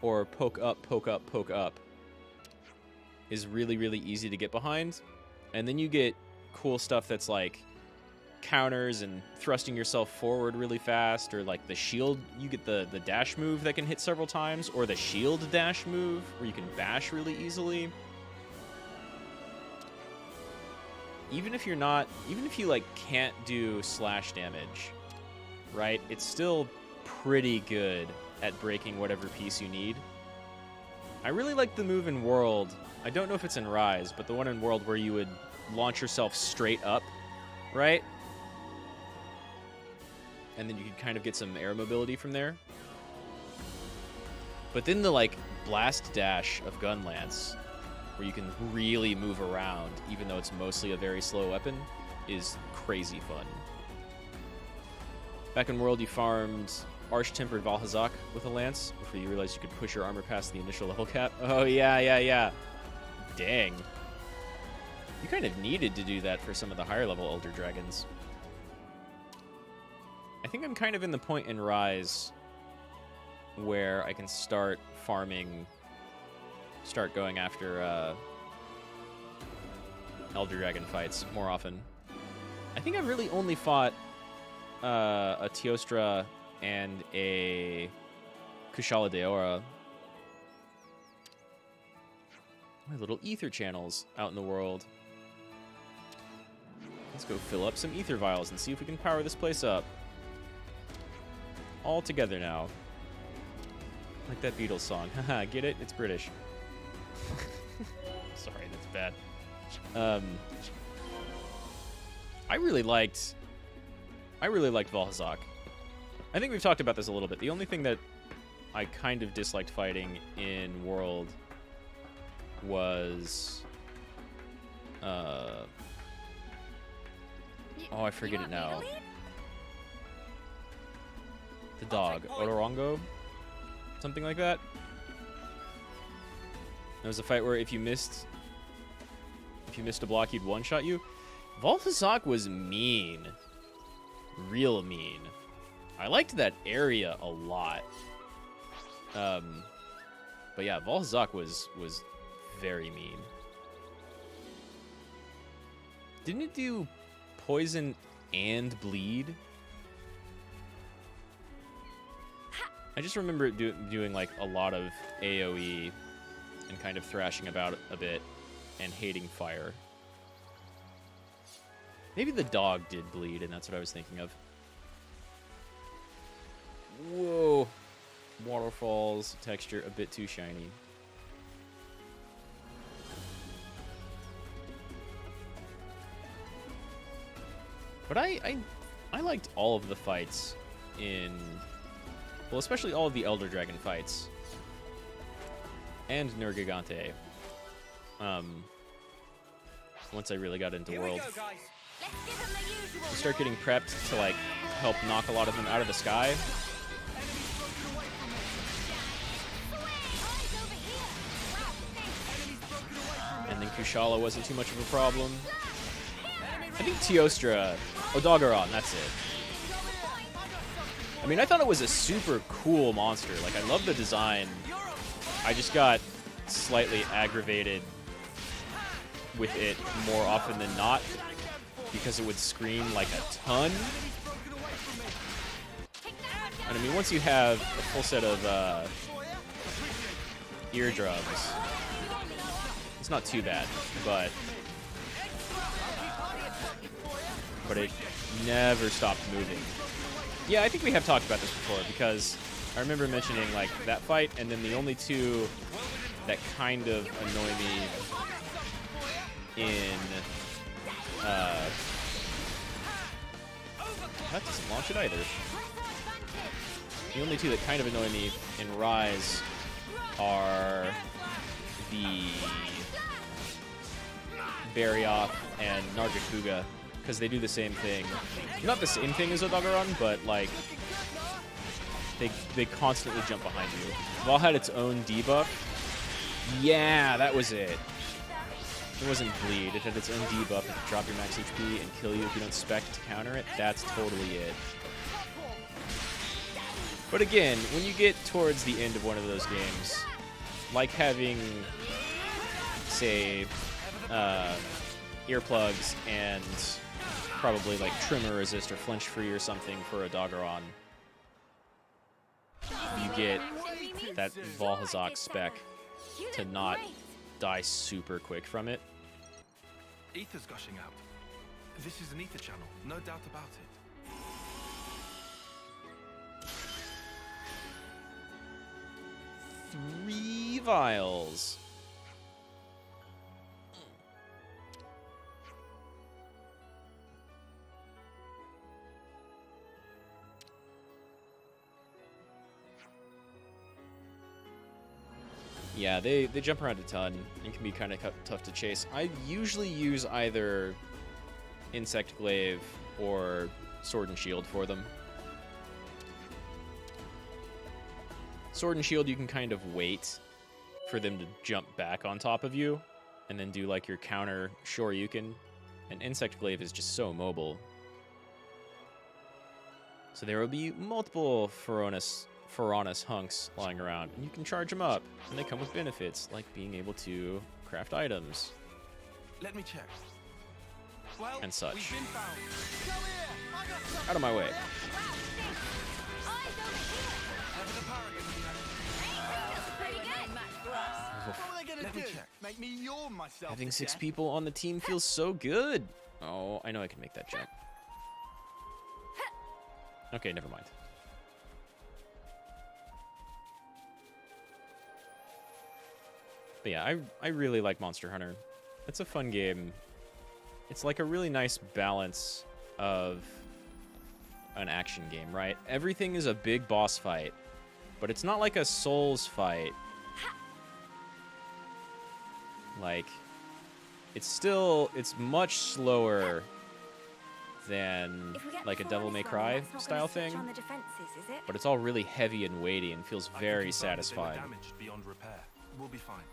or poke up, poke up, poke up is really, really easy to get behind. And then you get cool stuff that's, like, counters and thrusting yourself forward really fast, or, like, the shield. You get the dash move that can hit several times, or the shield dash move where you can bash really easily. Even if you, like, can't do slash damage, right? It's still pretty good at breaking whatever piece you need. I really like the move in World. I don't know if it's in Rise, but the one in World where you would launch yourself straight up, right? And then you could kind of get some air mobility from there. But then the, like, blast dash of Gun Lance, where you can really move around, even though it's mostly a very slow weapon, is crazy fun. Back in World, you farmed Arch-Tempered Valhazak with a lance, before you realized you could push your armor past the initial level cap. Oh, yeah. Dang. You kind of needed to do that for some of the higher level Elder Dragons. I think I'm kind of in the point in Rise where I can start farming, start going after Elder Dragon fights more often. I think I've really only fought a Teostra and a Kushala Daora. My little ether channels out in the world. Let's go fill up some ether vials and see if we can power this place up. All together now. Like that Beatles song. Haha, get it? It's British. Sorry, that's bad. I really liked Valhazak. I think we've talked about this a little bit. The only thing that I kind of disliked fighting in World was I forget it now. The dog, Odorongo? Something like that. There was a fight where if you missed a block, he'd one-shot you. Valhazak was mean. Real mean. I liked that area a lot. But yeah, Valhazak was very mean. Didn't it do poison and bleed? I just remember it doing like a lot of AoE and kind of thrashing about a bit and hating fire. Maybe the dog did bleed, and that's what I was thinking of. Whoa. Waterfalls, texture a bit too shiny. But I liked all of the fights in... Well, especially all of the Elder Dragon fights. And Nergigante. Once I really got into World. You start getting prepped to, like, help knock a lot of them out of the sky. And then Kushala wasn't too much of a problem. I think Teostra... Odogaron, that's it. I mean, I thought it was a super cool monster. Like, I love the design. I just got slightly aggravated with it more often than not because it would scream like a ton. And I mean, once you have a full set of eardrums, it's not too bad, but it never stopped moving. Yeah, I think we have talked about this before, because I remember mentioning, like, that fight, and then the only two that kind of annoy me in, that doesn't launch it either. The only two that kind of annoy me in Rise are the Barioth and Nargacuga, because they do the same thing. Not the same thing as Odogaron, but like they constantly jump behind you. Val had its own debuff. Yeah, that was it. It wasn't bleed. It had its own debuff. It could drop your max HP and kill you if you don't spec to counter it. That's totally it. But again, when you get towards the end of one of those games, like having, say, earplugs and probably like tremor resist or flinch free or something for a Doggeron, you get that Valhazak spec to not die super quick from it. Ether's gushing out. This is an ether channel, no doubt about it. 3 vials. Yeah, they jump around a ton and can be kind of tough to chase. I usually use either Insect Glaive or Sword and Shield for them. Sword and Shield, you can kind of wait for them to jump back on top of you and then do like your counter Shoryuken. And Insect Glaive is just so mobile. So there will be multiple Ferronis hunks lying around, and you can charge them up, and they come with benefits, like being able to craft items. Let me check. And such. Out of my way. Having 6 people on the team feels so good. Oh, I know I can make that jump. Okay, never mind. But yeah, I really like Monster Hunter. It's a fun game. It's like a really nice balance of an action game, right? Everything is a big boss fight, but it's not like a Souls fight. Like, it's much slower than like a Devil May Cry style thing, but it's all really heavy and weighty and feels very satisfying. Beyond repair. We'll be fine.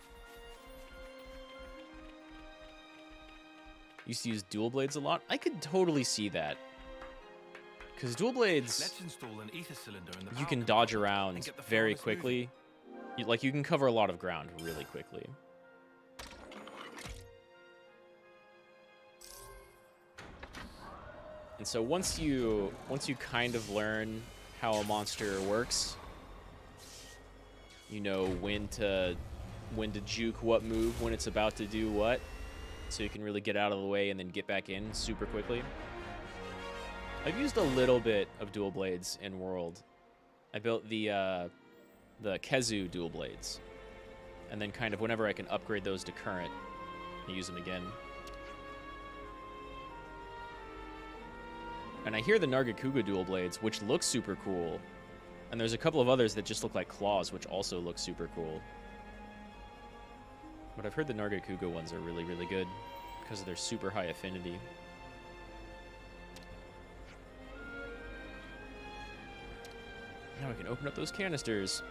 Used to use dual blades a lot. I could totally see that, because dual blades, Let's install an ether cylinder in the you can dodge around very quickly. You can cover a lot of ground really quickly. And so once you kind of learn how a monster works, you know when to juke what move when it's about to do what, so you can really get out of the way and then get back in super quickly. I've used a little bit of dual blades in World. I built the Kezu dual blades, and then kind of whenever I can upgrade those to current, I use them again. And I hear the Nargacuga dual blades, which look super cool. And there's a couple of others that just look like claws, which also look super cool. But I've heard the Nargacuga ones are really, really good because of their super high affinity. Now we can open up those canisters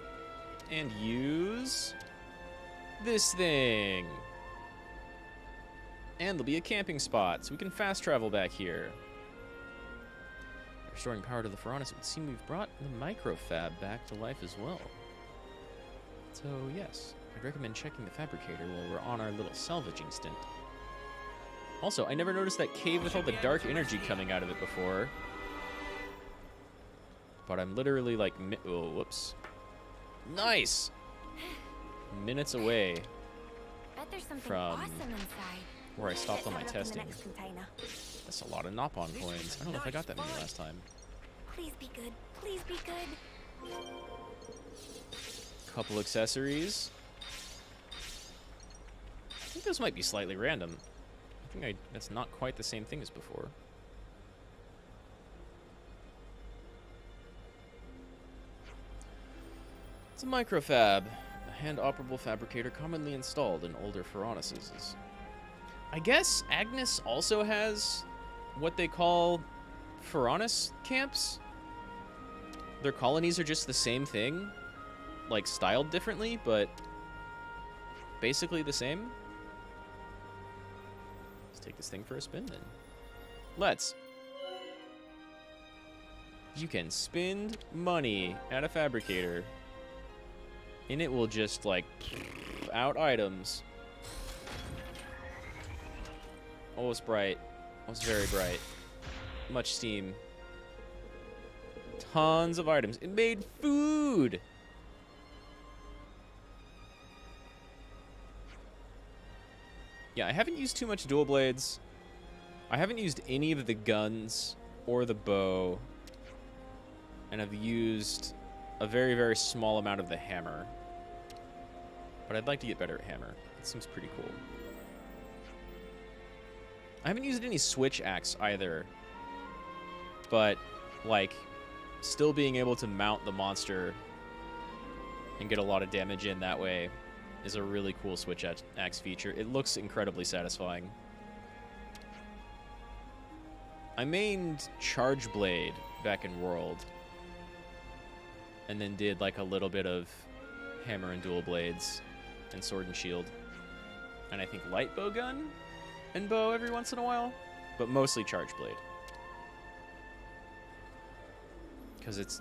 and use this thing. And there'll be a camping spot, so we can fast travel back here. Restoring power to the Ferronis, it would seem we've brought the microfab back to life as well. So yes, I'd recommend checking the fabricator while we're on our little salvaging stint. Also, I never noticed that cave with all the dark energy coming out of it before. But I'm literally like, oh, whoops. Nice! Minutes away Bet there's something from awesome inside. where I stopped on my Let's have a look in the testing. next container. That's a lot of Nopon coins. I don't know if I got that many last time. Please be good. Please be good. Couple accessories. I think those might be slightly random. I think that's not quite the same thing as before. It's a microfab, a hand-operable fabricator commonly installed in older Pharaonises. I guess Agnes also has what they call Pharaonis camps. Their colonies are just the same thing, like styled differently, but basically the same. Let's take this thing for a spin then. Let's. You can spend money at a fabricator, and it will just like out items. Oh, it's bright. Oh, it's very bright. Much steam. Tons of items. It made food. Yeah, I haven't used too much dual blades. I haven't used any of the guns or the bow. And I've used a very, very small amount of the hammer. But I'd like to get better at hammer. It seems pretty cool. I haven't used any switch axe either. But, like, still being able to mount the monster and get a lot of damage in that way is a really cool switch axe feature. It looks incredibly satisfying. I mained Charge Blade back in World, and then did like a little bit of hammer and dual blades and sword and shield, and I think light bow gun and bow every once in a while, but mostly Charge Blade because it's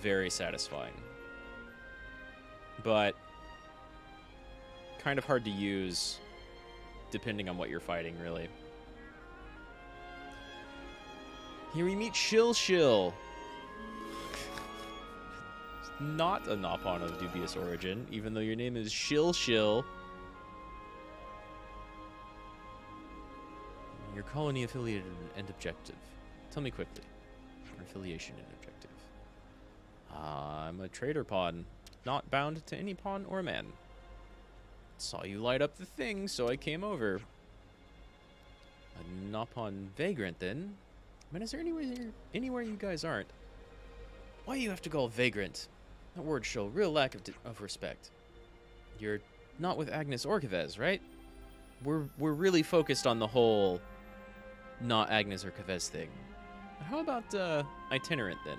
very satisfying, but kind of hard to use depending on what you're fighting, really. Here we meet Shill. Not a Nopon of dubious origin, even though your name is Shill. Your colony affiliated and objective. Tell me quickly. Your affiliation and objective. I'm a trader pawn, not bound to any pawn or man. Saw you light up the thing, so I came over. A Nopon vagrant, then? Man, is there anywhere you guys aren't? Why you have to call vagrant? That word show real lack of respect. You're not with Agnes or Kavez, right? We're really focused on the whole not Agnes or Kavez thing. How about itinerant then?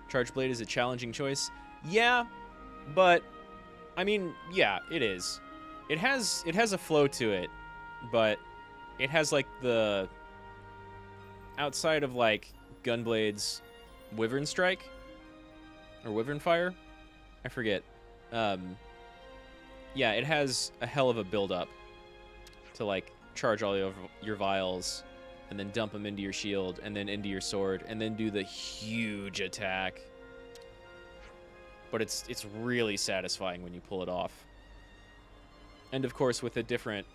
Charge Blade is a challenging choice. Yeah, but I mean, yeah, it is. It has a flow to it, but it has like the outside of like Gunblade's Wyvern Strike or Wyvern Fire, I forget. Yeah, it has a hell of a build up to like charge all your vials and then dump them into your shield and then into your sword and then do the huge attack. But it's really satisfying when you pull it off. And of course, with the different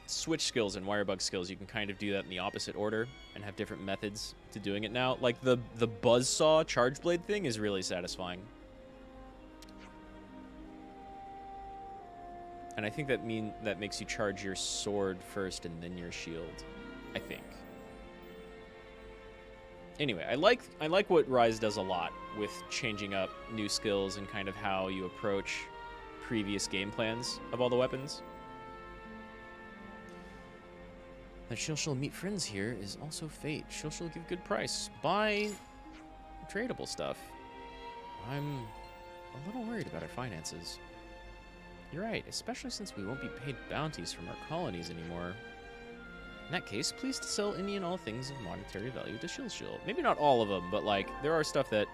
switch skills and wirebug skills, you can kind of do that in the opposite order and have different methods to doing it now. Like the buzzsaw charge blade thing is really satisfying. And I think that makes you charge your sword first and then your shield, I think. Anyway, I like what Rise does a lot with changing up new skills and kind of how you approach previous game plans of all the weapons. That she'll meet friends here is also fate. She'll give good price. Buy tradable stuff. I'm a little worried about our finances. You're right, especially since we won't be paid bounties from our colonies anymore. In that case, please to sell any and all things of monetary value to Shill. Maybe not all of them, but like there are stuff that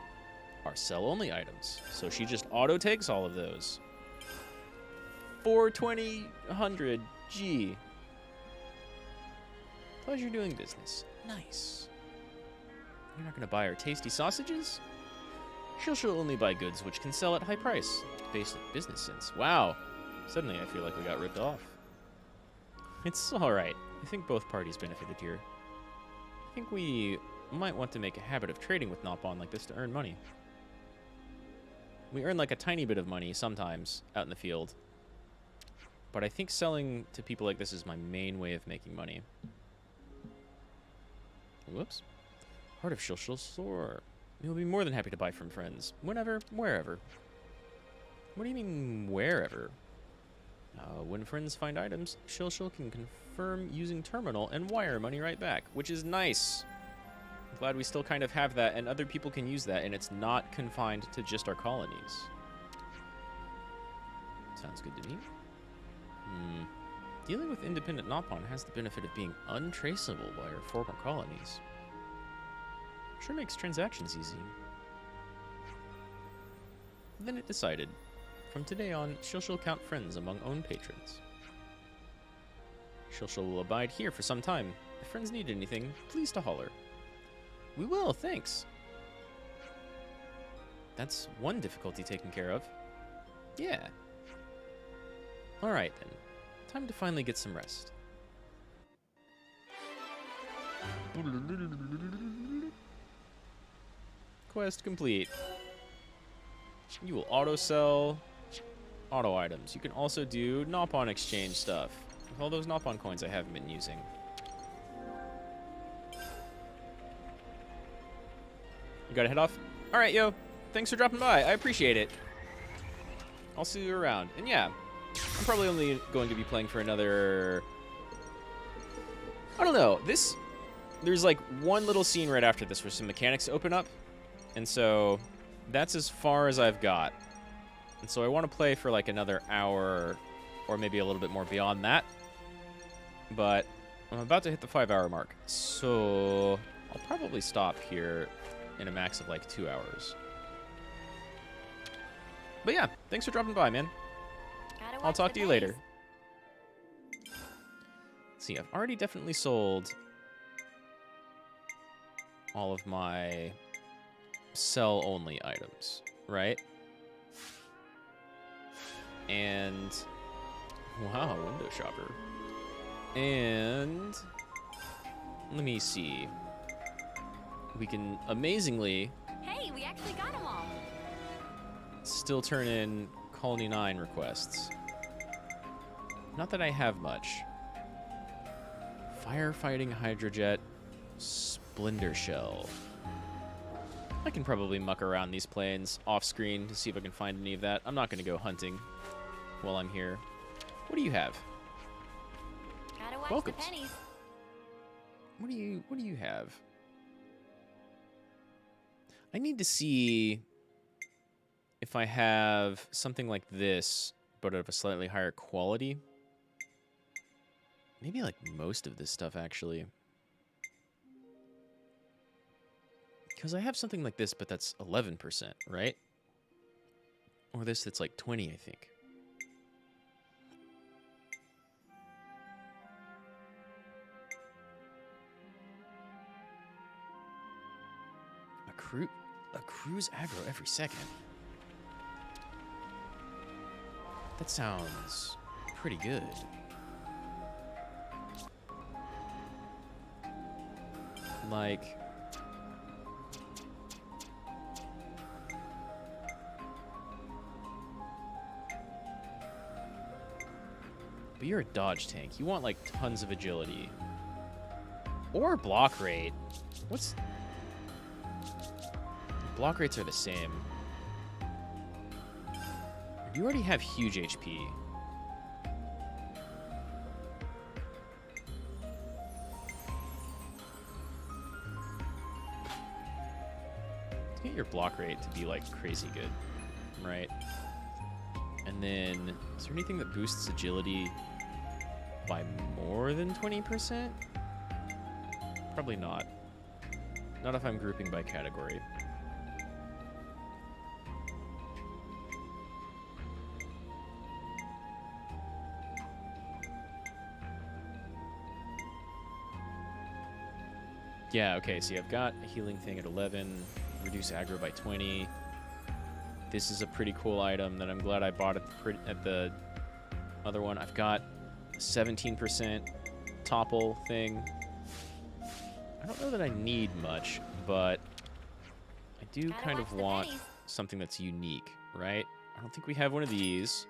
are sell-only items. So she just auto-takes all of those. 420 G. Pleasure doing business. Nice. You're not going to buy our tasty sausages? She'll only buy goods which can sell at high price. Basic business sense. Wow. Suddenly I feel like we got ripped off. It's alright. I think both parties benefited here. I think we might want to make a habit of trading with Nopon like this to earn money. We earn like a tiny bit of money sometimes out in the field. But I think selling to people like this is my main way of making money. Whoops. Heart of Shilshil Store. You'll be more than happy to buy from friends. Whenever, wherever. What do you mean, wherever? When friends find items, Shilshil can confirm using terminal and wire money right back, which is nice. I'm glad we still kind of have that, and other people can use that, and it's not confined to just our colonies. Sounds good to me. Dealing with independent Nopon has the benefit of being untraceable by our former colonies. Sure makes transactions easy. Then it decided. From today on, Shilshil count friends among own patrons. Shilshil will abide here for some time. If friends need anything, please to holler. We will, thanks. That's one difficulty taken care of. Yeah. Alright then. Time to finally get some rest. Quest complete. You will auto-sell auto items. You can also do Nopon exchange stuff. With all those Nopon coins I haven't been using. You gotta head off? Alright, yo. Thanks for dropping by. I appreciate it. I'll see you around. And yeah, I'm probably only going to be playing for another... I don't know. There's like one little scene right after this where some mechanics open up. And so that's as far as I've got. And so I want to play for like another hour or maybe a little bit more beyond that. But I'm about to hit the 5-hour mark. So I'll probably stop here in a max of like 2 hours. But yeah, thanks for dropping by, man. I'll talk to you later. Let's see, I've already definitely sold all of my sell-only items, right? And wow, window shopper. And let me see. We can amazingly Hey, we actually got them all. still turn in Colony 9 requests. Not that I have much. Firefighting Hydrojet, Splendor Shell. I can probably muck around these planes off screen to see if I can find any of that. I'm not going to go hunting while I'm here. What do you have? Gotta watch Welcomes. the pennies. What do you have? I need to see if I have something like this, but of a slightly higher quality. Maybe like most of this stuff, actually. Because I have something like this, but that's 11%, right? Or this that's like 20, I think. A cruise aggro every second. That sounds pretty good. Like... But you're a dodge tank. You want, like, tons of agility. Or block rate. What's... Block rates are the same. You already have huge HP. Let's get your block rate to be, like, crazy good. Right? And then, is there anything that boosts agility by more than 20%? Probably not. Not if I'm grouping by category. Yeah, okay, see, I've got a healing thing at 11, reduce aggro by 20. This is a pretty cool item that I'm glad I bought at the other one. I've got a 17% topple thing. I don't know that I need much, but I do kind of want something that's unique, right? I don't think we have one of these.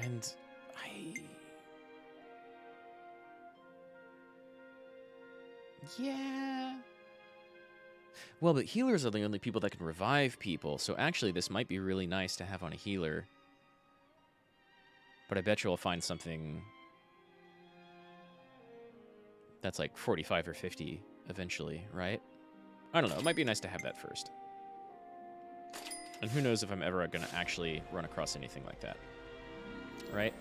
And yeah. Well, but healers are the only people that can revive people, so actually this might be really nice to have on a healer. But I bet you'll find something that's like 45 or 50 eventually, right? I don't know. It might be nice to have that first. And who knows if I'm ever going to actually run across anything like that. Right?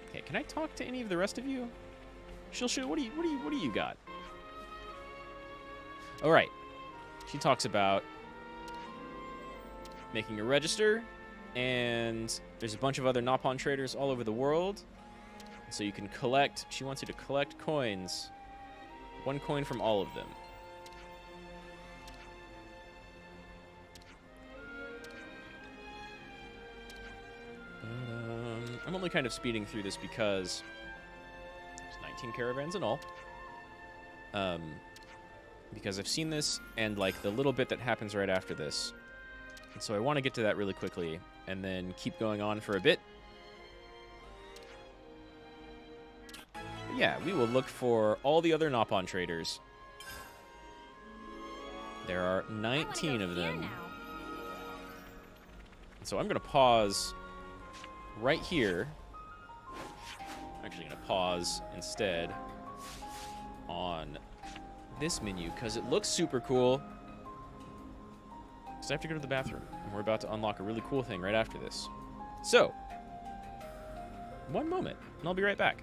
Okay, can I talk to any of the rest of you? Shilshu, what do you got? All right. She talks about making a register, and there's a bunch of other Nopon traders all over the world. So you can collect, she wants you to collect coins. 1 coin from all of them. I'm only kind of speeding through this because there's 19 caravans in all. Because I've seen this and like the little bit that happens right after this. And so I want to get to that really quickly and then keep going on for a bit. But yeah, we will look for all the other Nopon traders. There are 19 of them. So I'm going to pause right here. I'm actually going to pause instead on this menu because it looks super cool. Because I have to go to the bathroom, and we're about to unlock a really cool thing right after this. So, one moment, and I'll be right back.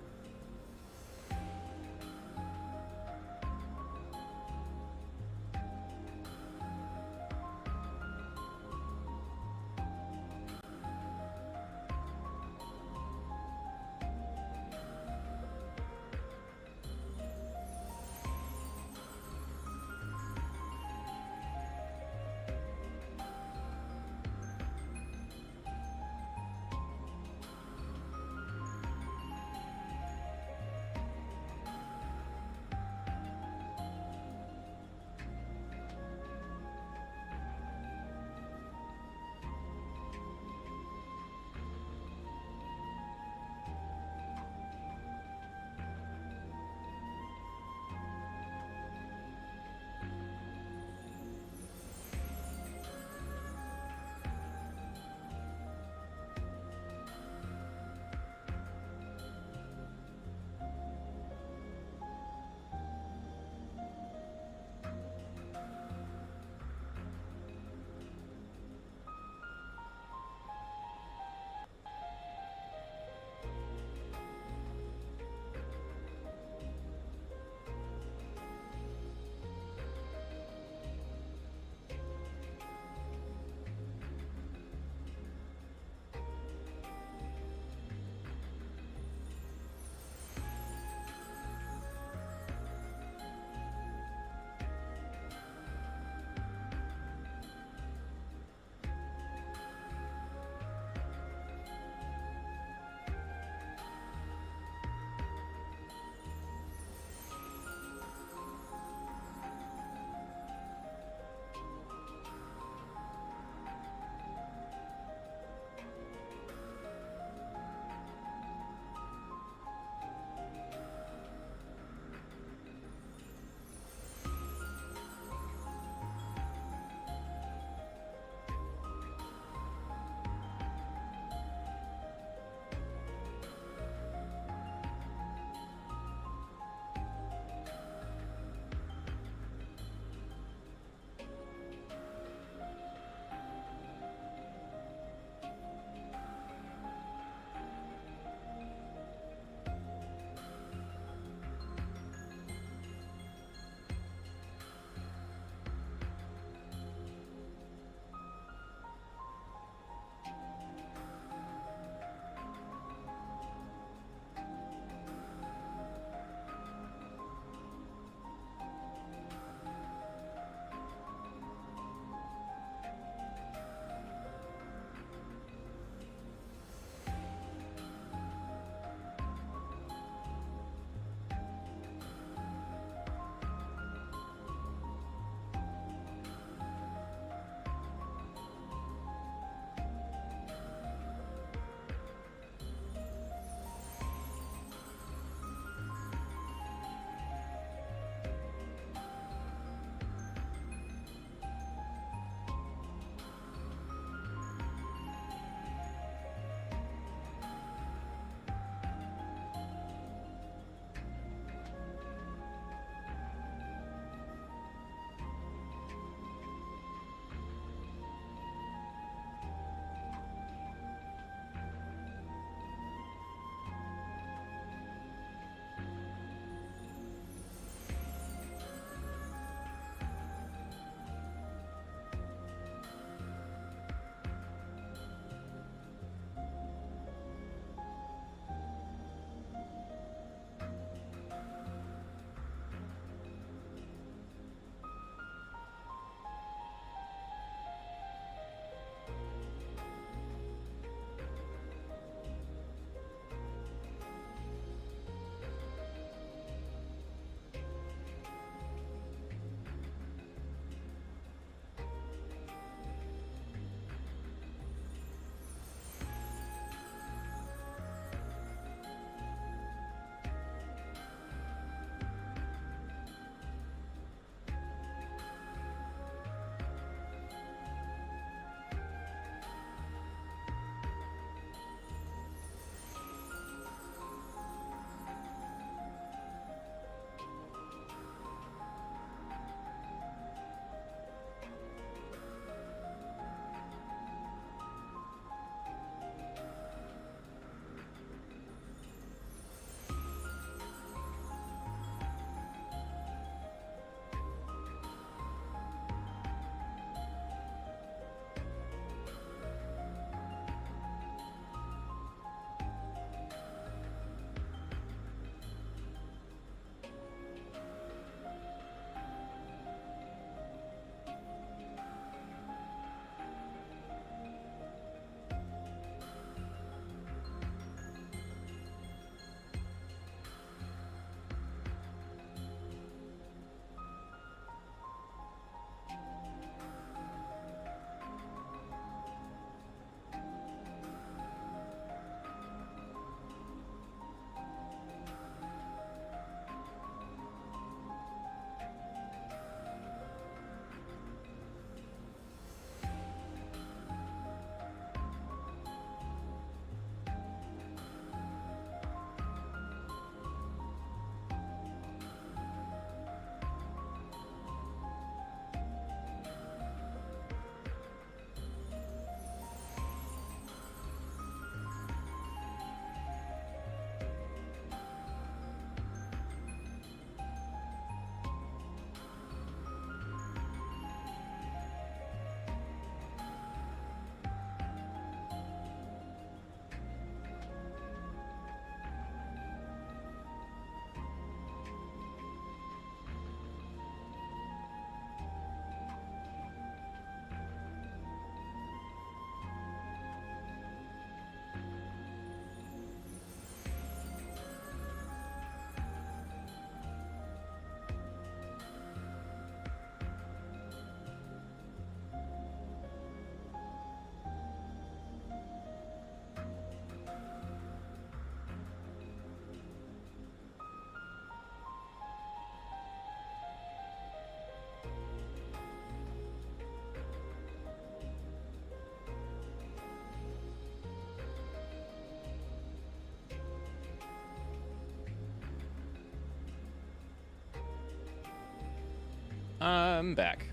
I'm back.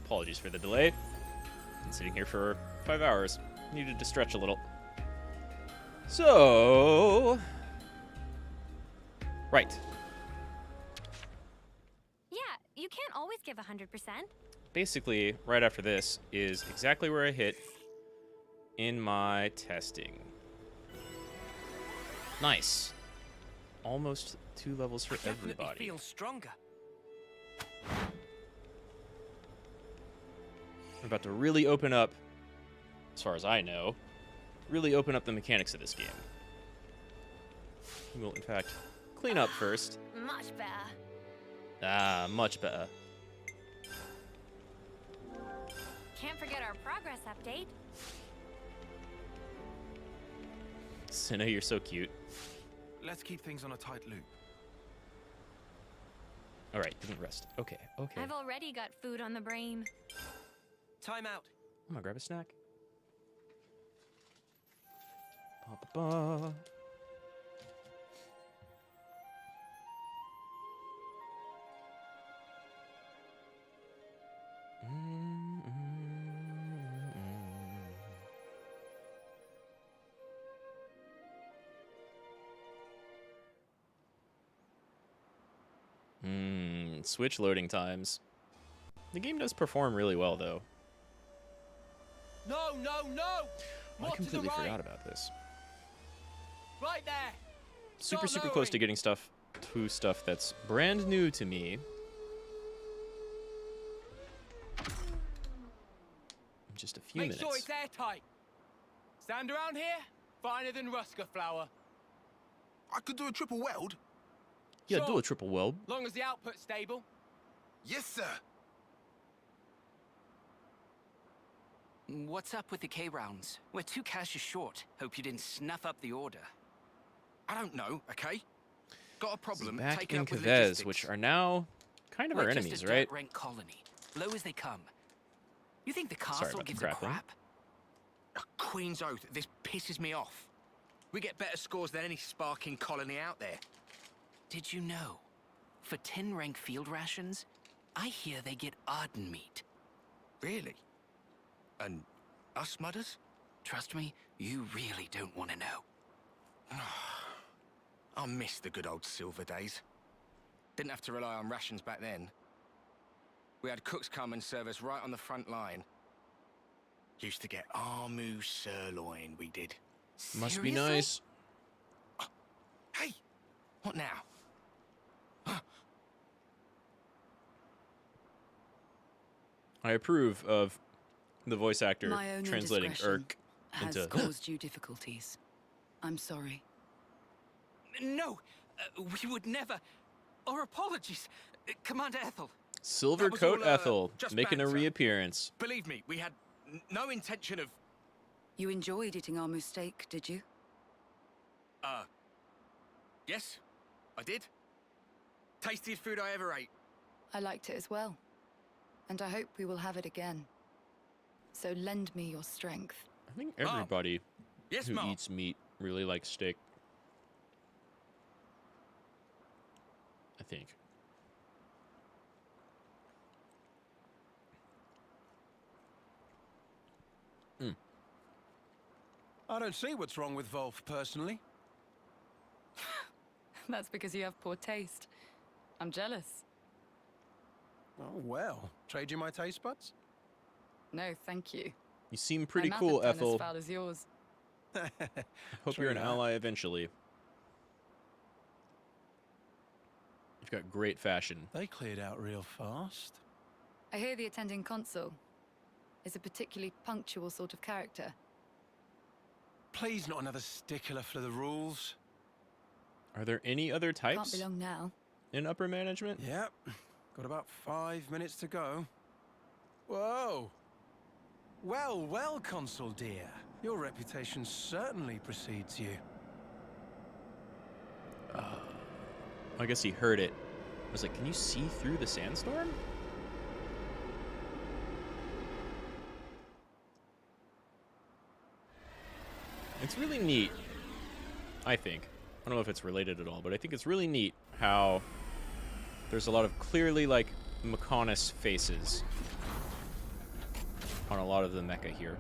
Apologies for the delay. Been sitting here for 5 hours. Needed to stretch a little. So... Right. Yeah, you can't always give 100%. Basically, right after this is exactly where I hit in my testing. Nice. Almost 2 levels for everybody. Feel stronger. We're about to really open up, as far as I know, really open up the mechanics of this game. We will, in fact, clean up first. Much better. Ah, much better. Can't forget our progress update. Cinna, you're so cute. Let's keep things on a tight loop. All right, didn't rest. Okay, okay. I've already got food on the brain. Time out. I'm gonna grab a snack. Ba-ba-ba. Switch loading times. The game does perform really well, though. No, no, no! I completely forgot about this. Right there! Super close to getting stuff that's brand new to me. In just a few minutes. Make sure it's airtight. Stand around here, finer than Rusker flour. I could do a triple weld. Yeah, Sure. do a triple weld. Long as the output's stable. Yes, sir. What's up with the K-rounds? We're 2 caches short. Hope you didn't snuff up the order. I don't know, okay? Got a problem Back taking in up with Kavez, logistics. which are now kind of our We're enemies, just a right? dirt-rank colony, low as they come. You think the Sorry castle about the gives a crackling. crap? A Queen's oath, this pisses me off. We get better scores than any sparking colony out there. Did you know? For 10 rank field rations, I hear they get Arden meat. Really? And us mudders? Trust me, you really don't want to know. I miss the good old silver days. Didn't have to rely on rations back then. We had cooks come and serve us right on the front line. Used to get Armu sirloin, we did. Must be Seriously? nice. Hey, what now? I approve of the voice actor My own translating indiscretion Irk has into... caused you difficulties. I'm sorry. No, we would never. Our apologies, Commander Ethel. Silver That was Coat all, Ethel just making a banter. reappearance. Believe me, we had no intention of... You enjoyed eating our steak, did you? Yes, I did. Tastiest food I ever ate. I liked it as well. And I hope we will have it again. So lend me your strength. I think everybody Yes, who Mom. eats meat really likes steak. I think. I don't see what's wrong with Wolf, personally. That's because you have poor taste. I'm jealous. Oh, well. Trade you my taste buds? No, thank you. You seem pretty My mouth cool, had done Ethel. as foul as yours. Hope True you're an that. ally eventually. You've got great fashion. They cleared out real fast. I hear the attending consul is a particularly punctual sort of character. Please, not another stickler for the rules. Are there any other Can't types be long now. in upper management? Yep. Got about 5 minutes to go. Whoa. Well, Consul dear. Your reputation certainly precedes you. I guess he heard it. I was like, can you see through the sandstorm? It's really neat, I think. I don't know if it's related at all, but I think it's really neat how there's a lot of clearly, like, Mechonis faces on a lot of the mecha here.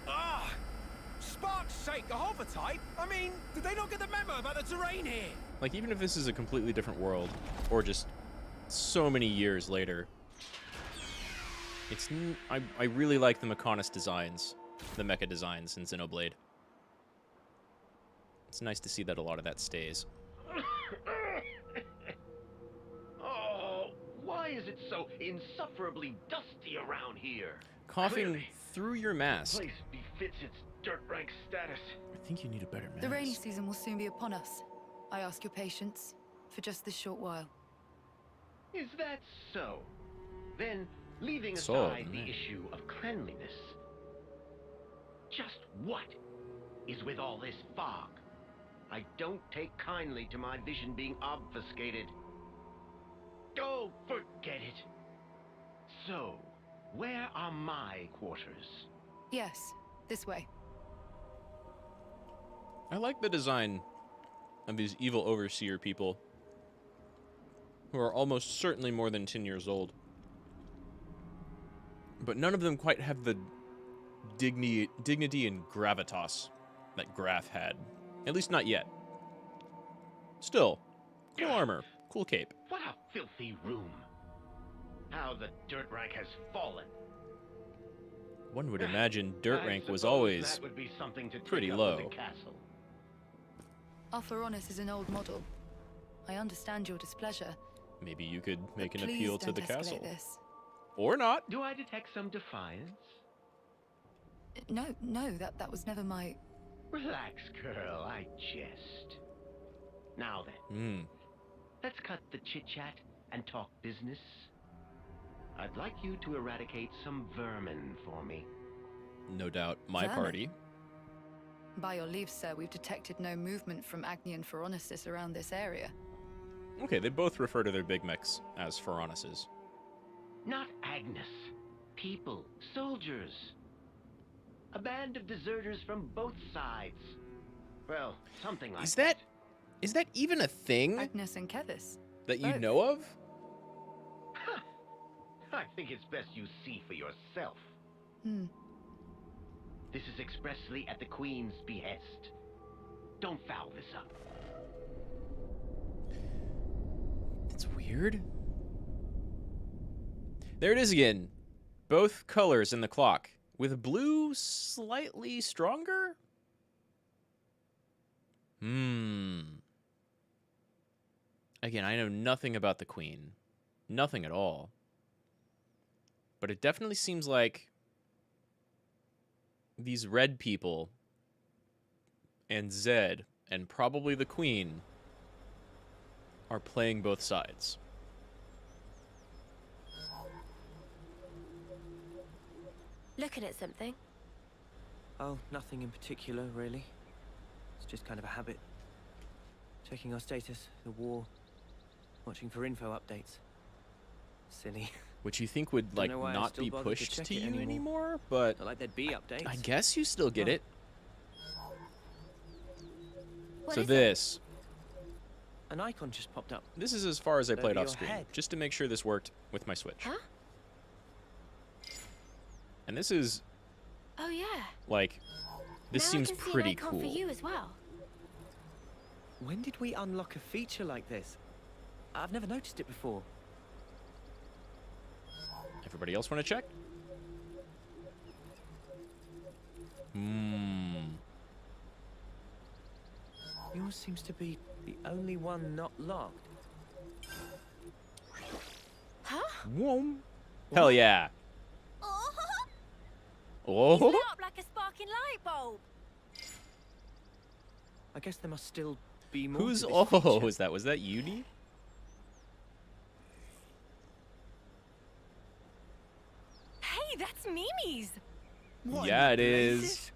Ah! Spark's sake, a hover type? I mean, did they not get the memo about the terrain here? Like, even if this is a completely different world, or just so many years later, I really like the Mechonis designs, the mecha designs in Xenoblade. It's nice to see that a lot of that stays. Oh, why is it so insufferably dusty around here? Coughing Clearly, through your mask. the place befits its dirt rank status. I think you need a better mask. The rainy season will soon be upon us. I ask your patience for just this short while. Is that so? Then, leaving So, aside the man. issue of cleanliness, just what is with all this fog? I don't take kindly to my vision being obfuscated. Oh, forget it. So, where are my quarters? Yes, this way. I like the design of these evil overseer people who are almost certainly more than 10 years old. But none of them quite have the dignity and gravitas that Graf had. At least not yet. Still, cool armor, cool cape. What a filthy room. How the dirt rank has fallen. One would imagine dirt I rank was suppose always that would be something to take pretty up low. with the castle. Our Feronis is an old model. I understand your displeasure. Maybe you could make an Please appeal to don't the escalate castle. this. Or not. Do I detect some defiance? No, that was never my... Relax, girl, I jest. Now then, let's cut the chit-chat and talk business. I'd like you to eradicate some vermin for me. No doubt, my Vermin? party. By your leave, sir, we've detected no movement from Agnian Feronicis around this area. Okay, they both refer to their big mechs as Feronices. Not Agnes. People, soldiers. A band of deserters from both sides. Well, something like Is that even a thing Agnes and Kevis. that you both. know of? I think it's best you see for yourself. This is expressly at the Queen's behest. Don't foul this up. It's weird. There it is again. Both colors in the clock. With blue slightly stronger? Again, I know nothing about the Queen. Nothing at all. But it definitely seems like these red people and Zed and probably the Queen are playing both sides. Looking at something? Oh, nothing in particular, really. It's just kind of a habit. Checking our status, the war, watching for info updates. Silly. Which you think would, like, Don't know why I not still be bother to pushed check to it you anymore. anymore, but Not like there'd be updates. I guess you still get it. What So is it? this, An icon just popped up. this is as far as I played Over off your screen, head. just to make sure this worked with my Switch. Huh? And this is, Oh yeah. like, this Now seems I can see pretty an icon cool. for you as well. When did we unlock a feature like this? I've never noticed it before. Everybody else want to check? Yours seems to be the only one not locked. Huh? Whoa. Hell yeah. Oh. Lit up like a sparking light bulb. I guess there must still be more. Who's to this oh? feature. Was that Yudi? Hey, that's Mimi's. Yeah, it is.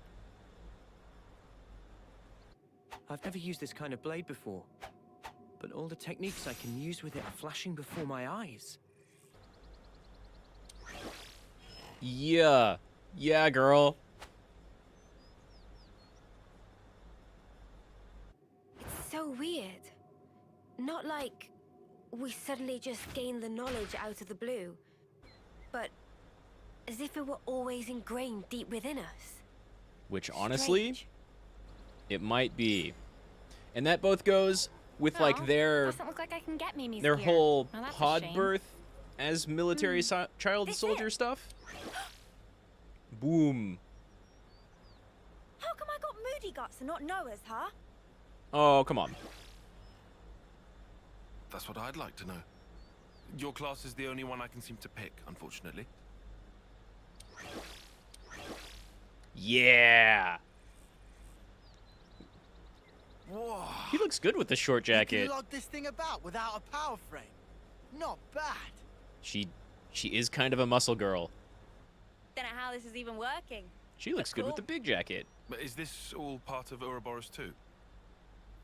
I've never used this kind of blade before, but all the techniques I can use with it are flashing before my eyes. Yeah. Yeah, girl. It's so weird. Not like we suddenly just gained the knowledge out of the blue, but as if it were always ingrained deep within us. Which, honestly, Strange. it might be. And that both goes with, like, their Doesn't look like I can get Mimi's their gear. whole Well, that's a pod shame. birth as military child soldier stuff. Boom. How come I got Moody Guts and not Noah's, huh? Oh, come on. That's what I'd like to know. Your class is the only one I can seem to pick, unfortunately. Yeah. Whoa. He looks good with the short You jacket. can lug this thing about without a power frame. Not bad. She is kind of a muscle girl. Don't know how this is even working. She looks good with the big jacket. But is this all part of Ouroboros too?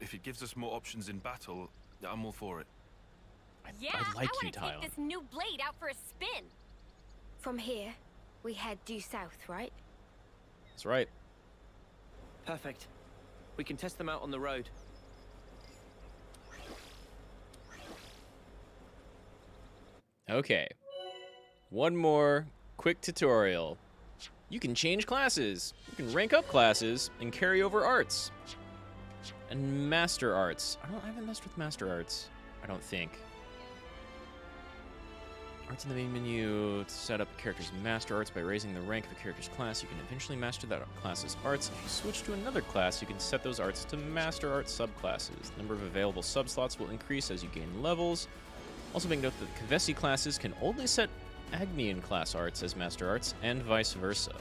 If it gives us more options in battle, I'm all for it. Yeah, I like I you, want to take Tyon. this new blade out for a spin. From here, we head due south, right? That's right. Perfect. We can test them out on the road. Okay. One more quick tutorial. You can change classes. You can rank up classes and carry over arts. And master arts. I haven't messed with master arts, I don't think. Arts in the main menu. To set up a character's master arts by raising the rank of a character's class, you can eventually master that class's arts. If you switch to another class, you can set those arts to master art subclasses. The number of available subslots will increase as you gain levels. Also make note that the Kavesi classes can only set Agnian class arts as master arts, and vice versa.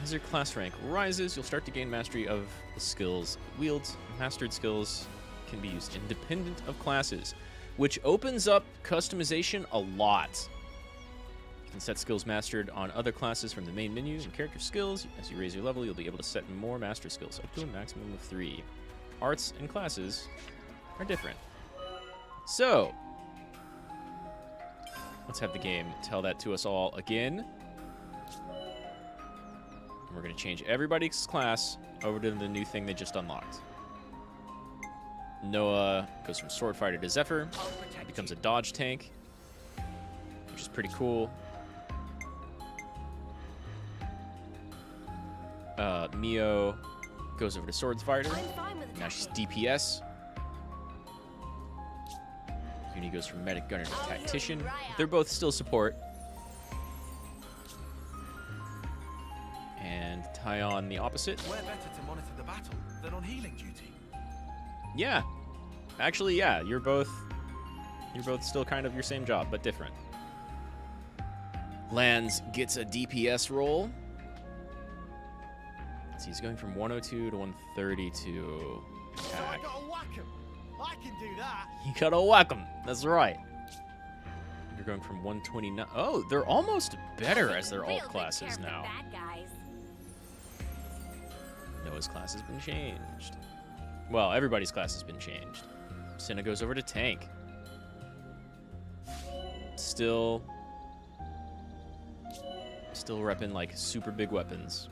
As your class rank rises, you'll start to gain mastery of the skills it wields. Mastered skills can be used independent of classes, which opens up customization a lot. You can set skills mastered on other classes from the main menu and character skills. As you raise your level, you'll be able to set more master skills, up to a maximum of 3. Arts and classes are different. So, let's have the game tell that to us all again. And we're going to change everybody's class over to the new thing they just unlocked. Noah goes from sword fighter to Zephyr. He becomes a dodge tank, which is pretty cool. Mio goes over to swords fighter. Now she's DPS. Uni goes from medic gunner to tactician. They're both still support. And Tyon the opposite. We're better to monitor the battle than on healing duty. Yeah. Actually, yeah, you're both still kind of your same job, but different. Lands gets a DPS roll. So he's going from 102 to 132 So I attack. gotta whack him. I can do that. You gotta whack him. That's right. You're going from 129. Oh, they're almost better as their alt classes now. Bad guys. Noah's class has been changed. Well, everybody's class has been changed. Senna goes over to tank. Still repping like super big weapons.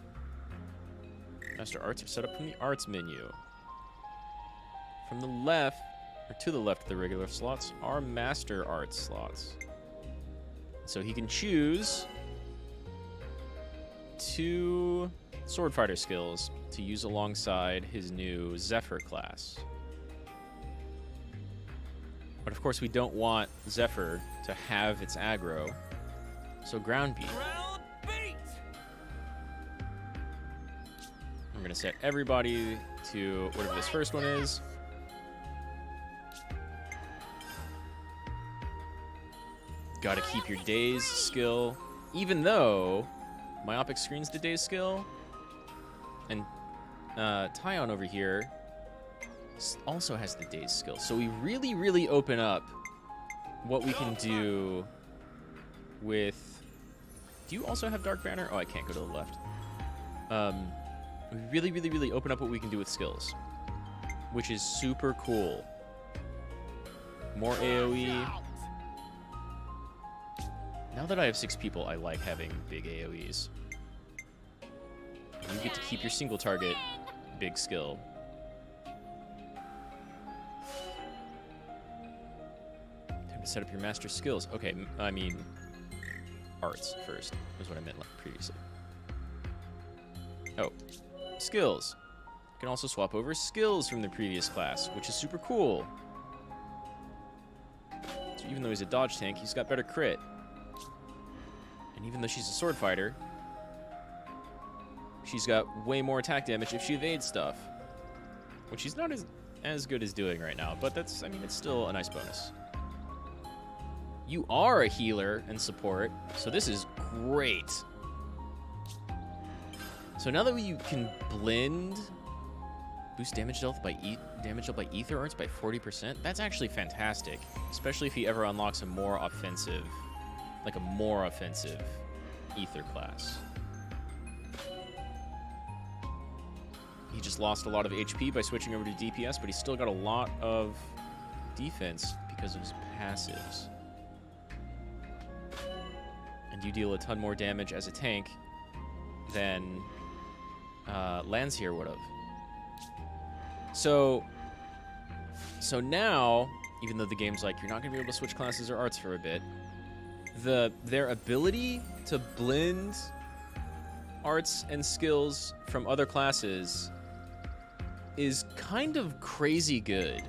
Master arts are set up from the arts menu. From the left, or to the left of the regular slots, are master arts slots. So he can choose 2 sword fighter skills to use alongside his new Zephyr class. But of course we don't want Zephyr to have its aggro, so ground beat. I'm gonna set everybody to whatever this first one is. Gotta keep your daze skill, even though Myopic screens the daze skill, and Tyon over here also has the daze skill. So we really, really open up what we can do with... Do you also have Dark Banner? Oh, I can't go to the left. We really, really, really open up what we can do with skills, which is super cool. More AoE. Now that I have 6 people, I like having big AoEs. You get to keep your single target big skill. Set up your master skills. Okay, I mean, arts first is what I meant previously. Oh, skills. You can also swap over skills from the previous class, which is super cool. So even though he's a dodge tank, he's got better crit. And even though she's a sword fighter, she's got way more attack damage if she evades stuff. Which she's not as good as doing right now, but that's, I mean, it's still a nice bonus. You are a healer and support, so this is great. So now that you can blend, boost damage dealt by ether arts by 40%, that's actually fantastic. Especially if he ever unlocks a more offensive, like a more offensive ether class. He just lost a lot of HP by switching over to DPS, but he's still got a lot of defense because of his passives. And you deal a ton more damage as a tank than Landseer would have. So now, even though the game's like, you're not going to be able to switch classes or arts for a bit, their ability to blend arts and skills from other classes is kind of crazy good.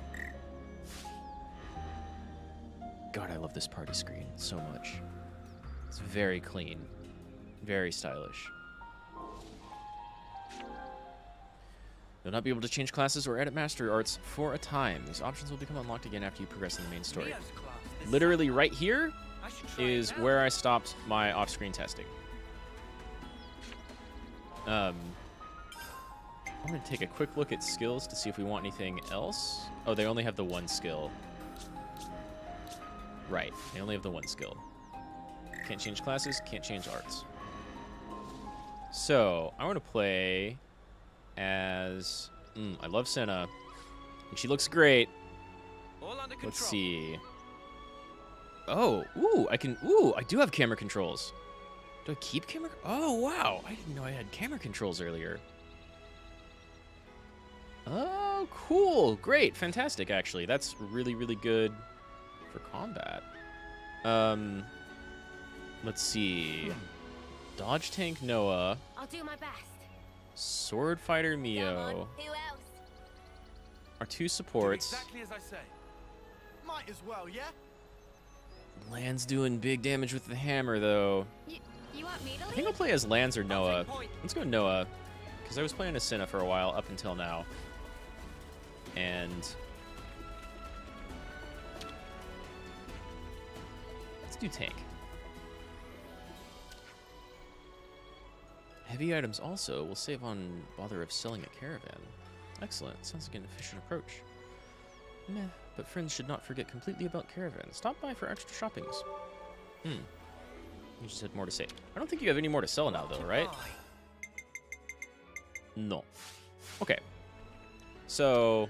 God, I love this party screen so much. It's very clean, very stylish. You'll not be able to change classes or edit mastery arts for a time. These options will become unlocked again after you progress in the main story. Literally right here is where I stopped my off-screen testing. I'm going to take a quick look at skills to see if we want anything else. Oh, they only have the one skill. Right, they only have the one skill. Can't change classes, can't change arts. So, I want to play as... I love Senna. And she looks great. Let's see. Oh, I do have camera controls. Do I keep camera? Oh, wow. I didn't know I had camera controls earlier. Oh, cool. Great. Fantastic, actually. That's really, really good for combat. Let's see. Dodge tank Noah. I'll do my best. Sword fighter Mio. Who else? Our two supports. Exactly as I say. Might as well, yeah? Lan's doing big damage with the hammer, though. You want me to lead? I think I'll play as Lance or Noah. Let's go Noah, because I was playing as Senna for a while up until now. And let's do tank. Heavy items also will save on bother of selling a caravan. Excellent. Sounds like an efficient approach. Meh, but friends should not forget completely about caravans. Stop by for extra shoppings. You just had more to say. I don't think you have any more to sell now, though, right? No. Okay. So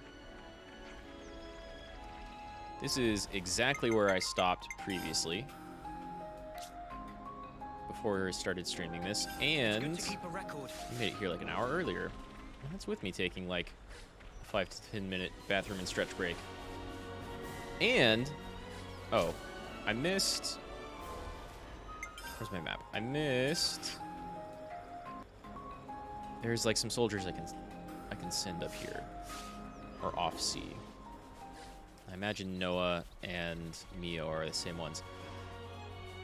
this is exactly where I stopped previously. Before I started streaming this, and we made it here like an hour earlier. And that's with me taking like a 5 to 10 minute bathroom and stretch break. And, oh, I missed, where's my map? I missed, there's like some soldiers I can send up here, or off sea. I imagine Noah and Mio are the same ones.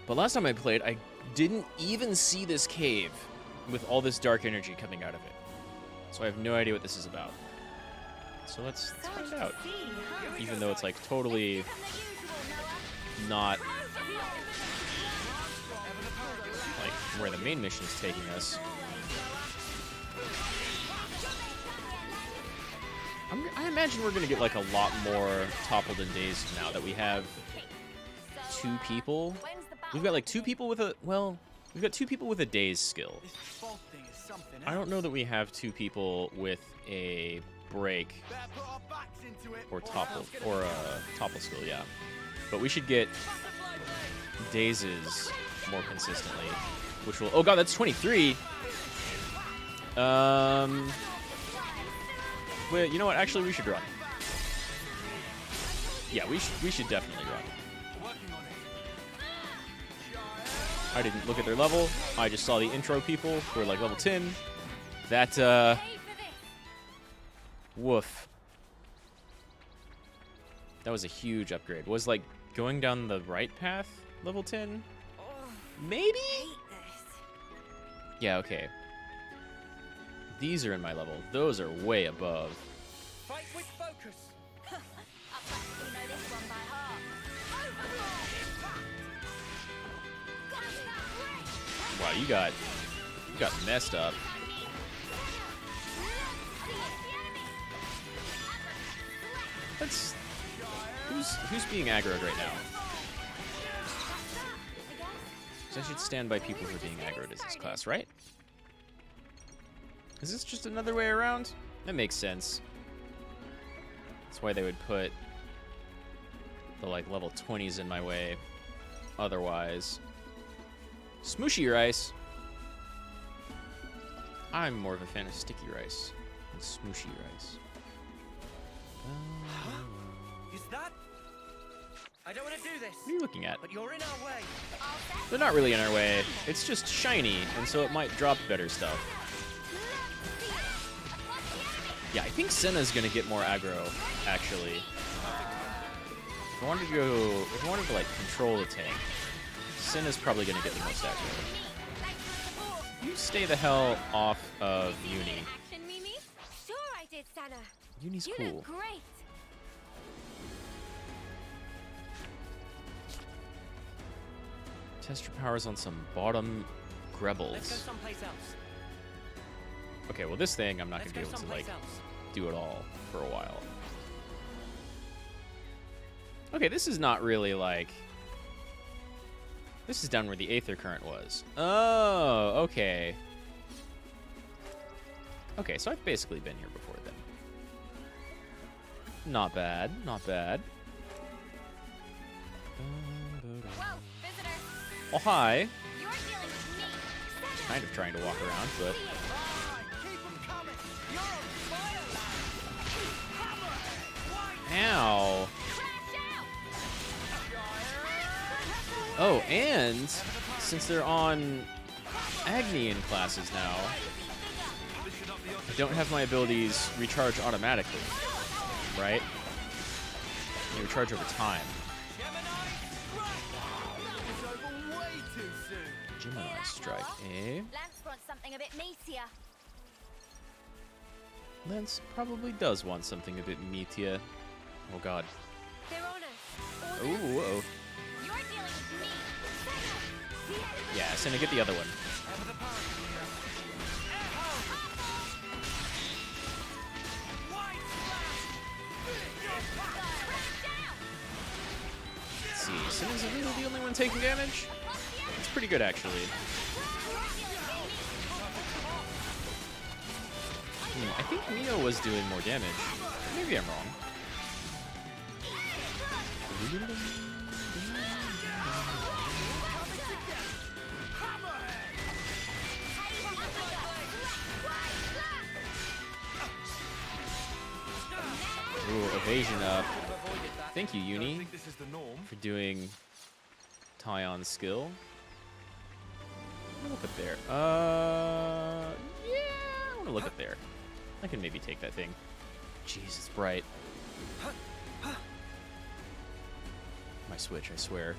But last time I played, I didn't even see this cave with all this dark energy coming out of it. So I have no idea what this is about. So let's find out. Even though it's like totally not like where the main mission is taking us. I imagine we're gonna get like a lot more toppled in days now that we have two people. We've got like two people with a, well, we've got two people with a daze skill. I don't know that we have two people with a break or topple, or a topple skill, yeah. But we should get dazes more consistently, which will, oh god, that's 23. Well, you know what, actually we should run. Yeah, we should definitely run. I didn't look at their level. I just saw the intro people who were like level 10. That, woof. That was a huge upgrade. Was, like, going down the right path level 10? Maybe? Yeah, okay. These are in my level. Those are way above. Fight with focus. I practically know this one by heart. Wow, you got messed up. That's who's being aggroed right now? 'Cause I should stand by people who are being aggroed as this class, right? Is this just another way around? That makes sense. That's why they would put the like level 20s in my way. Otherwise, smooshy rice. I'm more of a fan of sticky rice than smooshy rice. Is that? I don't want to do this. What are you looking at? But you're in our way. They're not really in our way. It's just shiny, and so it might drop better stuff. Yeah, I think Senna's gonna get more aggro, actually. If I wanted to like control the tank, Senna's probably gonna get the most aggro. You stay the hell off of Uni. Sure I did, Sana. Uni's You cool. look great. Test your powers on some bottom Let's go Grebbles. someplace else. Okay, well this thing I'm not Let's gonna be go able to like someplace else. do it all for a while. Okay, this is not really like. This is down where the Aether Current was. Oh, okay. Okay, so I've basically been here before then. Not bad, not bad. Whoa, visitor. Oh, hi. You're dealing with me. Kind of trying to walk around, but. Ow. Oh, and since they're on Agnian classes now, I don't have my abilities recharge automatically, right? They recharge over time. Gemini strike, eh? Lance wants something a bit meatier. Lance probably does want something a bit meatier. Oh god. They're on us. Ooh, uh-oh. You're dealing with me. Yeah, Senna, get the other one. Let's see, Senna's really the only one taking damage? It's pretty good, actually. I think Neo was doing more damage. Maybe I'm wrong. Ooh, evasion up. Thank you, Uni, for doing Tyon skill. Look up there. Yeah, I want to look up there. I can maybe take that thing. Jeez, it's bright. My Switch, I swear.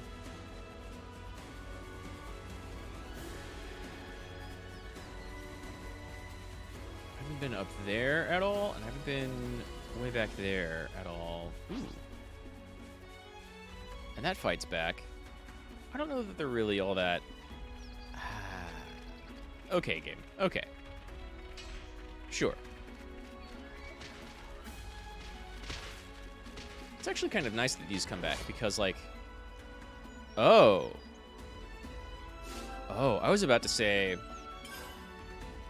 I haven't been up there at all, and I haven't been way back there at all. Ooh. And that fight's back. I don't know that they're really all that... Okay, game. Okay. Sure. It's actually kind of nice that these come back because, like... Oh. Oh, I was about to say...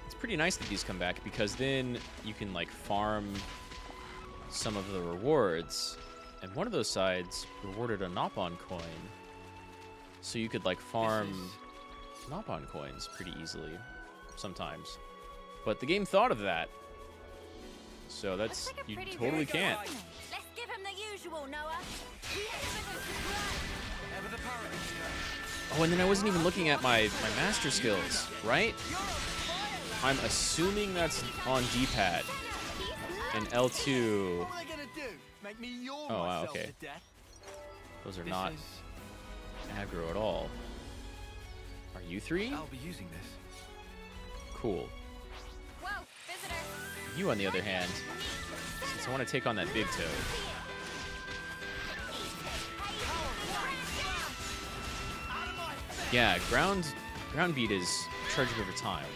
It's pretty nice that these come back because then you can, like, farm some of the rewards. And one of those sides rewarded a Nopon coin. So you could, like, farm Nopon coins pretty easily sometimes. But the game thought of that. So that's... You totally can't. Let's give him the usual, Noah. Ever the parrot. Oh, and then I wasn't even looking at my master skills, right? I'm assuming that's on D-pad. And L2... What are they gonna do? Make me yawn Oh, wow, myself okay. to death? Those are not aggro at all. Are you 3? I'll be using this. Cool. Whoa, visitor. You, on the other hand, since I want to take on that big toad. Yeah, ground beat is charging over time.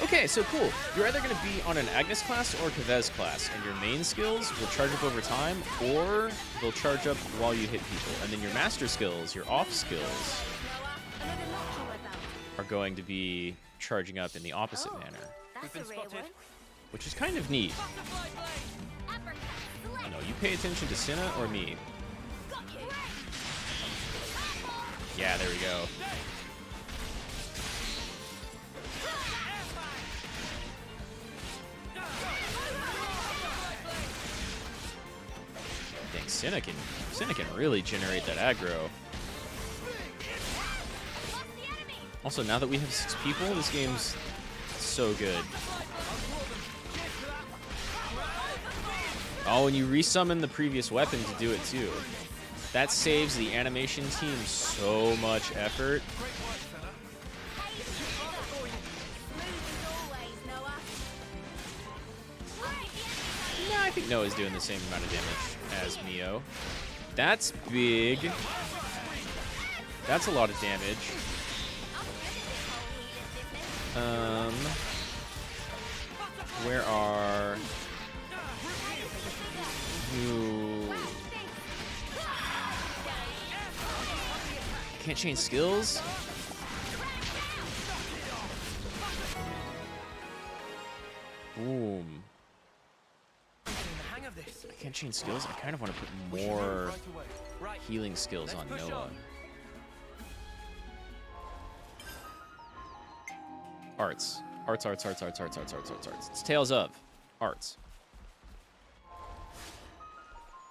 Okay, so cool. You're either going to be on an Agnes class or Kavez class, and your main skills will charge up over time, or they'll charge up while you hit people. And then your master skills, your off skills, are going to be charging up in the opposite manner. That's a rare one. Which is kind of neat. I know, you pay attention to Cinna or me? Yeah, there we go. Dang, Cinna can really generate that aggro. Also, now that we have 6 people, this game's so good. Oh, and you resummon the previous weapon to do it too. That saves the animation team so much effort. Yeah, I think Noah's doing the same amount of damage as Mio. That's big. That's a lot of damage. Where are you? Can't change skills? Boom. I can't change skills. I kind of want to put more healing skills on Noah. Arts. Arts. It's Tales of. Arts.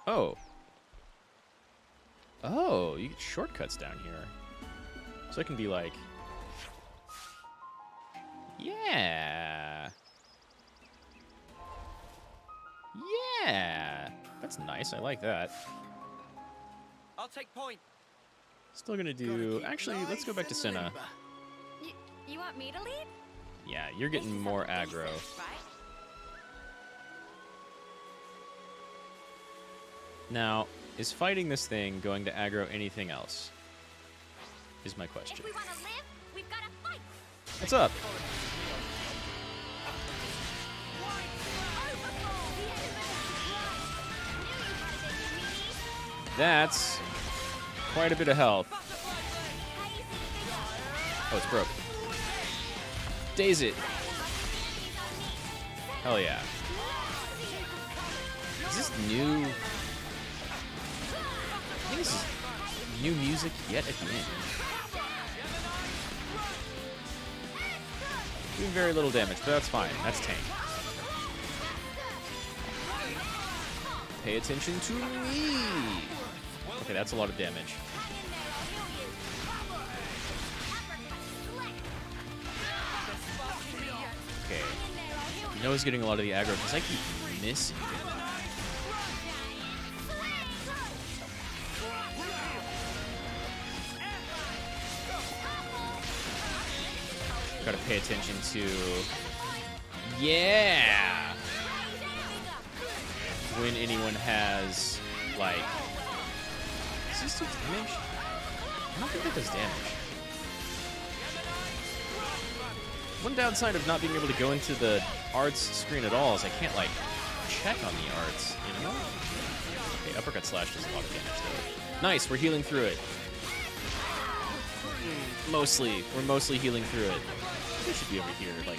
Oh. Oh, you get shortcuts down here. So I can be like... Yeah. Yeah. That's nice. I like that. I'll take point. Still gonna do... Actually, let's go back to Cinna. You want me to lead? Yeah, you're getting more aggro. Now, is fighting this thing going to aggro anything else? Is my question. If we want to live, we've got to fight. What's up? That's quite a bit of health. Oh, it's broke. Daze it. Hell yeah. Is this new? I think this is new music yet at the end. Doing very little damage, but that's fine. That's tank. Pay attention to me. Okay, that's a lot of damage. Okay. Noah's getting a lot of the aggro because I keep missing. Gotta pay attention to... Yeah! When anyone has, like... Does this do damage? I don't think that does damage. One downside of not being able to go into the arts screen at all is I can't, like, check on the arts, you know? Okay, uppercut slash does a lot of damage, though. Nice, we're healing through it. Mostly. We're mostly healing through it. We should be over here, like...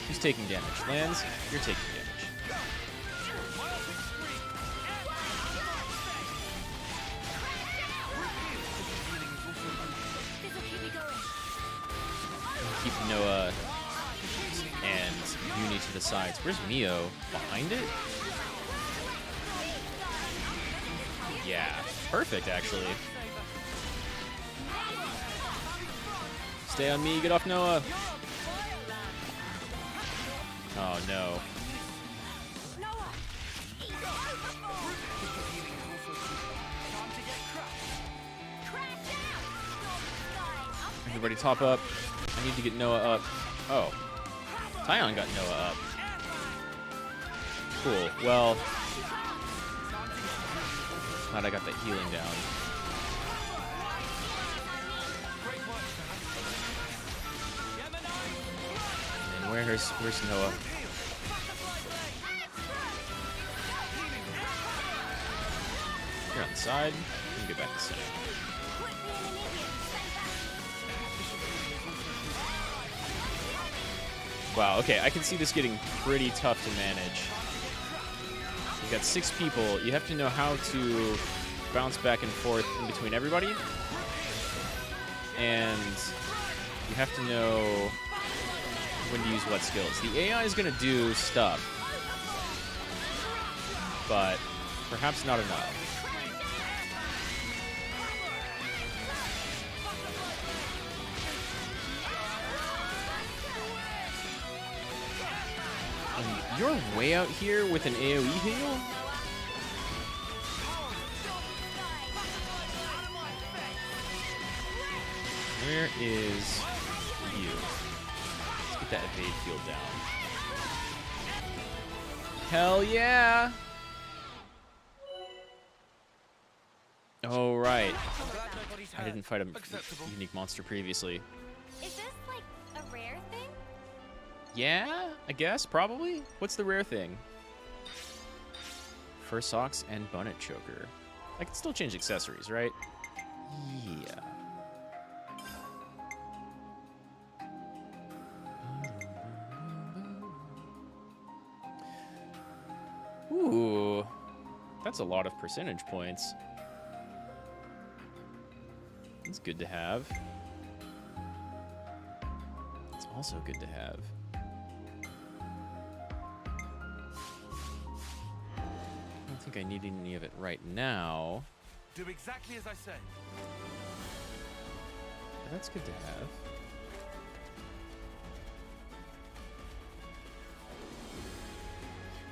Who's taking damage? Lands, you're taking damage. Keep Noah and Uni to the sides. Where's Mio? Behind it? Yeah, perfect, actually. Stay on me. Get off Noah. Oh, no. Everybody top up. I need to get Noah up. Oh. Tyon got Noah up. Cool. Well, glad I got the healing down. And where's Noah? You're on the side. You can get back to center. Wow, okay, I can see this getting pretty tough to manage. You've got 6 people. You have to know how to bounce back and forth in between everybody. And you have to know when to use what skills. The AI is going to do stuff, but perhaps not enough. You're way out here with an AoE heal? Where is you? Let's get that evade field down. Hell yeah! Oh, right. I didn't fight a unique monster previously. Is this like a rare thing? Yeah, I guess, probably. What's the rare thing? Fur socks and bonnet choker. I can still change accessories, right? Yeah. Ooh, that's a lot of percentage points. It's good to have. It's also good to have. I don't think I need any of it right now. Do exactly as I say. But that's good to have.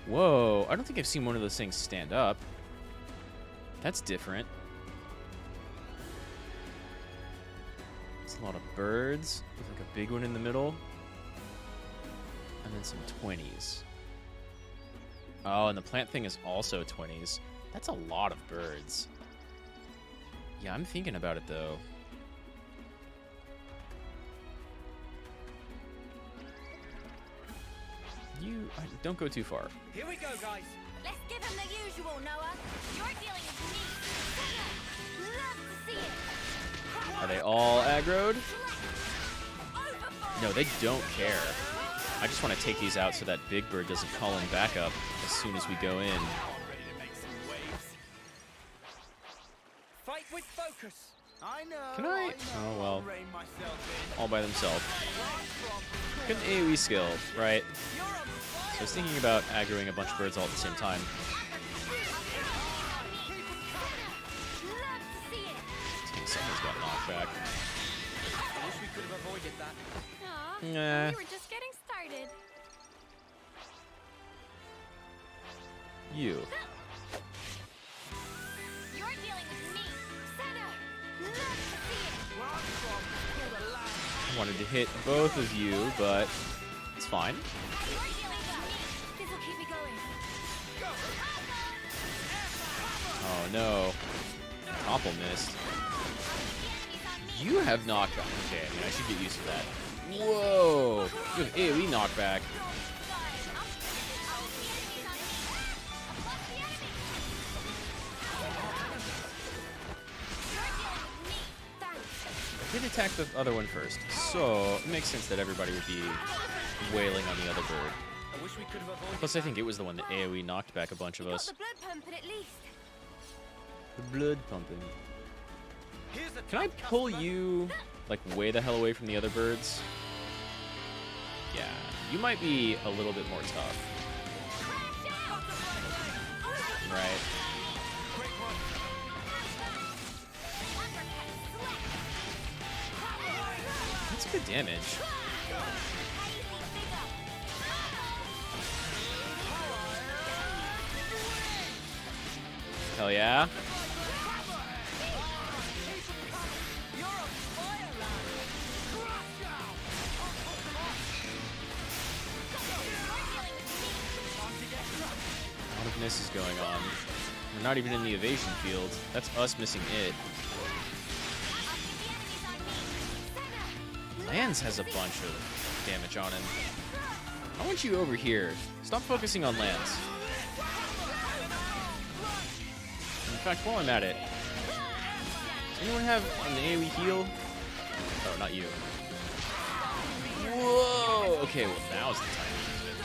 Whoa, I don't think I've seen one of those things stand up. That's different. It's a lot of birds with like a big one in the middle. And then some 20s. Oh, and the plant thing is also 20s. That's a lot of birds. Yeah, I'm thinking about it though. Don't go too far. Here we go, guys. Let's give him the usual, Noah. You're dealing with me. Love to see it. Are they all aggroed? No, they don't care. I just want to take these out so that big bird doesn't call in backup as soon as we go in. Fight with focus. I know. Can I? Oh, well. All by themselves. Good AoE skill, right? So I was thinking about aggroing a bunch of birds all at the same time. I think someone's got knocked back. I wish we could have avoided that. Aw, Nah. we were just getting started. You. You're dealing with me. Senna. Love to see it. I wanted to hit both of you, but it's fine. This'll keep me going. Oh no. Topple missed. You have knockback. Okay, I mean, I should get used to that. Whoa! You have AoE knockback. I did attack the other one first, so it makes sense that everybody would be wailing on the other bird. I wish we could have avoided. Plus, I think it was the one that AoE knocked back a bunch of us. The blood pumping at least. The blood pumping. Can I pull you, like, way the hell away from the other birds? Yeah, you might be a little bit more tough. Right. That's good damage. Hell yeah. A lot of miss is going on. We're not even in the evasion field. That's us missing it. Lance has a bunch of damage on him. I want you over here. Stop focusing on Lance. In fact, while I'm at it, does anyone have an AoE heal? Oh, not you. Whoa! Okay, well, now's the time to use it.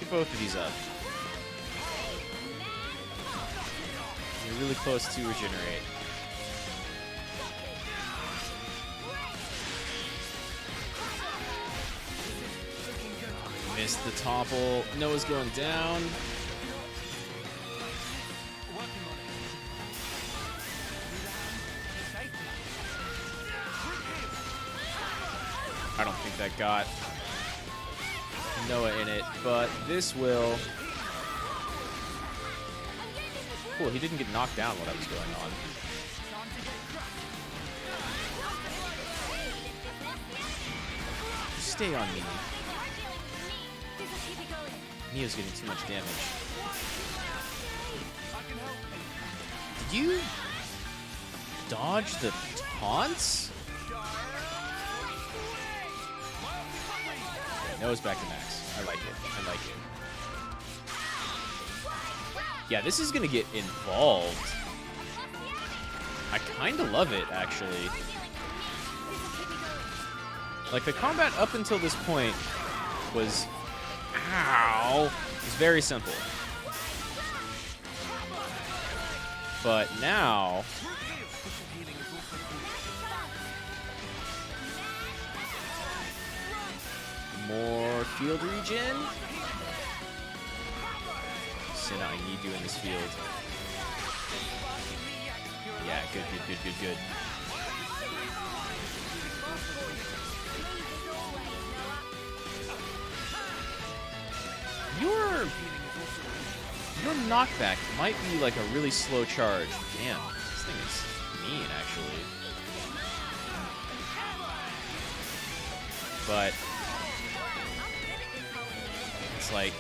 Get both of these up. You're really close to regenerate. Missed the topple. Noah's going down. I don't think that got Noah in it, but this will. Cool, he didn't get knocked down while that was going on. Just stay on me. Mio's getting too much damage. Did you dodge the taunts? Noah's back to max. I like it. I like it. Yeah, this is gonna get involved. I kinda love it, actually. Like, the combat up until this point was... Ow! It's very simple. But now... More field regen? Senna, I need you in this field. Yeah, good, good, good, good, good. Your knockback might be like a really slow charge. Damn, this thing is mean, actually. But it's like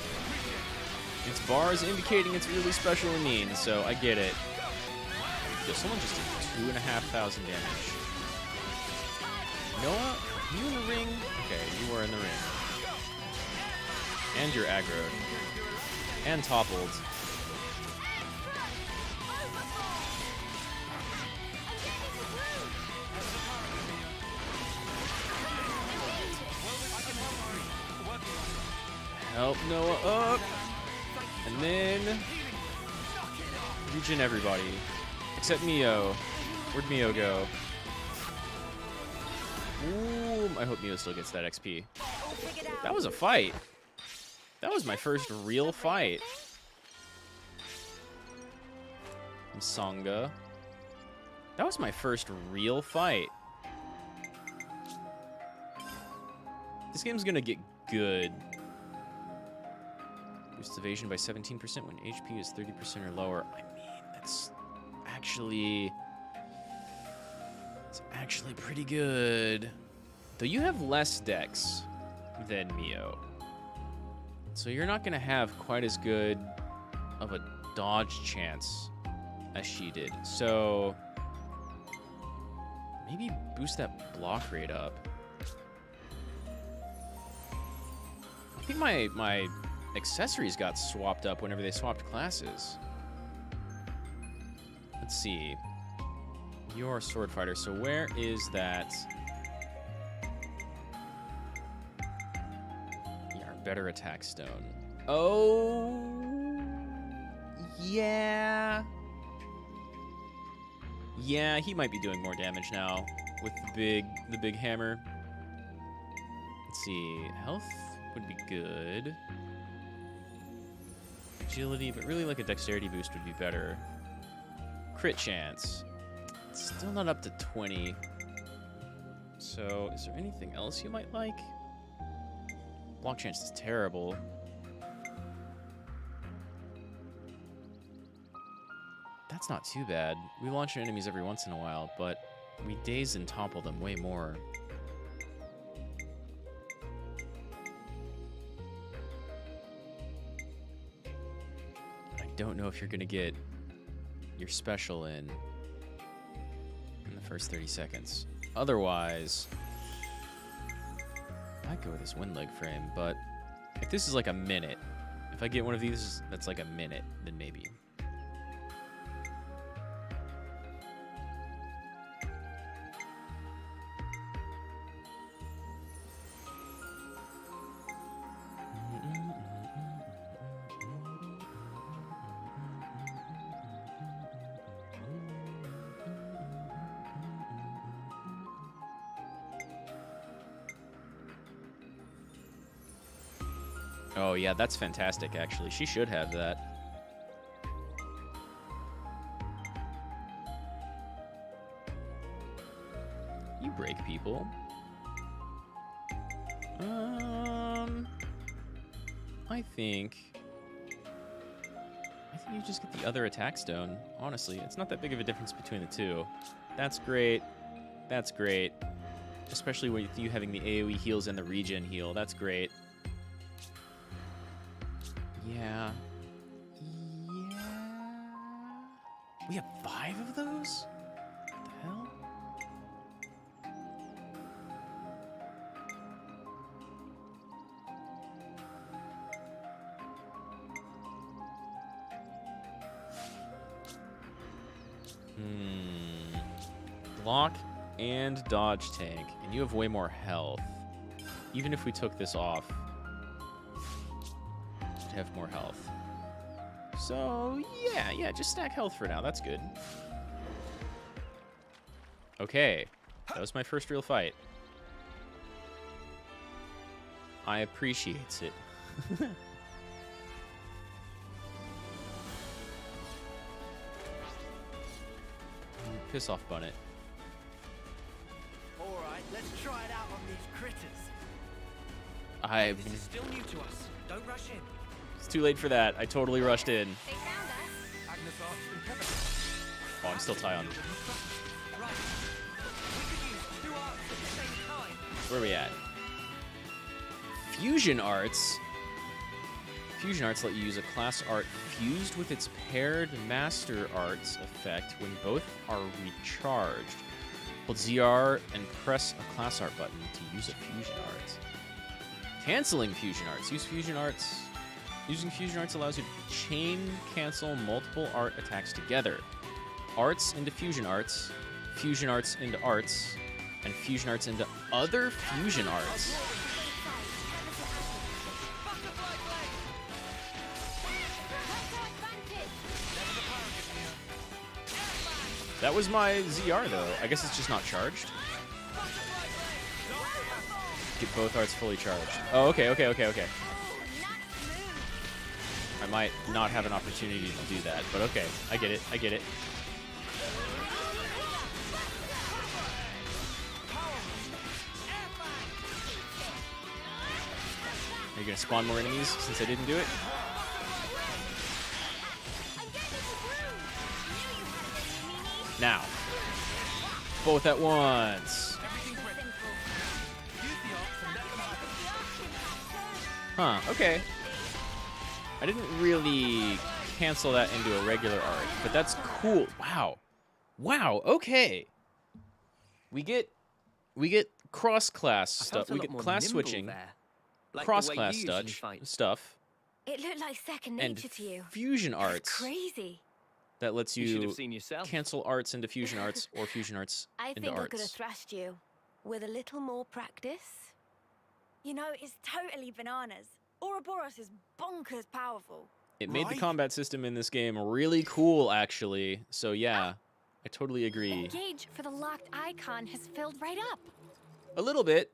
its bars indicating it's really special and mean, so I get it. Yo, someone just did 2,500 damage. Noah, you in the ring? Okay, you were in the ring. And you're aggroed. And toppled. Help Noah up. And then regen everybody. Except Mio. Where'd Mio go? Ooh, I hope Mio still gets that XP. That was a fight. That was my first real fight. Songa. That was my first real fight. This game's gonna get good. Boosts evasion by 17% when HP is 30% or lower. I mean, that's actually... It's actually pretty good. Though you have less dex than Mio. So you're not going to have quite as good of a dodge chance as she did. So maybe boost that block rate up. I think my accessories got swapped up whenever they swapped classes. Let's see. You're a sword fighter, so where is that? Yeah, better attack stone. Oh, yeah. Yeah, he might be doing more damage now with the big hammer. Let's see. Health would be good. agility, but really like a dexterity boost would be better. Crit chance. It's still not up to 20. So, is there anything else you might like? Block chance is terrible. That's not too bad. We launch our enemies every once in a while, but we daze and topple them way more. I don't know if you're gonna get your special in the first 30 seconds. Otherwise, I might go with this wind leg frame, but if this is like a minute, if I get one of these that's like a minute, then maybe. Oh yeah, that's fantastic actually. She should have that. You break people. I think you just get the other attack stone. Honestly, it's not that big of a difference between the two. That's great. That's great. Especially with you having the AoE heals and the regen heal. That's great. Yeah. We have 5 of those? What the hell? Block and dodge tank, and you have way more health. Even if we took this off, you'd have more health. So, yeah, just stack health for now. That's good. Okay, that was my first real fight. I appreciate it. Piss off, Bunnet. Alright, let's try it out on these critters. This is still new to us. Don't rush in. It's too late for that. I totally rushed in. They found us. Agnes Arts and Kevin. Oh, I'm still Tyon. Right. We could use 2 arts at the same time. Where are we at? Fusion arts. Fusion arts let you use a class art fused with its paired master arts effect when both are recharged. Hold ZR and press a class art button to use a fusion art. Canceling fusion arts. Use fusion arts. Using fusion arts allows you to chain cancel multiple art attacks together. Arts into fusion arts into arts, and fusion arts into other fusion arts. That was my ZR though. I guess it's just not charged. Get both arts fully charged. Oh, okay. I might not have an opportunity to do that, but okay. I get it. Are you gonna spawn more enemies since I didn't do it? Now. Both at once. Huh, okay. I didn't really cancel that into a regular art, but that's cool. Wow, okay. We get cross-class stuff. We get class switching, cross-class stuff. It looked like second nature to you. Fusion That's arts. crazy. That lets you cancel arts into fusion arts or fusion arts I into think I arts. could have thrashed you with a little more practice. You know, it's totally bananas. Ouroboros is bonkers powerful. It made the combat system in this game really cool, actually. So yeah, I totally agree. The gauge for the locked icon has filled right up. A little bit.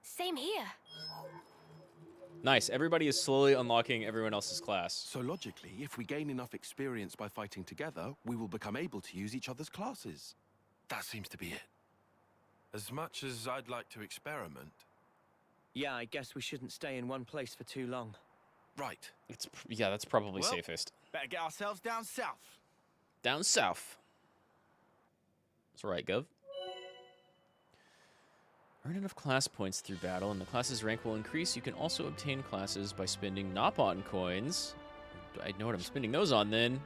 Same here. Nice. Everybody is slowly unlocking everyone else's class. So logically, if we gain enough experience by fighting together, we will become able to use each other's classes. That seems to be it. As much as I'd like to experiment. Yeah, I guess we shouldn't stay in one place for too long. Right. Yeah, that's probably Well, safest. Better get ourselves down south. Down south. That's right, Gov. Earn enough class points through battle, and the class's rank will increase. You can also obtain classes by spending Nopon coins. I know what I'm spending those on, then.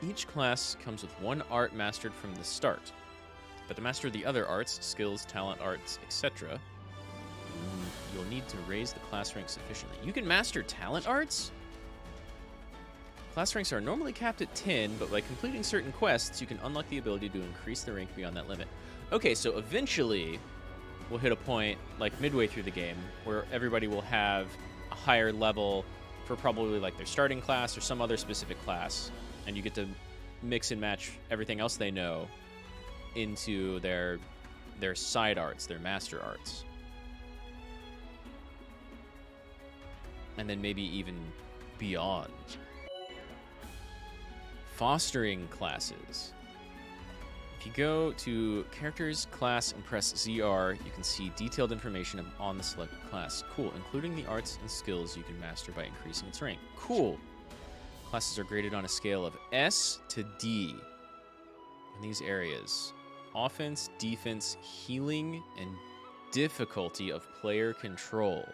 Each class comes with one art mastered from the start. But to master the other arts, skills, talent arts, etc., you'll need to raise the class rank sufficiently. You can master talent arts? Class ranks are normally capped at 10, but by completing certain quests, you can unlock the ability to increase the rank beyond that limit. Okay, so eventually, we'll hit a point, like midway through the game, where everybody will have a higher level for probably like their starting class or some other specific class, and you get to mix and match everything else they know into their side arts, their master arts. And then maybe even beyond. Fostering classes. If you go to Characters, Class, and press ZR, you can see detailed information on the selected class. Cool, including the arts and skills you can master by increasing its rank. Cool. Classes are graded on a scale of S to D in these areas. Offense, defense, healing, and difficulty of player control.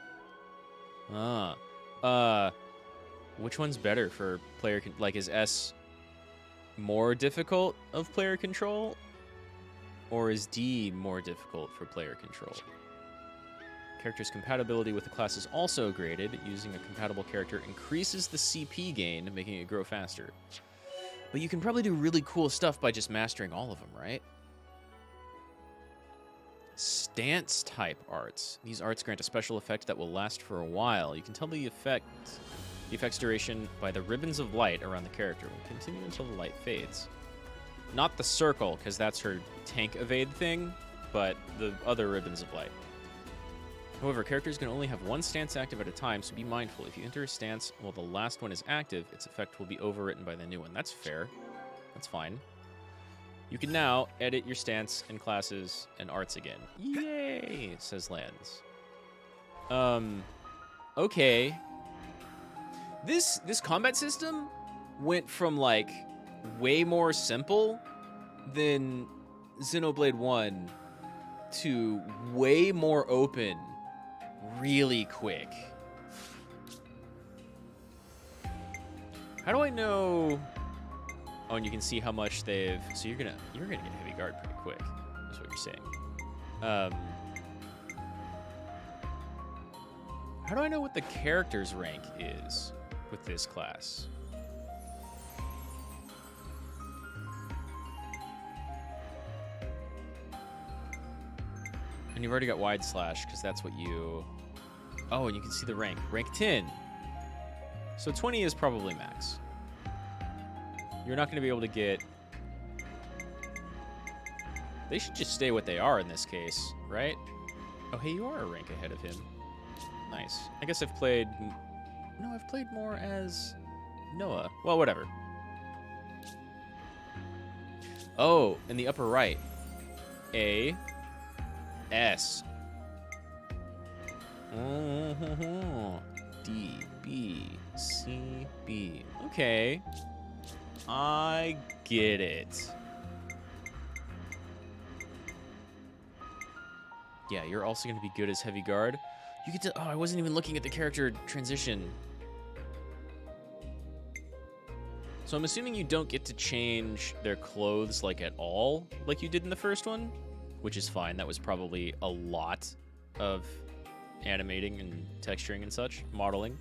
Which one's better for player like, is S more difficult of player control, or is D more difficult for player control? Character's compatibility with the class is also graded. Using a compatible character increases the CP gain, making it grow faster. But you can probably do really cool stuff by just mastering all of them, right? Stance type arts. These arts grant a special effect that will last for a while. You can tell the effect's duration by the ribbons of light around the character. Will continue until the light fades. Not the circle, because that's her tank evade thing, but the other ribbons of light. However, characters can only have one stance active at a time, so be mindful. If you enter a stance while the last one is active, its effect will be overwritten by the new one. That's fair. That's fine. You can now edit your stance and classes and arts again. Yay, says Lands. Okay. This combat system went from, like, way more simple than Xenoblade 1 to way more open really quick. How do I know? Oh, and you can see how much they've. So you're gonna get heavy guard pretty quick. That's what you're saying. How do I know what the character's rank is with this class? And you've already got wide slash because that's what you. Oh, and you can see the rank. Rank 10. So 20 is probably max. You're not going to be able to get... They should just stay what they are in this case, right? Oh, hey, you are a rank ahead of him. Nice. I guess I've played... No, I've played more as Noah. Well, whatever. Oh, in the upper right. A. S. D. B. C. B. Okay. I get it. Yeah, you're also going to be good as heavy guard. You get to... Oh, I wasn't even looking at the character transition. So I'm assuming you don't get to change their clothes, like, at all, like you did in the first one, which is fine. That was probably a lot of animating and texturing and such, modeling.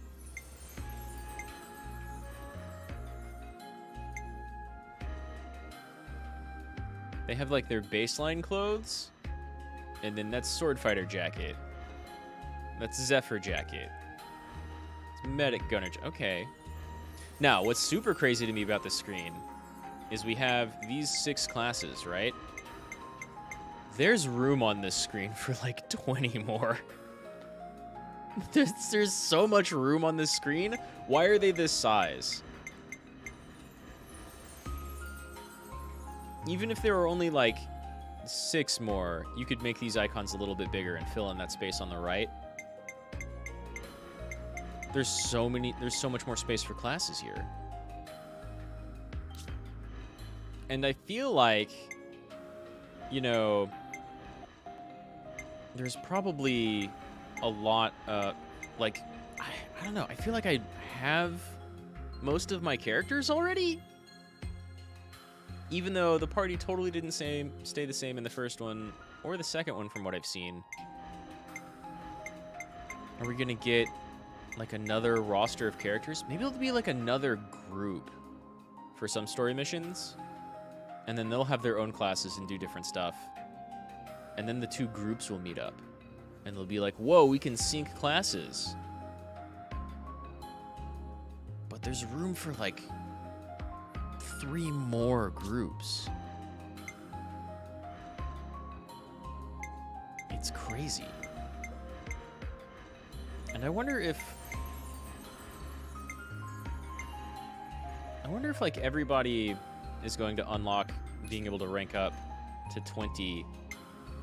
They have, like, their baseline clothes, and then that's Sword Fighter jacket. That's Zephyr jacket. It's Medic Gunner. Okay. Now, what's super crazy to me about this screen is we have these 6 classes, right? There's room on this screen for, like, 20 more. There's so much room on this screen. Why are they this size? Even if there were only like 6 more, you could make these icons a little bit bigger and fill in that space on the right. There's so much more space for classes here. And I feel like, you know, there's probably a lot, like, I don't know. I feel like I have most of my characters already. Even though the party totally didn't stay the same in the first one or the second one from what I've seen. Are we gonna get like another roster of characters? Maybe it'll be like another group for some story missions. And then they'll have their own classes and do different stuff. And then the 2 groups will meet up. And they'll be like, whoa, we can sync classes. But there's room for like 3 more groups. It's crazy. And I wonder if like everybody is going to unlock being able to rank up to 20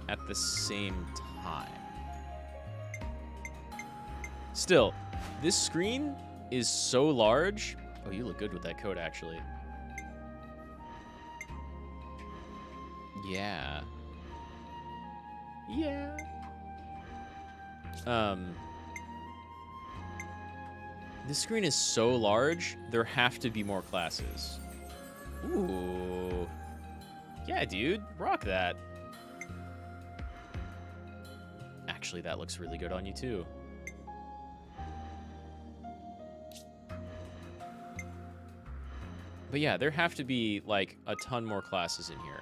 at the same time. Still, this screen is so large. Oh, you look good with that coat, actually. Yeah. Yeah. This screen is so large, there have to be more classes. Ooh. Yeah, dude. Rock that. Actually, that looks really good on you, too. But yeah, there have to be, like, a ton more classes in here.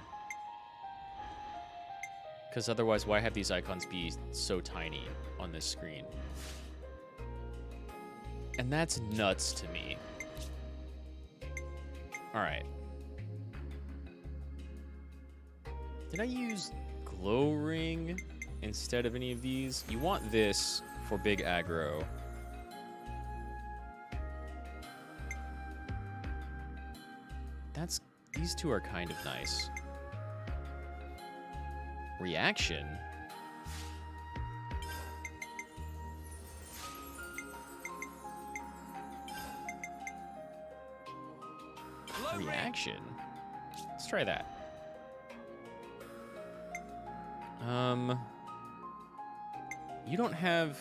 Because otherwise, why have these icons be so tiny on this screen? And that's nuts to me. Alright. Did I use glow ring instead of any of these? You want this for big aggro. These 2 are kind of nice. Reaction? Reaction? Let's try that. You don't have...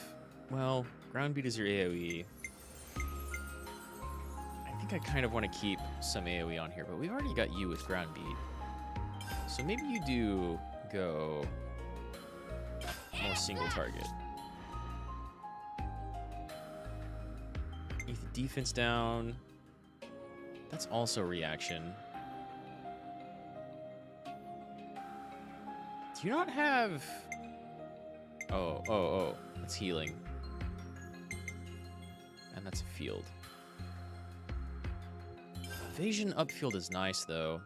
Well, ground beat is your AoE. I think I kind of want to keep some AoE on here, but we've already got you with ground beat. So maybe you do go more single target. Keep the defense down. That's also reaction. Do you not have... Oh. That's healing. And that's a field. Evasion upfield is nice, though.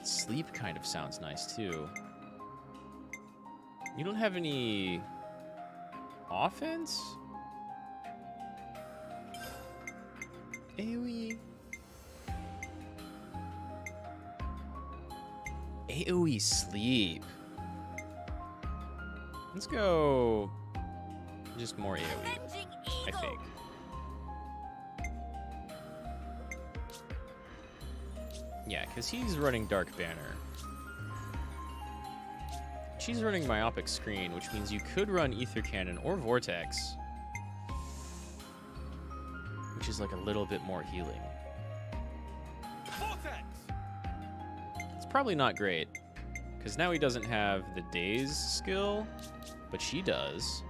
Sleep kind of sounds nice, too. You don't have any... offense? AoE? AoE sleep. Let's go... just more AoE, I think. Yeah, because he's running Dark Banner. She's running Myopic Screen, which means you could run Ether Cannon or Vortex, which is like a little bit more healing. Vortex! It's probably not great, because now he doesn't have the Daze skill, but she does.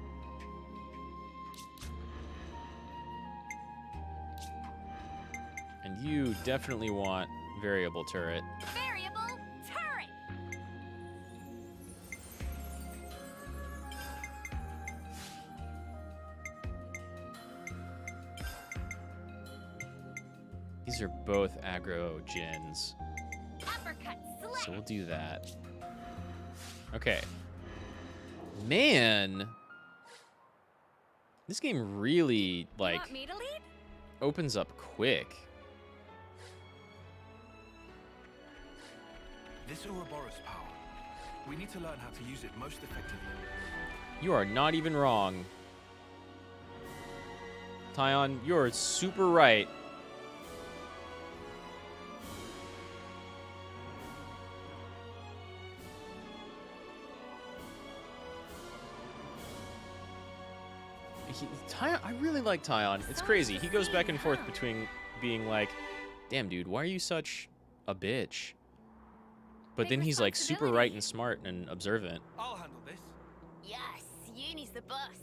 And you definitely want Variable Turret. Variable turret! These are both aggro gens. Uppercut So we'll do that. Okay. Man. This game really, like, You want me to lead? opens up quick. This Ouroboros power. We need to learn how to use it most effectively. You are not even wrong. Tyon, you're super right. Tyon, I really like Tyon. It's crazy. He goes back and forth between being like, damn, dude, why are you such a bitch? But then he's like super right and smart and observant. I'll handle this. Yes, Uni's the boss.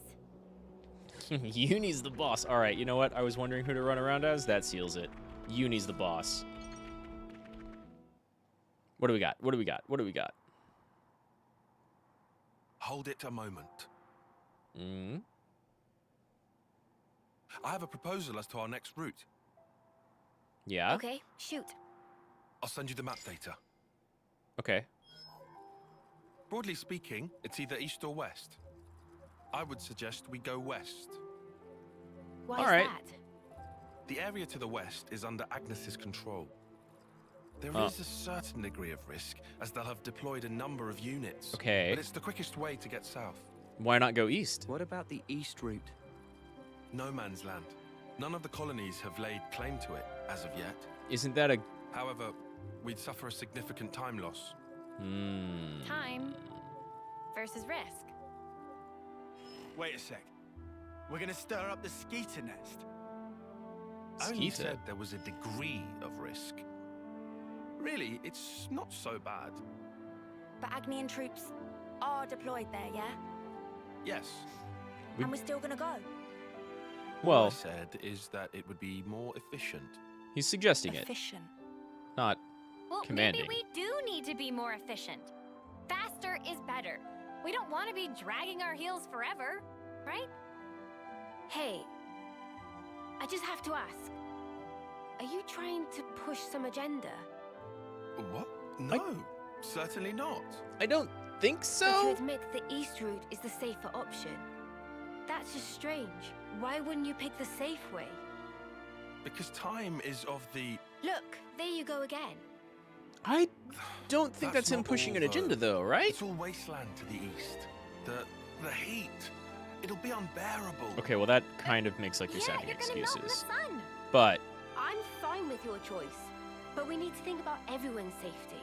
Uni's the boss. All right, you know what? I was wondering who to run around as. That seals it. Uni's the boss. What do we got? What do we got? What do we got? Hold it a moment. I have a proposal as to our next route. Yeah? Okay, shoot. I'll send you the map data. Okay. Broadly speaking, it's either east or west. I would suggest we go west. Why is that? The area to the west is under Agnes's control. There is a certain degree of risk, as they'll have deployed a number of units. Okay. But it's the quickest way to get south. Why not go east? What about the east route? No man's land. None of the colonies have laid claim to it, as of yet. Isn't that a... However, we'd suffer a significant time loss. Time versus risk. Wait a sec. We're gonna stir up the Skeeter nest. I only said there was a degree of risk. Really, it's not so bad. But Agnian troops are deployed there, yeah? Yes. And we're still gonna go? All I said is that it would be more efficient. He's suggesting Efficient. Not Well, commanding. maybe we do need to be more efficient. Faster is better. We don't want to be dragging our heels forever, right? Hey, I just have to ask. Are you trying to push some agenda? What? No, certainly not. I don't think But so. you admit the east route is the safer option. That's just strange. Why wouldn't you pick the safe way? Because time is of the... Look, there you go again. I don't think that's him not pushing all, an agenda, though, right? It's all wasteland to the east. The heat. It'll be unbearable. Okay, well, that kind of makes like you're sounding you're gonna melt in the excuses. sun. But I'm fine with your choice, but we need to think about everyone's safety.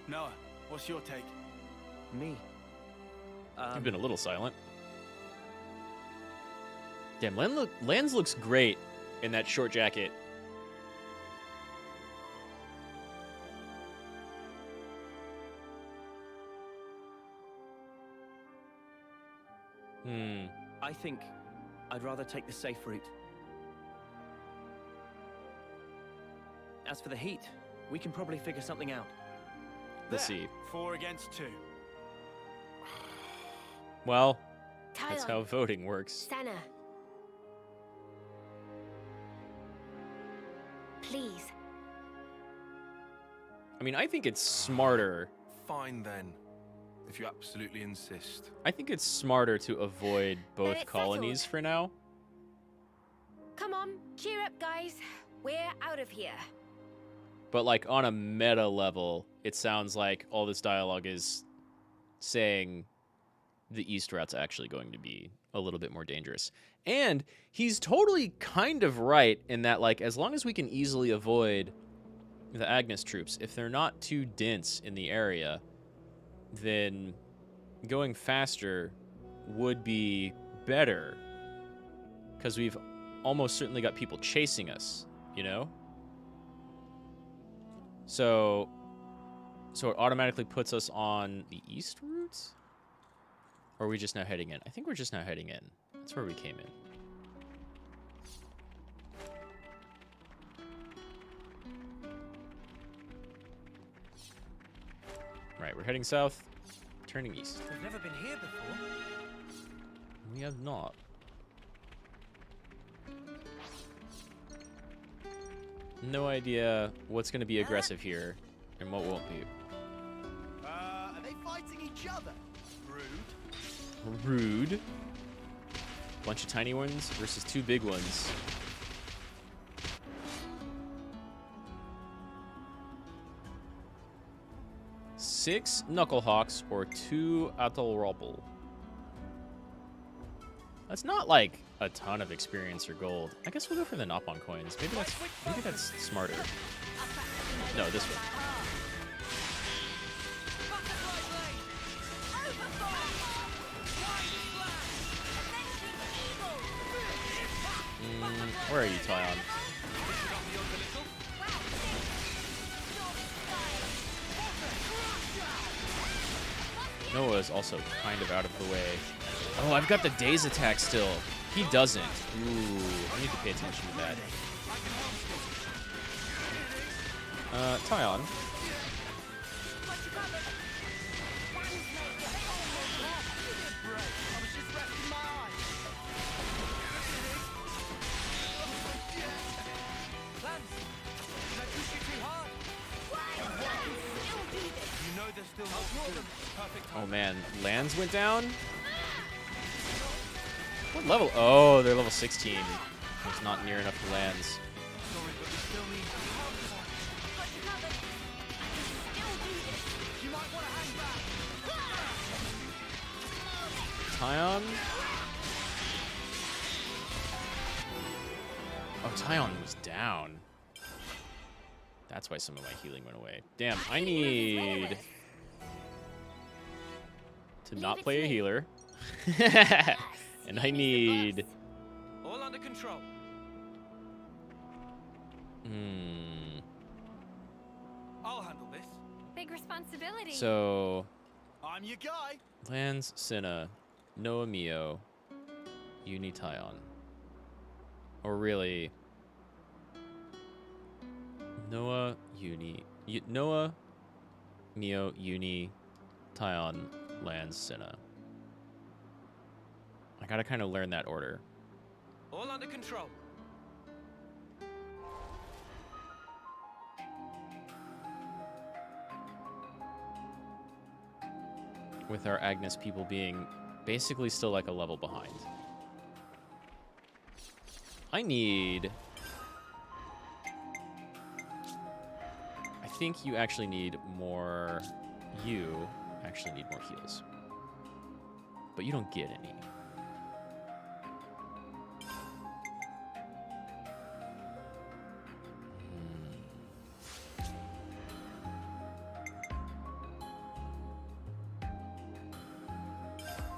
Noah, what's your take? Me? you've been a little silent. Damn, Lance looks great in that short jacket. I think I'd rather take the safe route. As for the heat, we can probably figure something out. Let's see. 4 against 2. Well, that's Tyler. how voting works. Sana. Please. I mean, I think it's smarter. Fine then, if you absolutely insist. I think it's smarter to avoid both it's colonies settled. for now. Come on, cheer up, guys. We're out of here. But like on a meta level, it sounds like all this dialogue is saying the east route's actually going to be a little bit more dangerous. And he's totally kind of right in that, like, as long as we can easily avoid the Agnes troops, if they're not too dense in the area, then going faster would be better. Because we've almost certainly got people chasing us, you know? So it automatically puts us on the east route? Or are we just now heading in? I think we're just now heading in. That's where we came in. Right, we're heading south, turning east. We've never been here before. We have not. No idea what's going to be aggressive here and what won't be. Are they fighting? each other. Rude. Rude. Bunch of tiny ones versus 2 big ones. Six Knucklehawks or 2 Atolrobble. That's not like a ton of experience or gold. I guess we'll go for the Nopon coins. Maybe that's smarter. No, this one. Where are you, Tyon? Noah is also kind of out of the way. Oh, I've got the Daze attack still. He doesn't. Ooh, I need to pay attention to that. Tyon. Oh man, lands went down? What level? Oh, they're level 16. It's not near enough to lands. Tyon? Oh, Tyon was down. That's why some of my healing went away. Damn, I need to not play a healer. And I need... All under control. I'll handle this. Big responsibility. So... I'm your guy. Lands, Cinna, Noah Mio, Uni Tyon. Or really... Noah, Noah, Mio, Uni, Tyon, lands, Cinna. I gotta kind of learn that order. All under control. With our Agnes people being basically still like a level behind. I think you actually need more... You actually need more heals. But you don't get any.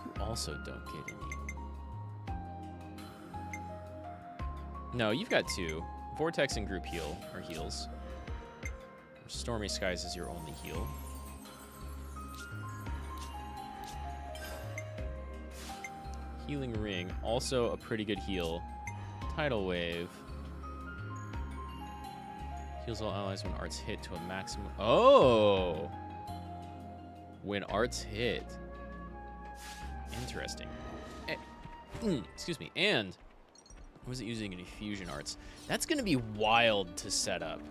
You also don't get any. No, you've got 2. Vortex and group heal, or heals. Stormy Skies is your only heal. Healing Ring, also a pretty good heal. Tidal Wave. Heals all allies when arts hit to a maximum. Oh! When arts hit. Interesting. Excuse me. And was it using any fusion arts? That's going to be wild to set up.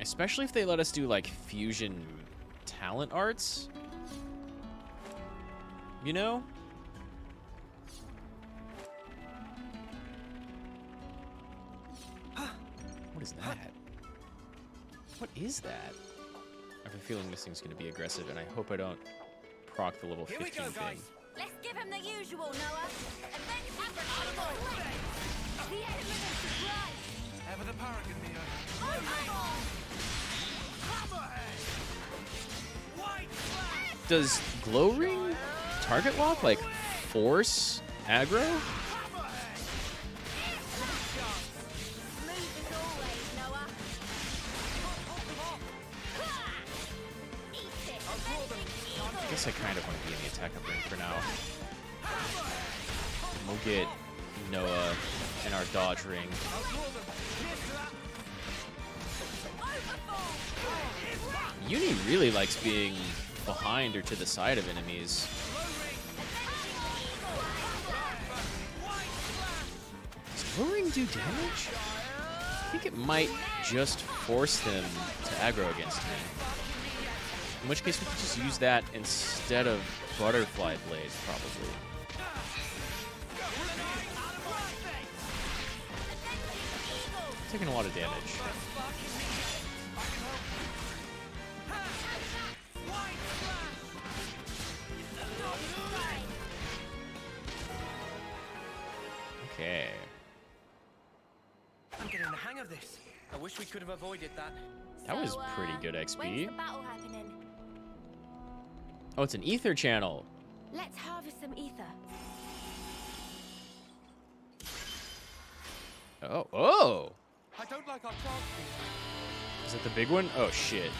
Especially if they let us do, like, fusion talent arts. You know? What is that? What is that? I have a feeling this thing's going to be aggressive, and I hope I don't proc the level 15 Here we go, guys. thing. Let's give him the usual, Noah. Avenge the element of surprise. Ever the paragon, Neo. Does Glow Ring target lock, like, force aggro? I guess I kind of want to be in the attack up ring for now. We'll get Noah in our dodge ring. Uni really likes being behind or to the side of enemies. Does Glow Ring do damage? I think it might just force them to aggro against me. In which case we could just use that instead of Butterfly Blade, probably. Taking a lot of damage. Okay. I'm getting the hang of this. I wish we could have avoided that. That was pretty good When's XP. the battle happening? Oh, it's an ether channel. Let's harvest some ether. Oh, oh! I don't like our chances. Is that the big one? Oh, shit.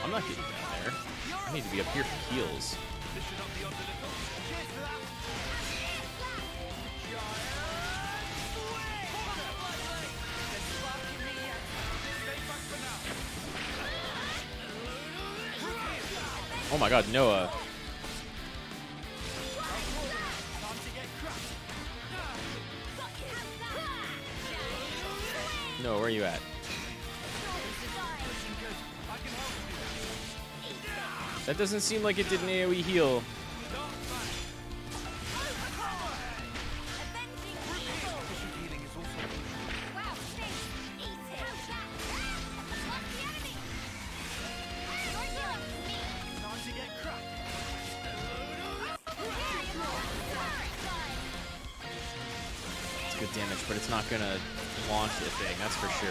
I'm not getting down there. I need to be up here for heals. Oh my god, Noah. No, where are you at? That doesn't seem like it did an AoE heal. It's good damage, but it's not gonna launch the thing, that's for sure.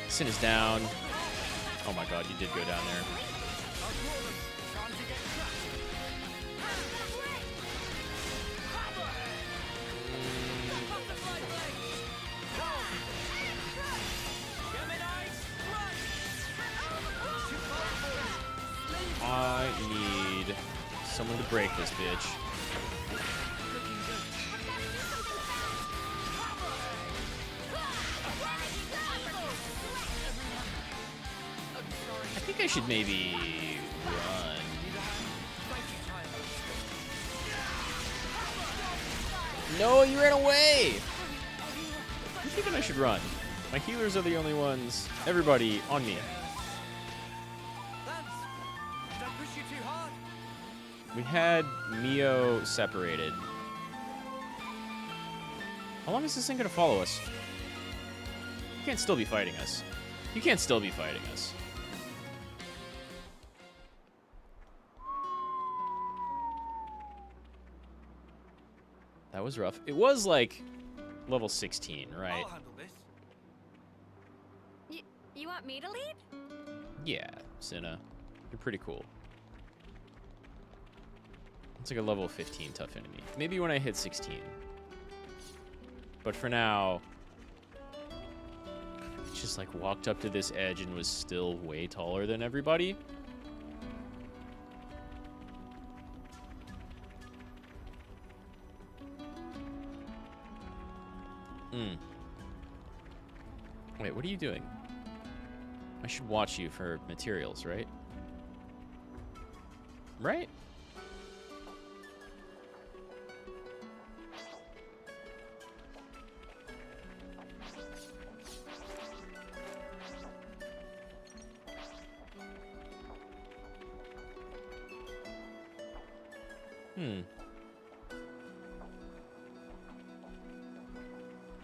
Sin is down. Oh my god, you did go down there. I need someone to break this bitch. I think I should maybe run. No, you ran away! I'm thinking I should run. My healers are the only ones. Everybody, on me. We had Mio separated. How long is this thing gonna follow us? You can't still be fighting us. You can't still be fighting us. That was rough. It was like level 16, right? I'll handle this. You want me to lead? Yeah, Cinna. You're pretty cool. It's like a level 15 tough enemy. Maybe when I hit 16. But for now, just like walked up to this edge and was still way taller than everybody. Wait, what are you doing? I should watch you for materials, right? Right?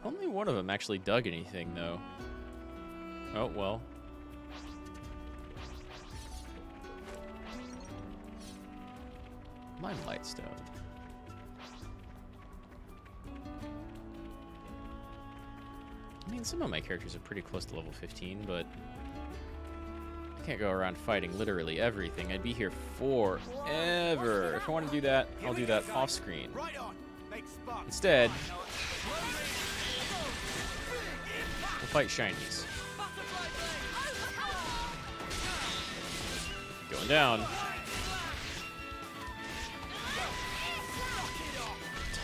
Only one of them actually dug anything, though. Oh, well. Mine Lightstone. I mean, some of my characters are pretty close to level 15, but I can't go around fighting literally everything. I'd be here forever. If I want to do that, I'll do that off screen. Instead, we'll fight shinies. Going down.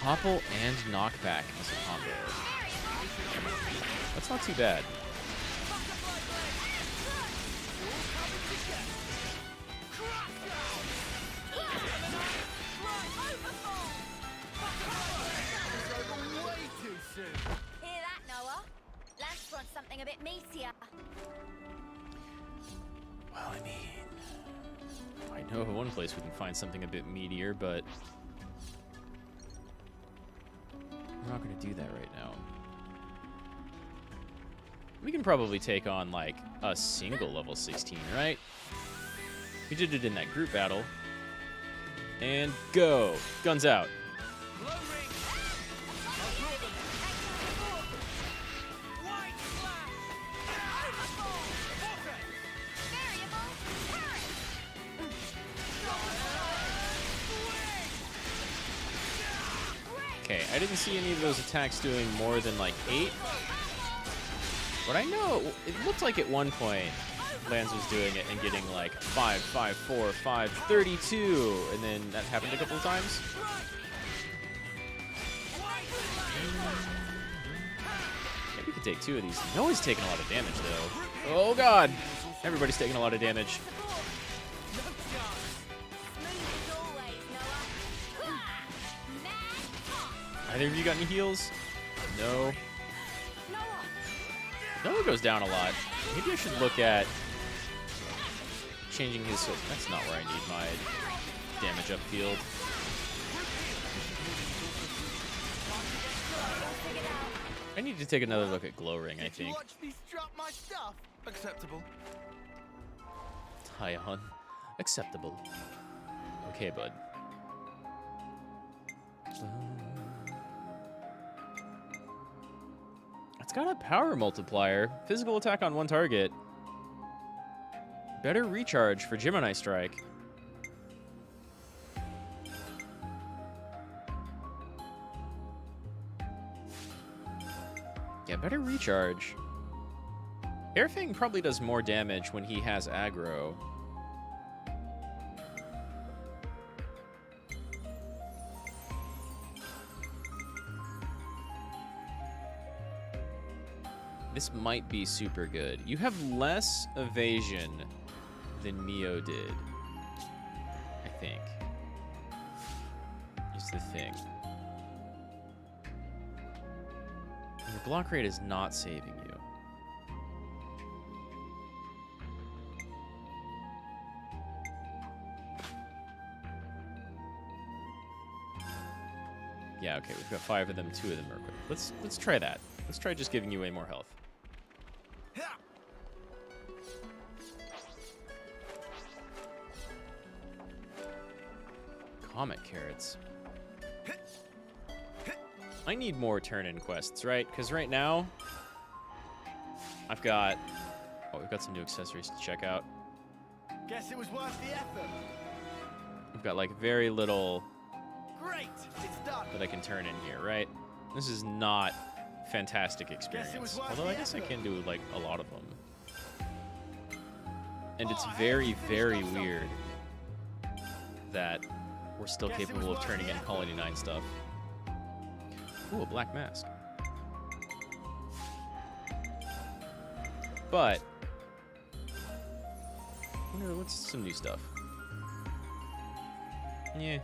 Topple and knockback as a combo. That's not too bad. Oh, one place we can find something a bit meatier, but we're not going to do that right now. We can probably take on, like, a single level 16, right? We did it in that group battle. And go! Guns out. Okay, I didn't see any of those attacks doing more than like 8. But I know it looked like at one point Lance was doing it and getting like 5, 5, 4, 5, 32, and then that happened a couple of times. Maybe we could take 2 of these. No one's taking a lot of damage though. Oh god! Everybody's taking a lot of damage. Either of you got any heals? No. Noah goes down a lot. Maybe I should look at changing his... That's not where I need my damage upfield. I need to take another look at Glow Ring, I think. Watch me strut my stuff. Acceptable. Hi, hon. Acceptable. Okay, bud. It's got a power multiplier. Physical attack on one target. Better recharge for Gemini Strike. Yeah, better recharge. Airfang probably does more damage when he has aggro. This might be super good. You have less evasion than Neo did, I think. Is the thing. Your block rate is not saving you. Yeah, okay, we've got 5 of them, 2 of them are quick. Let's try that. Let's try just giving you way more health. Comet carrots. I need more turn-in quests, right? Because right now, I've got... Oh, we've got some new accessories to check out. Guess it was worth the effort. We've got, like, very little... Great, it's done. that I can turn in here, right? This is not fantastic experience. Although I guess I can do, like, a lot of them. And it's very, very weird that we're still capable of turning in Colony 9 stuff. Ooh, a black mask. But what's some new stuff? Yeah.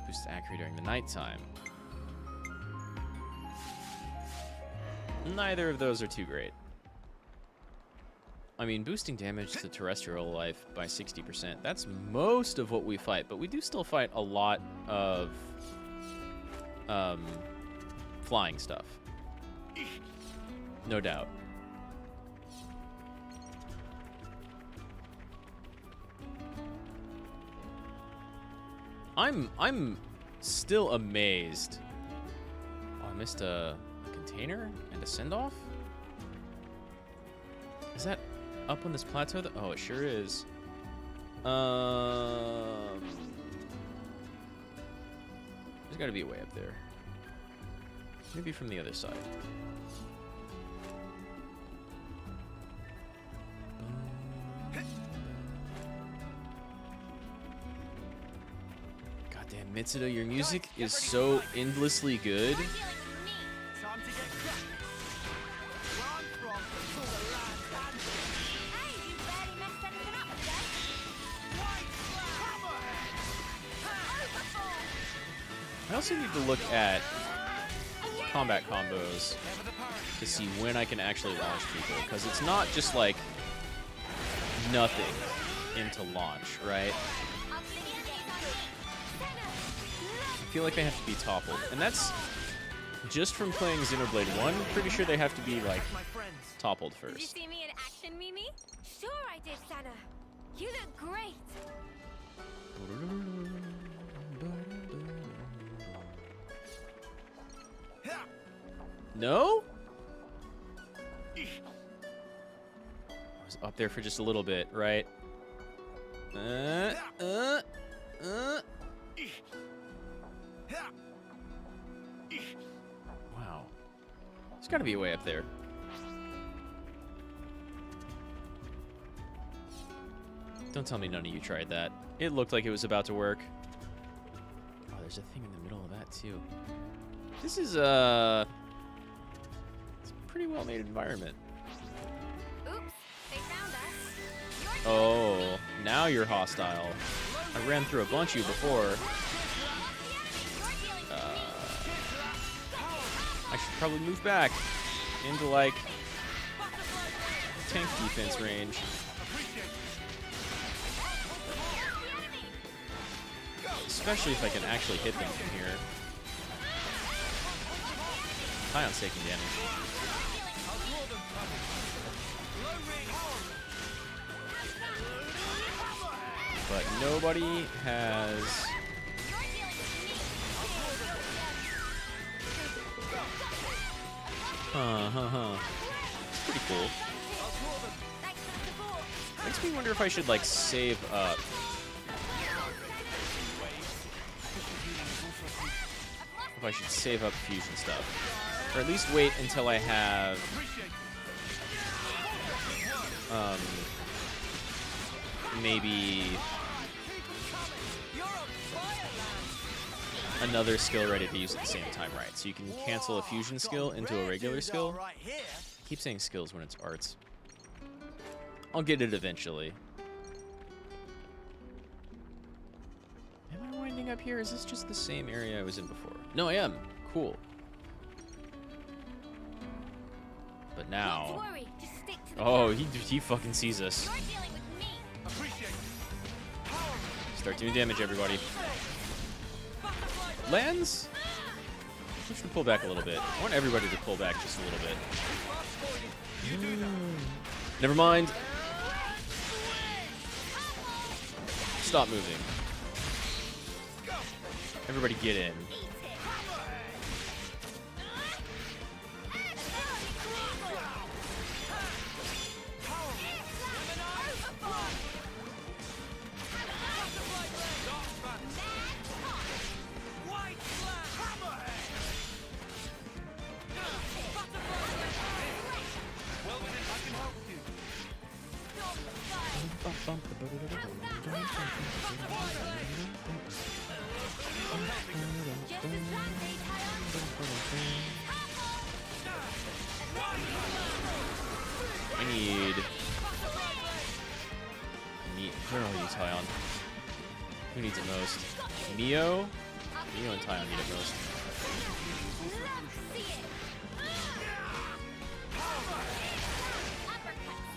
Boost accuracy during the nighttime. Neither of those are too great. I mean, boosting damage to terrestrial life by 60%. That's most of what we fight, but we do still fight a lot of flying stuff. No doubt. I'm still amazed. Oh, I missed a container and a send-off? Is that up on this plateau? Oh, it sure is. There's gotta be a way up there. Maybe from the other side. Goddamn, Mitsuda, your music is so endlessly good. I also need to look at combat combos to see when I can actually launch people, because it's not just like nothing into launch, right? I feel like they have to be toppled. And that's just from playing Xenoblade 1. Pretty sure they have to be, like, toppled first. Did you see me in action, Mimi? Sure I did, Sana. You look great. No? I was up there for just a little bit, right? Wow. There's gotta be a way up there. Don't tell me none of you tried that. It looked like it was about to work. Oh, there's a thing in the middle of that, too. This is, it's a pretty well-made environment. Oops, they found us. Oh, now you're hostile. I ran through a bunch of you before. I should probably move back into, like, tank defense range. Especially if I can actually hit them from here. Ion's taking damage. But nobody has... It's pretty cool. Makes me wonder if I should, like, save up. If I should save up fusion stuff. Or at least wait until I have... maybe... another skill ready to use at the same time, right? So you can cancel a fusion skill into a regular skill. I keep saying skills when it's arts. I'll get it eventually. Am I winding up here? Is this just the same area I was in before? No, I am. Cool. But now... Oh, he fucking sees us. Start doing damage, everybody. Lands? We should pull back a little bit. I want everybody to pull back just a little bit. Never mind. Stop moving. Everybody get in. Where are you, Tyon? Who needs it most? Neo? Neo and Tyon need it most.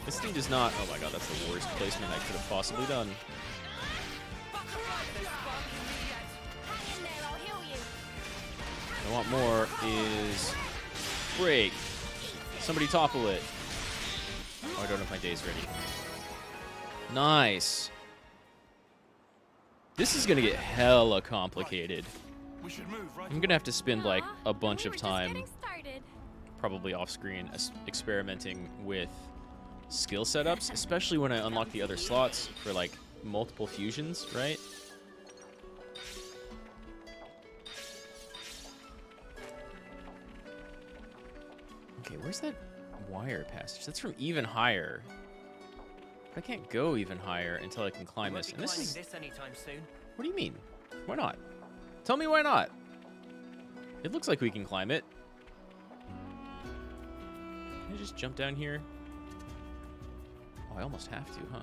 This thing does not... Oh my god, that's the worst placement I could have possibly done. What I want more is... break. Somebody topple it. Oh, I don't know if my day's ready. Nice. This is gonna get hella complicated. I'm gonna have to spend like a bunch of time, probably off screen, experimenting with skill setups, especially when I unlock the other slots for like multiple fusions, right? Okay, where's that wire passage? That's from even higher. But I can't go even higher until I can climb this. And this is... anytime soon. What do you mean? Why not? Tell me why not. It looks like we can climb it. Can I just jump down here? Oh, I almost have to, huh?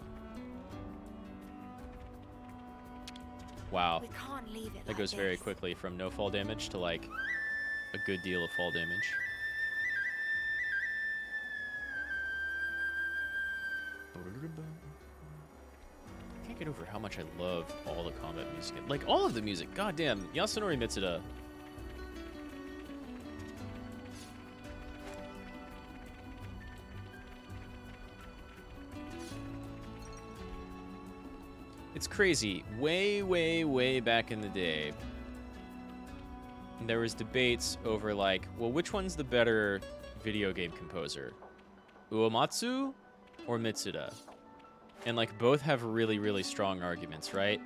Wow. We can't leave it that goes very quickly from no fall damage to like a good deal of fall damage. Get over how much I love all the combat music. Like, all of the music. Goddamn. Yasunori Mitsuda. It's crazy. Way, way, way back in the day, there was debates over, like, well, which one's the better video game composer? Uematsu or Mitsuda? And, like, both have really, really strong arguments, right?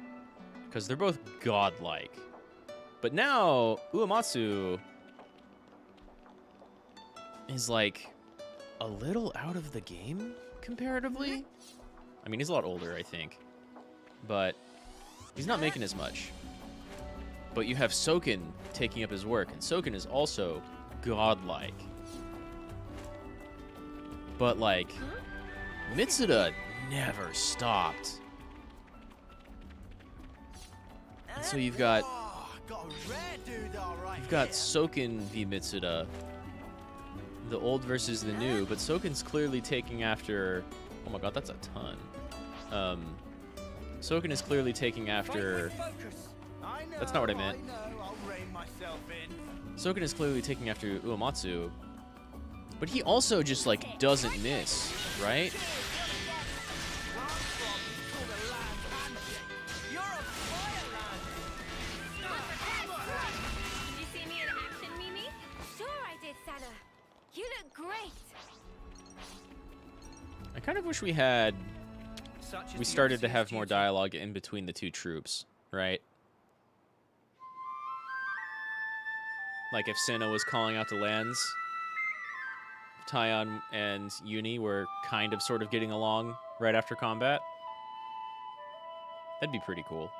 Because they're both godlike. But now, Uematsu is, like, a little out of the game, comparatively. I mean, he's a lot older, I think. But he's not making as much. But you have Soken taking up his work, and Soken is also godlike. But, like, Mitsuda never stopped. And so you've got Soken v Mitsuda, the old versus the new, but Soken's clearly taking after. Oh my god, that's a ton. Soken is clearly taking after. That's not what I meant. Soken is clearly taking after Uematsu, but he also just, like, doesn't miss, right? Did you see me in action, Mimi? Sure I did, Sana. You look great. I kind of wish we started to have more dialogue in between the two troops, right? Like if Senna was calling out to Lands, if Taion and Uni were kind of sort of getting along right after combat. That'd be pretty cool.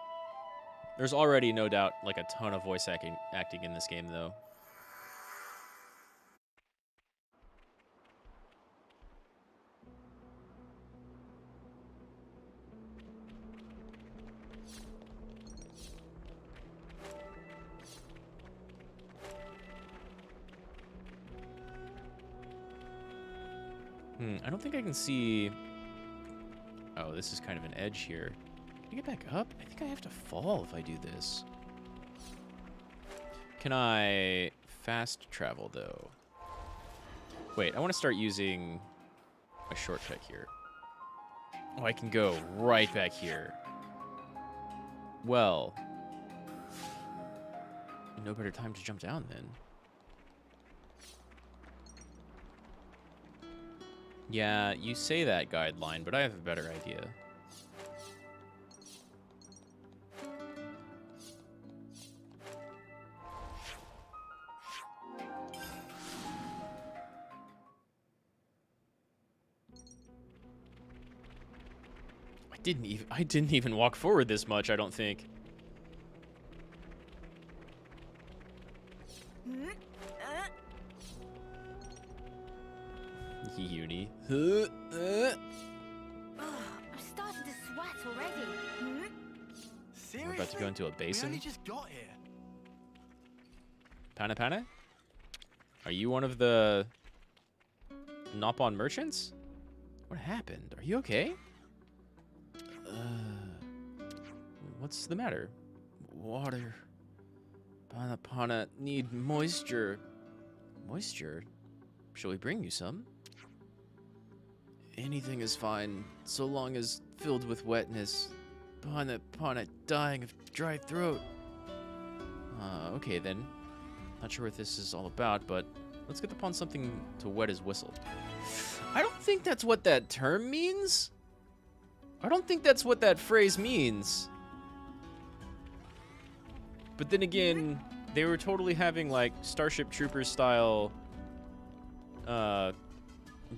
There's already, no doubt, like a ton of voice acting in this game, though. I don't think I can see. Oh, this is kind of an edge here. Can I get back up? I think I have to fall if I do this. Can I fast travel, though? Wait, I want to start using a shortcut here. Oh, I can go right back here. Well, no better time to jump down then. Yeah, you say that, Guideline, but I have a better idea. I didn't even walk forward this much, I don't think. Uni. I'm starting to sweat already. Seriously? We're about to go into a basin. We only just got here. Pana Pana? Are you one of the Nopon merchants? What happened? Are you okay? What's the matter? Water. Pana Pana need moisture. Moisture? Shall we bring you some? Anything is fine, so long as filled with wetness. Pana Pana dying of dry throat. Okay then. Not sure what this is all about, but let's get the pawn something to wet his whistle. I don't think that's what that term means. I don't think that's what that phrase means. But then again, they were totally having, like, Starship Troopers style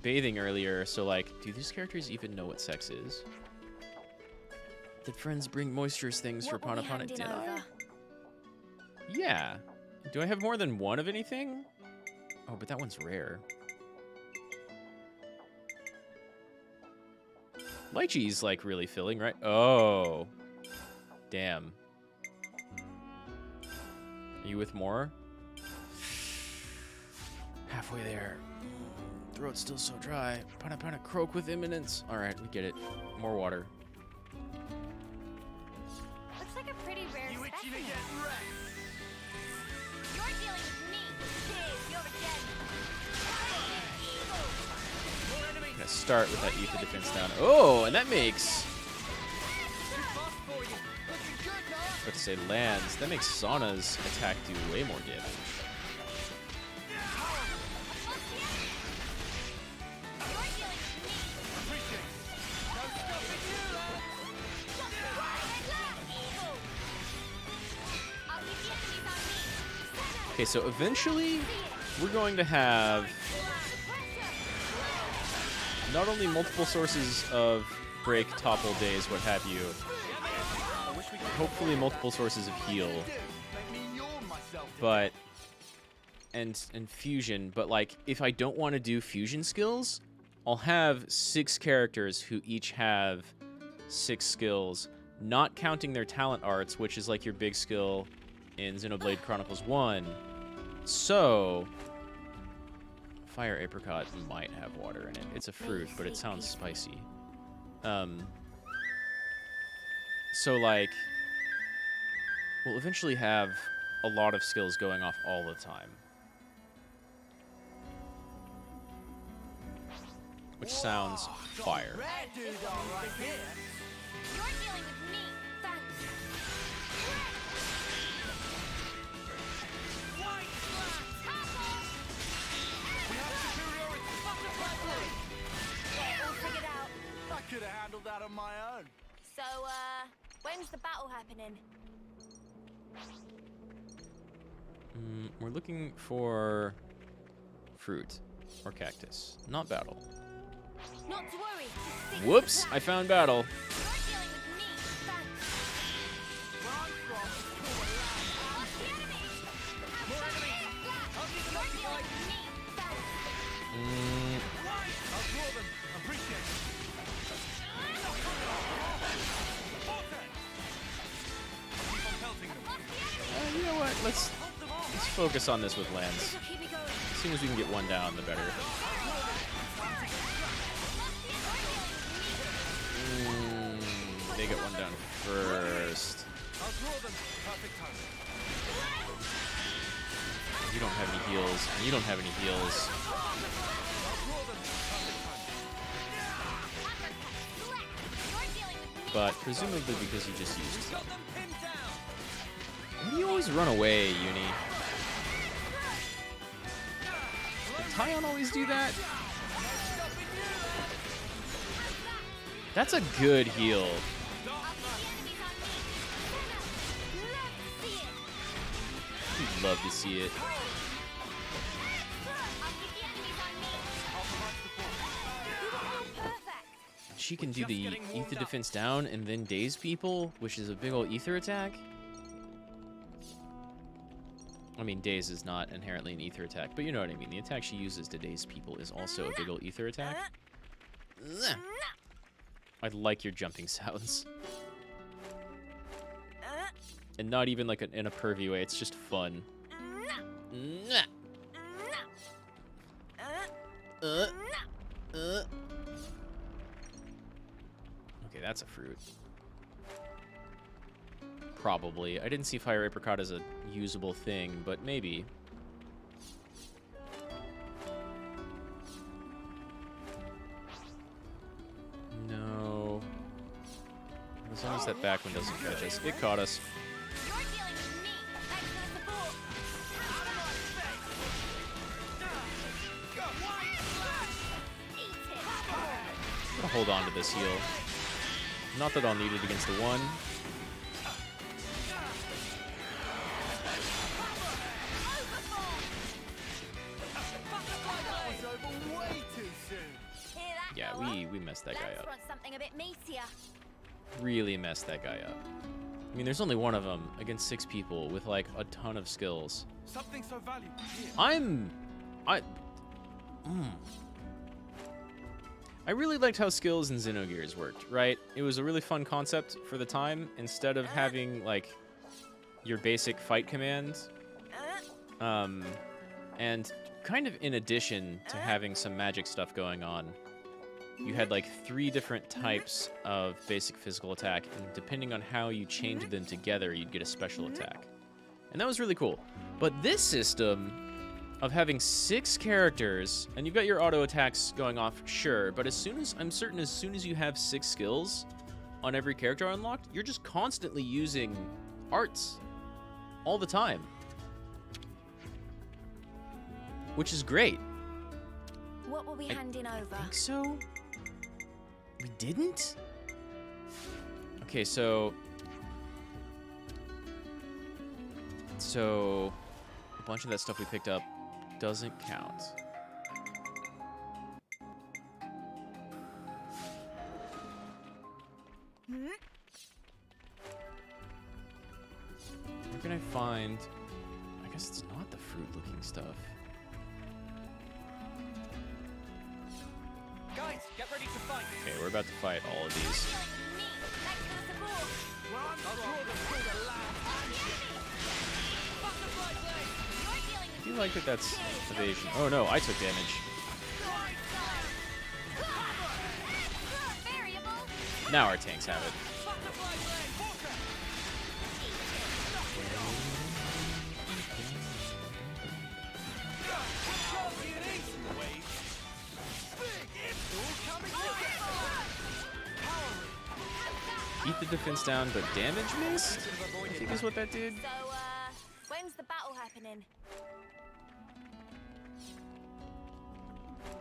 bathing earlier, so, like, do these characters even know what sex is? Did friends bring moisturous things for Pana Pana? Did I? Yeah. Do I have more than one of anything? Oh, but that one's rare. Lychee's, like, really filling, right? Oh. Damn. Are you with more? Halfway there. Throat's still so dry. Pana Pana croak with imminence. Alright, we get it. More water. rare You itching to specimen. get wrecked? You're dealing with me. Cheers, you're dead. I'm gonna start with that ether defense down. Oh, and that makes. I was about to say lands. That makes Sauna's attack do way more damage. Okay, so eventually we're going to have not only multiple sources of break, topple, days, what have you, hopefully multiple sources of heal, but and fusion. But like, if I don't want to do fusion skills, I'll have 6 characters who each have 6 skills, not counting their talent arts, which is like your big skill in Xenoblade Chronicles 1. So Fire Apricot might have water in it. It's a fruit, but it sounds spicy. So like, we'll eventually have a lot of skills going off all the time, which sounds fire. Rad dude, all right here. You're dealing with me. Thanks. White flag. We have superiority. All figured out. I could have handled that on my own. So, when's the battle happening? We're looking for fruit or cactus, not battle. Not to worry. Whoops, I found battle. You're dealing with me. Thanks. Where I'm from, it's called a land. What's the enemy? More enemies. I'll give them up to You're dealing with me. Thanks. White. I'll draw them. Appreciate it. Keep on pelting them. You know what? Let's focus on this with lands. Keep me going. As soon as we can get one down, the better. They get one down first. I'll draw them. Perfect time. You don't have any heals, and you don't have any heals. But presumably because you just used some. Why do you always run away, Uni? Did Tyon always do that? That's a good heal. You'd love to see it. She can do the ether defense down and then daze people, which is a big old ether attack. I mean, daze is not inherently an ether attack, but you know what I mean. The attack she uses to daze people is also a big old ether attack. I like your jumping sounds. And not even like in a pervy way, it's just fun. Okay, that's a fruit. Probably. I didn't see Fire Apricot as a usable thing, but maybe. No. As long as that back one doesn't catch us. It caught us. I'll hold on to this heal. Not that I'll need it against the one. Yeah, we messed that guy up. Something a bit meatier. Really messed that guy up. I mean, there's only one of them against 6 people with like a ton of skills. Something so valuable. I really liked how skills in Xenogears worked, right? It was a really fun concept for the time. Instead of having like your basic fight command, and kind of in addition to having some magic stuff going on, you had like 3 different types of basic physical attack, and depending on how you changed them together, you'd get a special attack. And that was really cool. But this system of having 6 characters, and you've got your auto attacks going off, sure, but I'm certain as soon as you have 6 skills on every character unlocked, you're just constantly using arts all the time. Which is great. What were we handing over? I think so. We didn't? Okay, so a bunch of that stuff we picked up doesn't count. Where can I find? I guess it's not the fruit-looking stuff. Guys, get ready to fight. Okay, we're about to fight all of these. I feel like that's evasion. Oh no, I took damage. Now our tanks have it. Eat the defense down, but damage missed? I think is what that did. So, when's the battle happening?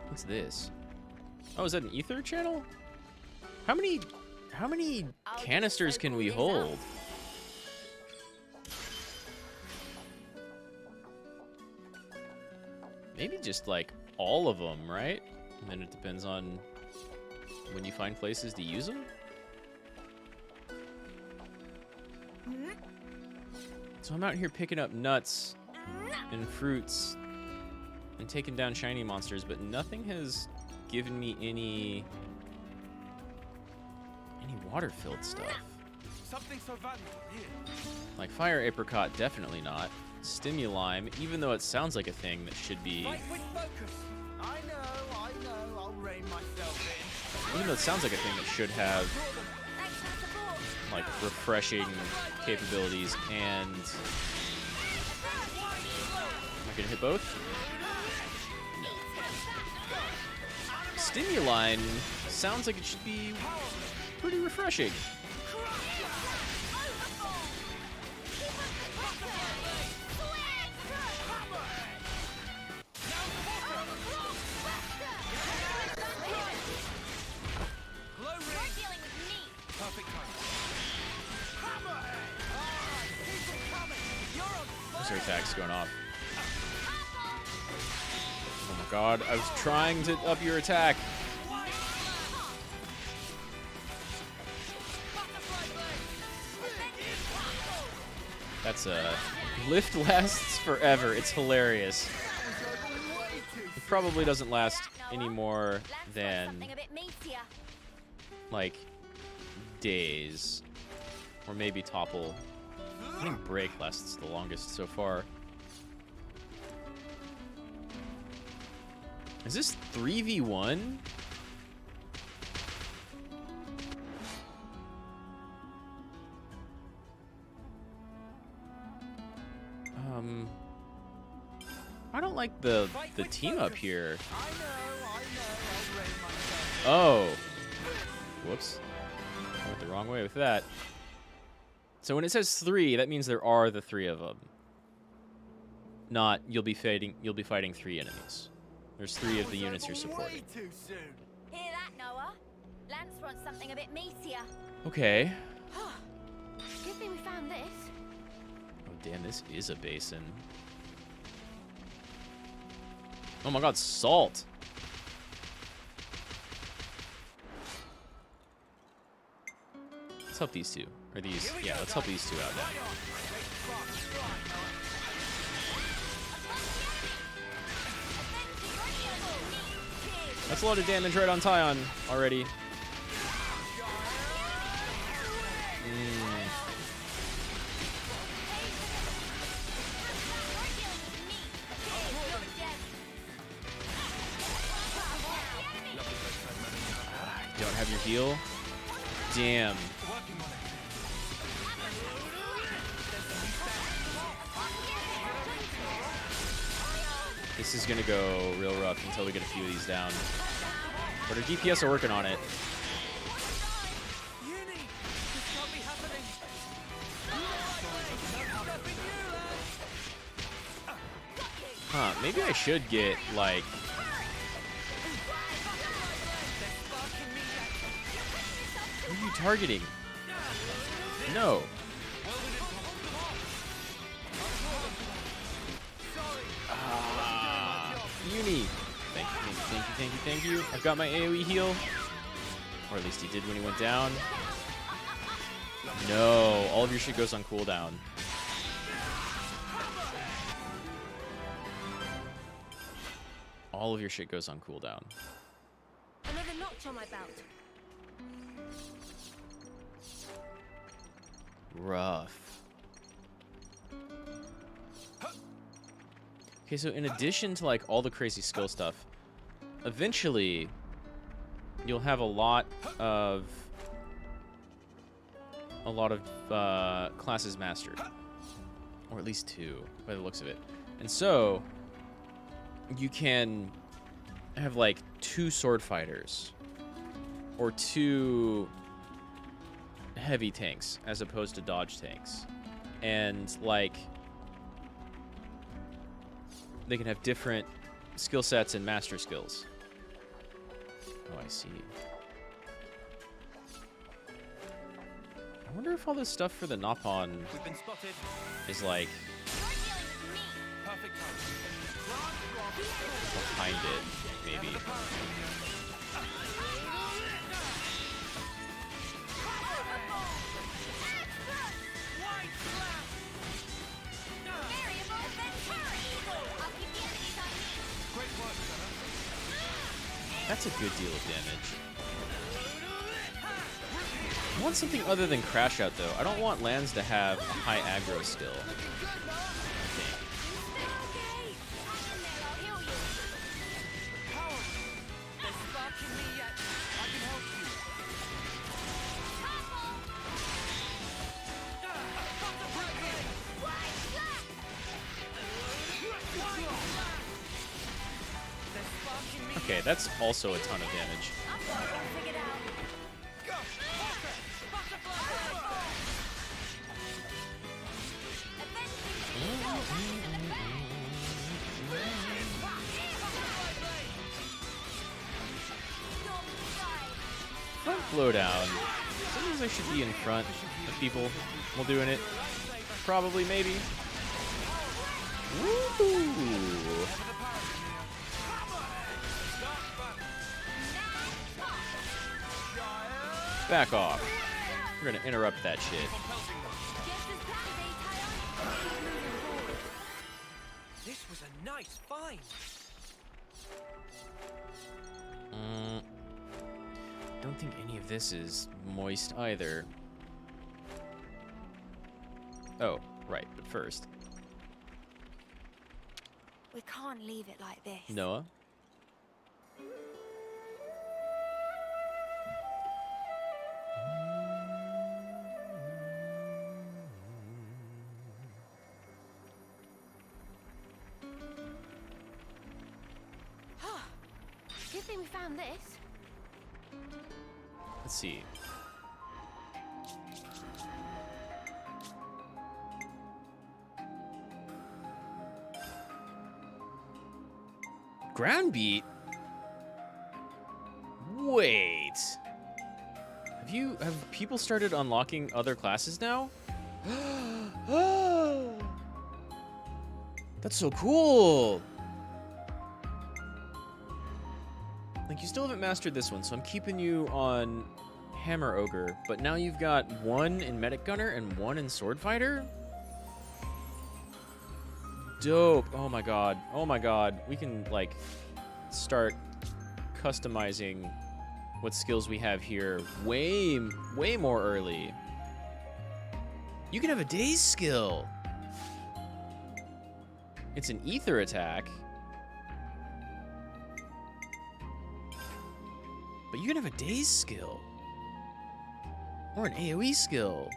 What's this? Oh, is that an ether channel? How many canisters can we hold? Maybe just like all of them, right? And then it depends on when you find places to use them. So I'm out here picking up nuts and fruits and taking down shiny monsters, but nothing has given me any water-filled stuff. Something so valuable here. Like fire apricot, definitely not. Stimulime, even though it sounds like a thing that should be. Fight with focus. I know, I'll rein myself in. Even though it sounds like a thing that should have like refreshing capabilities and. Am I gonna hit both? No. Stimuline sounds like it should be pretty refreshing. Those are attacks going off. Oh my god, I was trying to up your attack. That's lift lasts forever. It's hilarious. It probably doesn't last any more than like days, or maybe topple. I think break lasts the longest so far. Is this 3v1? I don't like the team up here. Oh. Whoops. I went the wrong way with that. So when it says 3, that means there are the 3 of them. Not you'll be fighting 3 enemies. There's 3 of the units you're supporting. Hear that, Noah? Lance wants something a bit meatier. Okay. Good thing we found this. Oh damn, this is a basin. Oh my god, salt. Let's help these two. Or these, yeah, let's help these two out now. That's a lot of damage right on Tyon already. have your heal. Damn. This is gonna go real rough until we get a few of these down. But our DPS are working on it. Huh, maybe I should get, like... Who are you targeting? No. Uni. Thank you, thank you, thank you, thank you, thank you. I've got my AoE heal. Or at least he did when he went down. No, all of your shit goes on cooldown. All of your shit goes on cooldown. Another notch on my belt. Rough. Okay, so in addition to like all the crazy skill stuff, eventually you'll have a lot of classes mastered, or at least 2 by the looks of it. And so you can have like 2 sword fighters or 2 heavy tanks as opposed to dodge tanks, and like they can have different skill sets and master skills. Oh, I see. I wonder if all this stuff for the Nopon is like behind it, maybe. That's a good deal of damage. I want something other than Crash Out, though. I don't want Lands to have a high aggro skill. I think. Okay, that's also a ton of damage. Front flow down. Sometimes I should be in front of people while doing it. Probably, maybe. Woo! Back off. We're gonna interrupt that shit. This was a nice find. Don't think any of this is moist either. Oh, right, but first. We can't leave it like this. Noah? Do you think we found this? Let's see. Ground beat? Wait. Have people started unlocking other classes now? That's so cool. Like, you still haven't mastered this one, so I'm keeping you on Hammer Ogre, but now you've got 1 in Medic Gunner and 1 in Sword Fighter? Dope. Oh my god. Oh my god. We can, like, start customizing what skills we have here way more early. You can have a Daze skill. It's an Ether attack. But you can have a daze skill. Or an AoE skill.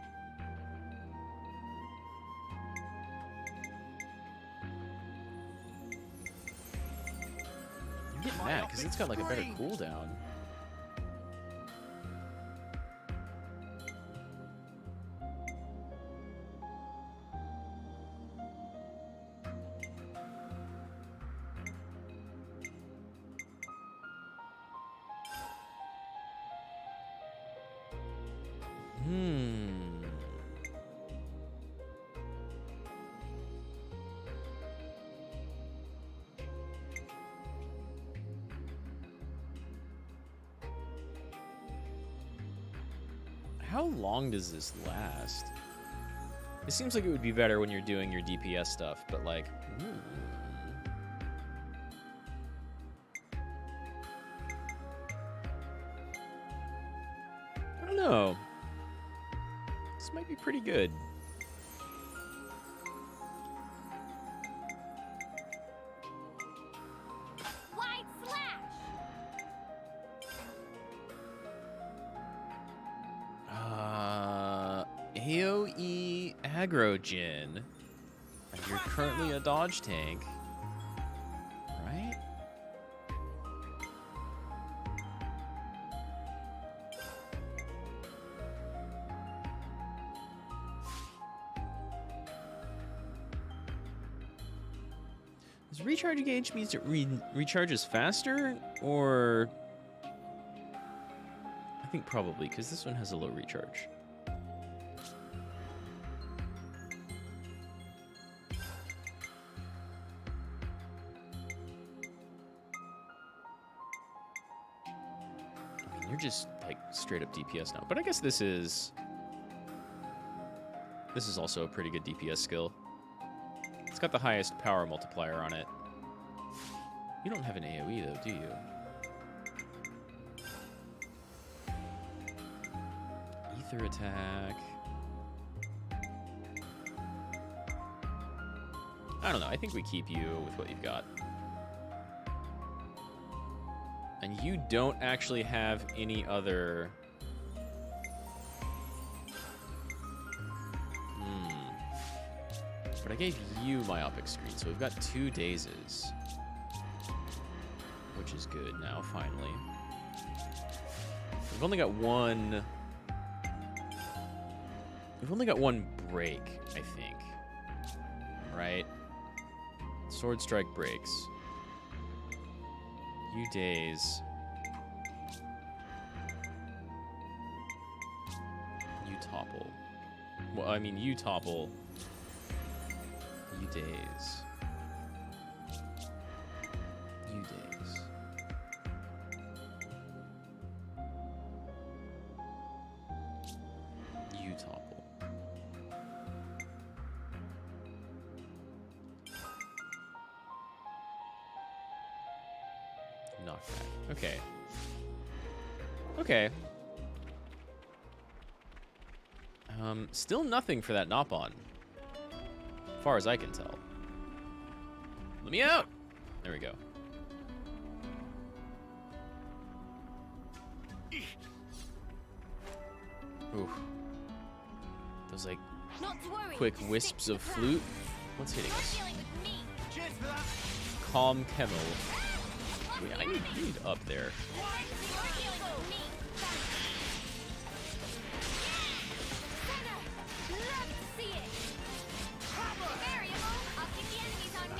I'm getting mad because it's got like a better cooldown. How long does this last? It seems like it would be better when you're doing your DPS stuff, but like, I don't know. This might be pretty good. Wide slash! AoE aggro-gen. And you're currently a dodge tank. Right? Does recharge gauge means it recharges faster? Or... I think probably, because this one has a low recharge. You're just like straight up DPS now, but I guess this is also a pretty good DPS skill. It's got the highest power multiplier on it. You don't have an AoE though, do you? Ether attack. I don't know. I think we keep you with what you've got. And you don't actually have any other... But I gave you Myopic Screen, so we've got 2 dazes. Which is good now, finally. We've only got one... We've only got one break, I think. Right? Sword Strike breaks. You daze. You topple. Well, I mean, you topple. You daze. You daze. You topple. Knockback. Okay. Okay. Still nothing for that Nopon. As far as I can tell. Let me out! There we go. Ooh. Those, like, quick wisps of flute. What's hitting us? Calm Kemmel. Wait, I need up there.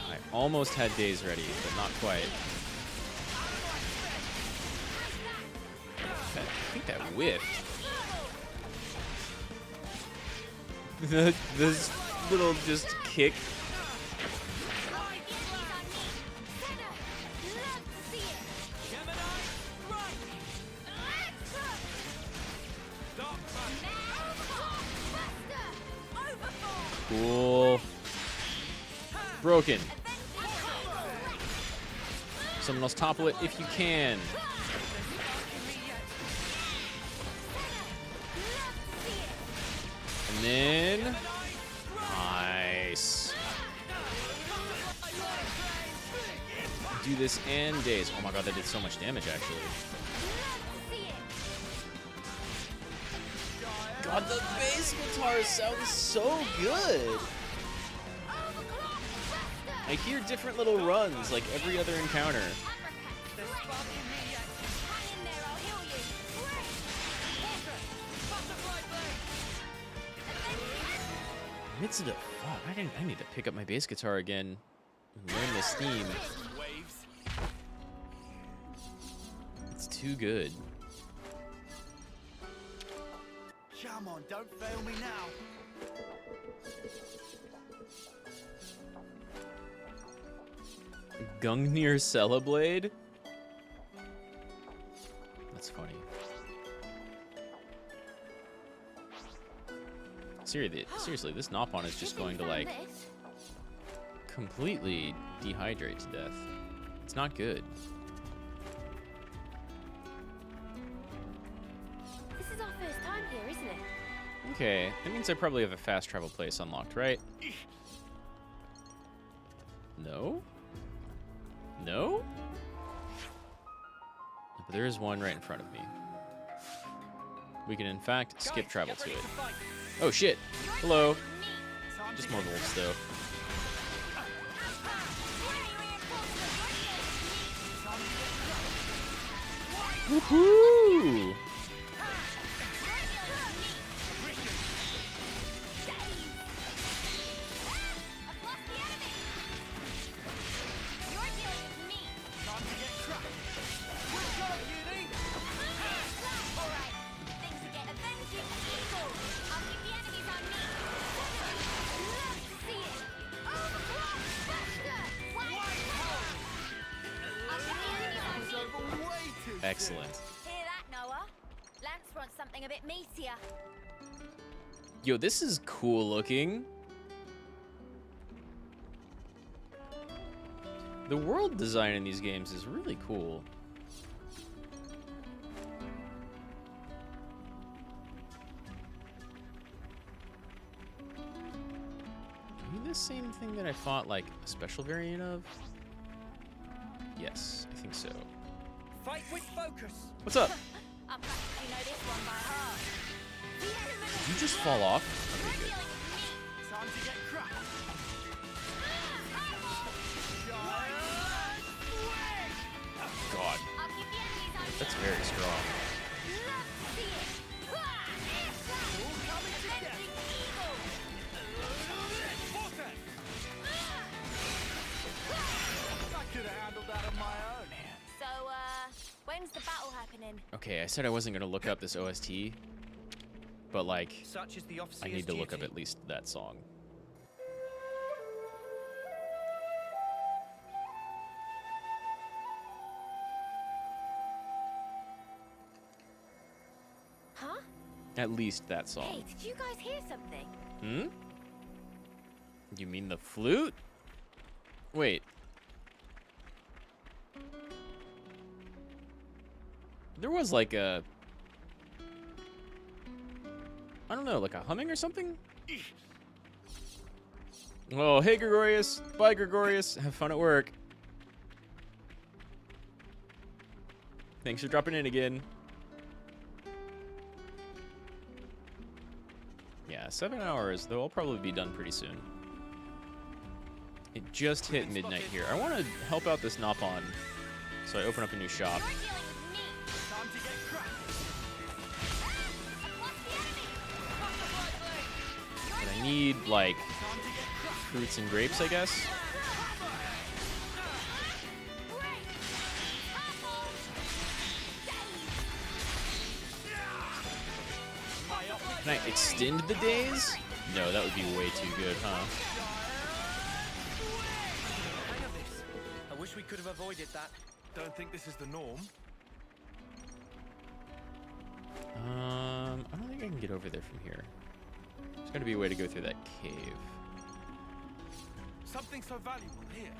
I almost had days ready, but not quite. I think that whiffed. This little just kick. Cool. Broken. Someone else topple it if you can. And then... Nice. Do this and daze. Oh my god, that did so much damage, actually. God, the bass guitar sounds so good. I hear different little runs like every other encounter. Mitsuda, fuck, I need to pick up my bass guitar again and learn this theme. It's too good. Come on, don't fail me now. Gungnir Xenoblade? That's funny. Seriously, this Nopon is just going to, like, completely dehydrate to death. It's not good. This is our first time here, isn't it? Okay, that means I probably have a fast travel place unlocked, right? No? No? But there is one right in front of me. We can, in fact, skip travel to it. Oh, shit. Hello. Just more wolves, though. Woohoo! Excellent. Hear that, Noah? Lance wants something a bit meatier. Yo, this is cool looking. The world design in these games is really cool. Are you the same thing that I fought, like, a special variant of? Yes, I think so. Fight with focus. What's up? I practically know this one by heart. Did you just fall off? Okay, good. Time to get cracked. God. That's very strong. I could have handled that on my own. So, when's the battle happening? Okay, I said I wasn't going to look up this OST, but, like, Such is the I need to look up at least that song. Huh? At least that song. Hey, did you guys hear something? Hmm? You mean the flute? Wait. There was like a... I don't know, like a humming or something? Oh, hey Gregorius. Bye Gregorius. Have fun at work. Thanks for dropping in again. Yeah, 7 hours, though I'll probably be done pretty soon. It just hit midnight here. I want to help out this Nopon, so I open up a new shop. But I need, like, fruits and grapes, I guess. Can I extend the days? No, that would be way too good, huh? I wish we could have avoided that. Don't think this is the norm. I don't think I can get over there from here. There's got to be a way to go through that cave. Something so valuable here.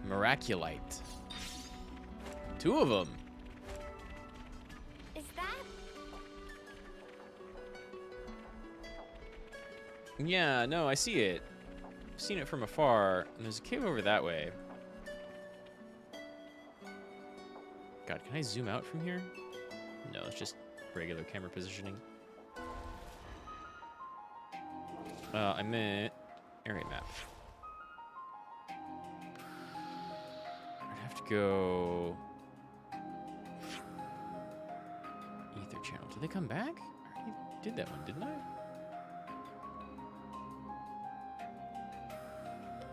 Miraculite. 2 of them. Is that? Yeah, no, I see it. I've seen it from afar, and there's a cave over that way. God, can I zoom out from here? No, it's just regular camera positioning. I meant area map. I'd have to go ether channel. Did they come back? I already did that one, didn't I?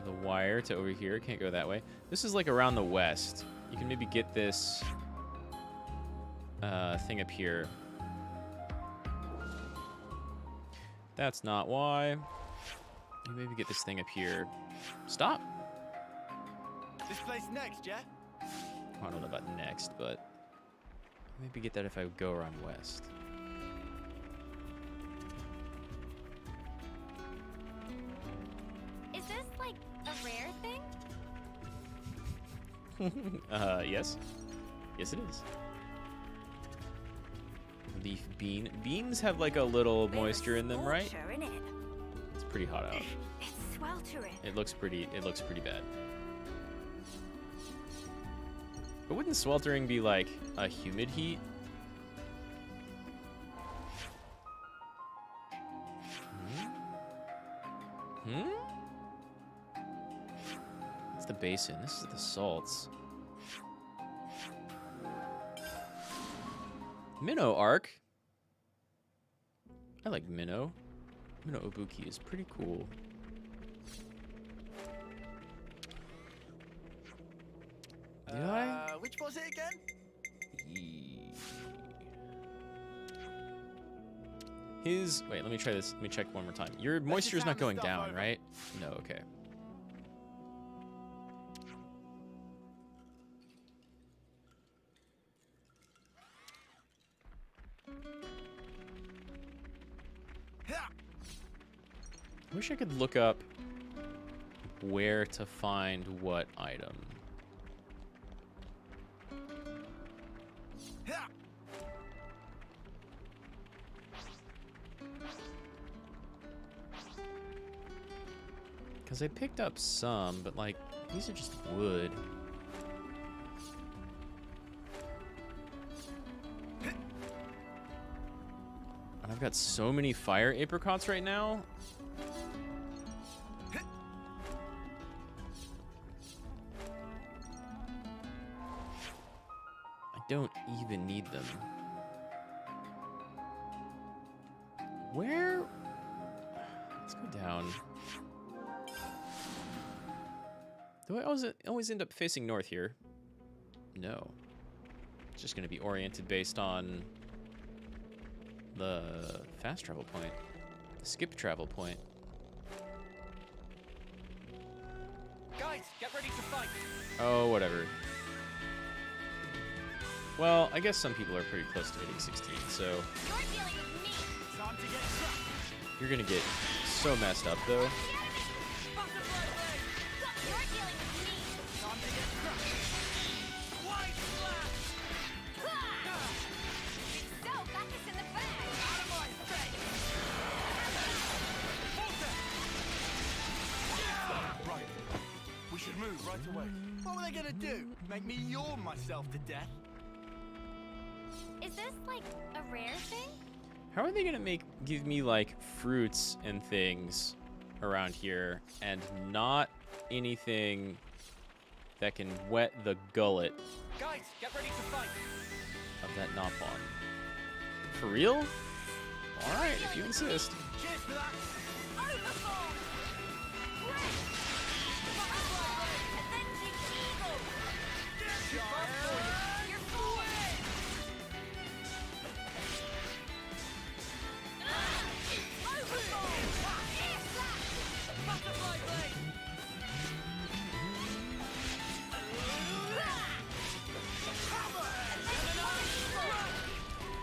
The wire to over here. Can't go that way. This is like around the west. You can maybe get this thing up here. That's not why. You maybe get this thing up here. Stop. This place next, yeah? I don't know about next, but maybe get that if I go around west. Is this like a rare thing? Yes. Yes, it is. Leaf bean. Beans have like a little moisture in them, right? It's pretty hot out. It's sweltering. It looks pretty bad. But wouldn't sweltering be like a humid heat? That's the basin. This is the salts. Minnow arc. I like Minnow. Minnow Ibuki is pretty cool. Did I? Which was it again? His. Wait, let me try this. Let me check one more time. Your moisture's not going down, right? No, okay. I wish I could look up where to find what item. Because I picked up some, but like, these are just wood. And I've got so many fire apricots right now. Don't even need them. Where? Let's go down. Do I always end up facing north here? No. It's just going to be oriented based on the fast travel point, the skip travel point. Guys, get ready to fight. Oh, whatever. Well, I guess some people are pretty close to hitting 16, so you're gonna get so messed up, though. Right. We should move right away. What were they gonna do? Make me yawn myself to death? Is this like a rare thing? How are they gonna give me like fruits and things around here and not anything that can wet the gullet Guys, get ready to fight. of that Nopon? For real? Alright, if you insist. Cheers for that.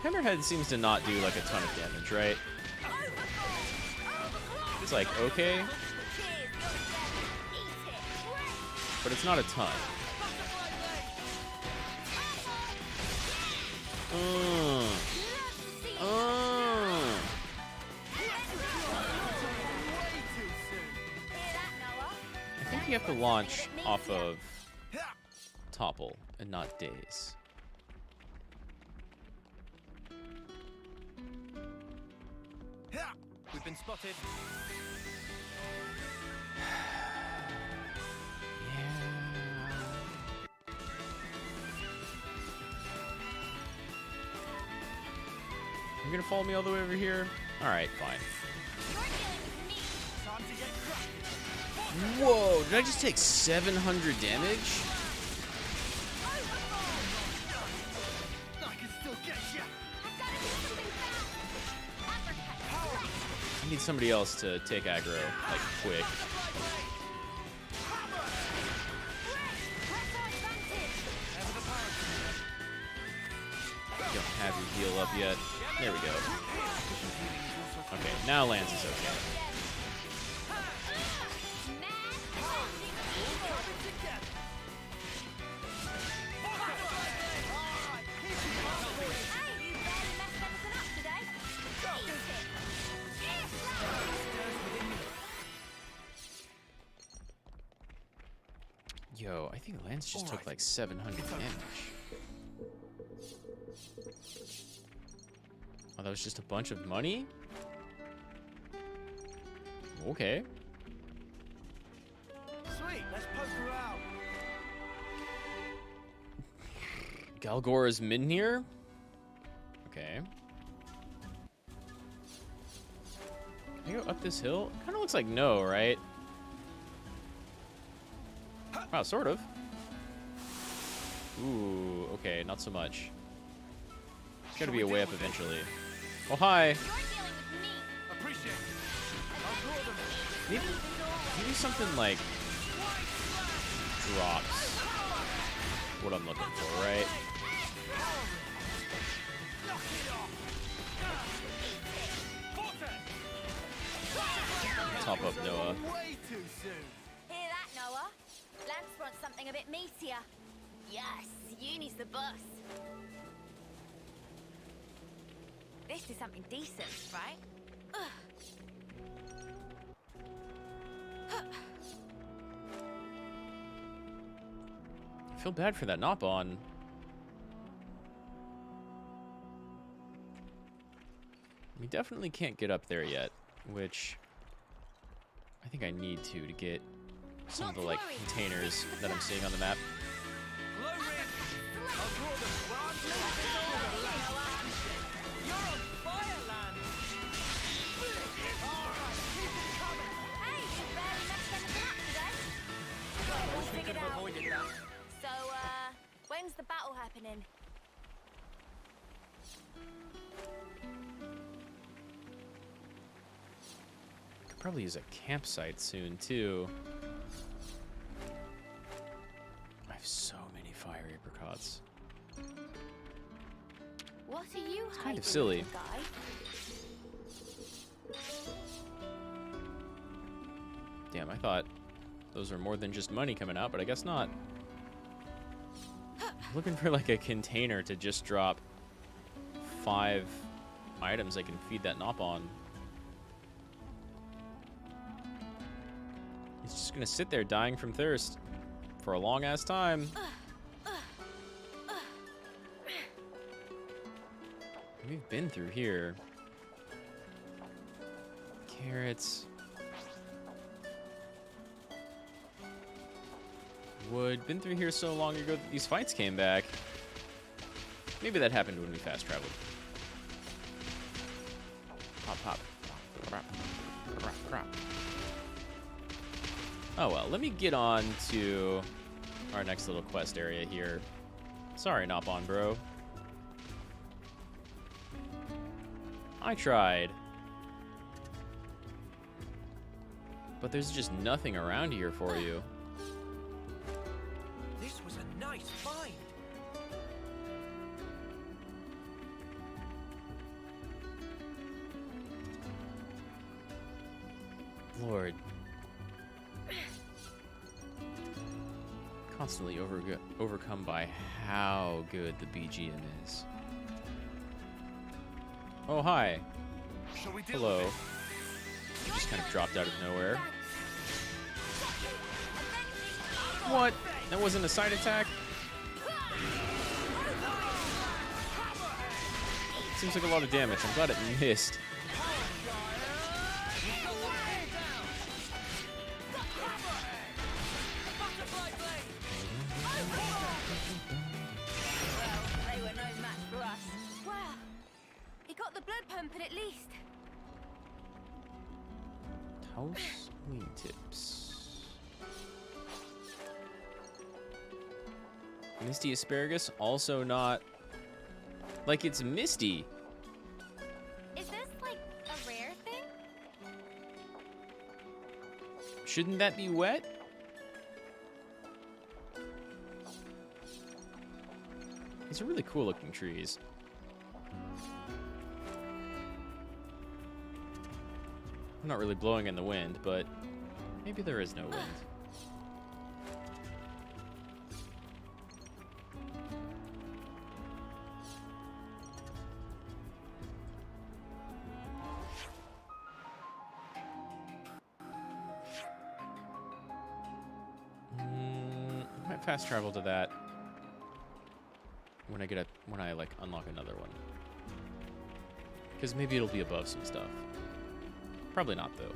Hammerhead seems to not do like a ton of damage, right? It's like okay, but it's not a ton. I think you have to launch off of Topple and not Daze. We've been spotted. You're gonna follow me all the way over here? Alright, fine. Whoa, did I just take 700 damage? I need somebody else to take aggro, like, quick. Don't have your heal up yet. There we go. Okay, now Lance is okay. Yo, I think Lance just took like 700 damage. Oh, that was just a bunch of money? Okay. Sweet, let's poke her out. Galgora's Midnir? Okay. Can I go up this hill? Kind of looks like no, right? Wow, sort of. Ooh, okay, not so much. There's gotta be a way up eventually. Oh, hi! Maybe something like drops what I'm looking for, right? Top up Noah. Way too soon. Hear that, Noah? Lance wants something a bit meatier. Yes, Uni's the boss. This is something decent, right? I feel bad for that Nopon. We definitely can't get up there yet, which I think I need to get some of the like containers that I'm seeing on the map. So, when's the battle happening? Could probably use a campsite soon too. I have so many fire apricots. What are you It's kind of silly. guy? Damn, I thought those were more than just money coming out, but I guess not. I'm looking for like a container to just drop 5 items I can feed that Nopon. He's just gonna sit there dying from thirst for a long ass time. We've been through here. Carrots. Wood. Been through here so long ago that these fights came back. Maybe that happened when we fast traveled. Pop, pop. Crap, crap, crap. Oh well, let me get on to our next little quest area here. Sorry, Nopon, bro. I tried. But there's just nothing around here for you. This was a nice find. Lord. Constantly overcome by how good the BGM is. Oh, hi. Hello. You just kind of dropped out of nowhere. What? That wasn't a side attack? Seems like a lot of damage. I'm glad it missed. House wingtips. Misty asparagus, also not... Like, it's misty. Is this, like, a rare thing? Shouldn't that be wet? These are really cool looking trees. I'm not really blowing in the wind, but maybe there is no wind. I might fast travel to that when I like unlock another one. Because maybe it'll be above some stuff. Probably not, though.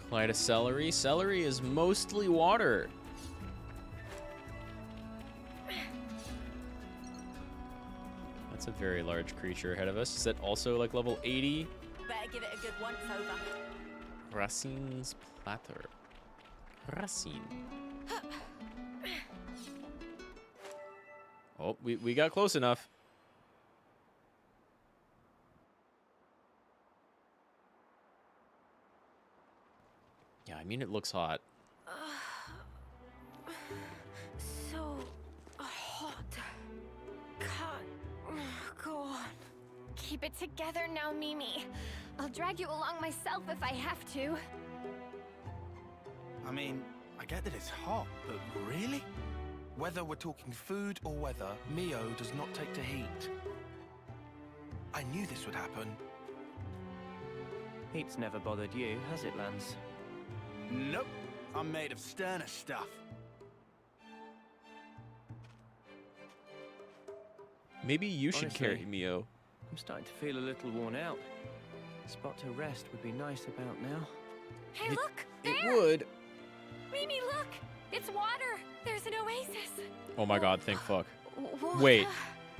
Collide a celery. Celery is mostly water. That's a very large creature ahead of us. Is that also like level 80? Better give it a good once over. Racine's platter. Racine. Oh, we got close enough. Yeah, I mean, it looks hot. So hot. Can't go on. Keep it together now, Mimi. I'll drag you along myself if I have to. I mean, I get that it's hot, but really? Whether we're talking food or weather, Mio does not take to heat. I knew this would happen. Heat's never bothered you, has it, Lance? Nope. I'm made of sterner stuff. Maybe you should Honestly, carry Mio. I'm starting to feel a little worn out. A spot to rest would be nice about now. Hey, look! It There! would. Mimi, look! It's water! There's an oasis! Oh my god, thank fuck. Water.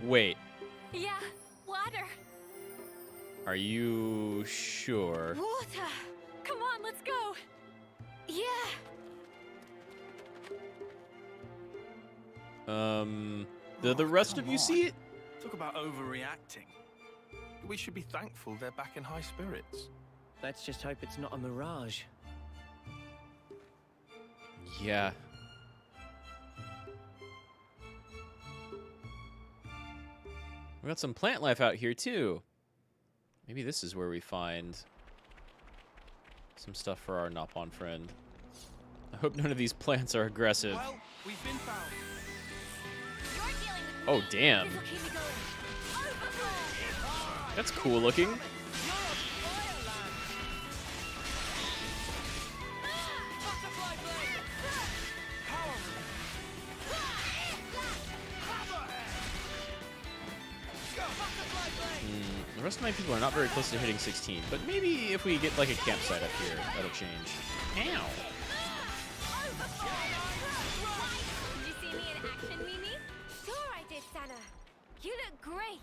Wait. Yeah, water. Are you sure? Water! Come on, let's go! Yeah! Do the rest of you see it? Talk about overreacting. We should be thankful they're back in high spirits. Let's just hope it's not a mirage. Yeah. We got some plant life out here, too. Maybe this is where we find some stuff for our Nopon friend. I hope none of these plants are aggressive. Well, we've been found. Oh, damn. That's cool looking. The rest of my people are not very close to hitting 16, but maybe if we get like a campsite up here, that'll change. Ow! Did you see me in action, Mimi? Sure I did, Sana. You look great.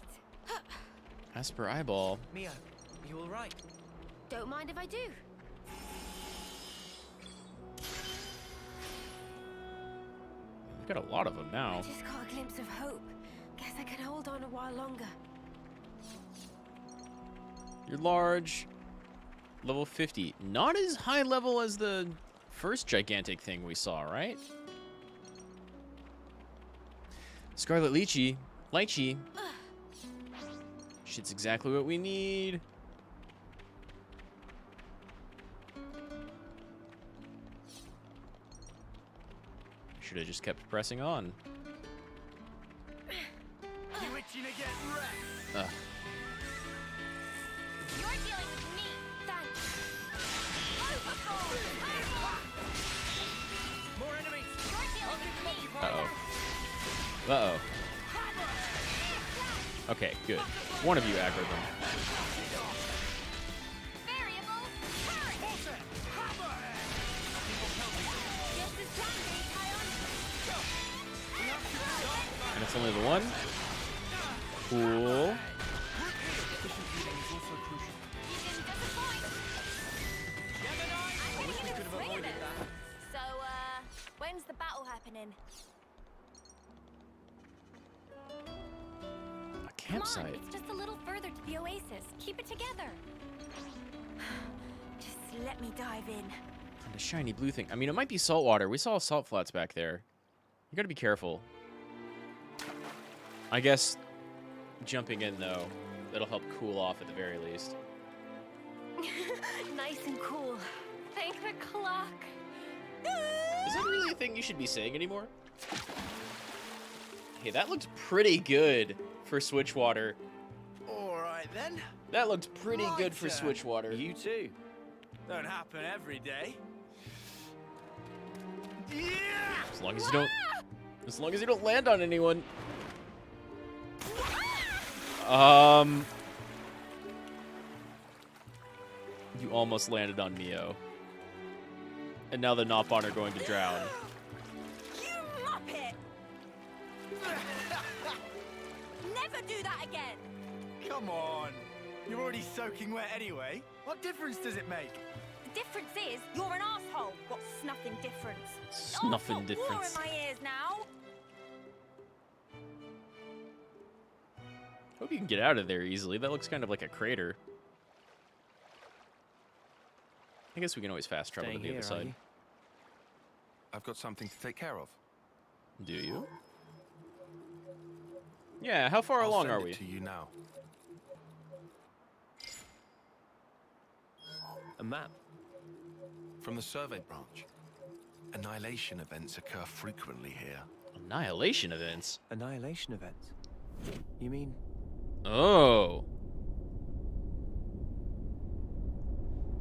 Asper eyeball. Mia, you all right? Don't mind if I do. We've got a lot of them now. I just got a glimpse of hope. Guess I can hold on a while longer. You're large. Level 50. Not as high level as the first gigantic thing we saw, right? Scarlet Lychee. Lychee. Shit's exactly what we need. Should have just kept pressing on. You itching to get wrecked? You're dealing with me. Thanks. More enemies! You're dealing with me. Uh-oh. Uh-oh. Okay, good. One of you aggro them. And it's only the one? Cool. So, when's the battle happening? A campsite. Come on, it's just a little further to the oasis. Keep it together. Just let me dive in. And a shiny blue thing. I mean, it might be salt water. We saw salt flats back there. You gotta be careful. I guess jumping in, though, that'll help cool off at the very least. Nice and cool. Thank the clock. Is that really a thing you should be saying anymore? Hey, that looked pretty good for Switchwater. Alright then. That looked pretty good for Switchwater. You too. Don't happen every day. As long as you don't land on anyone. You almost landed on Mio. And now the Nopon are going to drown. You muppet! Never do that again! Come on. You're already soaking wet anyway. What difference does it make? The difference is, you're an asshole. What's snuffing difference? Snuffing War in difference. my ears now. Hope you can get out of there easily. That looks kind of like a crater. I guess we can always fast travel to the other side. I've got something to take care of. Do you? Yeah, how far along are we? To you now. A map. From the survey branch. Annihilation events occur frequently here. Annihilation events? Annihilation events? You mean? Oh.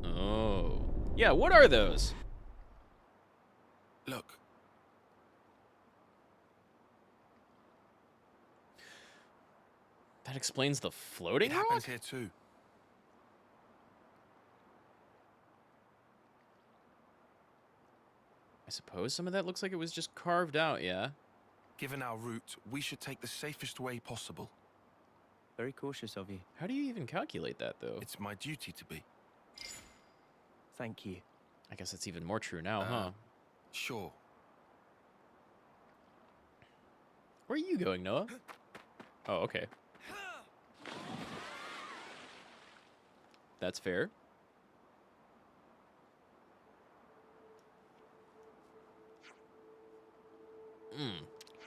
Oh. Yeah, what are those? Look. That explains the floating It rock? happens here too. I suppose some of that looks like it was just carved out, yeah? Given our route, we should take the safest way possible. Very cautious of you. How do you even calculate that, though? It's my duty to be. Thank you. I guess it's even more true now, huh? Sure. Where are you going, Noah? Oh, okay. That's fair.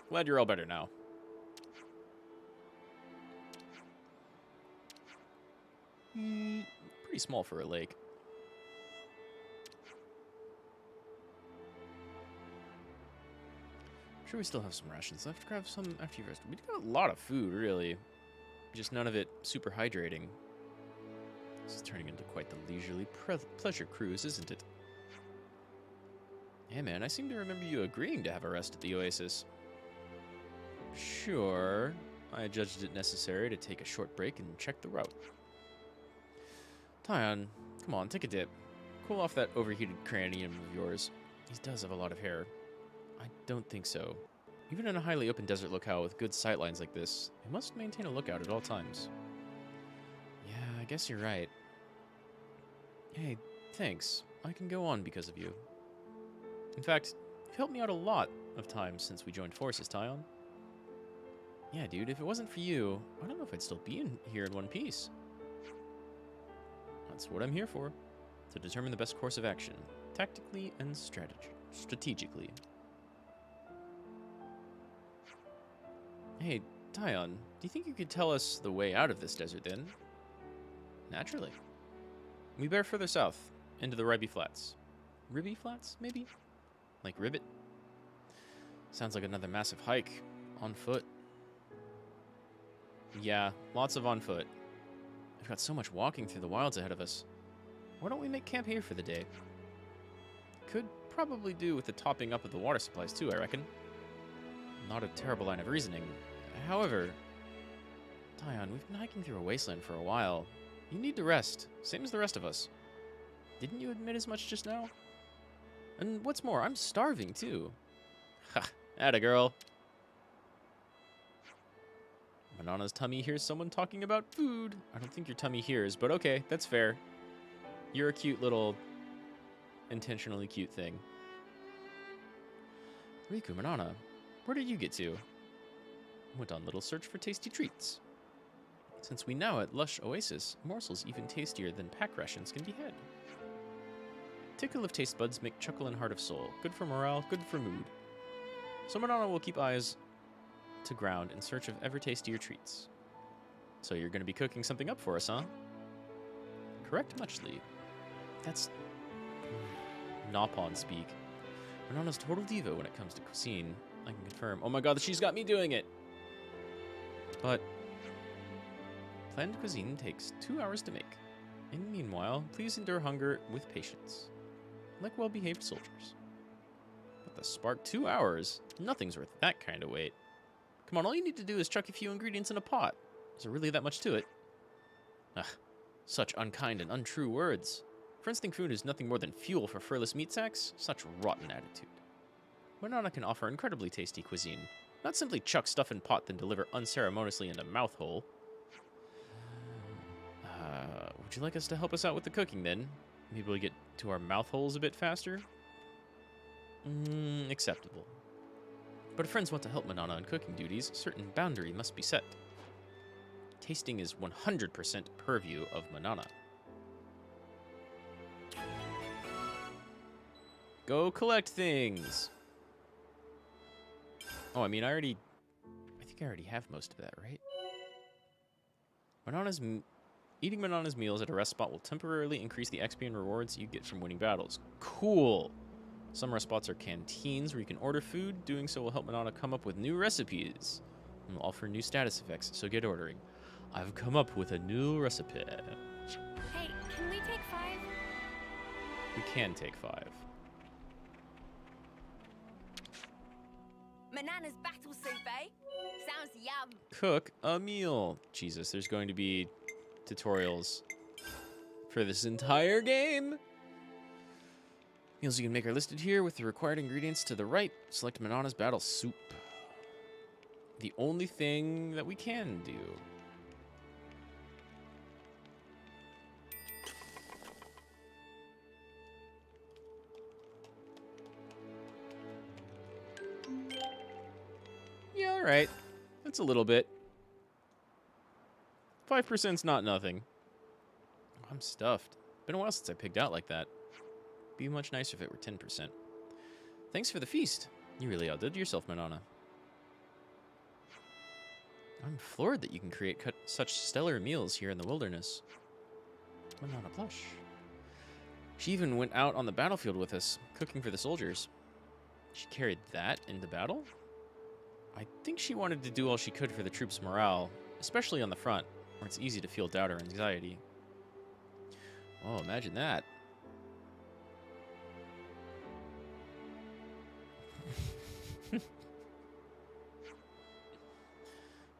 Glad you're all better now. Pretty small for a lake. I'm sure we still have some rations left. Grab some after you rest. We do got a lot of food, really. Just none of it super hydrating. This is turning into quite the leisurely pleasure cruise, isn't it? Yeah, man, I seem to remember you agreeing to have a rest at the Oasis. Sure. I judged it necessary to take a short break and check the route. Tyon, come on, take a dip. Cool off that overheated cranium of yours. He does have a lot of hair. I don't think so. Even in a highly open desert locale with good sightlines like this, we must maintain a lookout at all times. Yeah, I guess you're right. Hey, thanks. I can go on because of you. In fact, you've helped me out a lot of times since we joined forces, Tyon. Yeah, dude, if it wasn't for you, I don't know if I'd still be in here in one piece. That's what I'm here for. To determine the best course of action, tactically and strategically. Hey, Tyon, do you think you could tell us the way out of this desert then? Naturally. We bear further south, into the Ribby Flats. Ribby Flats, maybe? Like Ribbit? Sounds like another massive hike. On foot. Yeah, lots of on foot. We've got so much walking through the wilds ahead of us. Why don't we make camp here for the day? Could probably do with the topping up of the water supplies too, I reckon. Not a terrible line of reasoning. However, Tyon, we've been hiking through a wasteland for a while. You need to rest, same as the rest of us. Didn't you admit as much just now? And what's more, I'm starving too. Ha, atta girl. Manana's tummy hears someone talking about food. I don't think your tummy hears, but okay, that's fair. You're a cute little, intentionally cute thing. Riku, Manana, where did you get to? Went on little search for tasty treats. Since we now at Lush Oasis, morsels even tastier than pack rations can be had. Tickle of taste buds make chuckle and heart of soul. Good for morale, good for mood. So Manana will keep eyes to ground in search of ever tastier treats. So you're going to be cooking something up for us, huh? Correct, Muchly. That's Nopon speak. Manana's total diva when it comes to cuisine. I can confirm. Oh my god, she's got me doing it! But planned cuisine takes 2 hours to make. In the meanwhile, please endure hunger with patience, like well-behaved soldiers. But the spark 2 hours? Nothing's worth that kind of wait. Come on, all you need to do is chuck a few ingredients in a pot. Is there really that much to it? Ugh, such unkind and untrue words. Friends think food is nothing more than fuel for furless meat sacks? Such rotten attitude. Manana can offer incredibly tasty cuisine. Not simply chuck stuff in pot then deliver unceremoniously into mouth hole. Would you like us to help us out with the cooking then? Maybe we'll get to our mouth holes a bit faster? Acceptable. But if friends want to help Manana on cooking duties, a certain boundary must be set. Tasting is 100% purview of Manana. Go collect things! Oh, I mean, I think I already have most of that, right? Eating Manana's meals at a rest spot will temporarily increase the XP and rewards you get from winning battles. Cool! Some rest spots are canteens where you can order food. Doing so will help Manana come up with new recipes. And will offer new status effects, so get ordering. I've come up with a new recipe. Hey, can we take 5? We can take 5. Manana's battle soup, eh? Sounds yum. Cook a meal. Jesus, there's going to be tutorials for this entire game. Meals you can make are listed here with the required ingredients to the right. Select Manana's battle soup. The only thing that we can do. Yeah, all right. That's a little bit. 5%'s not nothing. Oh, I'm stuffed. Been a while since I pigged out like that. Be much nicer if it were 10%. Thanks for the feast. You really outdid yourself, Manana. I'm floored that you can create such stellar meals here in the wilderness. Manana blush. She even went out on the battlefield with us, cooking for the soldiers. She carried that into battle? I think she wanted to do all she could for the troops' morale, especially on the front, where it's easy to feel doubt or anxiety. Oh, imagine that.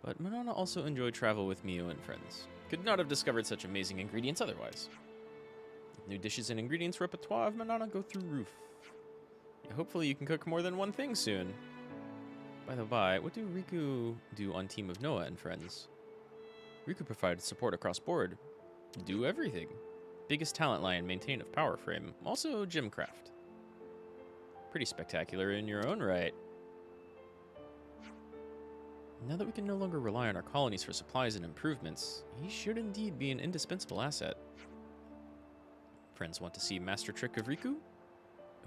But Manana also enjoyed travel with Miu and friends. Could not have discovered such amazing ingredients otherwise. With new dishes and ingredients repertoire of Manana go through roof. Yeah, hopefully you can cook more than one thing soon. By the by, what do Riku do on Team of Noah and friends? Riku provided support across board. Do everything. Biggest talent line maintained of Power Frame. Also Gymcraft. Pretty spectacular in your own right. Now that we can no longer rely on our colonies for supplies and improvements, he should indeed be an indispensable asset. Friends want to see Master Trick of Riku?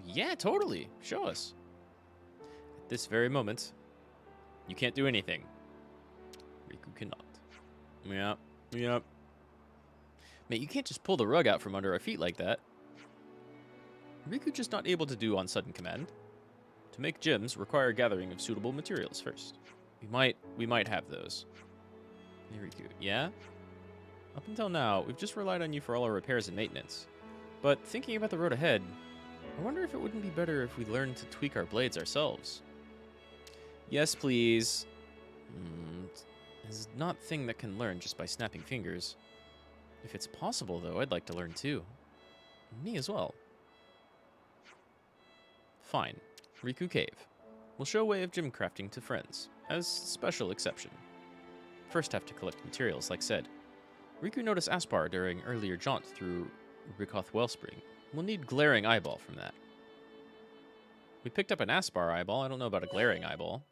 Yeah, totally. Show us. At this very moment, you can't do anything. Riku cannot. Yep. Mate, you can't just pull the rug out from under our feet like that. Riku just not able to do on sudden command. To make gems, require gathering of suitable materials first. We might have those. Hey, Riku, yeah? Up until now, we've just relied on you for all our repairs and maintenance. But thinking about the road ahead, I wonder if it wouldn't be better if we learned to tweak our blades ourselves. Yes, please. It's not a thing that can learn just by snapping fingers. If it's possible, though, I'd like to learn too. Me as well. Fine. Riku Cave. We'll show a way of gym crafting to friends, as special exception. first have to collect materials, like said. Riku noticed Aspar during earlier jaunt through Rikoth Wellspring. We'll need glaring eyeball from that. We picked up an Aspar eyeball. I don't know about a glaring eyeball.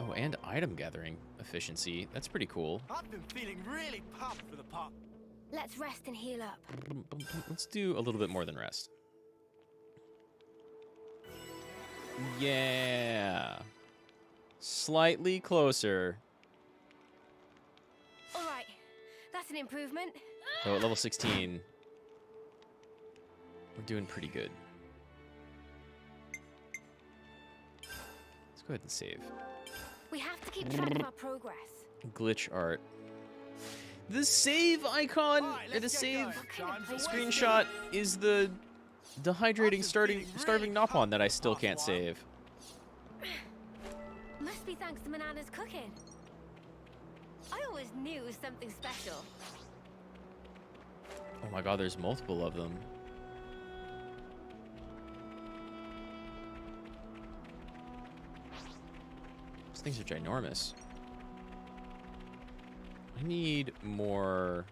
Oh, and item gathering efficiency. That's pretty cool. I've been feeling really pumped for the pop. Let's rest and heal up. Let's do a little bit more than rest. Yeah. Slightly closer. All right, that's an improvement. Oh, at level 16. We're doing pretty good. Let's go ahead and save. We have to keep track of our progress. Glitch art. The save icon, the save screenshot is the dehydrating, starving Nopon that I still can't save. Must be thanks to Manana's cooking. I always knew it was something special. Oh my god, there's multiple of them. These things are ginormous. I need more.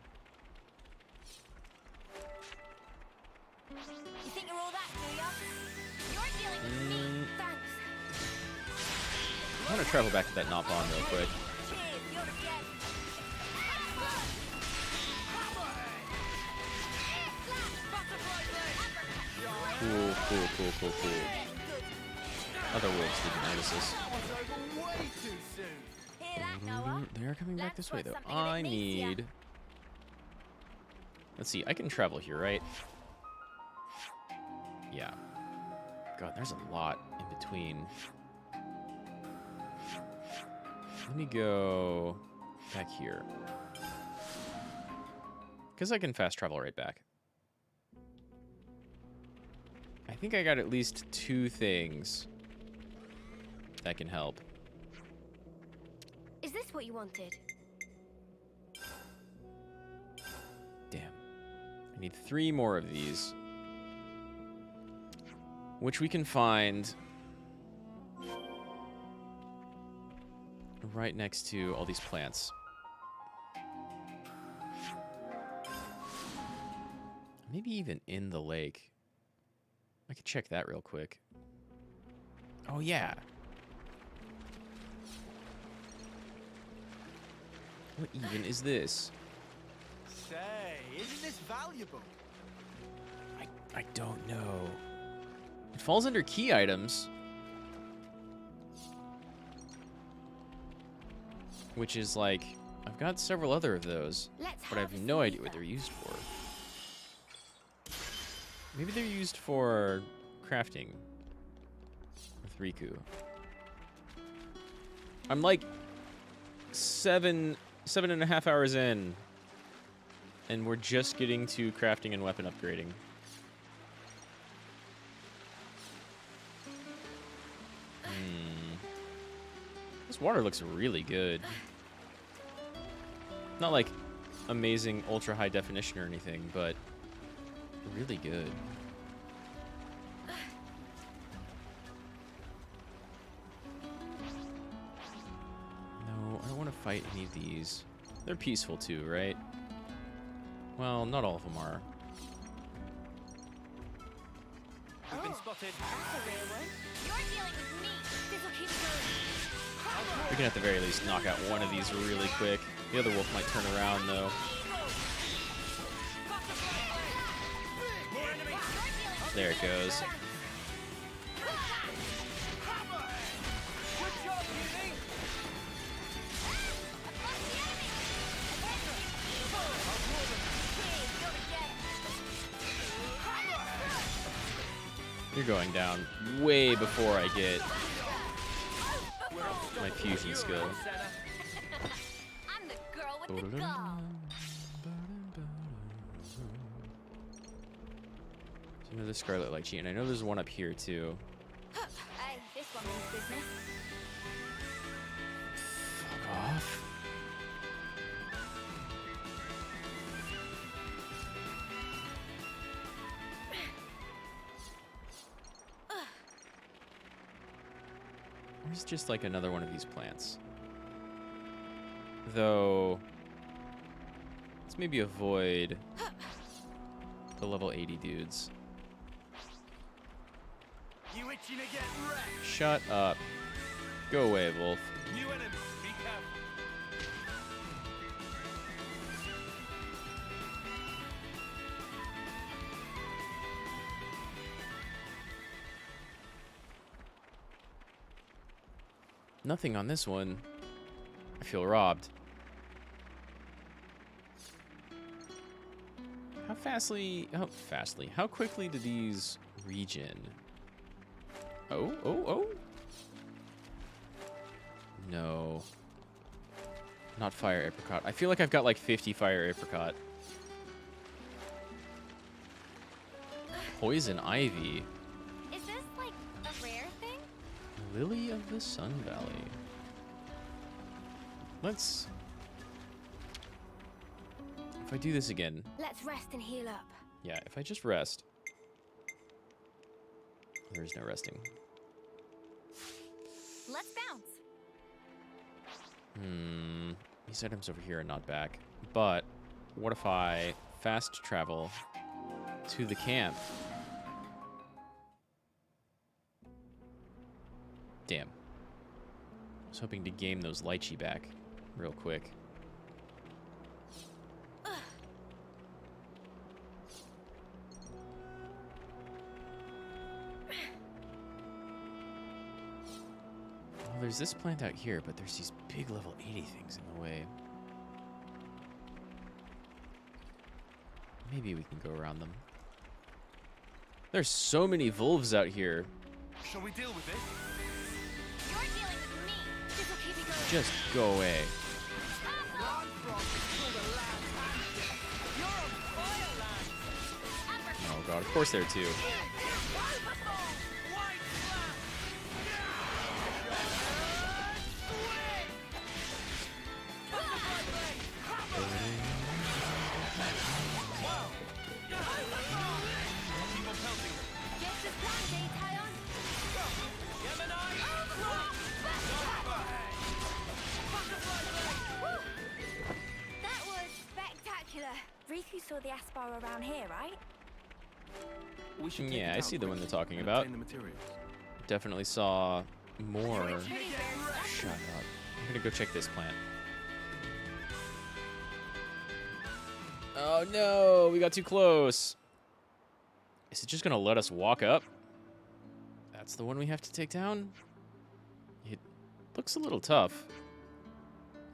You think you're all that, do ya? You're dealing with me. Thanks. I want to travel back to that Nopon real quick. Cool, cool, cool, cool, cool. Other wolves didn't notice us. They are coming back this way, though. I need... Let's see, I can travel here, right? Yeah. God, there's a lot in between. Let me go back here. Because I can fast travel right back. I think I got at least 2 things that can help. Is this what you wanted? Damn. I need 3 more of these. Which we can find right next to all these plants. Maybe even in the lake. I could check that real quick. Oh, yeah. What even is this? Say, isn't this valuable? I don't know. It falls under key items. Which is like, I've got several other of those, but I have no idea what they're used for. Maybe they're used for crafting with Riku. I'm like 7.5 hours in, and we're just getting to crafting and weapon upgrading. This water looks really good. Not like amazing ultra high definition or anything, but really good. No, I don't want to fight any of these. They're peaceful too, right? Well, not all of them are. We've been spotted. That's a rare one. You're dealing with me. This'll keep going. We can at the very least knock out one of these really quick. The other wolf might turn around though. There it goes. You're going down way before I get my fusion skill. I'm the girl with the gall. Another Scarlet Lychee, and I know there's one up here too. Hey, this one means business. Fuck off. There's just like another one of these plants. Though, let's maybe avoid the level 80 dudes. You itching to get wrecked? Shut up. Go away, Wolf. New enemy, be careful. Nothing on this one. I feel robbed. How quickly do these regen? Oh. No. Not fire apricot. I feel like I've got like 50 fire apricot. Poison ivy. Is this like a rare thing? Lily of the Sun Valley. Let's... If I do this again... Let's rest and heal up. Yeah, if I just rest... There's no resting. Let's bounce. These items over here are not back. But, what if I fast travel to the camp? Damn. I was hoping to game those lychee back real quick. Well, there's this plant out here, but there's these big level 80 things in the way. Maybe we can go around them. There's so many wolves out here. Shall we deal with this? You're dealing with me. This will keep you going. Just go away. Oh god, of course there are two. That was spectacular. Riku saw the Aspar around here, right? We should take Yeah, it I out see the one they're quickly talking and about. obtain the materials. Definitely saw more. Shut up. I'm gonna go check this plant. Oh no, we got too close. Is it just gonna let us walk up? That's the one we have to take down? It looks a little tough.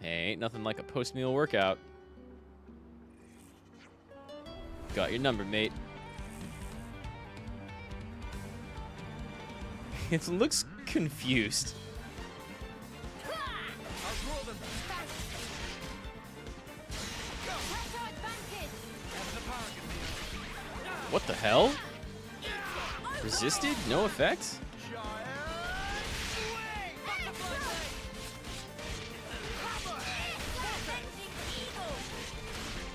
Hey, ain't nothing like a post-meal workout. Got your number, mate. It looks confused. What the hell? Resisted? No effect?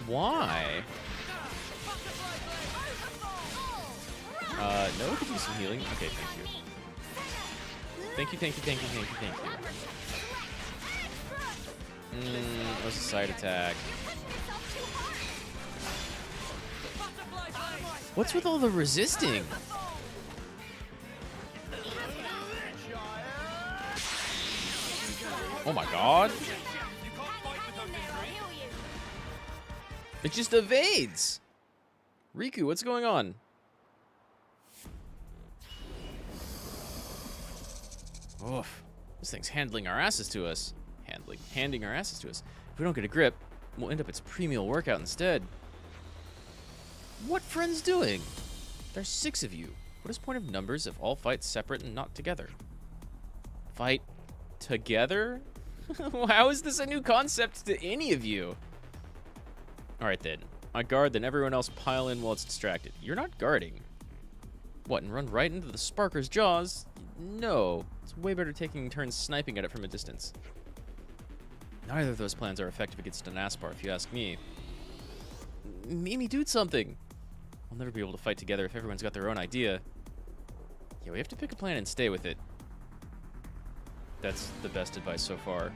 Why? No, could use some healing. Okay, thank you. Thank you. That was a side attack. What's with all the resisting? Oh my god. It just evades. Riku, what's going on? Oof. This thing's handing our asses to us. If we don't get a grip, we'll end up its pre-meal workout instead. What friends doing? There's 6 of you. What is point of numbers if all fight separate and not together? Fight together? How is this a new concept to any of you? Alright then. I guard, then everyone else pile in while it's distracted. You're not guarding. What, and run right into the Sparker's jaws? No. It's way better taking turns sniping at it from a distance. Neither of those plans are effective against an Aspar, if you ask me. Mimi, do something! We'll never be able to fight together if everyone's got their own idea. Yeah, we have to pick a plan and stay with it. that's the best advice so far.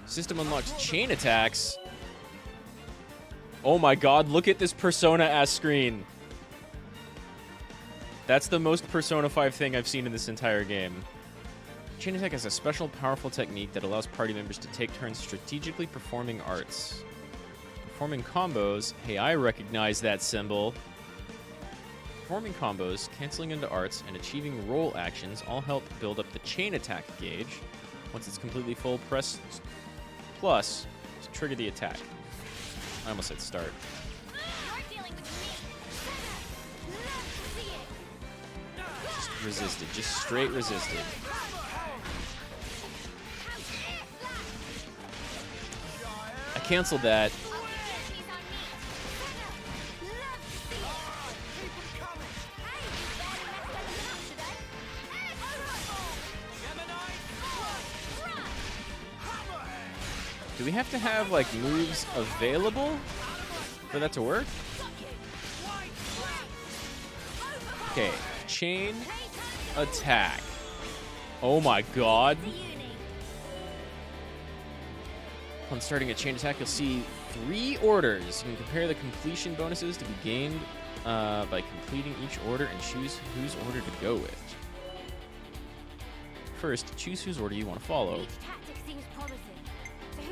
System unlocked chain attacks. Oh my god, look at this Persona-ass screen. That's the most Persona 5 thing I've seen in this entire game. Chain attack is a special, powerful technique that allows party members to take turns strategically performing arts. Performing combos. Hey, I recognize that symbol. Performing combos, canceling into arts, and achieving roll actions all help build up the chain attack gauge. Once it's completely full, press plus to trigger the attack. I almost said start. Just resisted. Just straight resisted. I canceled that. Do we have to have, like, moves available for that to work? Okay, chain attack. Oh my god. Upon starting a chain attack, you'll see 3 orders. You can compare the completion bonuses to be gained by completing each order and choose whose order to go with. First, choose whose order you want to follow.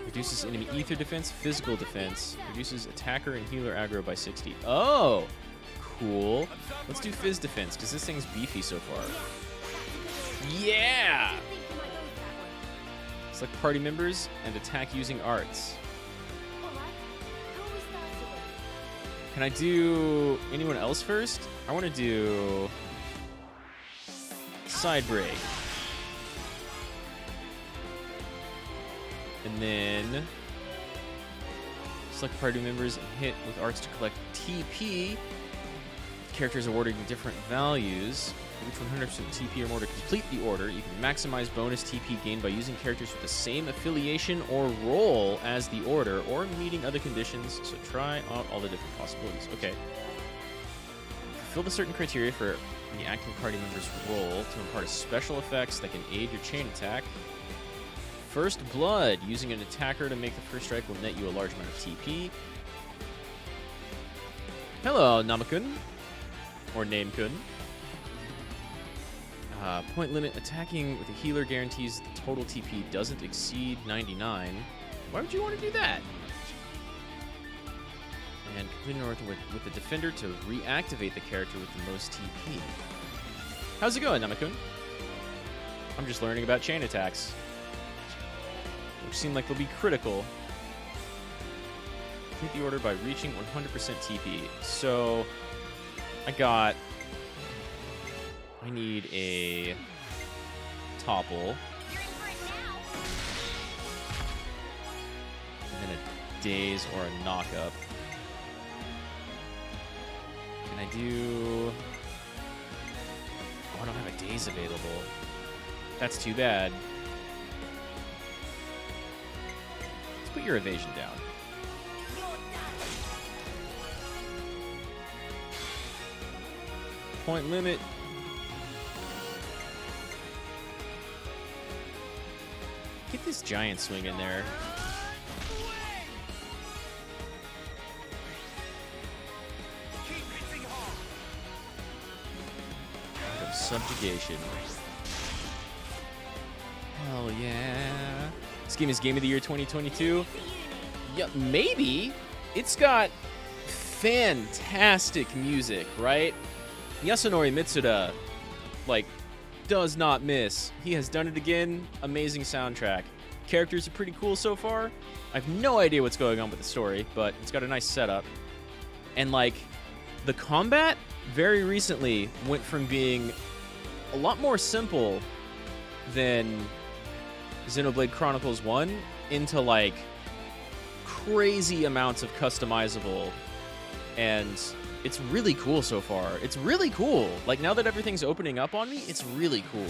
Reduces enemy ether defense, physical defense. Reduces attacker and healer aggro by 60. Oh, cool. Let's do phys defense, because this thing's beefy so far. Yeah! Select party members and attack using arts. Can I do anyone else first? I want to do side break. And then select party members and hit with arts to collect TP. Characters awarded different values. Reach 100% TP or more to complete the order. You can maximize bonus TP gained by using characters with the same affiliation or role as the order, or meeting other conditions. So try out all the different possibilities. Okay. Fulfill the certain criteria for the active party member's role to impart special effects that can aid your chain attack. First Blood. Using an attacker to make the first strike will net you a large amount of TP. Hello, Namakun. Or Name-kun. Point limit. Attacking with a healer guarantees the total TP doesn't exceed 99. Why would you want to do that? And complete an order with the defender to reactivate the character with the most TP. How's it going, Namakun? I'm just learning about chain attacks, which seem like they'll be critical. Complete the order by reaching 100% TP. So, I need a topple. And then a daze or a knock-up. Can I do... Oh, I don't have a daze available. That's too bad. Let's put your evasion down. Point limit. Get this giant swing in there. Subjugation. Hell yeah. This game is Game of the Year 2022. Yeah, maybe. It's got fantastic music, right? Yasunori Mitsuda, like, does not miss. He has done it again. Amazing soundtrack. Characters are pretty cool so far. I have no idea what's going on with the story, but it's got a nice setup. And, like, the combat very recently went from being a lot more simple than Xenoblade Chronicles 1 into, like, crazy amounts of customizable, and it's really cool so far. It's really cool. Like, now that everything's opening up on me, it's really cool.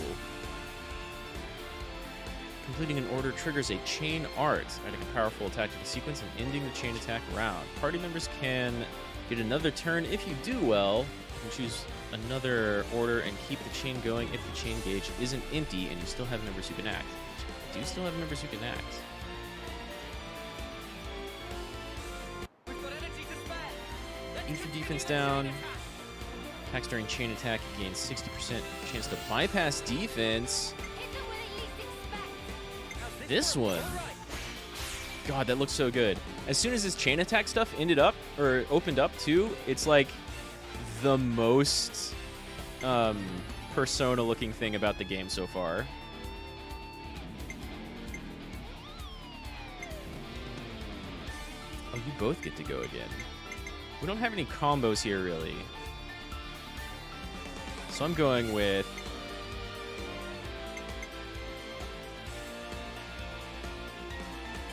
Completing an order triggers a chain art, adding a powerful attack to the sequence and ending the chain attack round. Party members can get another turn if you do well. You can choose another order and keep the chain going if the chain gauge isn't empty and you still have members who can act. Do you still have members who can act? Keep your defense down. Attacks during chain attack gains 60% chance to bypass defense. This one. God, that looks so good. As soon as this chain attack stuff opened up too, it's like the most Persona looking thing about the game so far. Oh, you both get to go again. We don't have any combos here, really. So I'm going with...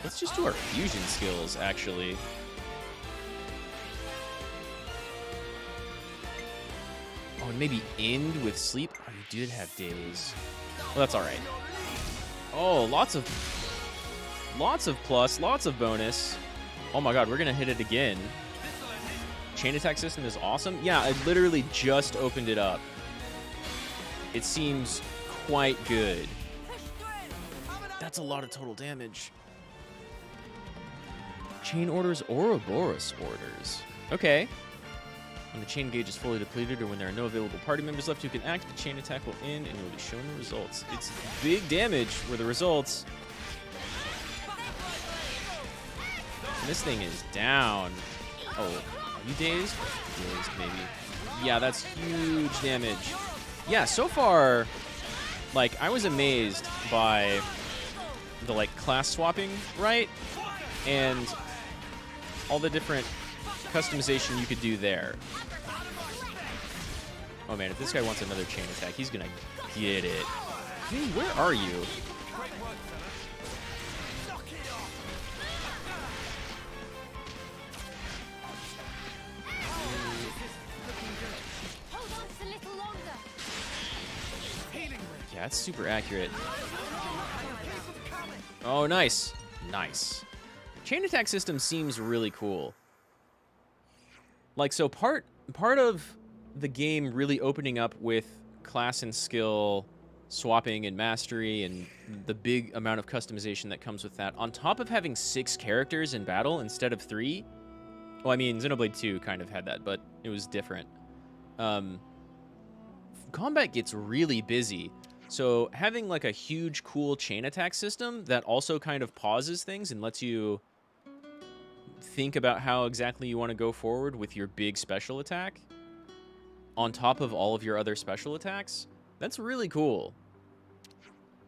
Let's just do our fusion skills, actually. Oh, and maybe end with sleep? Oh, you did have days. Well, that's alright. Oh, lots of plus, lots of bonus. Oh my god, we're gonna hit it again. Chain attack system is awesome. Yeah, I literally just opened it up. It seems quite good. That's a lot of total damage. Chain orders, Ouroboros orders. Okay. When the chain gauge is fully depleted or when there are no available party members left who can act, the chain attack will end and you'll be shown the results. It's big damage for the results. And this thing is down. Oh, are you dazed? Dazed, maybe. Yeah, that's huge damage. Yeah, so far, like, I was amazed by the, like, class swapping, right? And all the different customization you could do there. Oh, man, if this guy wants another chain attack, he's gonna get it. Hey, where are you? Yeah, that's super accurate. Oh, nice. Nice. Chain attack system seems really cool. Like, so part of the game really opening up with class and skill swapping and mastery and the big amount of customization that comes with that, on top of having 6 characters in battle instead of 3. Well, I mean, Xenoblade 2 kind of had that, but it was different. Combat gets really busy. So having like a huge, cool chain attack system that also kind of pauses things and lets you think about how exactly you want to go forward with your big special attack on top of all of your other special attacks, that's really cool.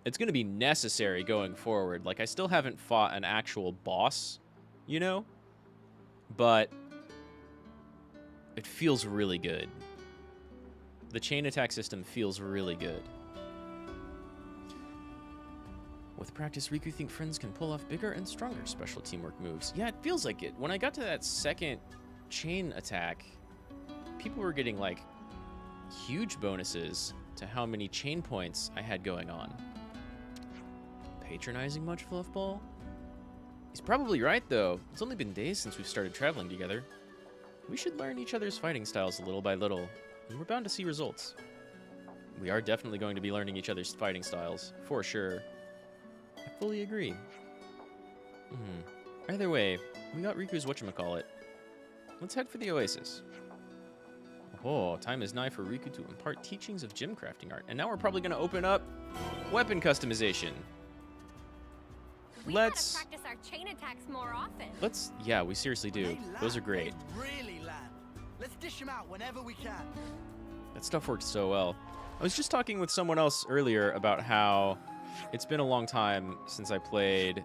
It's going to be necessary going forward. Like, I still haven't fought an actual boss, you know? But it feels really good. The chain attack system feels really good. With practice, Riku think friends can pull off bigger and stronger special teamwork moves. Yeah, it feels like it. When I got to that second chain attack, people were getting, like, huge bonuses to how many chain points I had going on. Patronizing much, Fluffball? He's probably right, though. It's only been days since we've started traveling together. We should learn each other's fighting styles little by little, and we're bound to see results. We are definitely going to be learning each other's fighting styles, for sure. I fully agree. Either way, we got Riku's whatchamacallit. Let's head for the Oasis. Oh, time is nigh for Riku to impart teachings of gem crafting art. And now we're probably going to open up weapon customization. Let's practice our chain attacks more often. Yeah, we seriously do. Those are great. Really land. Let's dish them out whenever we can. That stuff works so well. I was just talking with someone else earlier about how it's been a long time since I played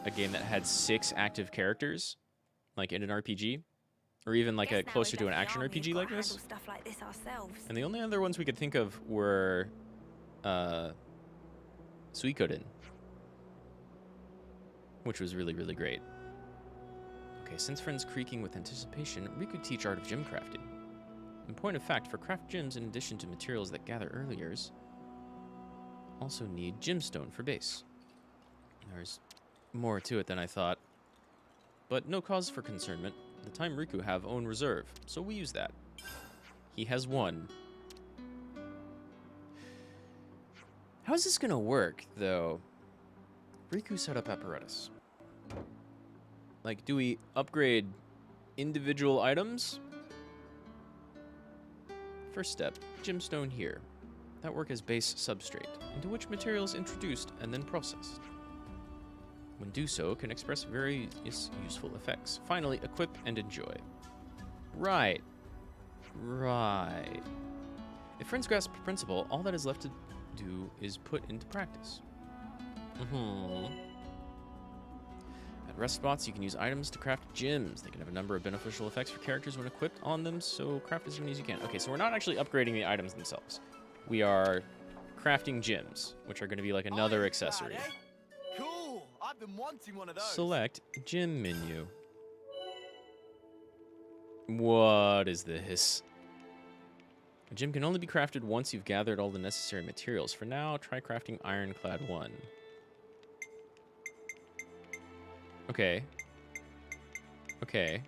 a game that had 6 active characters, like in an RPG, or even like a closer to an action RPG like this. Stuff like this ourselves. And the only other ones we could think of were Suikoden, which was really, really great. Okay, since friends creaking with anticipation, Riku teach art of gem crafting. In point of fact, for craft gems, in addition to materials that gather earlier's, also need gemstone for base. There's more to it than I thought. But no cause for concernment. The time Riku have own reserve, so we use that. He has won. How's this gonna work, though? Riku setup apparatus. Like, do we upgrade individual items? First step, gemstone here. That work as base substrate, into which material is introduced and then processed. When do so, can express various useful effects. Finally, equip and enjoy. Right. Right. If friends grasp the principle, all that is left to do is put into practice. At rest spots, you can use items to craft gems. They can have a number of beneficial effects for characters when equipped on them, so craft as many as you can. Okay, so we're not actually upgrading the items themselves. We are crafting gems, which are going to be like another accessory. Cool. I've been wanting one of those. Select gem menu. What is this? A gem can only be crafted once you've gathered all the necessary materials. For now, try crafting Ironclad 1. Okay. Okay.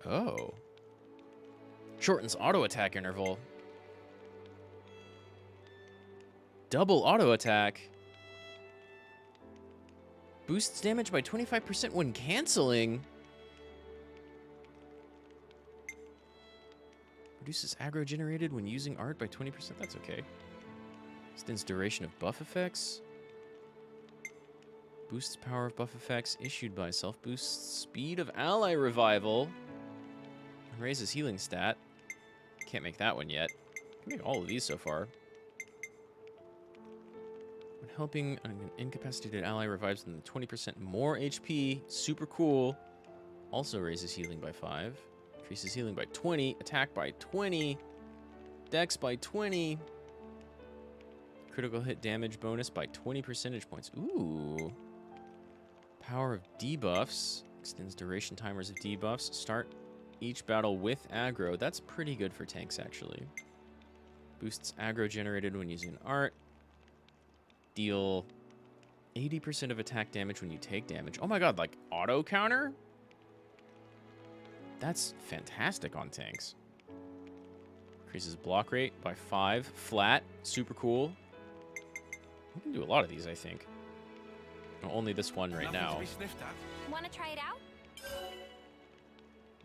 Oh. Shortens auto attack interval. Double auto attack. Boosts damage by 25% when canceling. Reduces aggro generated when using art by 20%. That's okay. Extends duration of buff effects. Boosts power of buff effects issued by self. Boosts speed of ally revival. And raises healing stat. Can't make that one yet. Can make all of these so far. When helping, an incapacitated ally revives them 20% more HP. Super cool. Also raises healing by 5. Increases healing by 20. Attack by 20. Dex by 20. Critical hit damage bonus by 20 percentage points. Ooh. Power of debuffs. Extends duration timers of debuffs. Start each battle with aggro. That's pretty good for tanks, actually. Boosts aggro generated when using art. Deal 80% of attack damage when you take damage. Oh my god, like auto counter? That's fantastic on tanks. Increases block rate by 5. Flat. Super cool. We can do a lot of these, I think. Well, only this one right now. Want to try it out?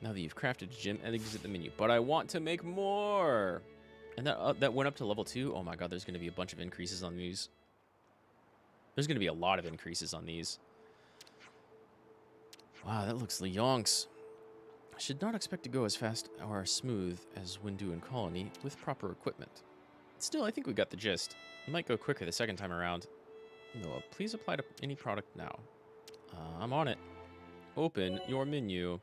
Now that you've crafted a gem, exit the menu. But I want to make more. And that went up to level 2. Oh my god, there's going to be a bunch of increases on these. There's going to be a lot of increases on these. Wow, that looks yonks. I should not expect to go as fast or smooth as when doing Colony with proper equipment. Still, I think we got the gist. It might go quicker the second time around. Noah, please apply to any product now. I'm on it. Open your menu.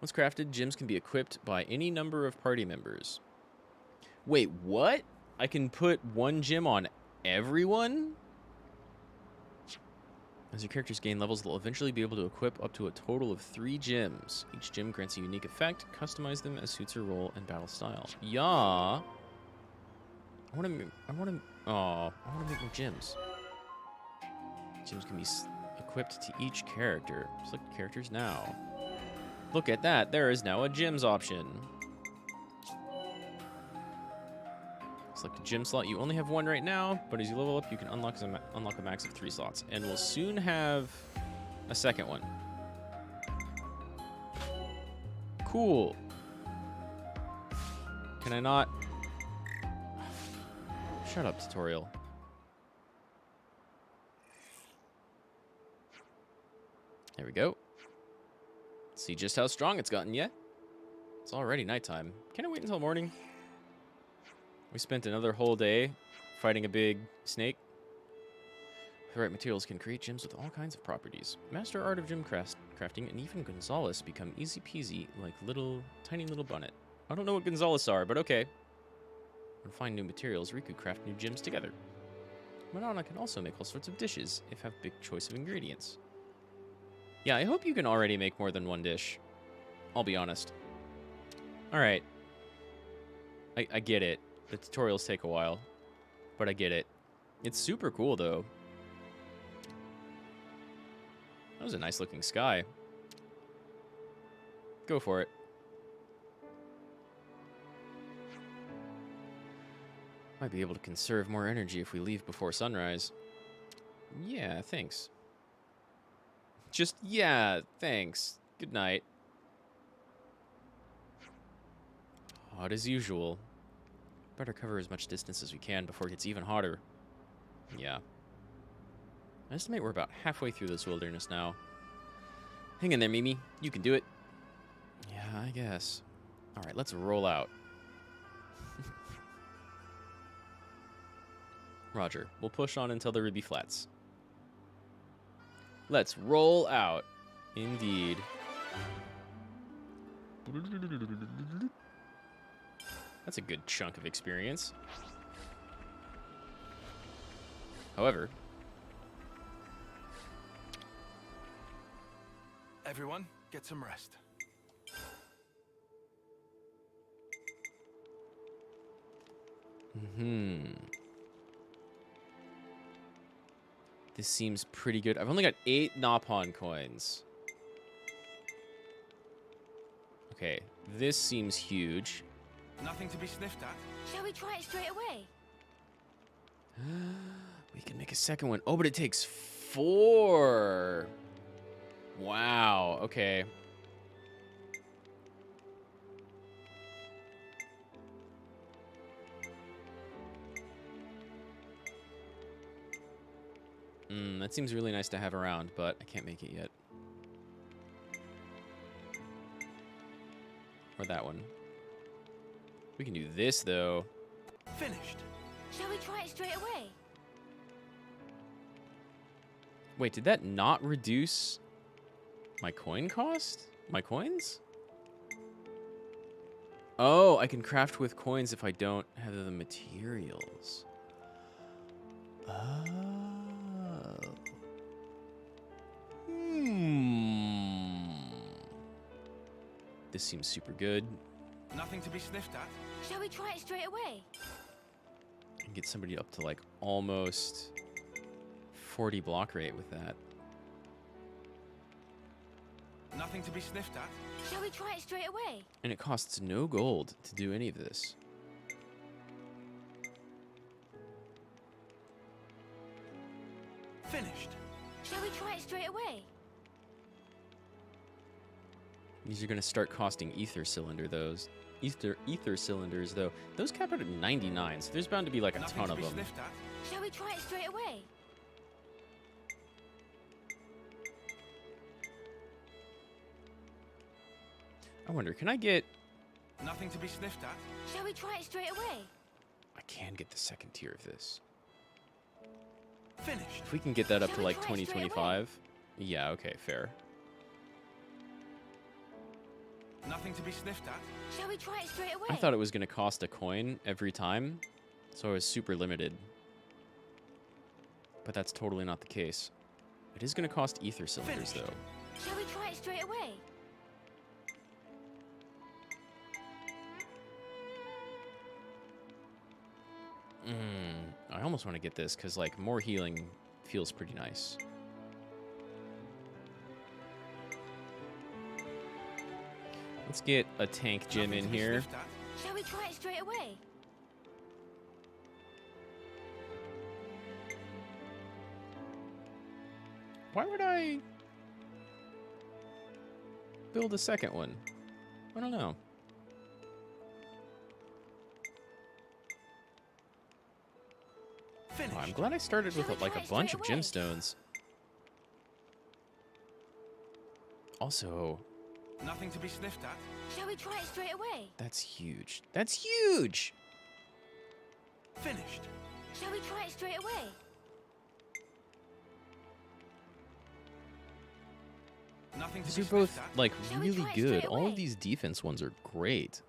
Once crafted, gems can be equipped by any number of party members. Wait, what? I can put one gem on everyone? As your characters gain levels, they'll eventually be able to equip up to a total of 3 gems. Each gem grants a unique effect. Customize them as suits your role and battle style. Yeah. I want to make more gems. Gems can be equipped to each character. Select characters now. Look at that. There is now a gems option. Select a gem slot. You only have 1 right now, but as you level up, you can unlock a max of 3 slots. And we'll soon have a second one. Cool. Can I not? Shut up, tutorial. There we go. See just how strong it's gotten yet. It's already nighttime. Can I wait until morning? We spent another whole day fighting a big snake. With the right materials can create gems with all kinds of properties. Master art of gem crafting, and even Gonzales become easy peasy like tiny little bunnet. I don't know what Gonzales are, but okay. When find new materials, Riku craft new gems together. Madonna can also make all sorts of dishes if have big choice of ingredients. Yeah, I hope you can already make more than one dish. I'll be honest. Alright. I get it. The tutorials take a while, but I get it. It's super cool, though. That was a nice looking sky. Go for it. Might be able to conserve more energy if we leave before sunrise. Yeah, thanks. Just, yeah, thanks. Good night. Hot as usual. Better cover as much distance as we can before it gets even hotter. Yeah. I estimate we're about halfway through this wilderness now. Hang in there, Mimi. You can do it. Yeah, I guess. All right, let's roll out. Roger. We'll push on until the Ruby Flats. Let's roll out. Indeed. That's a good chunk of experience. However... Everyone, get some rest. This seems pretty good. I've only got 8 Nopon coins. Okay, this seems huge. Nothing to be sniffed at. Shall we try it straight away? We can make a second one. Oh, but it takes 4. Wow, okay. That seems really nice to have around, but I can't make it yet. Or that one. We can do this, though. Finished. Shall we try it straight away? Wait, did that not reduce my coin cost? My coins? Oh, I can craft with coins if I don't have the materials. Oh. This seems super good. Nothing to be sniffed at. Shall we try it straight away? And get somebody up to like almost 40 block rate with that. Nothing to be sniffed at. Shall we try it straight away? And it costs no gold to do any of this. Finished. Shall we try it straight away? These are going to start costing ether cylinders, though. Those cap out at 99, so there's bound to be like a ton of them. Shall we try it straight away? I wonder, can I get... Nothing to be sniffed at. Shall we try it straight away? I can get the second tier of this. Finished. If we can get that up to like 2025. Yeah, okay, fair. Nothing to be sniffed at. Shall we try it straight away? I thought it was going to cost a coin every time, so I was super limited. But that's totally not the case. It is going to cost ether cylinders, though. Shall we try it straight away? I almost want to get this, because like more healing feels pretty nice. Let's get a tank gym in here. Shall we try it straight away? Why would I build a second one? I don't know. Oh, I'm glad I started with like a bunch of gemstones. Also, nothing to be sniffed at. Shall we try it straight away? That's huge. That's huge. Finished. Shall we try it straight away? Nothing to These be are both sniffed at. like Shall we really try it good. straight All away? of these defense ones are great.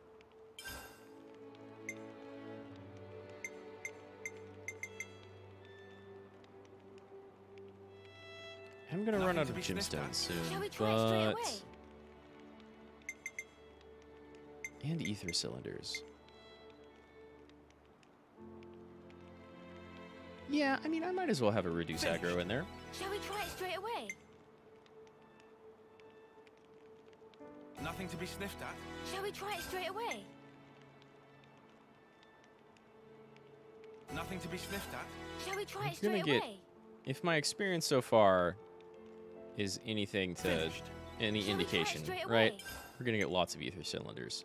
I'm gonna run out of gemstones soon, Shall we try it straight away? but and ether cylinders. Yeah, I mean, I might as well have a reduce aggro in there. Shall we try it straight away? Nothing to be sniffed at. Shall we try it straight away? Nothing to be sniffed at. Shall we try it You're gonna straight get, away? if my experience so far is anything to Finished. any Shall we try it indication, straight right? away? We're gonna get lots of ether cylinders.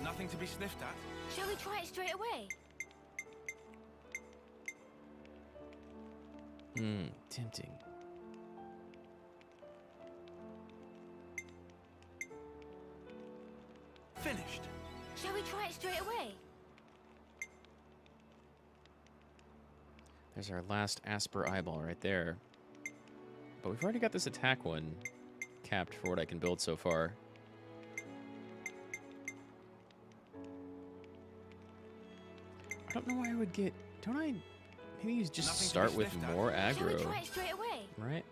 Nothing to be sniffed at. Shall we try it straight away? Tempting. Finished. Shall we try it straight away? There's our last Asper eyeball right there. But we've already got this attack one capped for what I can build so far. I don't know why I would get... Don't I... Maybe you just Nothing to start be with sniffed at. more Shall we aggro, try it straight away? right?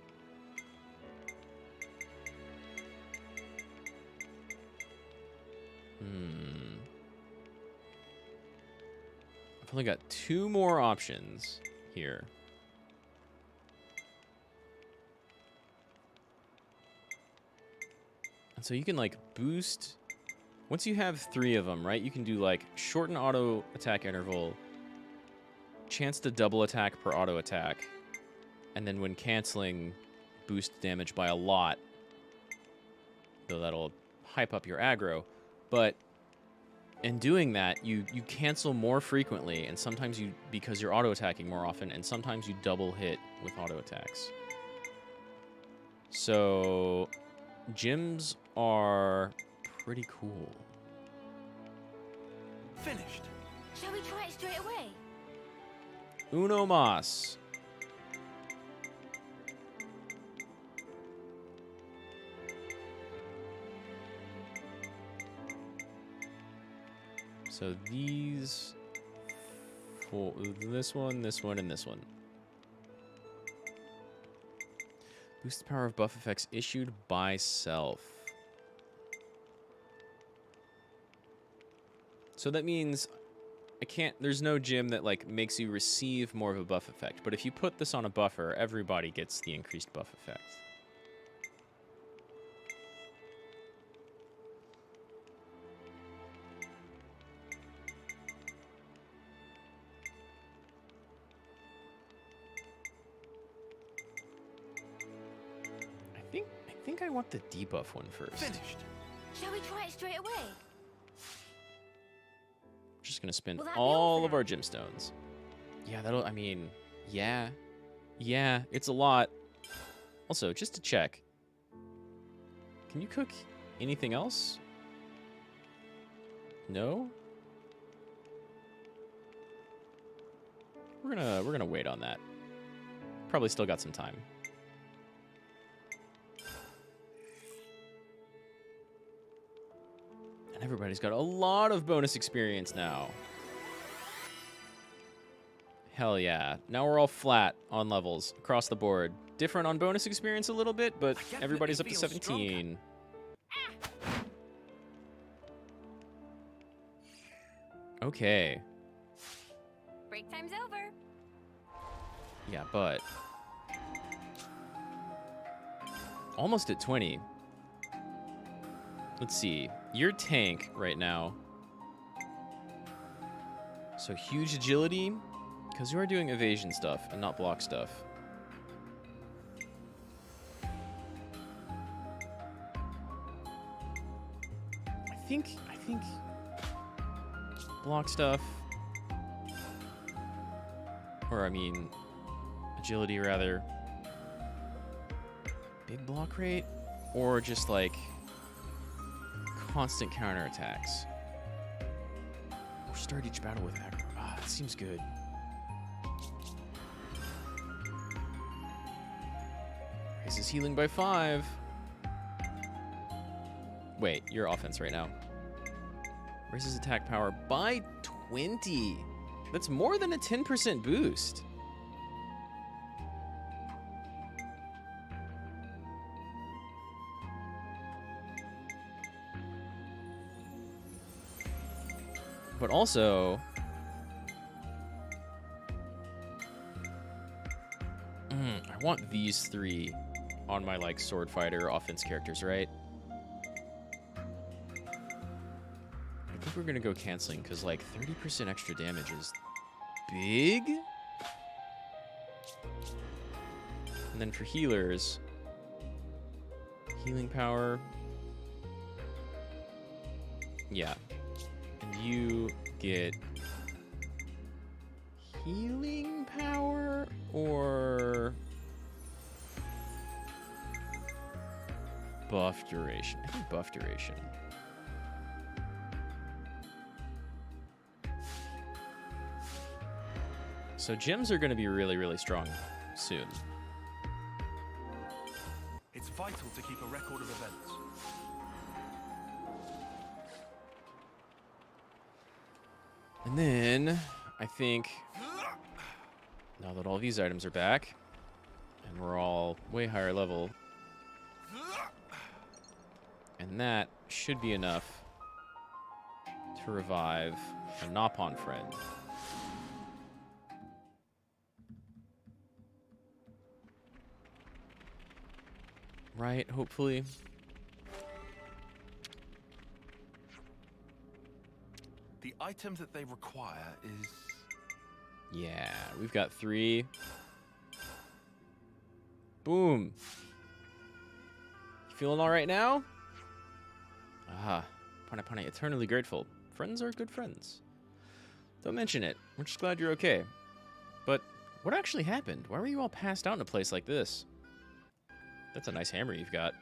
I've only got 2 more options here. And so you can like boost, once you have 3 of them, right? You can do like shorten auto attack interval, chance to double attack per auto attack, and then when canceling, boost damage by a lot. Though that'll hype up your aggro. But in doing that, you cancel more frequently, and sometimes you, because you're auto attacking more often, and sometimes you double hit with auto attacks. So gyms are pretty cool. Finished. Shall we try it straight away? Uno mas. So these, for this one, and this one. Boost the power of buff effects issued by self. So that means I can't, there's no gym that like makes you receive more of a buff effect. But if you put this on a buffer, everybody gets the increased buff effect. I think I want the debuff one first. Finished. Shall we try it straight away? Just gonna spend Will that be all of our gemstones. Yeah, that'll, I mean, yeah, it's a lot. Also, just to check, can you cook anything else? No? We're gonna wait on that. Probably still got some time. And everybody's got a lot of bonus experience now. Hell yeah. Now we're all flat on levels across the board. Different on bonus experience a little bit, but everybody's up to 17. Okay. Break time's over. Yeah, but almost at 20. Let's see. You're tank right now. So huge agility, because you are doing evasion stuff and not block stuff. I think block stuff, or I mean agility rather. Big block rate, or just like constant counterattacks. Or start each battle with aggro. Ah, that seems good. Raises healing by 5. Wait, you're offense right now. Raises attack power by 20. That's more than a 10% boost. But also, I want these 3 on my like sword fighter offense characters, right? think we're gonna go canceling, because like 30% extra damage is big. And then for healers, healing power. Yeah. And you get healing power or buff duration. I think buff duration. So gems are going to be really, really strong soon. It's vital to keep a record of events. And then I think now that all these items are back and we're all way higher level, and that should be enough to revive a Nopon friend. Right, hopefully. The item that they require is... Yeah, we've got 3. Boom. You feeling all right now? Ah, Pane Pane, eternally grateful. Friends are good friends. Don't mention it. We're just glad you're okay. But what actually happened? Why were you all passed out in a place like this? That's a nice hammer you've got.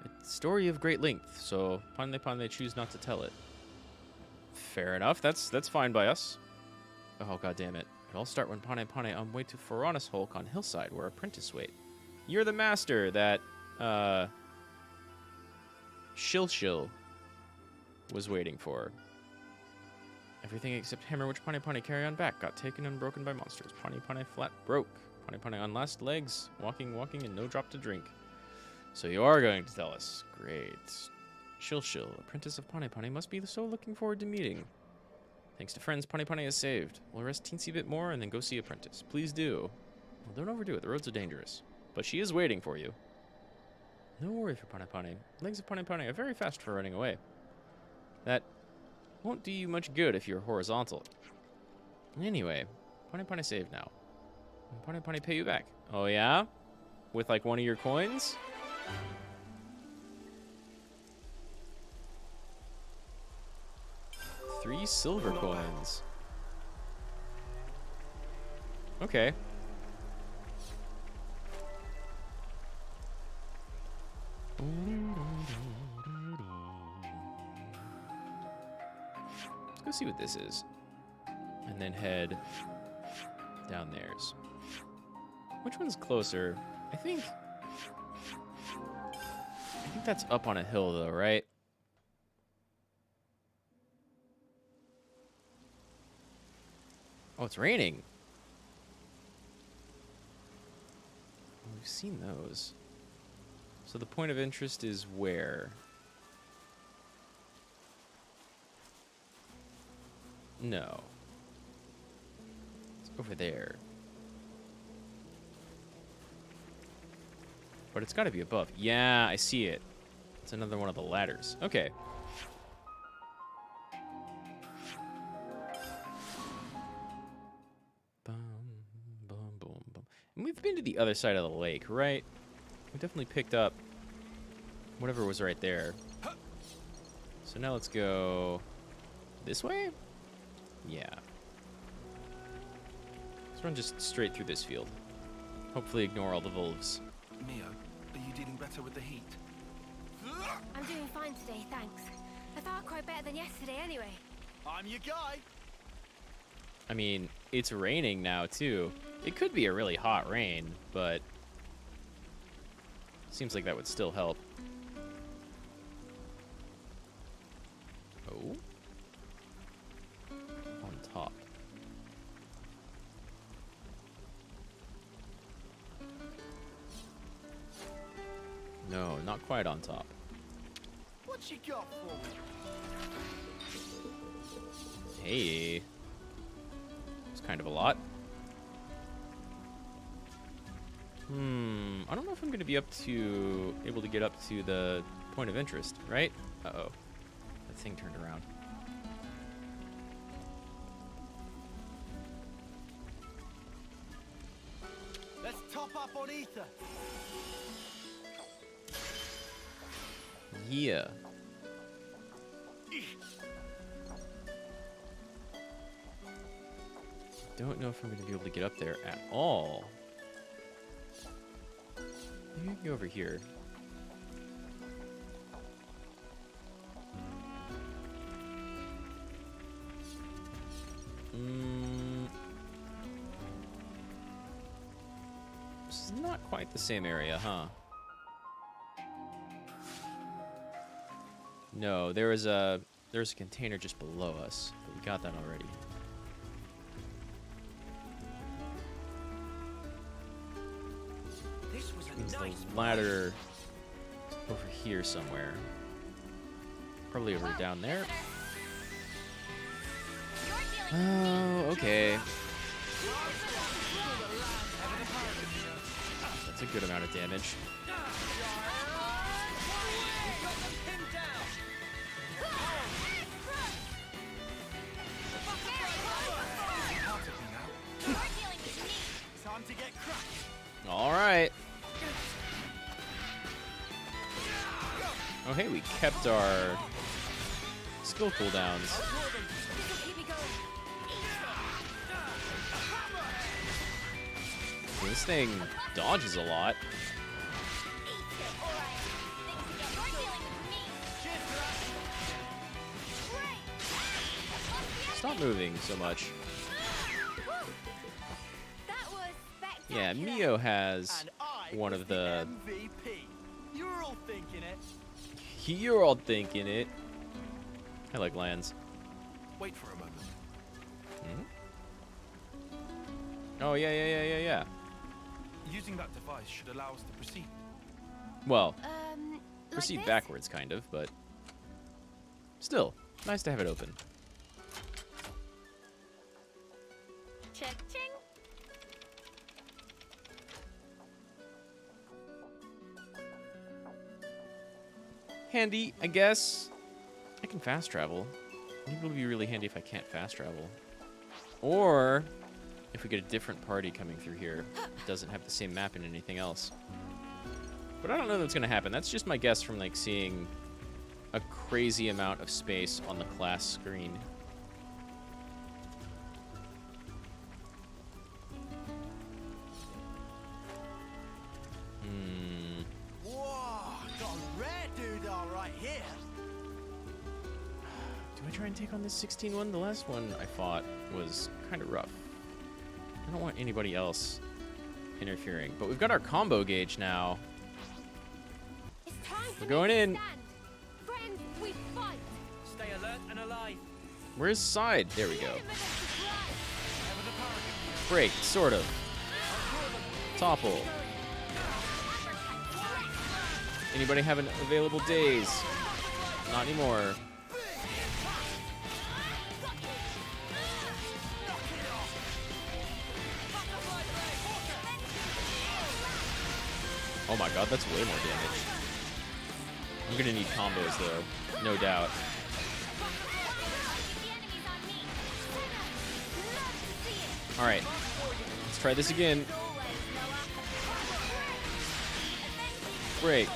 It's a story of great length, so Pane Pane choose not to tell it. Fair enough. That's fine by us. Oh, god damn it. It all start when Pane Pane on way to Foranus Hulk on Hillside, where apprentice wait. You're the master that, Shil was waiting for. Everything except hammer which Pane Pane carry on back got taken and broken by monsters. Pane Pane flat broke. Pane Pane on last legs, walking, and no drop to drink. So you are going to tell us. Great. Shil, apprentice of Pane Pane, must be so looking forward to meeting. Thanks to friends, Pane Pane is saved. We'll rest teensy bit more and then go see apprentice. Please do. Well, don't overdo it. The roads are dangerous. But she is waiting for you. No worry for Pane Pane. Legs of Pane Pane are very fast for running away. That won't do you much good if you're horizontal. Anyway, Pane Pane saved now. Pane Pane pay you back. Oh yeah? With like one of your coins? Three silver coins. Okay. Let's go see what this is. And then head down theirs. Which one's closer? I think that's up on a hill though, right? Oh, it's raining. We've seen those. So the point of interest is where? No. It's over there. But it's got to be above. Yeah, I see it. It's another one of the ladders. Okay. And we've been to the other side of the lake, right? We definitely picked up whatever was right there. So now let's go this way? Yeah. Let's run just straight through this field. Hopefully ignore all the wolves. Mio, are you dealing better with the heat? I'm doing fine today, thanks. A far cry better than yesterday anyway. I'm your guy. I mean, it's raining now too. It could be a really hot rain, but seems like that would still help. Oh. On top. No, not quite on top. What you got for me? Hey. It's kind of a lot. I don't know if I'm going to be able to get up to the point of interest, right? Uh-oh. That thing turned around. up on ether. Yeah. Don't know if I'm going to be able to get up there at all. Maybe we can go over here. This is not quite the same area, huh? No, there's a container just below us, but we got that already. This was Means a nice the ladder over here somewhere. Probably over down there. Oh, okay. That's a good amount of damage. Time to get crushed. All right. Oh, hey, we kept our skill cooldowns. This thing dodges a lot. Stop moving so much. Yeah, Mio has one of the... MVP. You're all thinking it. You're all thinking it. I like lands. Wait for a moment. Oh, yeah. Using that device should allow us to proceed. Well, Like proceed this? backwards, kind of, but still, nice to have it open. Cha-ching. Handy, I guess. I can fast travel. Maybe it'll be really handy if I can't fast travel. Or if we get a different party coming through here. It doesn't have the same map and anything else. But I don't know that's going to happen. That's just my guess from like seeing a crazy amount of space on the class screen. Whoa, got a rare doodah right here. Do I try and take on this 16 one? The last one I fought was kind of rough. I don't want anybody else interfering. But we've got our combo gauge now. We're going in. Friends, we fight. Stay alert and alive. Where's side? There we go. Break, sort of. Topple. Anybody have an available days? Not anymore. Oh my god, that's way more damage. I'm gonna need combos though, no doubt. Alright, let's try this again. Break.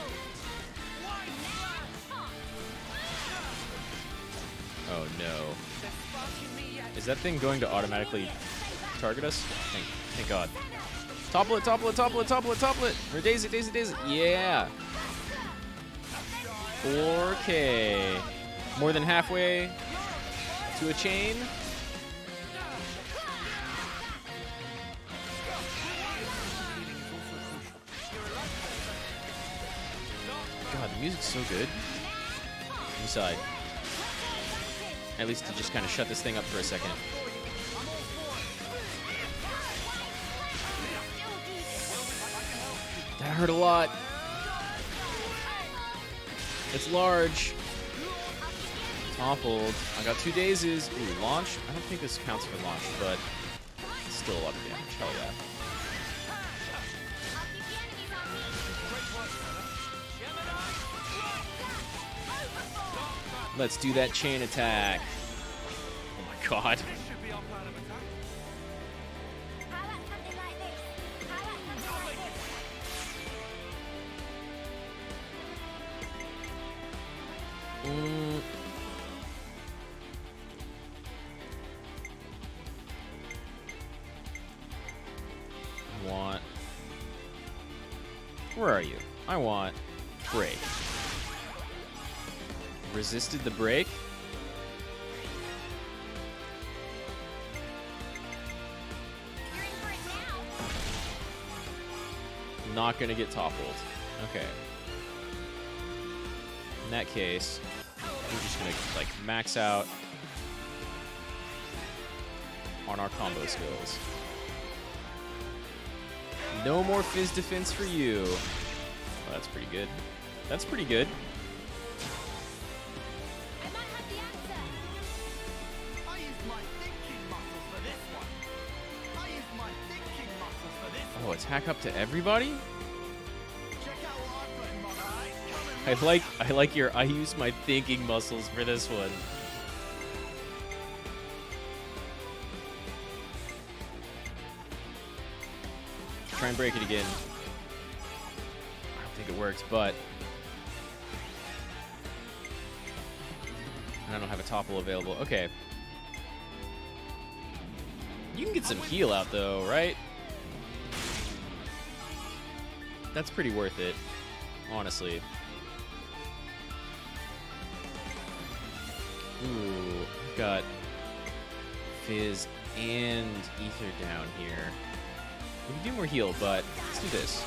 Oh no. Is that thing going to automatically target us? Thank God. Topple it, topple it, topple it, topple it, topple it! Or daze it, daze it, daze it. Yeah! 4K. More than halfway to a chain. God, the music's so good. Inside. At least to just kind of shut this thing up for a second. That hurt a lot. It's large. Toppled. I got 2 dazes. Ooh, launch? I don't think this counts for launch, but it's still a lot of damage. Hell yeah. Let's do that chain attack. Oh my god. Want... Where are you? I want break. Resisted the break? Not gonna get toppled. Okay. In that case, we're just gonna like max out on our combo skills. No more fizz defense for you. Oh, that's pretty good. That's pretty good. Oh, attack up to everybody? I like your I use my thinking muscles for this one. Try and break it again. I don't think it works, but I don't have a topple available. Okay. You can get some heal out though, right? That's pretty worth it, honestly. Ooh, I've got Fizz and Ether down here. We can do more heal, but let's do this.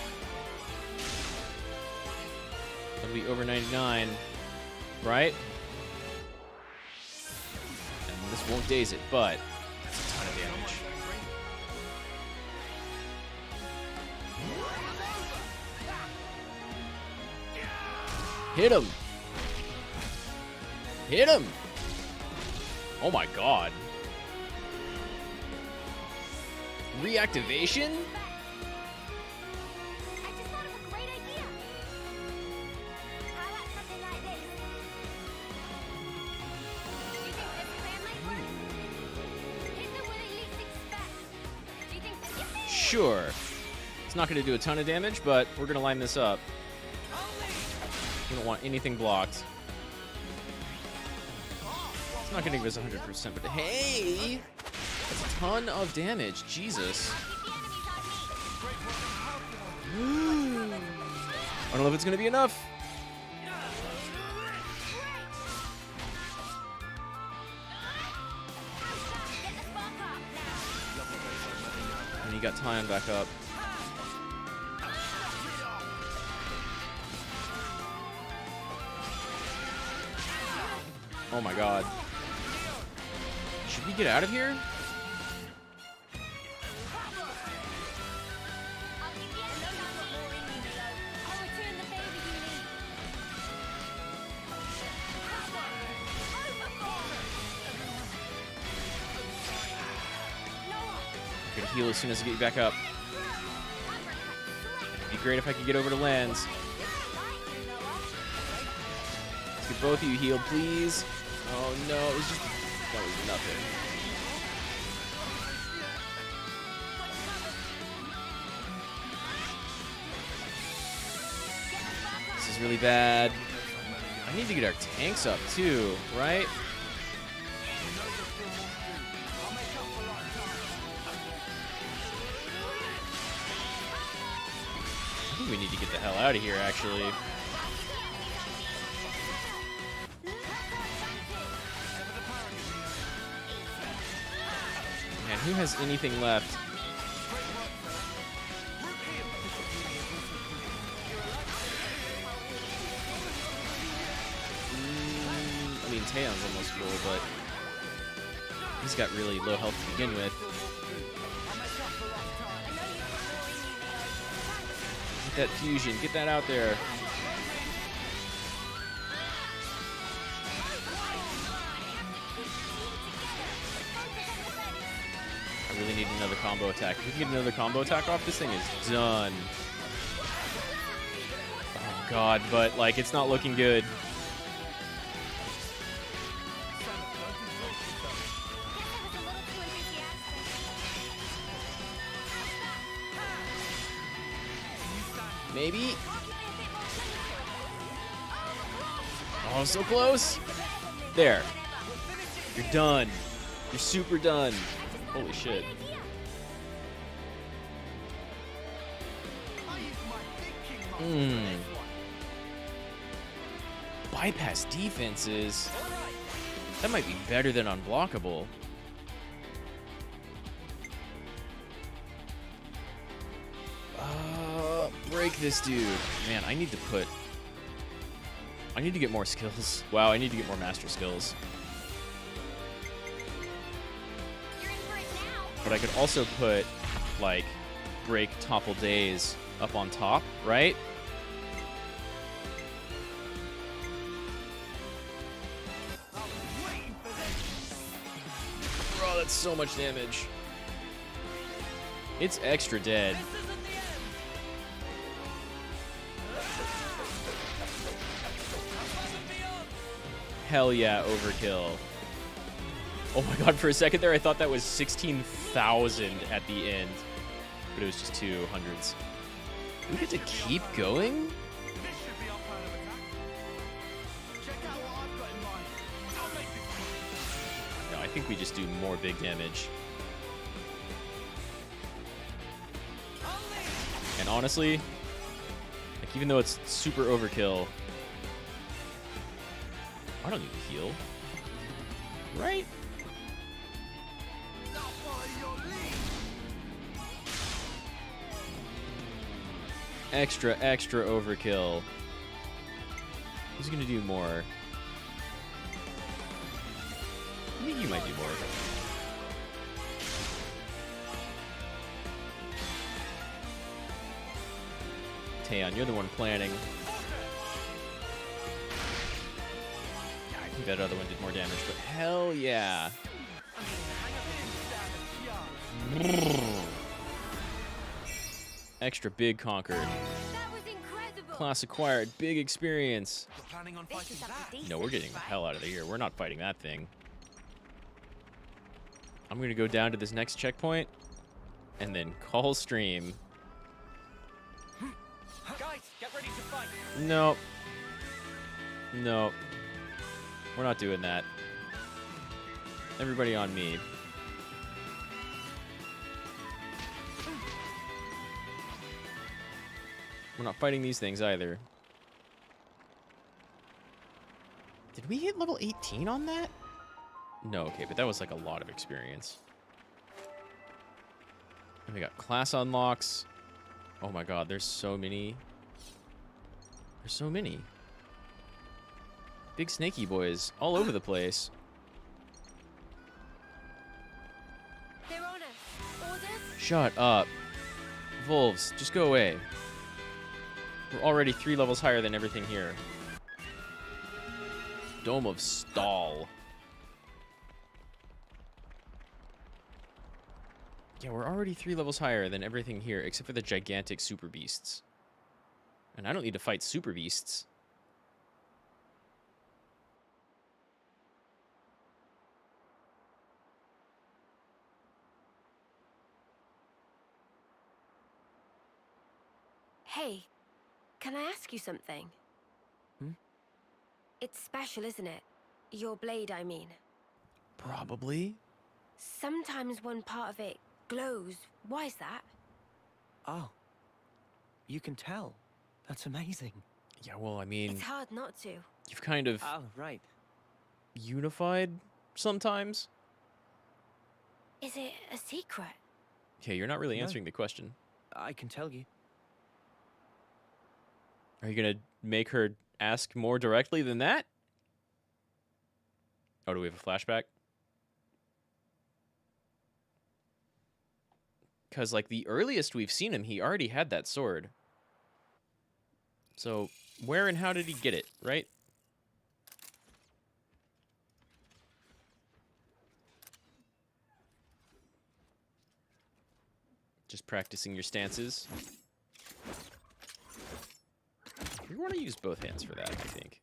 That'll be over 99, right? And this won't daze it, but that's a ton of damage. Hit him! Hit him! Oh my god. Reactivation? Sure. It's not going to do a ton of damage, but we're going to line this up. We don't want anything blocked. It's not going to give us 100%, but hey! That's a ton of damage. Jesus. I don't know if it's going to be enough. And you got Tyon back up. Oh my god. Should we get out of here? I'm gonna heal as soon as I get you back up. It'd be great if I could get over to lands. Let's get both of you healed, please. Oh no, it was just... that was nothing. This is really bad. I need to get our tanks up too, right? I think we need to get the hell out of here, actually. Man, who has anything left? I mean, Taeyeon's almost full, but he's got really low health to begin with. Get that fusion, get that out there. I really need another combo attack. If we can get another combo attack off, this thing is done. Oh god, but like it's not looking good. Maybe. Oh, so close. There. You're done. You're super done. Holy shit. Bypass defenses. That might be better than unblockable. Break this dude. Man, I need to get more skills. Wow, I need to get more master skills. But I could also put, like, break topple days up on top, right? Bro, that's so much damage. It's extra dead. Hell yeah, overkill. Oh my god, for a second there I thought that was 16,000 at the end. But it was just 200s. We get to keep going? No, I think we just do more big damage. And honestly, like, even though it's super overkill, I don't need to heal. Right? Extra overkill. Who's gonna do more? I think you might do more. Taeon, you're the one planning. I think that other one did more damage, but hell yeah. Extra big conquered. Class acquired, big experience. No, we're getting the hell out of here. We're not fighting that thing. I'm gonna go down to this next checkpoint and then call stream. Guys, get ready to fight. Nope. Nope. We're not doing that. Everybody on me. We're not fighting these things either. Did we hit level 18 on that? No, okay, but that was like a lot of experience. And we got class unlocks. Oh my god, there's so many. There's so many. Big snaky boys all over the place. Shut up. Wolves, just go away. We're already 3 levels higher than everything here. Dome of Stall. Yeah, we're already 3 levels higher than everything here, except for the gigantic super beasts. And I don't need to fight super beasts. Hey, can I ask you something? It's special, isn't it? Your blade, I mean. Probably. Sometimes one part of it glows. Why is that? Oh. You can tell. That's amazing. Yeah, well, I mean... It's hard not to. You've kind of... Oh, right. Unified sometimes? Is it a secret? Yeah, you're not really answering the question. I can tell you. Are you gonna make her ask more directly than that? Oh, do we have a flashback? Because, like, the earliest we've seen him, he already had that sword. So, where and how did he get it, right? Just practicing your stances. You want to use both hands for that, I think.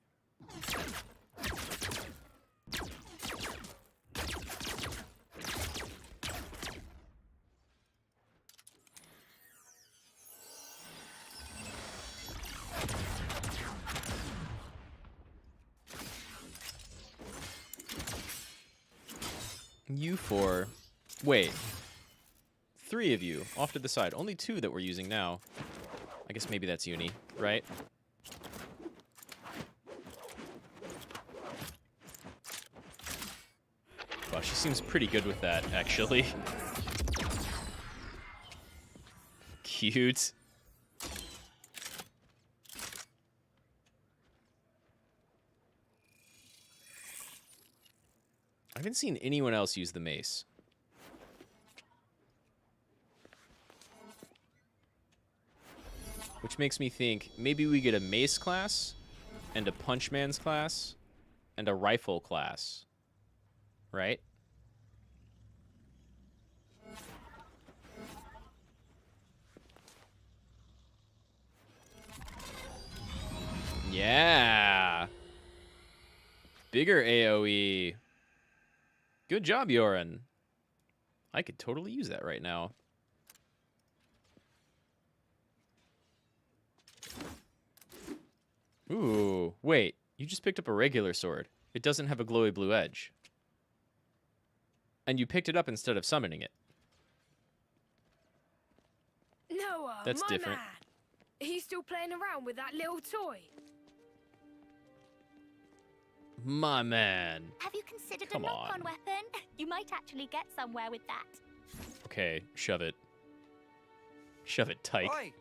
You four. Wait. 3 of you off to the side. Only 2 that we're using now. I guess maybe that's Uni, right? Wow, she seems pretty good with that, actually. Cute. I haven't seen anyone else use the mace. Which makes me think maybe we get a mace class and a punchman's class and a rifle class. Right? Yeah. Bigger AoE. Good job, Yoren. I could totally use that right now. Ooh, wait. You just picked up a regular sword. It doesn't have a glowy blue edge. And you picked it up instead of summoning it. Noah, That's my different. man. Are you still playing around with that little toy? My man. Have you considered Come a knock-on on. weapon? You might actually get somewhere with that. Okay, shove it. Shove it tight. Oi!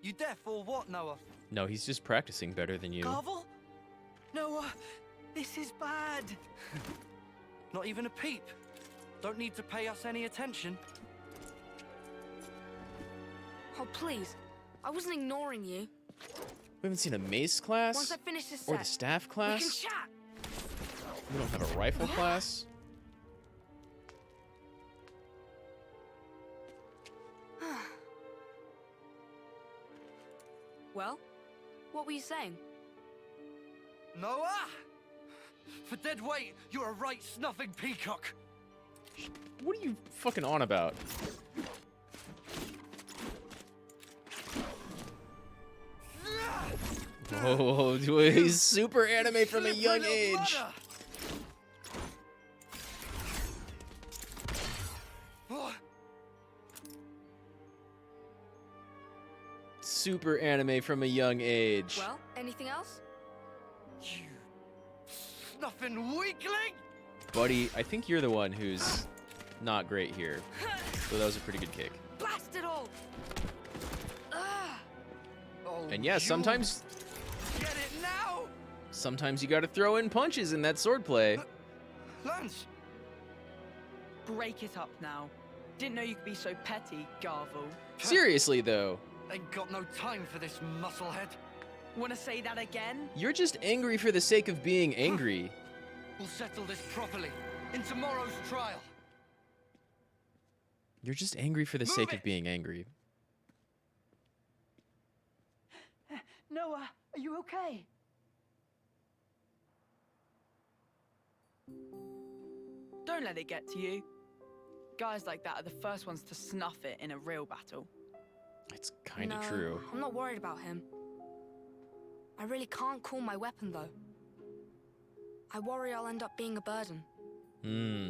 You deaf or what, Noah? No, he's just practicing better than you. Garvel? Noah, this is bad. Not even a peep. Don't need to pay us any attention. Oh, please. I wasn't ignoring you. We haven't seen a mace class? Once I finish this Or set, the staff we can class? chat. We don't have a rifle class? Well, what were you saying? Noah! For dead weight, you're a right snuffing peacock. What are you fucking on about? Oh, he's super anime from a young age. Super anime from a young age. Well, anything else? You snuffing weakling! Buddy, I think you're the one who's not great here. So that was a pretty good kick. Blast it all! And yeah, sometimes Get it now! sometimes you gotta throw in punches in that swordplay. Lance! Break it up now. Didn't know you could be so petty, Garvel. Seriously though, Ain't got no time for this musclehead. Wanna say that again? you're just angry for the sake of being angry. We'll settle this properly in tomorrow's trial. You're just angry for the sake of being angry. Noah, are you okay? Don't let it get to you. Guys like that are the first ones to snuff it in a real battle. It's kind of No, true. I'm not worried about him. I really can't call my weapon, though. I worry I'll end up being a burden. Hmm.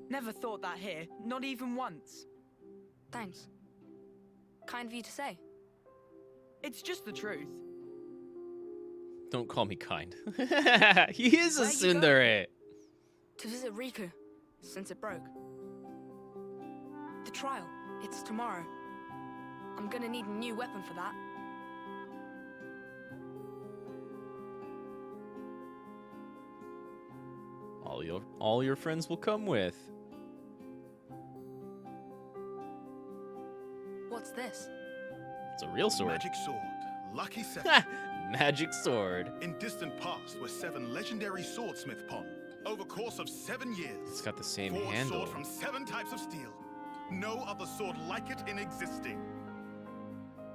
Never thought that here, not even once. Thanks. Kind of you to say. It's just the truth. Don't call me kind. He is a Where you going? tsundere. To visit Riku, since it broke. The trial, it's tomorrow. I'm gonna need a new weapon for that. All your friends will come with. What's this? It's a real sword. Magic sword. Lucky 7. Magic sword. In distant past were 7 legendary swordsmith pond. Over course of 7 years. It's got the same forged handle. sword from 7 types of steel. No other sword like it in existing.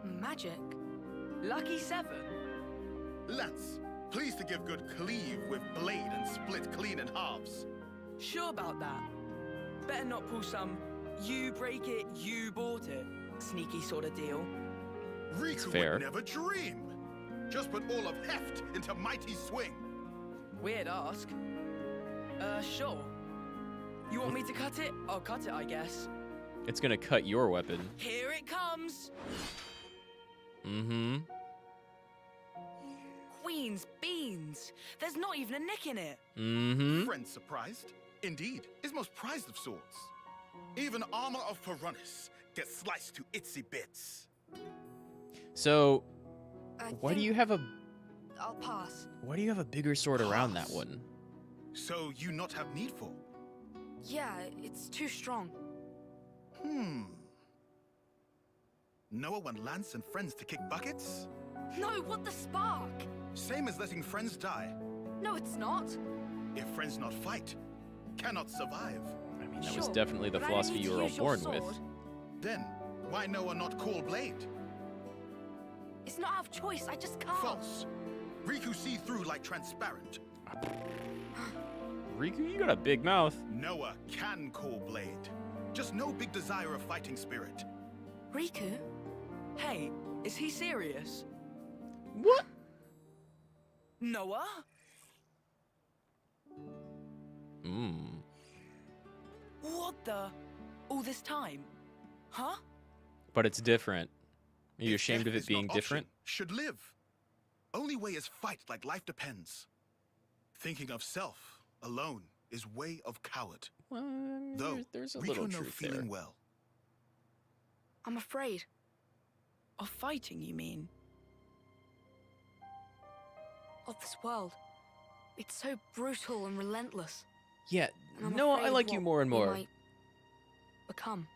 Magic? Lucky 7. Lance, please to give good cleave with blade and split clean in halves. Sure about that. Better not pull some you break it, you bought it sneaky sort of deal. Riku fair. would never dream. Just put all of heft into mighty swing. Weird ask. Sure. You want me to cut it? I'll cut it, I guess. It's gonna cut your weapon. Here it comes! Mm-hmm. Queen's beans! There's not even a nick in it! Mm-hmm. Friend surprised? Indeed, is most prized of swords. Even armor of Piranhas gets sliced to itsy bits. So, why do you have a... I'll pass. Why do you have a bigger sword around that one? So you not have need for? Yeah, it's too strong. Noah want Lance and friends to kick buckets? No, what the spark? Same as letting friends die. No, it's not. If friends not fight, cannot survive. I mean, that was definitely the philosophy you were all born with. Then, why Noah not call blade? It's not out of choice, I just can't. False. Riku see through like transparent. Riku, you got a big mouth. Noah can call blade. Just no big desire of fighting spirit. Riku? Hey, is he serious? What? Noah? What the? All this time? Huh? But it's different. Are you ashamed of it being different? Should live. Only way is fight like life depends. Thinking of self alone is way of coward. Well, though there's a Riku little no truth feeling there. well. I'm afraid. Of fighting, you mean? Of this world. It's so brutal and relentless. Yeah, And I'm no, I afraid like you what more and we more. might become.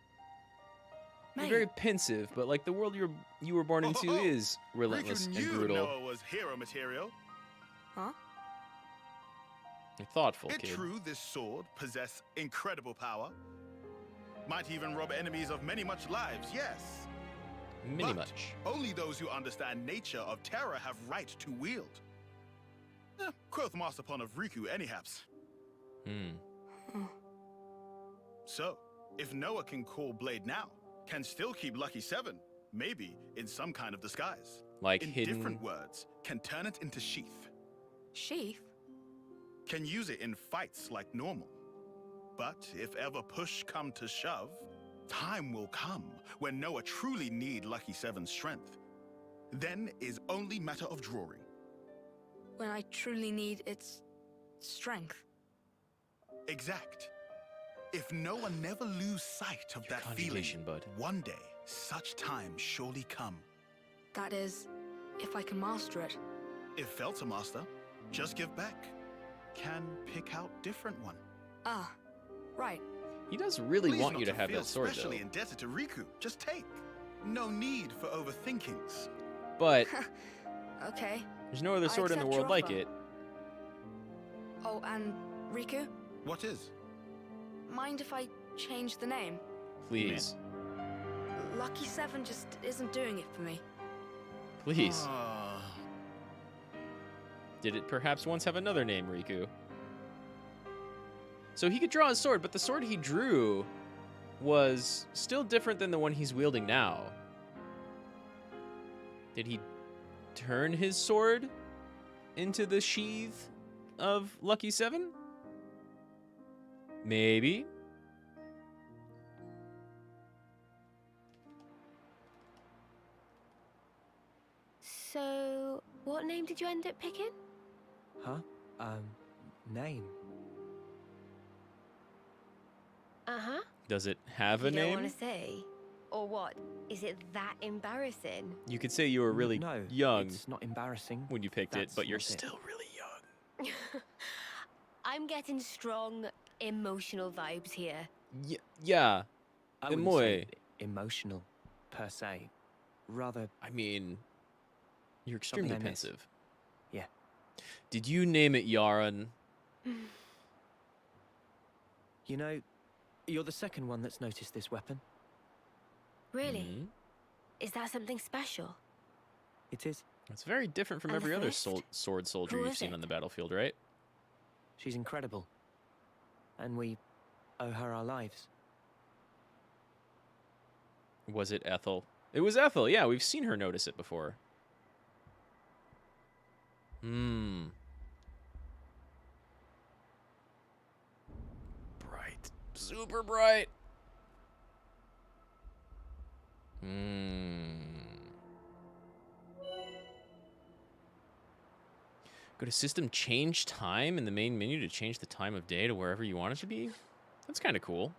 You're Mate. very pensive, but like the world you were born into is relentless Riku and knew brutal. Noah was hero material. Huh? You're thoughtful, It's kid. true this sword possess incredible power. Might even rob enemies of many much lives, yes. Many But much. only those who understand nature of terror have right to wield. Quoth Masterpon of Riku anyhaps. So, if Noah can call Blade now, can still keep Lucky 7, maybe in some kind of disguise. Like in hidden... different words, can turn it into sheath. Sheath? Can use it in fights like normal. But if ever push come to shove, time will come when Noah truly need Lucky 7's strength. Then is only matter of drawing. When I truly need its strength. Exact. If Noah never lose sight of that feeling, conjugation, bud. one day such time surely come. That is, if I can master it. If fail to master, just give back. Can pick out different one. Ah, right. He does really Please want not you to have feel that sword, though. specially indebted to Riku. Just take. No need for overthinkings. But Okay. there's no other I sword in the accept your world like offer. it. Oh, and Riku, What is? mind if I change the name? Please. Lucky 7 just isn't doing it for me. Please. Did it perhaps once have another name, Riku? So he could draw his sword, but the sword he drew was still different than the one he's wielding now. Did he turn his sword into the sheath of Lucky 7? Maybe. So, what name did you end up picking? Huh? Name? Uh-huh. Does it have a You don't name? want to say? Or what? Is it that embarrassing? You could say you were really No, young it's not embarrassing. when you picked it, That's but you're not it. still really young. I'm getting strong emotional vibes here. Yeah. I wouldn't say emotional, per se. Rather, I mean, you're something extremely I miss. pensive. Yeah. Did you name it Yaron? You know, you're the second one that's noticed this weapon. Really? Mm-hmm. Is that something special? It is. It's very different from And the every other first? sword soldier Who you've is seen it? on the battlefield, right? She's incredible. And we owe her our lives. Was it Ethel? It was Ethel, yeah. We've seen her notice it before. Bright Super bright. Go to system change time in the main menu to change the time of day to wherever you want it to be. That's kind of cool.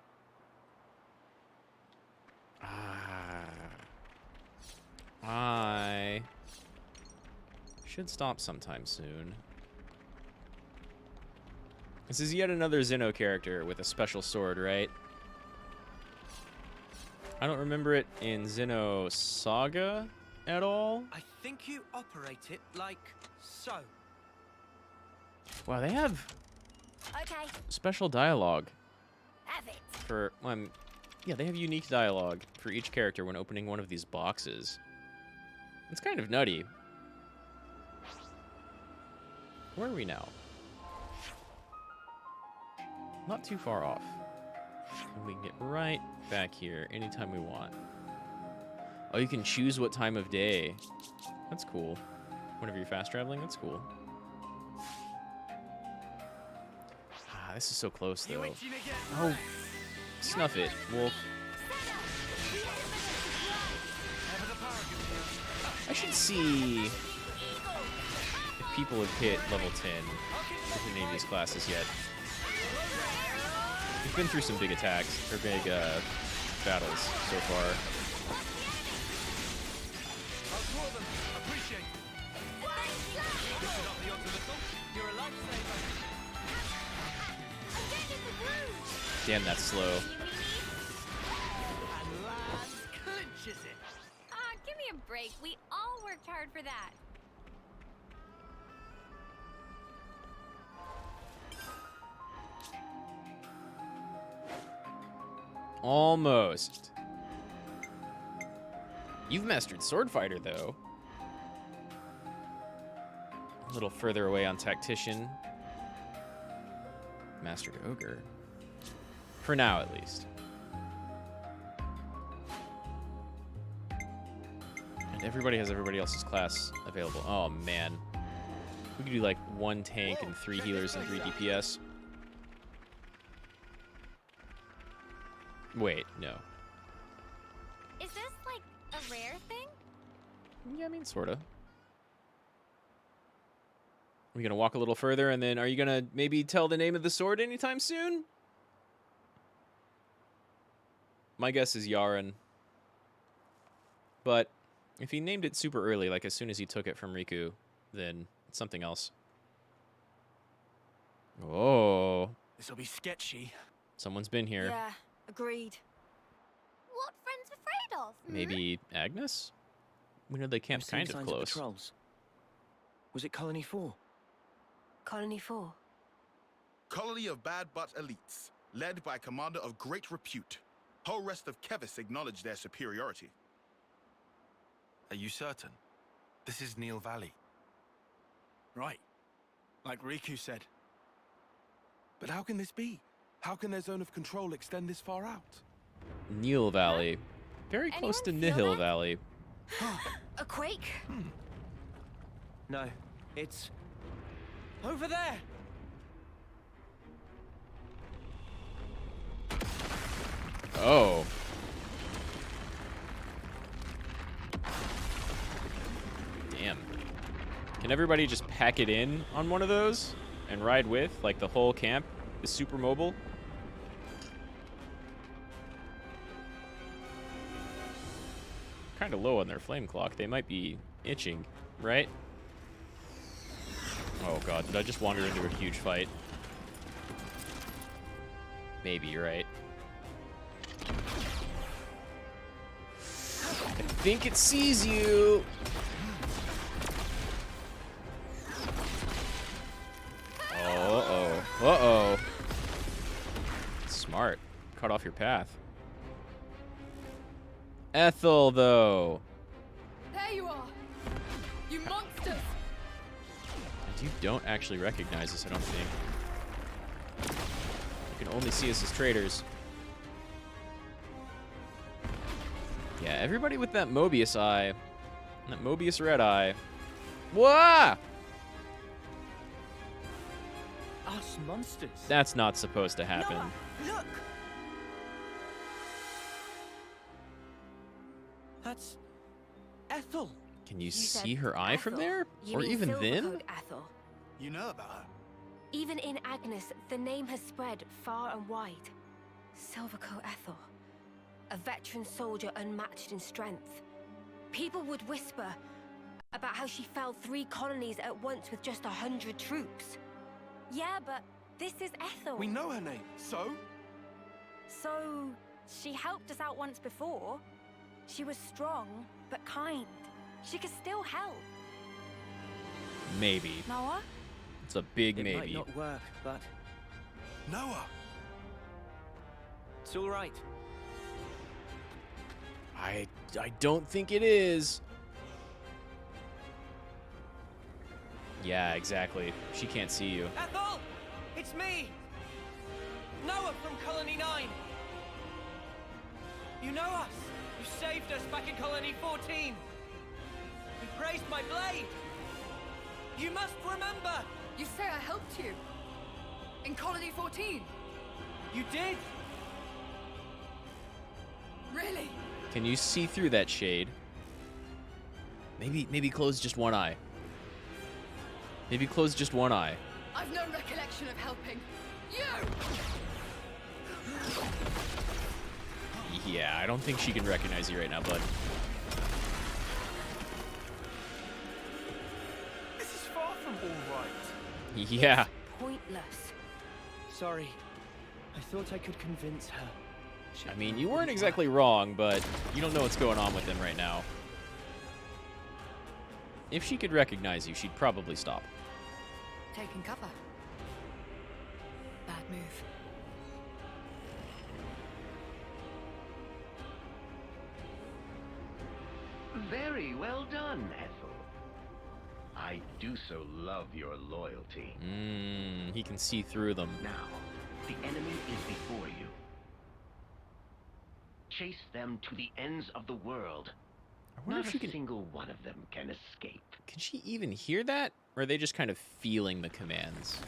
I should stop sometime soon. This is yet another Xeno character with a special sword, right? I don't remember it in Xeno Saga at all. I think you operate it like so. Wow, they have Okay, special dialogue have it. for yeah, they have unique dialogue for each character when opening one of these boxes. It's kind of nutty. Where are we now? Not too far off. And we can get right back here anytime we want. Oh, you can choose what time of day. That's cool. Whenever you're fast traveling, that's cool. Ah, this is so close, though. Oh, snuff it, wolf. I should see if people have hit level 10 with any of these classes yet. We've been through some big attacks, or big battles so far. Damn, that's slow. Give me a break. We all worked hard for that. Almost. You've mastered Sword Fighter, though. A little further away on Tactician. Mastered Ogre. For now, at least. And everybody has everybody else's class available. Oh, man. We could do, like, 1 tank and 3 healers and 3 DPS. Wait, no. Is this like a rare thing? Yeah, I mean, sorta. We're gonna walk a little further, and then are you gonna maybe tell the name of the sword anytime soon? My guess is Yaren. But if he named it super early, like as soon as he took it from Riku, then it's something else. Oh. This'll be sketchy. Someone's been here. Yeah, agreed. What friends afraid of? Maybe Agnes? We know they camped kind of signs close. Patrols. Was it Colony 4? Colony 4. Colony of bad but elites, led by commander of great repute. Whole rest of Kevis acknowledge their superiority. Are you certain? This is Neil Valley. Right. Like Riku said. But how can this be? How can their zone of control extend this far out? Nihil Valley. Very close to Nihil Valley. A quake? No, it's over there. Oh. Damn. Can everybody just pack it in on one of those and ride with? Like the whole camp is super mobile? Kind of low on their flame clock. They might be itching, right? Oh god, did I just wander into a huge fight? Maybe, you're right. I think it sees you. Uh-oh. Uh-oh. Smart. Cut off your path. Ethel, though. There you are! You monsters! And you don't actually recognize us, I don't think. You can only see us as traitors. Yeah, everybody with that Mobius eye. That Mobius red eye. Whoa! Us monsters. That's not supposed to happen. Noah, look! That's Ethel. Can you said see her eye from Ethel. there? You Or mean even then? Silvercoat Ethel. You know about her? Even in Agnes, the name has spread far and wide. Silvercoat Ethel. A veteran soldier unmatched in strength. People would whisper about how she felled 3 colonies at once with just 100 troops. Yeah, but this is Ethel. We know her name, so? So, she helped us out once before. She was strong, but kind. She could still help. Maybe. Noah? It's a big It maybe. might not work, but Noah! it's all right. I don't think it is. Yeah, exactly. She can't see you. Ethel! It's me! Noah from Colony 9! You know us! You saved us back in Colony 14! You praised my blade! You must remember! You say I helped you? In Colony 14? You did! Really? Can you see through that shade? Maybe close just one eye. Maybe close just one eye. I've no recollection of helping. You! Yeah, I don't think she can recognize you right now, bud. This is far from all right. Yeah. Pointless. Sorry. I thought I could convince her. I mean, you weren't exactly wrong, but you don't know what's going on with him right now. If she could recognize you, she'd probably stop. Taking cover. Bad move. Very well done, Ethel. I do so love your loyalty. He can see through them. Now, the enemy is before you. Chase them to the ends of the world. wonder Not if she a can- single one of them can escape. Can she even hear that? Or are they just kind of feeling the commands?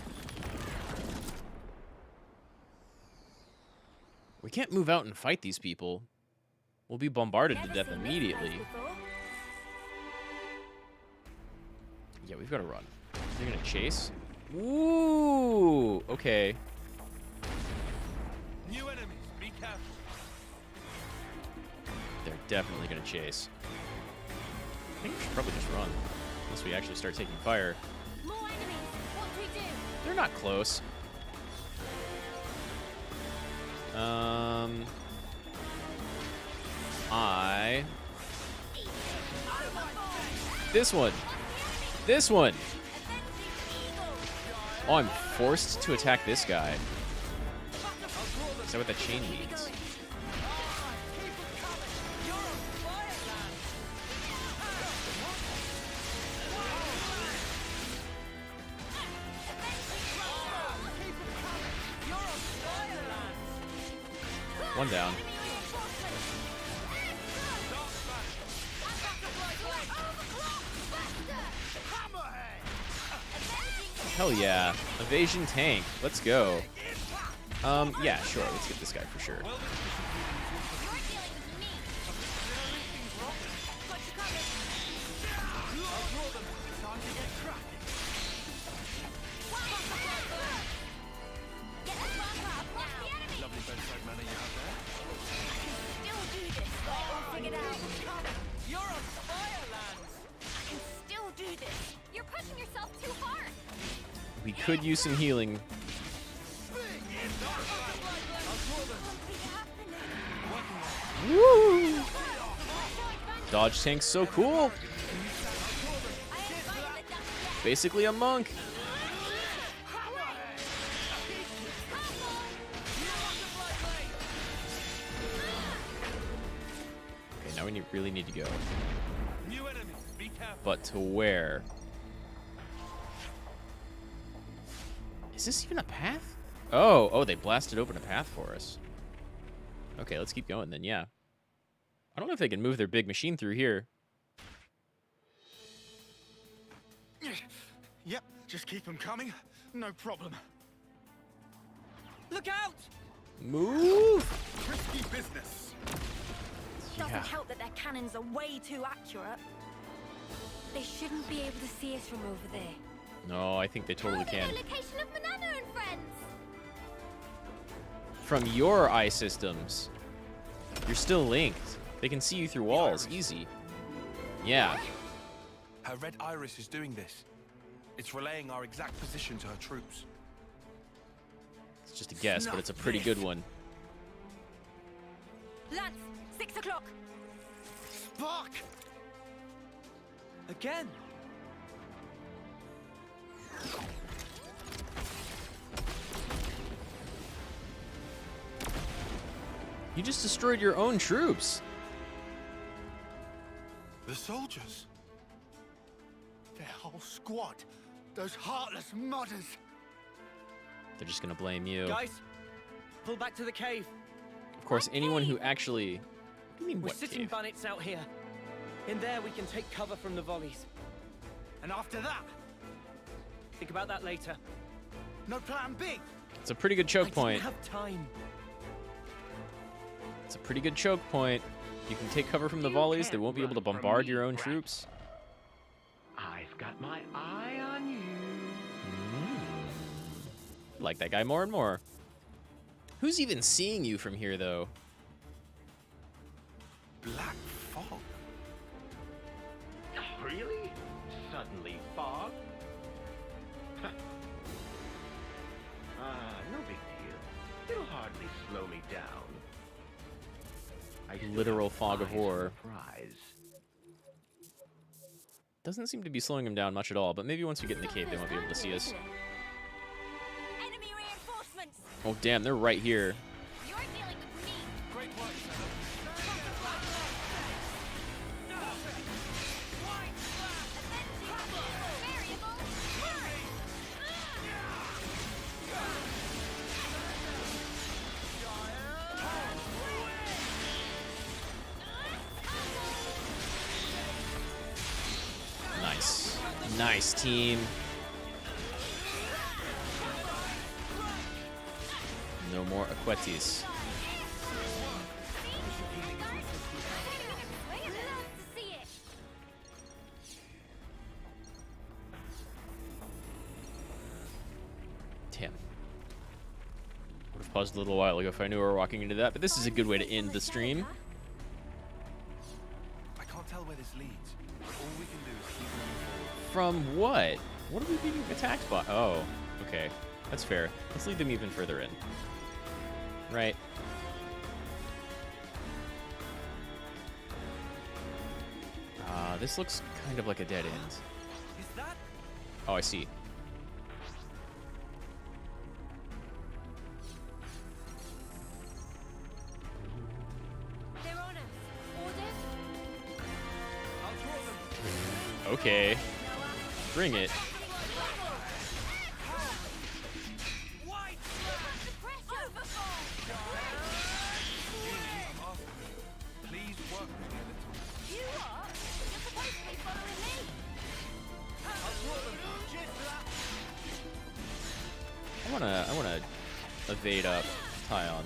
We can't move out and fight these people. We'll be bombarded to death immediately. Yeah, we've got to run. They're gonna chase? Ooh, okay. New enemies, be careful. They're definitely gonna chase. I think we should probably just run. Unless we actually start taking fire. More enemies. What do we do? They're not close. This one. This one. Oh, I'm forced to attack this guy. Is that what that chain means? One down. Hell yeah. Evasion tank. Let's go. Yeah, sure. Let's get this guy for sure. Lovely bedside manner you have there. Still do this. I'll figure it out. You're on fire, Lance! I can still do this. You're pushing yourself too hard. We could use some healing. Woo! Dodge tank's so cool. Basically a monk. Okay, now we really need to go. New enemies, be careful. But to where? Is this even a path? Oh, they blasted open a path for us. Okay, let's keep going then, yeah. I don't know if they can move their big machine through here. Yep, just keep them coming. No problem. Look out! Move! Risky business. Doesn't Yeah. help that they're cannons are way too accurate. They shouldn't be able to see us from over there. No, I think they totally can. The location of Manana and friends. From your eye systems, you're still linked. They can see you through walls, easy. Yeah. Her red iris is doing this. It's relaying our exact position to her troops. It's just a guess, but it's a pretty good one. Lance, 6 o'clock. Fuck! Again? You just destroyed your own troops. The soldiers. Their whole squad. Those heartless mudders. They're just gonna blame you. Guys, pull back to the cave. Of course, anyone who actually... What do you mean, We're what sitting cave? bandits out here. In there, we can take cover from the volleys. And after that? Think about that later. No plan B? It's a pretty good choke point. I didn't have time. It's a pretty good choke point. You can take cover from the volleys. They won't be able to bombard your own troops. I've got my eye on you. Like that guy more and more. Who's even seeing you from here, though? Black fog. Really? Suddenly fog? No big deal. It'll hardly slow me down. Literal fog of war. Surprise. Doesn't seem to be slowing him down much at all, but maybe once we get in the cave, they won't be able to see us. Enemy reinforcements. Oh, damn, they're right here. You're dealing with me. Great work, Nice. Nice, team. No more Aquetis. Damn. Would have paused a little while ago if I knew we were walking into that, but this is a good way to end the stream. I can't tell where this leads. All we can do is keep moving forward. From what? What are we being attacked by? Oh, okay. That's fair. Let's lead them even further in. Right. This looks kind of like a dead end. Is that? Oh, I see. They're on us. Orders? I'll draw them. Okay. Bring it. Please work with me a little. You are? You're supposed to be following me. I'll draw them. Cheers for that. I wanna evade up Tyon.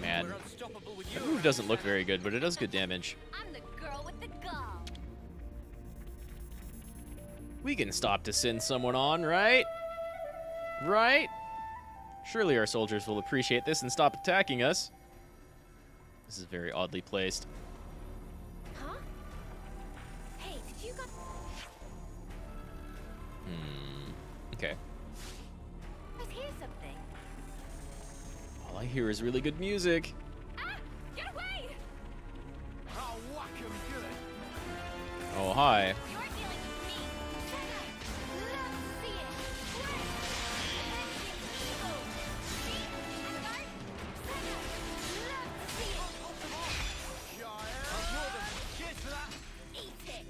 Man, that move doesn't look very good, but it does good damage. I'm the girl with the gall. We can stop to send someone on, right? Right? Surely our soldiers will appreciate this and stop attacking us. This is very oddly placed. Huh? Hey, did you got... Okay. Let's hear something. All I hear is really good music. Get away! I'll whack 'em good. Oh, hi. You're dealing with me. Love to see it. I'll draw them. Cheers for that. Eat it.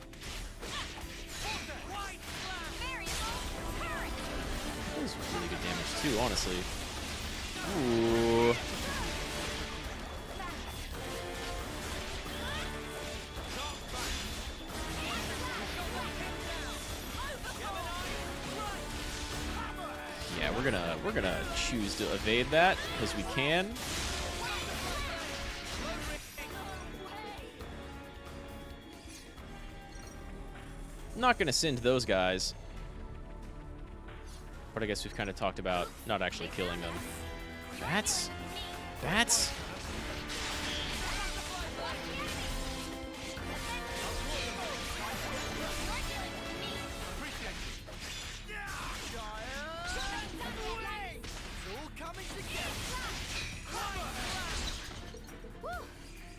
That was really good damage too, honestly. Ooh. Yeah, we're gonna choose to evade that because we can. Not gonna send those guys. But I guess we've kind of talked about not actually killing them. Bats? Bats?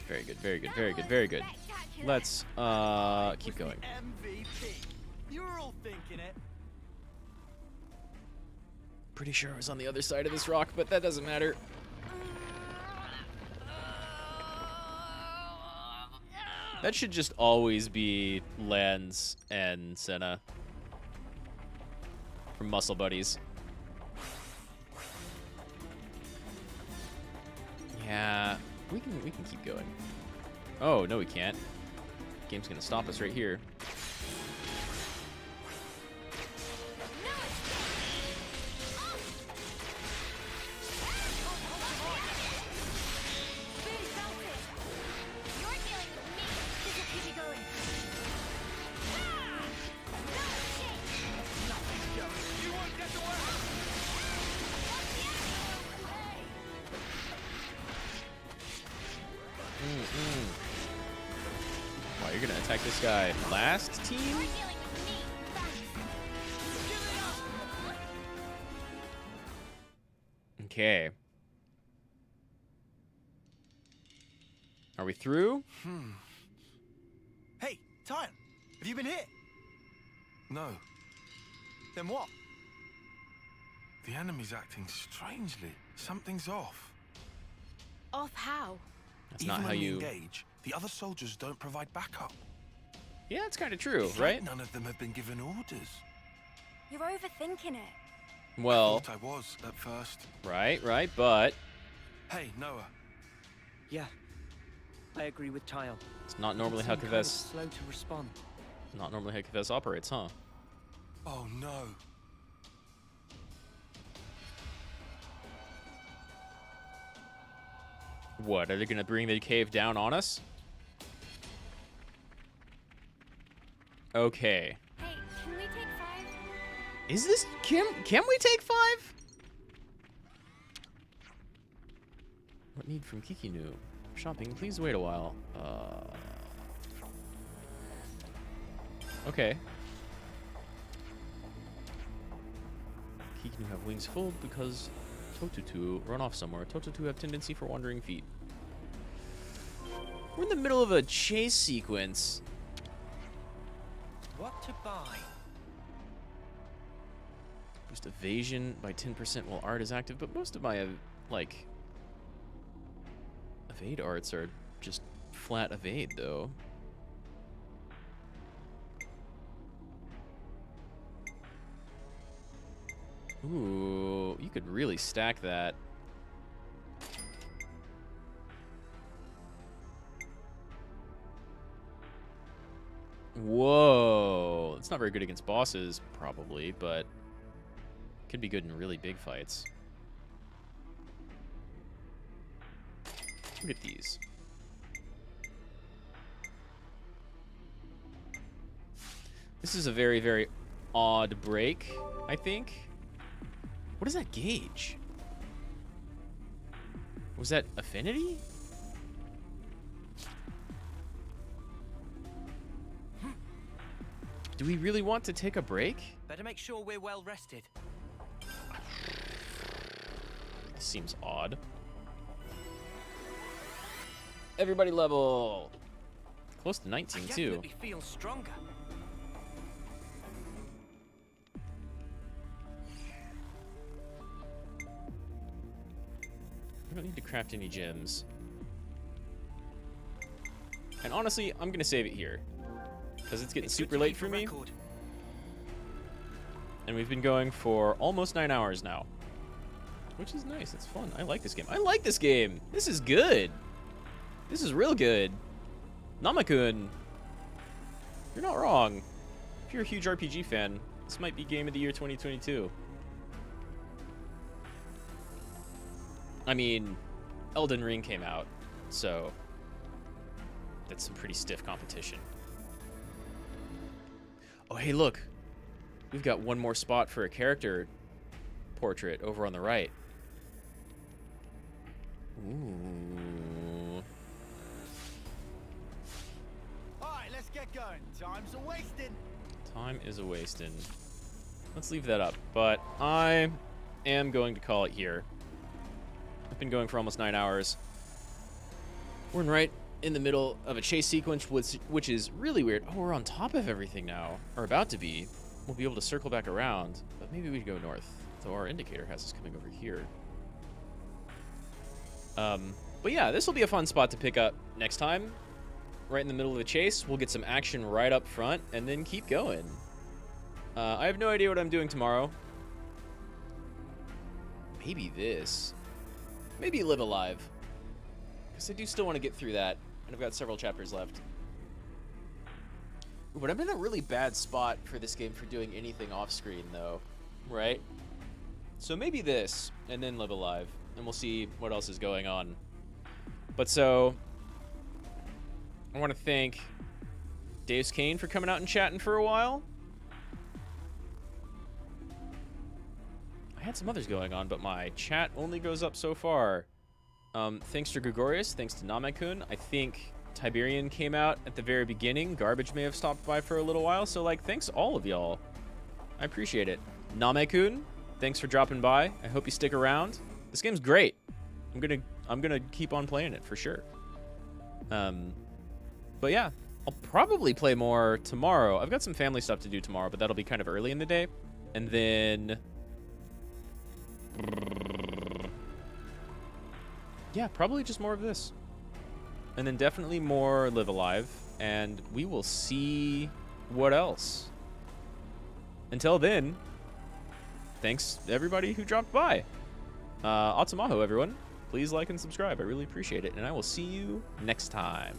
Very good, very good, very good, very good. Let's keep going. You're all thinking it. Pretty sure I was on the other side of this rock, but that doesn't matter. That should just always be Lance and Senna from Muscle Buddies. Yeah, we can keep going. Oh, no we can't. Game's gonna stop us right here. Wow, you're gonna attack this guy last, team? Okay. Are we through? Hey, Tyler, have you been hit? No. Then what? The enemy's acting strangely. Something's off. Off how? That's Even not how when we you engage, the other soldiers don't provide backup. Yeah, it's kind of true, It's right? like none of them have been given orders. You're overthinking it. Well, I thought I was at first. right, but Hey, Noah. Yeah, I agree with Tile. it's not normally how Seem kind of Kves slow to respond. not normally how Kves operates, huh? Oh no. What, are they gonna bring the cave down on us? Okay. Hey, can we take 5? Is this can we take 5? What need from Kikinu? Shopping, please wait a while. Okay. Kikinu have wings full because Totutu run off somewhere. Totutu have tendency for wandering feet. We're in the middle of a chase sequence. What to buy? Boost evasion by 10% while art is active, but most of my, like, evade arts are just flat evade, though. Ooh, you could really stack that. Whoa. It's not very good against bosses, probably, but could be good in really big fights. Look at these. This is a very, very odd break, I think. What is that gauge? Was that affinity? Do we really want to take a break? Better make sure we're well rested. This seems odd. Everybody level. Close to 19 I too. definitely feel stronger. We don't need to craft any gems. And honestly, I'm gonna save it here. Because it's getting super late for me. And we've been going for almost 9 hours now. which is nice. It's fun. I like this game. I like this game. This is good. This is real good. Namakun, you're not wrong. If you're a huge RPG fan, this might be Game of the Year 2022. I mean, Elden Ring came out, so that's some pretty stiff competition. Oh, hey, look. We've got one more spot for a character portrait over on the right. Ooh. Alright, let's get going. Time's a wasting. Time is a wasting. Let's leave that up. But I am going to call it here. I've been going for almost 9 hours. We're right in the middle of a chase sequence, which is really weird. Oh, we're on top of everything now. Or about to be. We'll be able to circle back around. But maybe we go north. So our indicator has us coming over here. But yeah, this will be a fun spot to pick up next time. Right in the middle of the chase. We'll get some action right up front and then keep going. I have no idea what I'm doing tomorrow. Maybe this. Maybe Live Alive. Because I do still want to get through that. And I've got several chapters left. Ooh, but I'm in a really bad spot for this game for doing anything off-screen, though. Right? So maybe this, and then Live Alive. And we'll see what else is going on. But so, I want to thank Dave's Kane for coming out and chatting for a while. I had some others going on, but my chat only goes up so far. Thanks to Gregorius, thanks to Namakun. I think Tiberian came out at the very beginning. Garbage may have stopped by for a little while, so like, thanks all of y'all. I appreciate it. Namakun, thanks for dropping by. I hope you stick around. This game's great. I'm gonna keep on playing it for sure. But yeah, I'll probably play more tomorrow. I've got some family stuff to do tomorrow, but that'll be kind of early in the day. And then, yeah, probably just more of this. And then definitely more Live Alive. And we will see what else. Until then, thanks to everybody who dropped by. Atsumaho, everyone. Please like and subscribe. I really appreciate it. And I will see you next time.